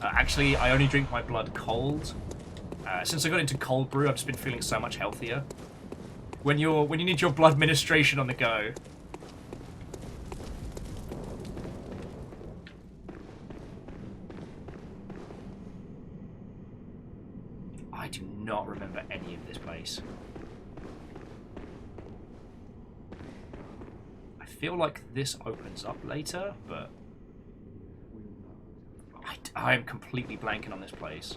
Actually, I only drink my blood cold. Since I got into cold brew, I've just been feeling so much healthier. When you need your blood ministration on the go. I do not remember any of this place. I feel like this opens up later, but I am completely blanking on this place.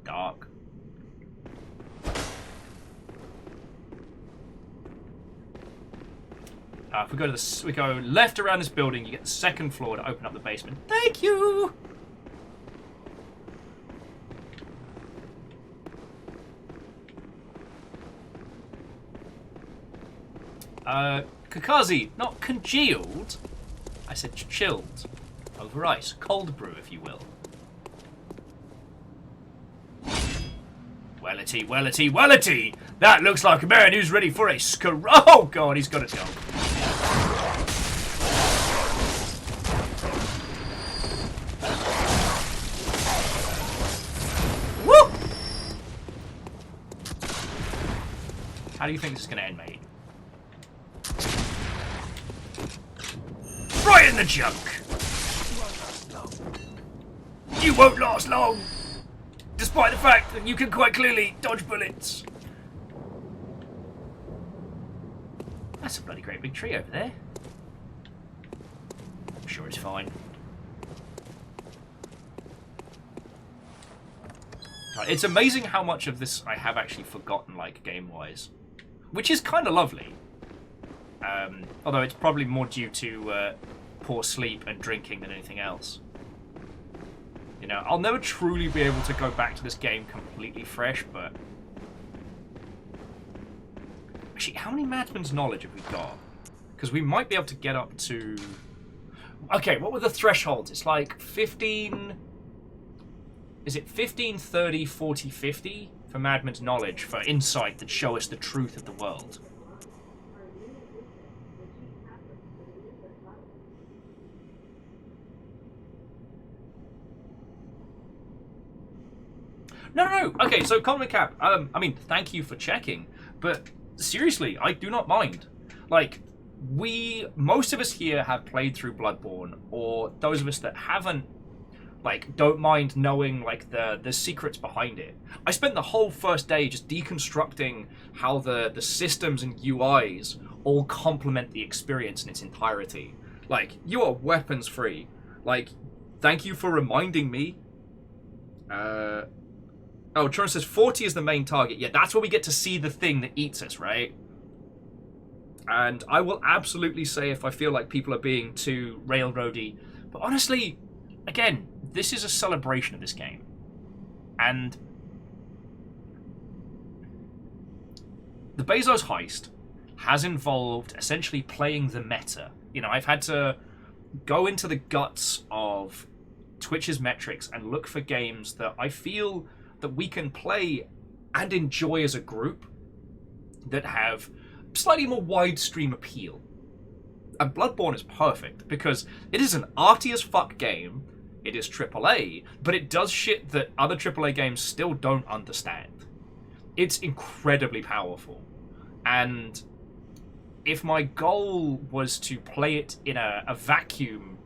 Dark. If we go to we go left around this building, you get the second floor to open up the basement. Thank you. Kakazi, not congealed. I said chilled. Over ice. Cold brew, if you will. Wellity, wellity, wellity! That looks like a man who's ready for a oh god, he's got a dog. Woo! How do you think this is going to end, mate? Right in the junk. You won't last long, despite the fact that you can quite clearly dodge bullets. That's a bloody great big tree over there. I'm sure it's fine. It's amazing how much of this I have actually forgotten, like, game-wise. Which is kind of lovely. Although it's probably more due to poor sleep and drinking than anything else. You know, I'll never truly be able to go back to this game completely fresh, but... Actually, how many Madman's Knowledge have we got? Because we might be able to get up to... Okay, what were the thresholds? It's like 15... Is it 15, 30, 40, 50 for Madman's Knowledge for insight that show us the truth of the world? No. Okay, so comment cap. I mean, thank you for checking, but seriously, I do not mind. Like, most of us here have played through Bloodborne, or those of us that haven't, like, don't mind knowing, like, the secrets behind it. I spent the whole first day just deconstructing how the systems and UIs all complement the experience in its entirety. Like, you are weapons free. Like, thank you for reminding me. Oh, Tron says 40 is the main target. Yeah, that's where we get to see the thing that eats us, right? And I will absolutely say if I feel like people are being too railroady. But honestly, again, this is a celebration of this game. And the Bezos heist has involved essentially playing the meta. You know, I've had to go into the guts of Twitch's metrics and look for games that I feel that we can play and enjoy as a group that have slightly more wide stream appeal. And Bloodborne is perfect because it is an arty as fuck game. It is AAA, but it does shit that other AAA games still don't understand. It's incredibly powerful. And if my goal was to play it in a vacuum,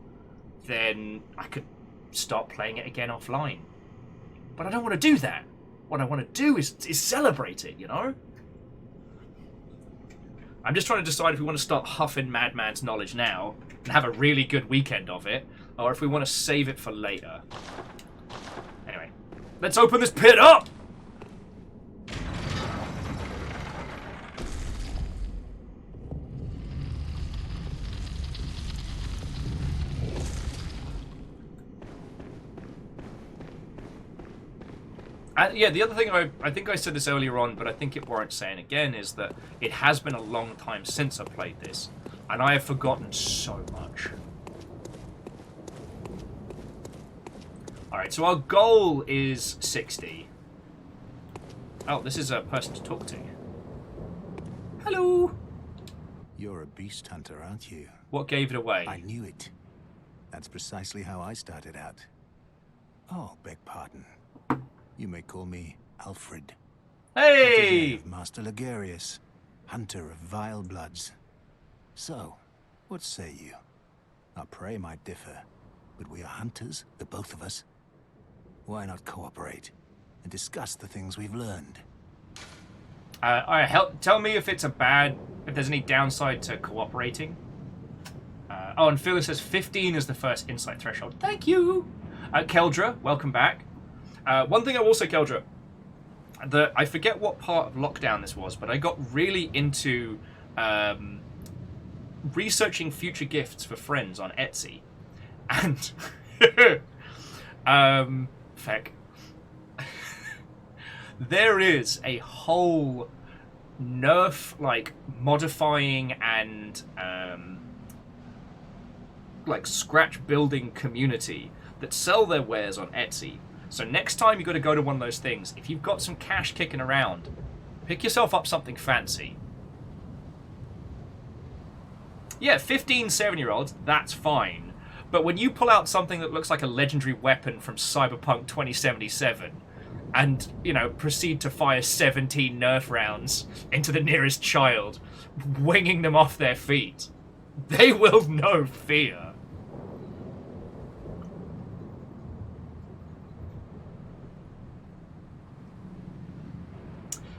then I could start playing it again offline. But I don't want to do that. What I want to do is celebrate it, you know? I'm just trying to decide if we want to start huffing Madman's Knowledge now and have a really good weekend of it, or if we want to save it for later. Anyway, let's open this pit up! Yeah, the other thing, I think I said this earlier on, but I think it warrants saying again, is that it has been a long time since I played this, and I have forgotten so much. Alright, so our goal is 60. Oh, this is a person to talk to. Hello! You're a beast hunter, aren't you? What gave it away? I knew it. That's precisely how I started out. Oh, beg pardon. You may call me Alfred. Hey! Of Master Ligarius, hunter of vile bloods. So, what say you? Our prey might differ, but we are hunters, the both of us. Why not cooperate and discuss the things we've learned? Alright, tell me if it's if there's any downside to cooperating. Oh, and Phyllis says 15 is the first insight threshold. Thank you! Keldra, welcome back. One thing I will say, Keldra, that I forget what part of lockdown this was, but I got really into researching future gifts for friends on Etsy. And feck. There is a whole nerf, like, modifying and like scratch building community that sell their wares on Etsy. So next time you got to go to one of those things, if you've got some cash kicking around, pick yourself up something fancy. Yeah, 15, 7-year-olds, that's fine. But when you pull out something that looks like a legendary weapon from Cyberpunk 2077 and, you know, proceed to fire 17 Nerf rounds into the nearest child, winging them off their feet, they will know fear.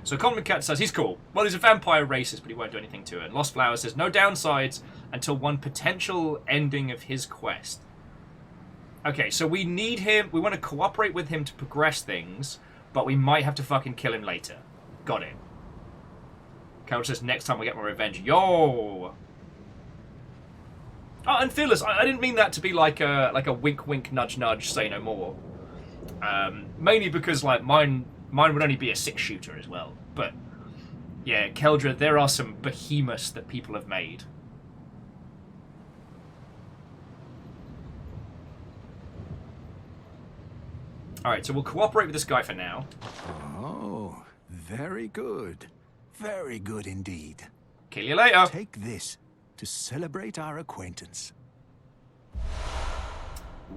So Common Cat says he's cool. Well, he's a vampire racist, but he won't do anything to it. And Lost Flower says no downsides until one potential ending of his quest. Okay, so we need him. We want to cooperate with him to progress things, but we might have to fucking kill him later. Got it. Carol says next time we get my revenge. Yo! Oh, and Fearless, I didn't mean that to be like a wink wink nudge nudge say no more. Mainly because like mine would only be a 6-shooter as well. But yeah, Keldra, there are some behemoths that people have made. Alright, so we'll cooperate with this guy for now. Oh, very good. Very good indeed. Kill you later. Take this to celebrate our acquaintance.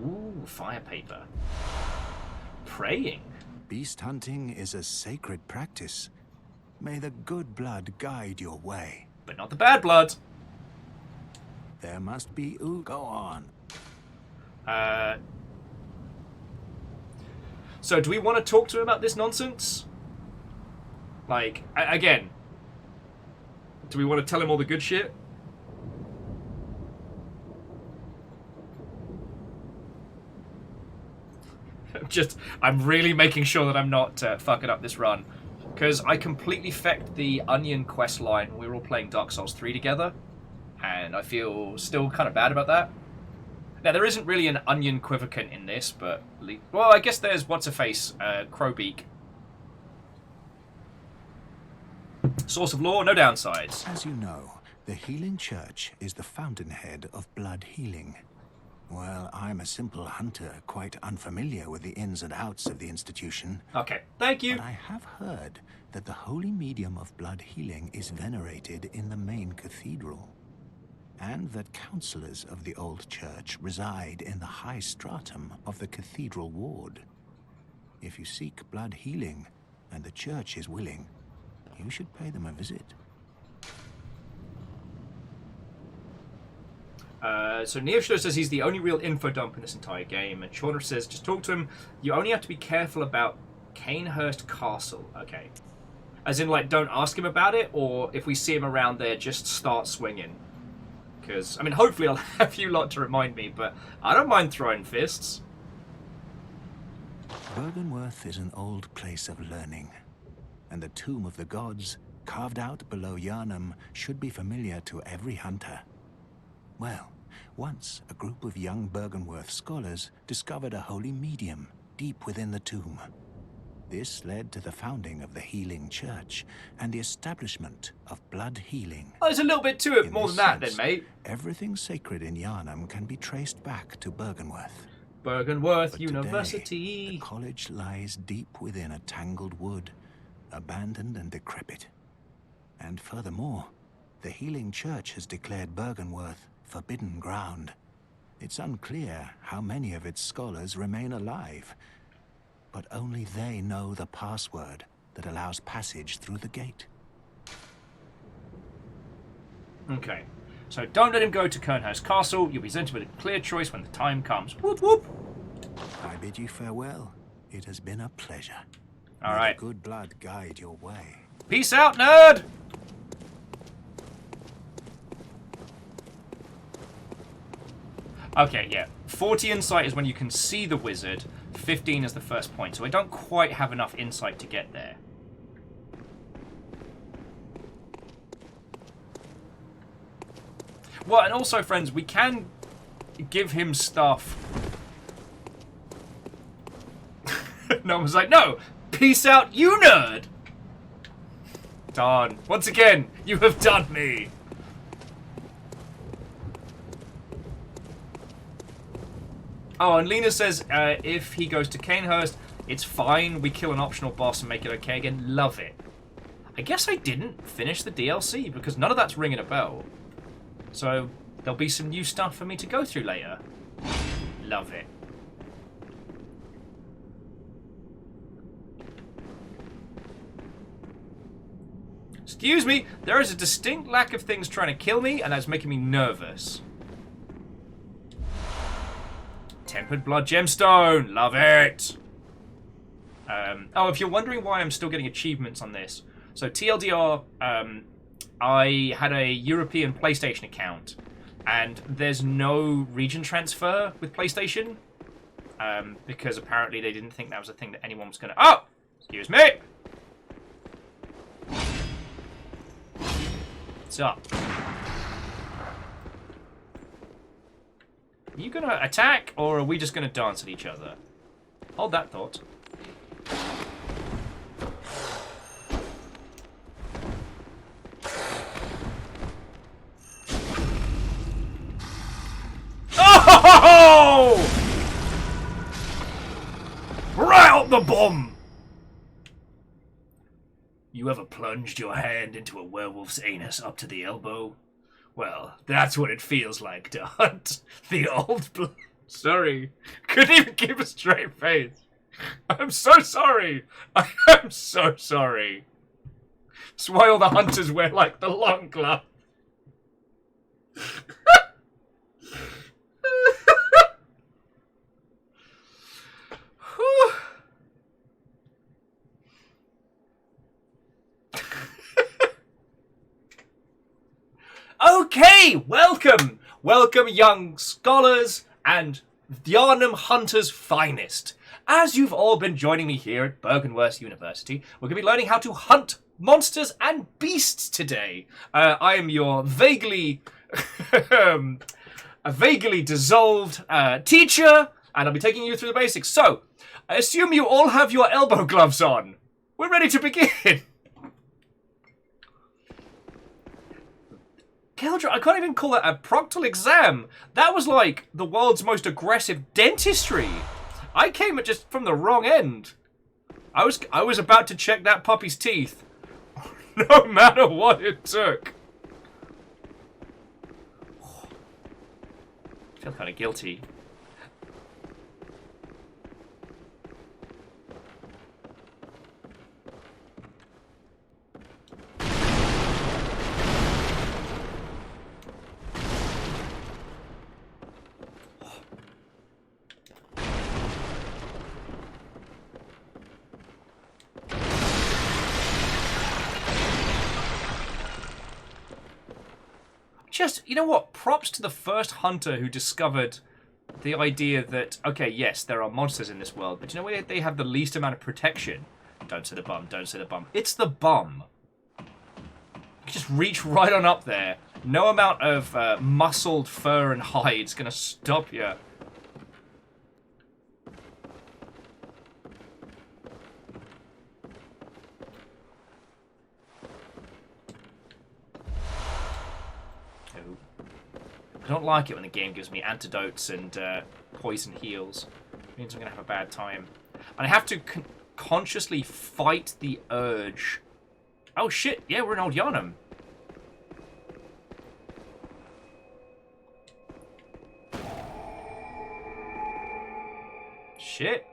Ooh, fire paper. Praying. Beast hunting is a sacred practice. May the good blood guide your way. But not the bad blood. There must be... Ooh, go on. So do we want to talk to him about this nonsense? Like, again, do we want to tell him all the good shit? I'm really making sure that I'm not fucking up this run. Because I completely fecked the Onion quest line when we were all playing Dark Souls 3 together. And I feel still kind of bad about that. Now, there isn't really an Onion Quivocant in this, but... Well, I guess there's What's-Her-Face, Crowbeak. Source of lore, no downsides. As you know, the Healing Church is the fountainhead of blood healing. Well, I'm a simple hunter, quite unfamiliar with the ins and outs of the institution. Okay, thank you. But I have heard that the holy medium of blood healing is venerated in the main cathedral, and that counselors of the old church reside in the high stratum of the cathedral ward. If you seek blood healing, and the church is willing, you should pay them a visit. So Neosho says he's the only real info dump in this entire game, and Shauna says just talk to him. You only have to be careful about Canehurst Castle. Okay. As in, like, don't ask him about it, or if we see him around there, just start swinging. Because, I mean, hopefully I'll have you lot to remind me, but I don't mind throwing fists. Byrgenwerth is an old place of learning, and the Tomb of the Gods, carved out below Yharnam, should be familiar to every hunter. Well, once a group of young Byrgenwerth scholars discovered a holy medium deep within the tomb. This led to the founding of the Healing Church and the establishment of blood healing. Oh, there's a little bit to it, more than that then, mate. Everything sacred in Yharnam can be traced back to Byrgenwerth. Byrgenwerth University. Today, the college lies deep within a tangled wood, abandoned and decrepit. And furthermore, the Healing Church has declared Byrgenwerth forbidden ground. It's unclear how many of its scholars remain alive, but only they know the password that allows passage through the gate. Okay, so don't let him go to Canehurst Castle. You'll be presented with a clear choice when the time comes. Whoop whoop. I bid you farewell. It has been a pleasure. All right. May the good blood guide your way. Peace out, nerd! Okay, yeah. 40 insight is when you can see the wizard. 15 is the first point, so I don't quite have enough insight to get there. Well, and also, friends, we can give him stuff. No one was like, no! Peace out, you nerd! Darn. Once again, you have done me! Oh, and Lena says if he goes to Canehurst, it's fine. We kill an optional boss and make it okay again. Love it. I guess I didn't finish the DLC because none of that's ringing a bell. So there'll be some new stuff for me to go through later. Love it. Excuse me, there is a distinct lack of things trying to kill me, and that's making me nervous. Tempered Blood Gemstone! Love it! Oh, if you're wondering why I'm still getting achievements on this, So TLDR, I had a European PlayStation account, and there's no region transfer with PlayStation, because apparently they didn't think that was a thing that anyone was going to... Oh! Excuse me! What's up? Are you going to attack, or are we just going to dance at each other? Hold that thought. Oh! Right up the bum! You ever plunged your hand into a werewolf's anus up to the elbow? Well, that's what it feels like to hunt the old blood. Sorry. Couldn't even keep a straight face. I'm so sorry. I'm so sorry. That's why all the hunters wear, like, the long glove. Okay, welcome! Welcome, young scholars and Yharnam Hunters' finest. As you've all been joining me here at Bergenworth University, we're going to be learning how to hunt monsters and beasts today. I am your vaguely... a vaguely dissolved teacher, and I'll be taking you through the basics. So, I assume you all have your elbow gloves on. We're ready to begin. Keldra, I can't even call that a proctal exam. That was like the world's most aggressive dentistry. I came at just from the wrong end. I was about to check that puppy's teeth, no matter what it took. I feel kind of guilty. Just, you know what? Props to the first hunter who discovered the idea that, okay, yes, there are monsters in this world, but you know where they have the least amount of protection? Don't say the bum, don't say the bum. It's the bum. You can just reach right on up there. No amount of muscled fur and hide's gonna stop you. I don't like it when the game gives me antidotes and poison heals. It means I'm going to have a bad time. And I have to consciously fight the urge. Oh shit, yeah, we're in Old Yharnam. Shit.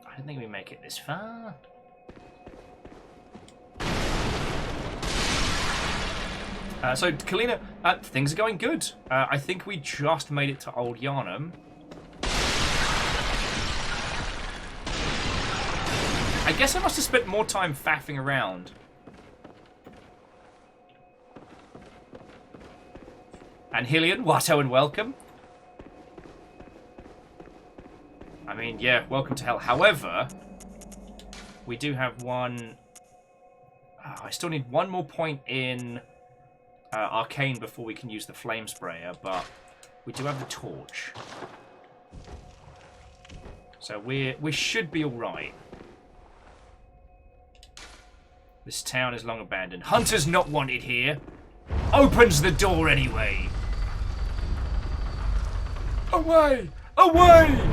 I didn't think we'd make it this far. So, Kalina, things are going good. I think we just made it to Old Yharnam. I guess I must have spent more time faffing around. And Hillian, Watto and welcome. I mean, yeah, welcome to hell. However, we do have one... Oh, I still need one more point in... Arcane before we can use the flame sprayer, but we do have the torch, so we should be all right. This town is long abandoned. Hunters not wanted here. Opens the door anyway. Away! Away!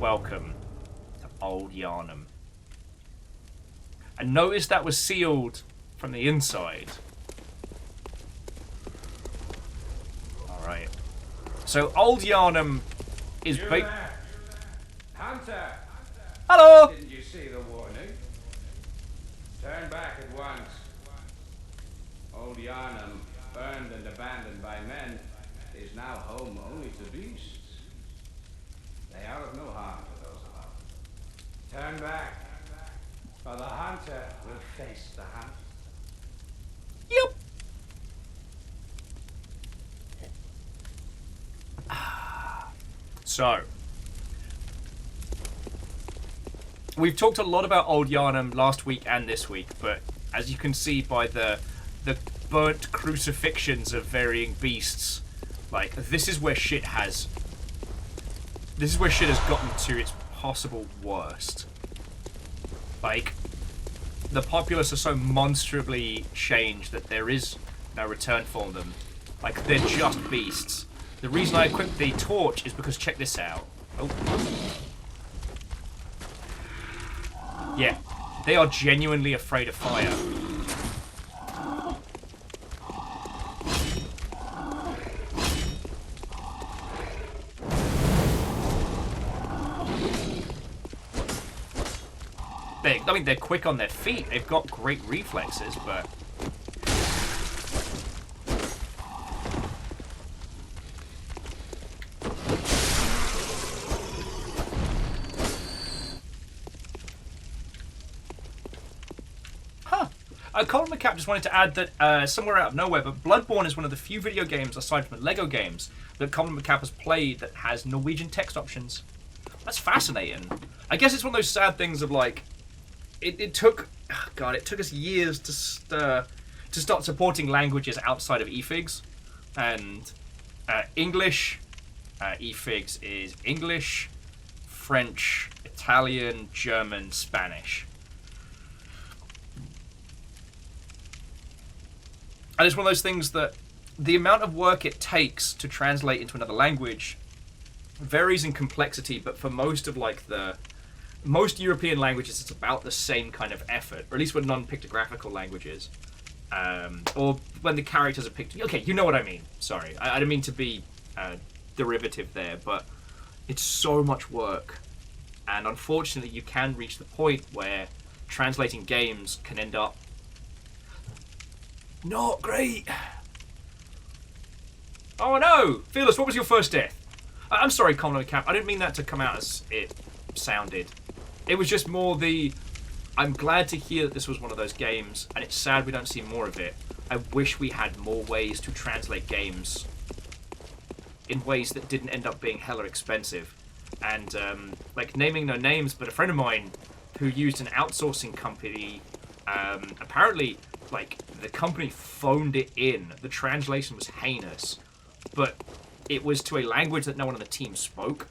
Welcome to Old Yharnam. And notice that was sealed from the inside. Alright. So, Old Yharnam is... Hunter! Hello! Didn't you see the warning? Turn back at once. Old Yharnam burned and abandoned by men, is now home only to beasts. They are of no harm to those above. Turn back, for the hunter will face the hunt. Yep. So, we've talked a lot about Old Yharnam last week and this week, but as you can see by the burnt crucifixions of varying beasts, like, this is where shit has gotten to its possible worst. Like, the populace are so monstrously changed that there is no return for them. Like, they're just beasts. The reason I equipped the torch is because, check this out. Oh. Yeah, they are genuinely afraid of fire. I mean, they're quick on their feet. They've got great reflexes, but... Colin McCap just wanted to add that, somewhere out of nowhere, but Bloodborne is one of the few video games, aside from the Lego games, that Colin McCap has played that has Norwegian text options. That's fascinating. I guess it's one of those sad things of, like, it took us years to start supporting languages outside of eFigs, and English, eFigs is English, French, Italian, German, Spanish. And it's one of those things that the amount of work it takes to translate into another language varies in complexity, but for most of, like, most European languages, it's about the same kind of effort, or at least with non-pictographical languages. Or when the characters are picked. Okay, you know what I mean. Sorry. I didn't mean to be derivative there, but it's so much work. And unfortunately, you can reach the point where translating games can end up not great. Oh no! Fearless, what was your first death? I'm sorry, Colin Cap. I didn't mean that to come out as it sounded. It was just more I'm glad to hear that this was one of those games, and it's sad we don't see more of it. I wish we had more ways to translate games in ways that didn't end up being hella expensive. And, like, naming no names, but a friend of mine who used an outsourcing company, apparently, like, the company phoned it in. The translation was heinous, but it was to a language that no one on the team spoke.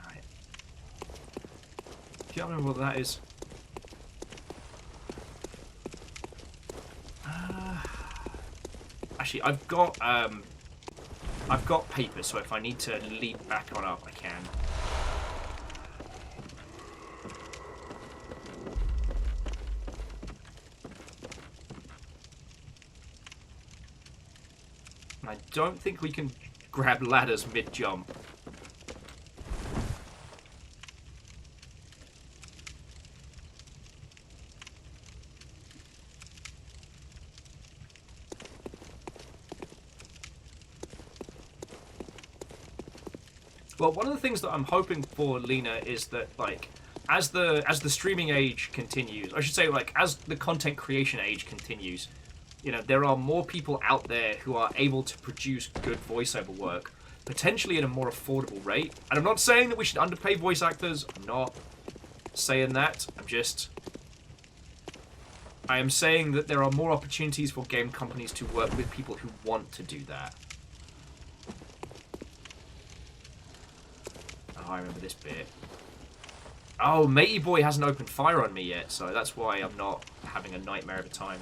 Alright. Can't remember what that is. Actually, I've got paper, so if I need to leap back on up, I can. I don't think we can grab ladders mid-jump. Well, one of the things that I'm hoping for, Lena, is that, like, as the streaming age continues, I should say, like, as the content creation age continues, you know, there are more people out there who are able to produce good voiceover work, potentially at a more affordable rate. And I'm not saying that we should underpay voice actors. I'm not saying that. I am saying that there are more opportunities for game companies to work with people who want to do that. Oh, I remember this bit. Oh, Matey Boy hasn't opened fire on me yet, so that's why I'm not having a nightmare of a time.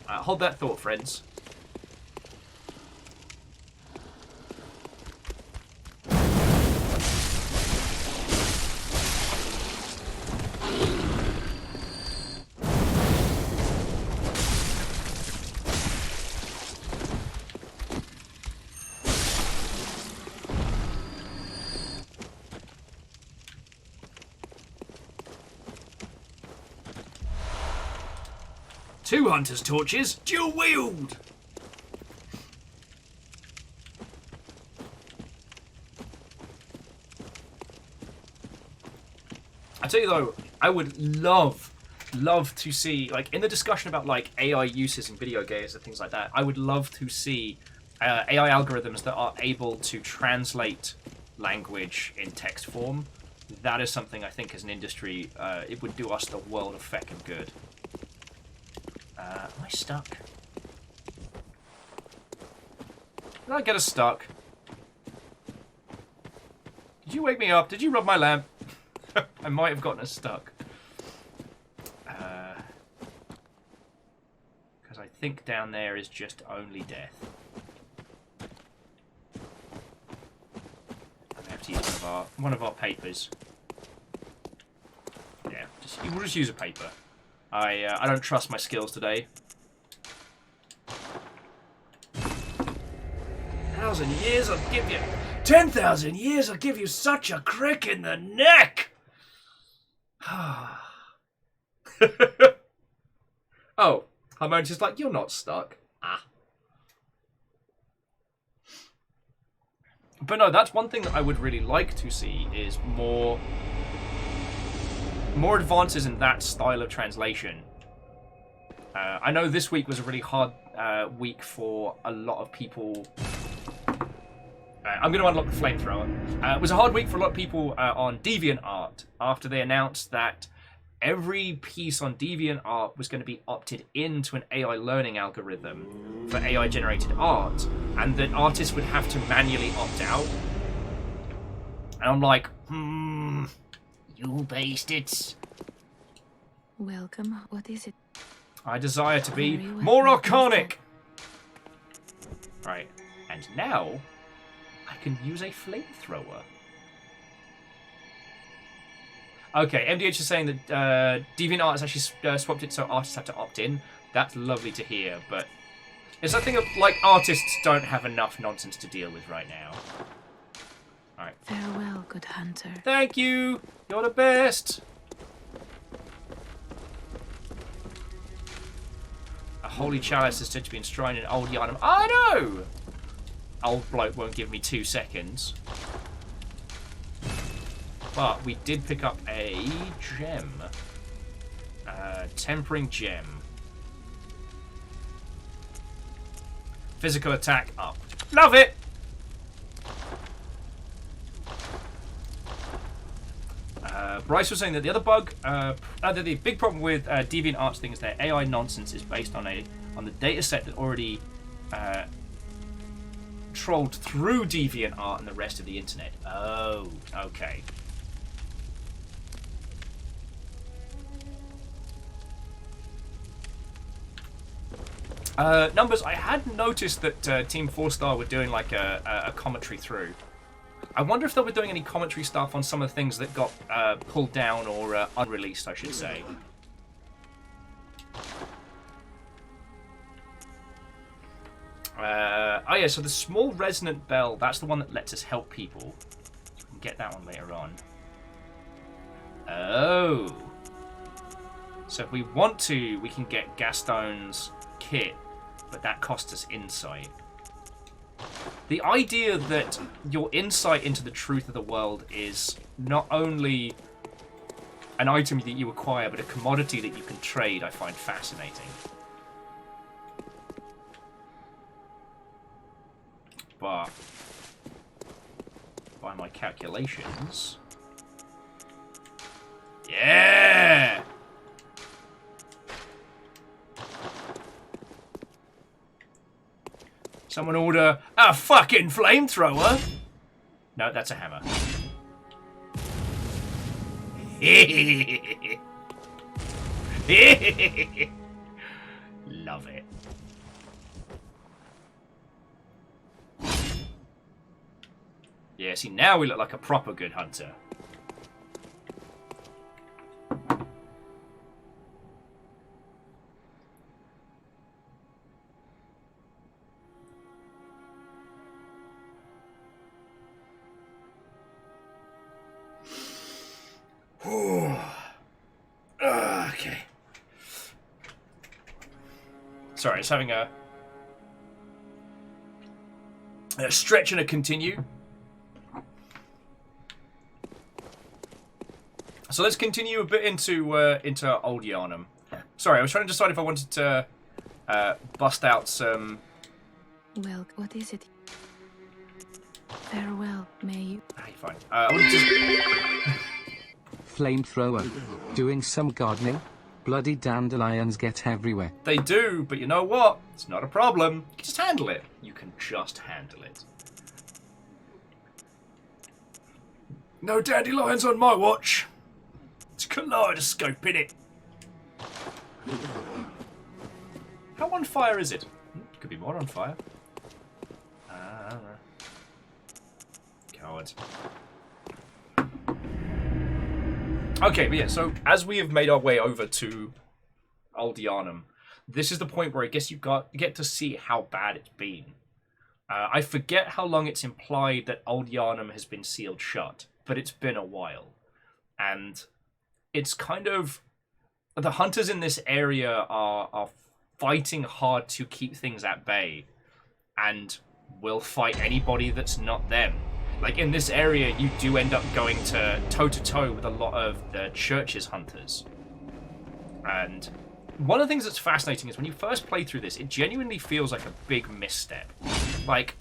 Hold that thought, friends. 2 hunter's torches, dual wield! I tell you though, I would love to see, like, in the discussion about like AI uses in video games and things like that, I would love to see AI algorithms that are able to translate language in text form. That is something I think as an industry, it would do us the world of feckin' good. Am I stuck? Did I get us stuck? Did you wake me up? Did you rub my lamp? I might have gotten us stuck. Because I think down there is just only death. I have to use one of our papers. Yeah, we'll just use a paper. I don't trust my skills today. 1,000 years I'll give you. 10,000 years I'll give you such a crick in the neck. Oh, Harmon's just like, you're not stuck. Ah. But no, that's one thing that I would really like to see is more advances in that style of translation. I know this week was a really hard week for a lot of people. I'm going to unlock the flamethrower. It was a hard week for a lot of people on DeviantArt after they announced that every piece on DeviantArt was going to be opted into an AI learning algorithm for AI-generated art, and that artists would have to manually opt out. And I'm like, You bastards. Welcome. What is it? I desire to be more arcanic! Right, and now I can use a flamethrower. Okay, MDH is saying that DeviantArt has actually swapped it so artists have to opt in. That's lovely to hear, but it's that thing of, like, artists don't have enough nonsense to deal with right now. Alright. Farewell, good hunter. Thank you! You're the best! A holy chalice is said to be enshrined in old Yharnam. I know! Old bloke won't give me 2 seconds. But we did pick up a gem. Tempering gem. Physical attack up. Love it! Bryce was saying that the other bug, the big problem with DeviantArt's thing is that AI nonsense is based on the data set that already trolled through DeviantArt and the rest of the internet. Oh, okay. Numbers, I had noticed that Team 4-Star were doing like a commentary through. I wonder if they were doing any commentary stuff on some of the things that got pulled down or unreleased, I should say. Oh yeah, so the small resonant bell, that's the one that lets us help people. We can get that one later on. Oh. So if we want to, we can get Gaston's kit, but that costs us insight. The idea that your insight into the truth of the world is not only an item that you acquire, but a commodity that you can trade, I find fascinating. But by my calculations... Yeah! Someone order a fucking flamethrower. No, that's a hammer. Love it. Yeah, see, now we look like a proper good hunter. Okay. Sorry, it's having a stretch and a continue. So let's continue a bit into Old Yharnam. Sorry, I was trying to decide if I wanted to bust out some... Well, what is it? Farewell, may you... Ah, you're fine. I wanted to... Flamethrower. Doing some gardening? Bloody dandelions get everywhere. They do, but you know what? It's not a problem. You can just handle it. You can just handle it. No dandelions on my watch. It's kaleidoscope, innit? How on fire is it? Could be more on fire. I don't know. Cowards. Okay, but yeah, so as we have made our way over to Old Yharnam, this is the point where I guess you get to see how bad it's been. I forget how long it's implied that Old Yharnam has been sealed shut, but it's been a while. And it's kind of... The hunters in this area are fighting hard to keep things at bay, and will fight anybody that's not them. Like, in this area, you do end up going to toe-to-toe with a lot of the church's hunters. And one of the things that's fascinating is when you first play through this, it genuinely feels like a big misstep. Like,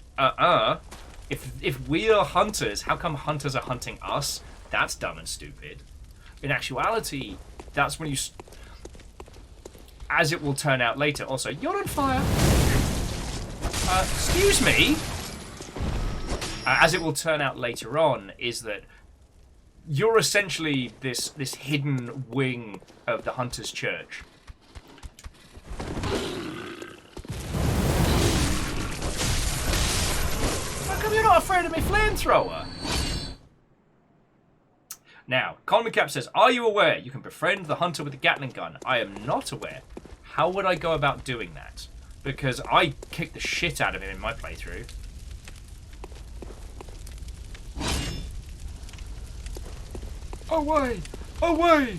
if we are hunters, how come hunters are hunting us? That's dumb and stupid. In actuality, that's when you... As it will turn out later. Also, you're on fire! Excuse me? As it will turn out later on, is that you're essentially this hidden wing of the Hunter's Church. How come you're not afraid of me flamethrower? Now, Colin McCap says, are you aware you can befriend the hunter with the Gatling gun? I am not aware. How would I go about doing that? Because I kicked the shit out of him in my playthrough. Away! Away!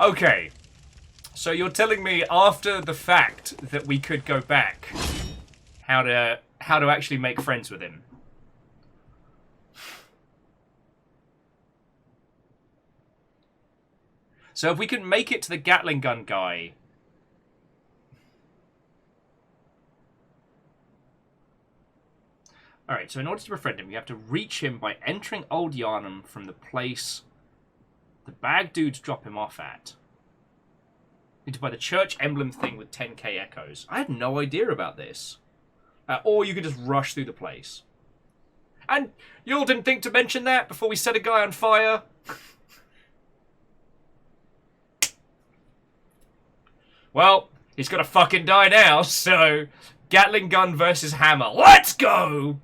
Okay, so you're telling me after the fact that we could go back how to actually make friends with him. So if we can make it to the Gatling gun guy... Alright, so in order to befriend him, you have to reach him by entering Old Yharnam from the place the bag dudes drop him off at. You need to buy the church emblem thing with 10k echoes. I had no idea about this. Or you could just rush through the place. And you all didn't think to mention that before we set a guy on fire? Well, he's gonna fucking die now, so... Gatling gun versus hammer. Let's go!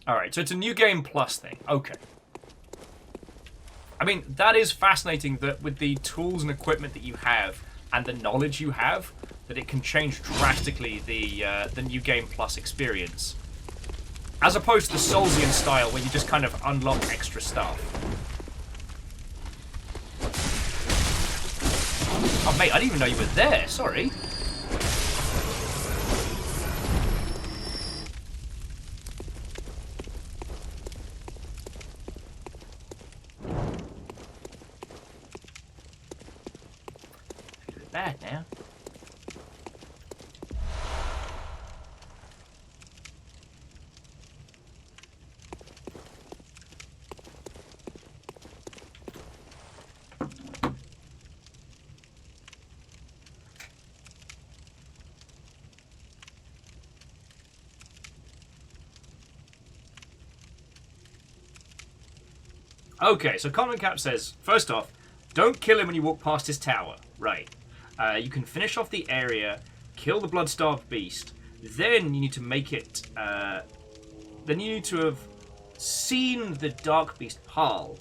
Alright, so it's a new game plus thing. Okay. I mean, that is fascinating that with the tools and equipment that you have and the knowledge you have, that it can change drastically the new game plus experience. As opposed to the Soulsian style where you just kind of unlock extra stuff. Oh mate, I didn't even know you were there, sorry. Bad now. Okay, so Common Cap says, first off, don't kill him when you walk past his tower. Right. You can finish off the area, kill the blood-starved beast. Then you need to make it... then you need to have seen the dark beast Parl.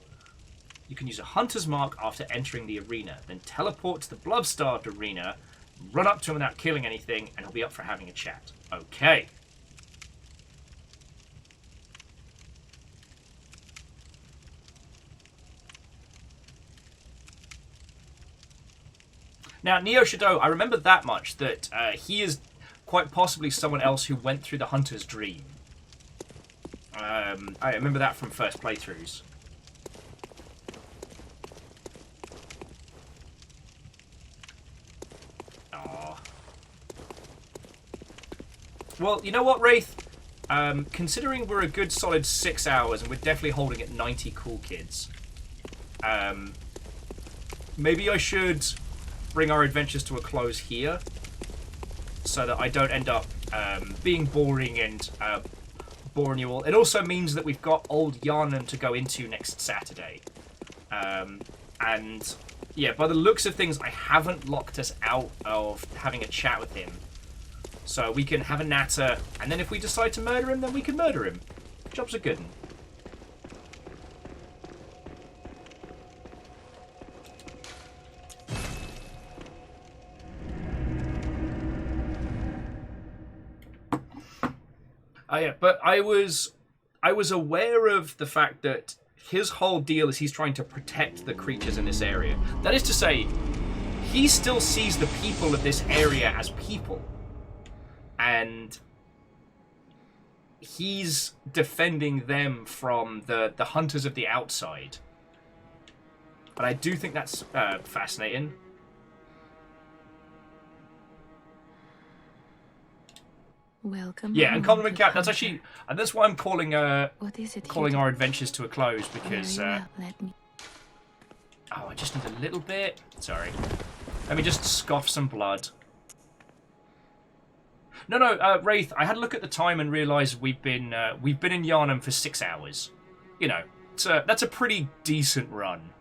You can use a hunter's mark after entering the arena. Then teleport to the blood-starved arena, run up to him without killing anything, and he'll be up for having a chat. Okay. Now, Neo Shadow, I remember that much, that he is quite possibly someone else who went through the Hunter's Dream. I remember that from first playthroughs. Aww. Well, you know what, Wraith? Considering we're a good solid 6 hours, and we're definitely holding at 90 cool kids, maybe I should bring our adventures to a close here, so that I don't end up being boring and boring you all. It also means that we've got old Yharnam to go into next Saturday. And yeah, by the looks of things, I haven't locked us out of having a chat with him. So we can have a natter, and then if we decide to murder him, then we can murder him. Job's a good one. Oh yeah, but I was aware of the fact that his whole deal is he's trying to protect the creatures in this area. That is to say, he still sees the people of this area as people. And he's defending them from the hunters of the outside. But I do think that's fascinating. Welcome. Yeah, and compliment cap. That's actually, and that's why I'm calling what is it calling our adventures to a close, because Very well. Let me... oh, I just need a little bit. Sorry, let me just scoff some blood. No, Wraith. I had a look at the time and realised we've been in Yharnam for 6 hours. You know, that's a pretty decent run.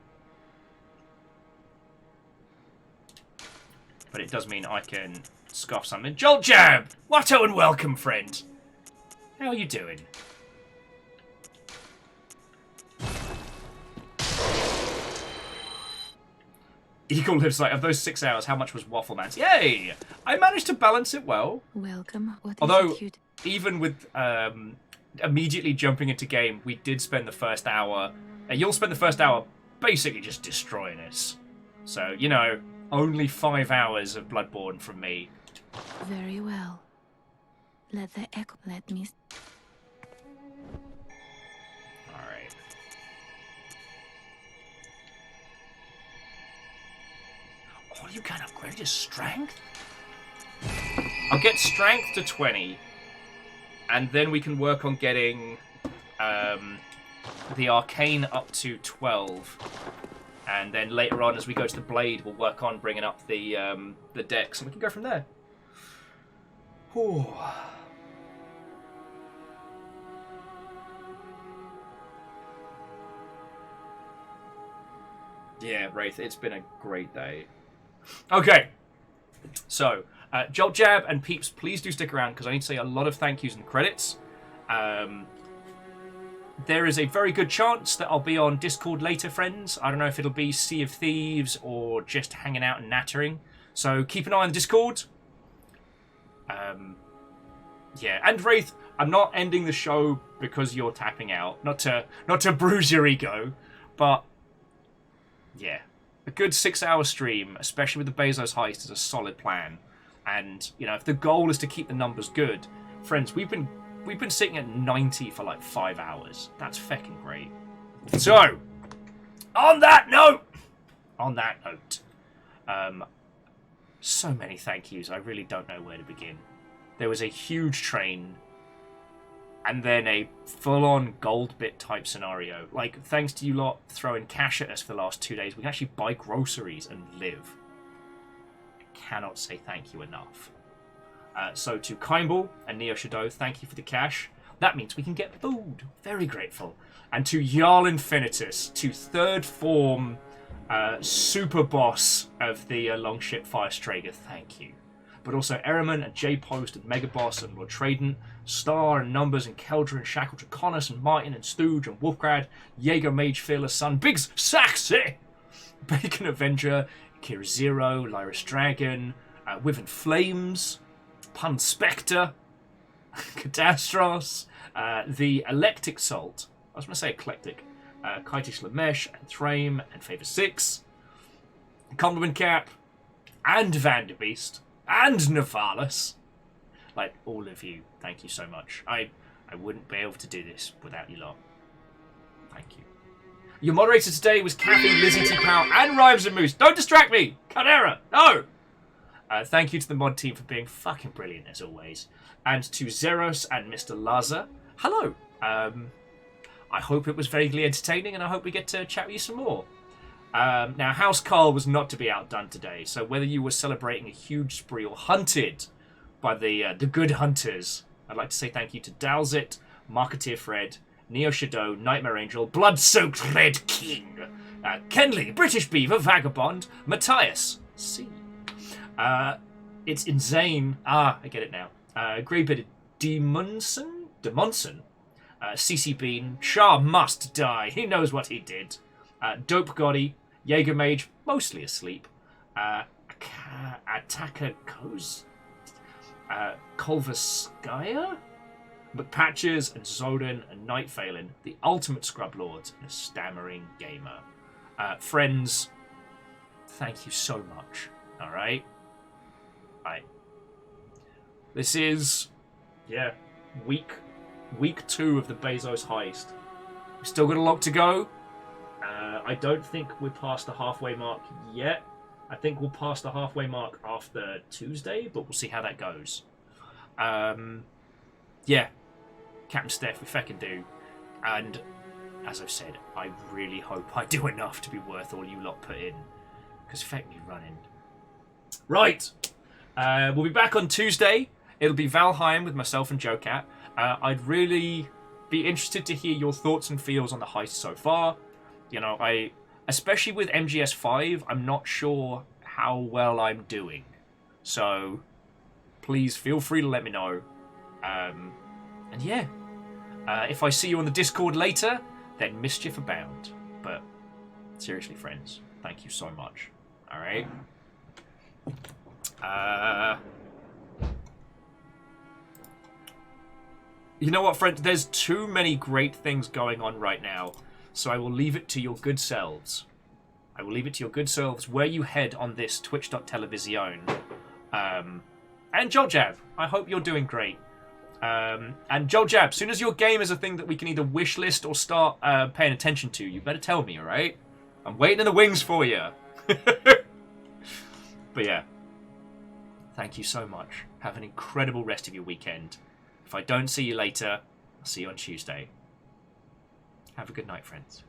But it does mean I can scoff something. Jolt Jab! Watto and welcome, friend. How are you doing? Eagle lives like, of those 6 hours, how much was Waffle Man's? Yay! I managed to balance it well. Welcome. What Although, is it even with immediately jumping into game, we did spend the first hour... you'll spend the first hour basically just destroying us. So, you know, only 5 hours of Bloodborne from me. Very well. Let the echo... Let me... Alright. Oh, you can upgrade his strength? I'll get strength to 20. And then we can work on getting the arcane up to 12. And then later on, as we go to the blade, we'll work on bringing up the dex, and we can go from there. Whew. Yeah, Wraith, it's been a great day. Okay, so Jolt Jab and Peeps, please do stick around because I need to say a lot of thank yous and credits. There is a very good chance that I'll be on Discord later, friends. I don't know if it'll be Sea of Thieves or just hanging out and nattering. So keep an eye on Discord. Yeah, and Wraith, I'm not ending the show because you're tapping out. Not to bruise your ego, but yeah, a good 6 hour stream, especially with the Bezos heist, is a solid plan. And you know, if the goal is to keep the numbers good, friends, we've been sitting at 90 for like 5 hours. That's feckin' great. So, on that note, so many thank yous. I really don't know where to begin. There was a huge train, and then a full-on gold bit type scenario. Like, thanks to you lot throwing cash at us for the last 2 days, we can actually buy groceries and live. I cannot say thank you enough. So to Kimball and Neo Shadow, thank you for the cash. That means we can get food. Very grateful. And to Jarl Infinitus, to third form super boss of the Longship Firestrager, thank you. but also Ehrman and J-Post and Megaboss and Lord Tradent, Star and Numbers and Keldra and Shackle Draconis and Martin and Stooge and Wolfgrad, Jaeger Mage Fearless Son, Biggs Saxy, Bacon Avenger, Kira Zero, Lyris Dragon, Wyvern Flames, Pun Spectre, Cadastros, the Electric Salt, I was going to say Eclectic, Kaitish Lamesh and Thrame and Favor 6, Compliment Cap, and Vanderbeest, and Navalis. Like, all of you, thank you so much. I wouldn't be able to do this without you lot. Thank you. Your moderator today was Kathy, Lizzie T. Powell, and Rhymes and Moose. Don't distract me! Cadera! No! Thank you to the mod team for being fucking brilliant, as always. And to Zeros and Mr. Laza. Hello! I hope it was vaguely entertaining, and I hope we get to chat with you some more. Now, House Carl was not to be outdone today, so whether you were celebrating a huge spree or hunted by the good hunters, I'd like to say thank you to Dalzit, Marketeer Fred, Neo Shadow, Nightmare Angel, Blood-Soaked Red King, Kenley, British Beaver, Vagabond, Matthias, C. It's insane. I get it now. Greybit Demonson, CC Bean, Shah must die. He knows what he did. Dope Gotti, Jaeger Mage, mostly asleep. Attacker Koz, Kolvaskaya, McPatches and Zoden and Night Phelan, the ultimate scrub lords and a stammering gamer. Friends, thank you so much. All right. This is, week 2 of the Bezos heist. We've still got a lot to go. I don't think we're past the halfway mark yet. I think we'll pass the halfway mark after Tuesday, but we'll see how that goes. Captain Steph, we feckin' do. And as I've said, I really hope I do enough to be worth all you lot put in. Because feck me running. Right. We'll be back on Tuesday. It'll be Valheim with myself and JoeCat. I'd really be interested to hear your thoughts and feels on the heist so far. You know, especially with MGS5, I'm not sure how well I'm doing. So, please feel free to let me know. If I see you on the Discord later, then mischief abound. But, seriously, friends, thank you so much. Alright? You know what, friends? There's too many great things going on right now. So I will leave it to your good selves. Where you head on this twitch.television. And Joljab, I hope you're doing great. And Joljab, as soon as your game is a thing that we can either wishlist or start paying attention to, you better tell me, alright? I'm waiting in the wings for you. But yeah. Thank you so much. Have an incredible rest of your weekend. If I don't see you later, I'll see you on Tuesday. Have a good night, friends.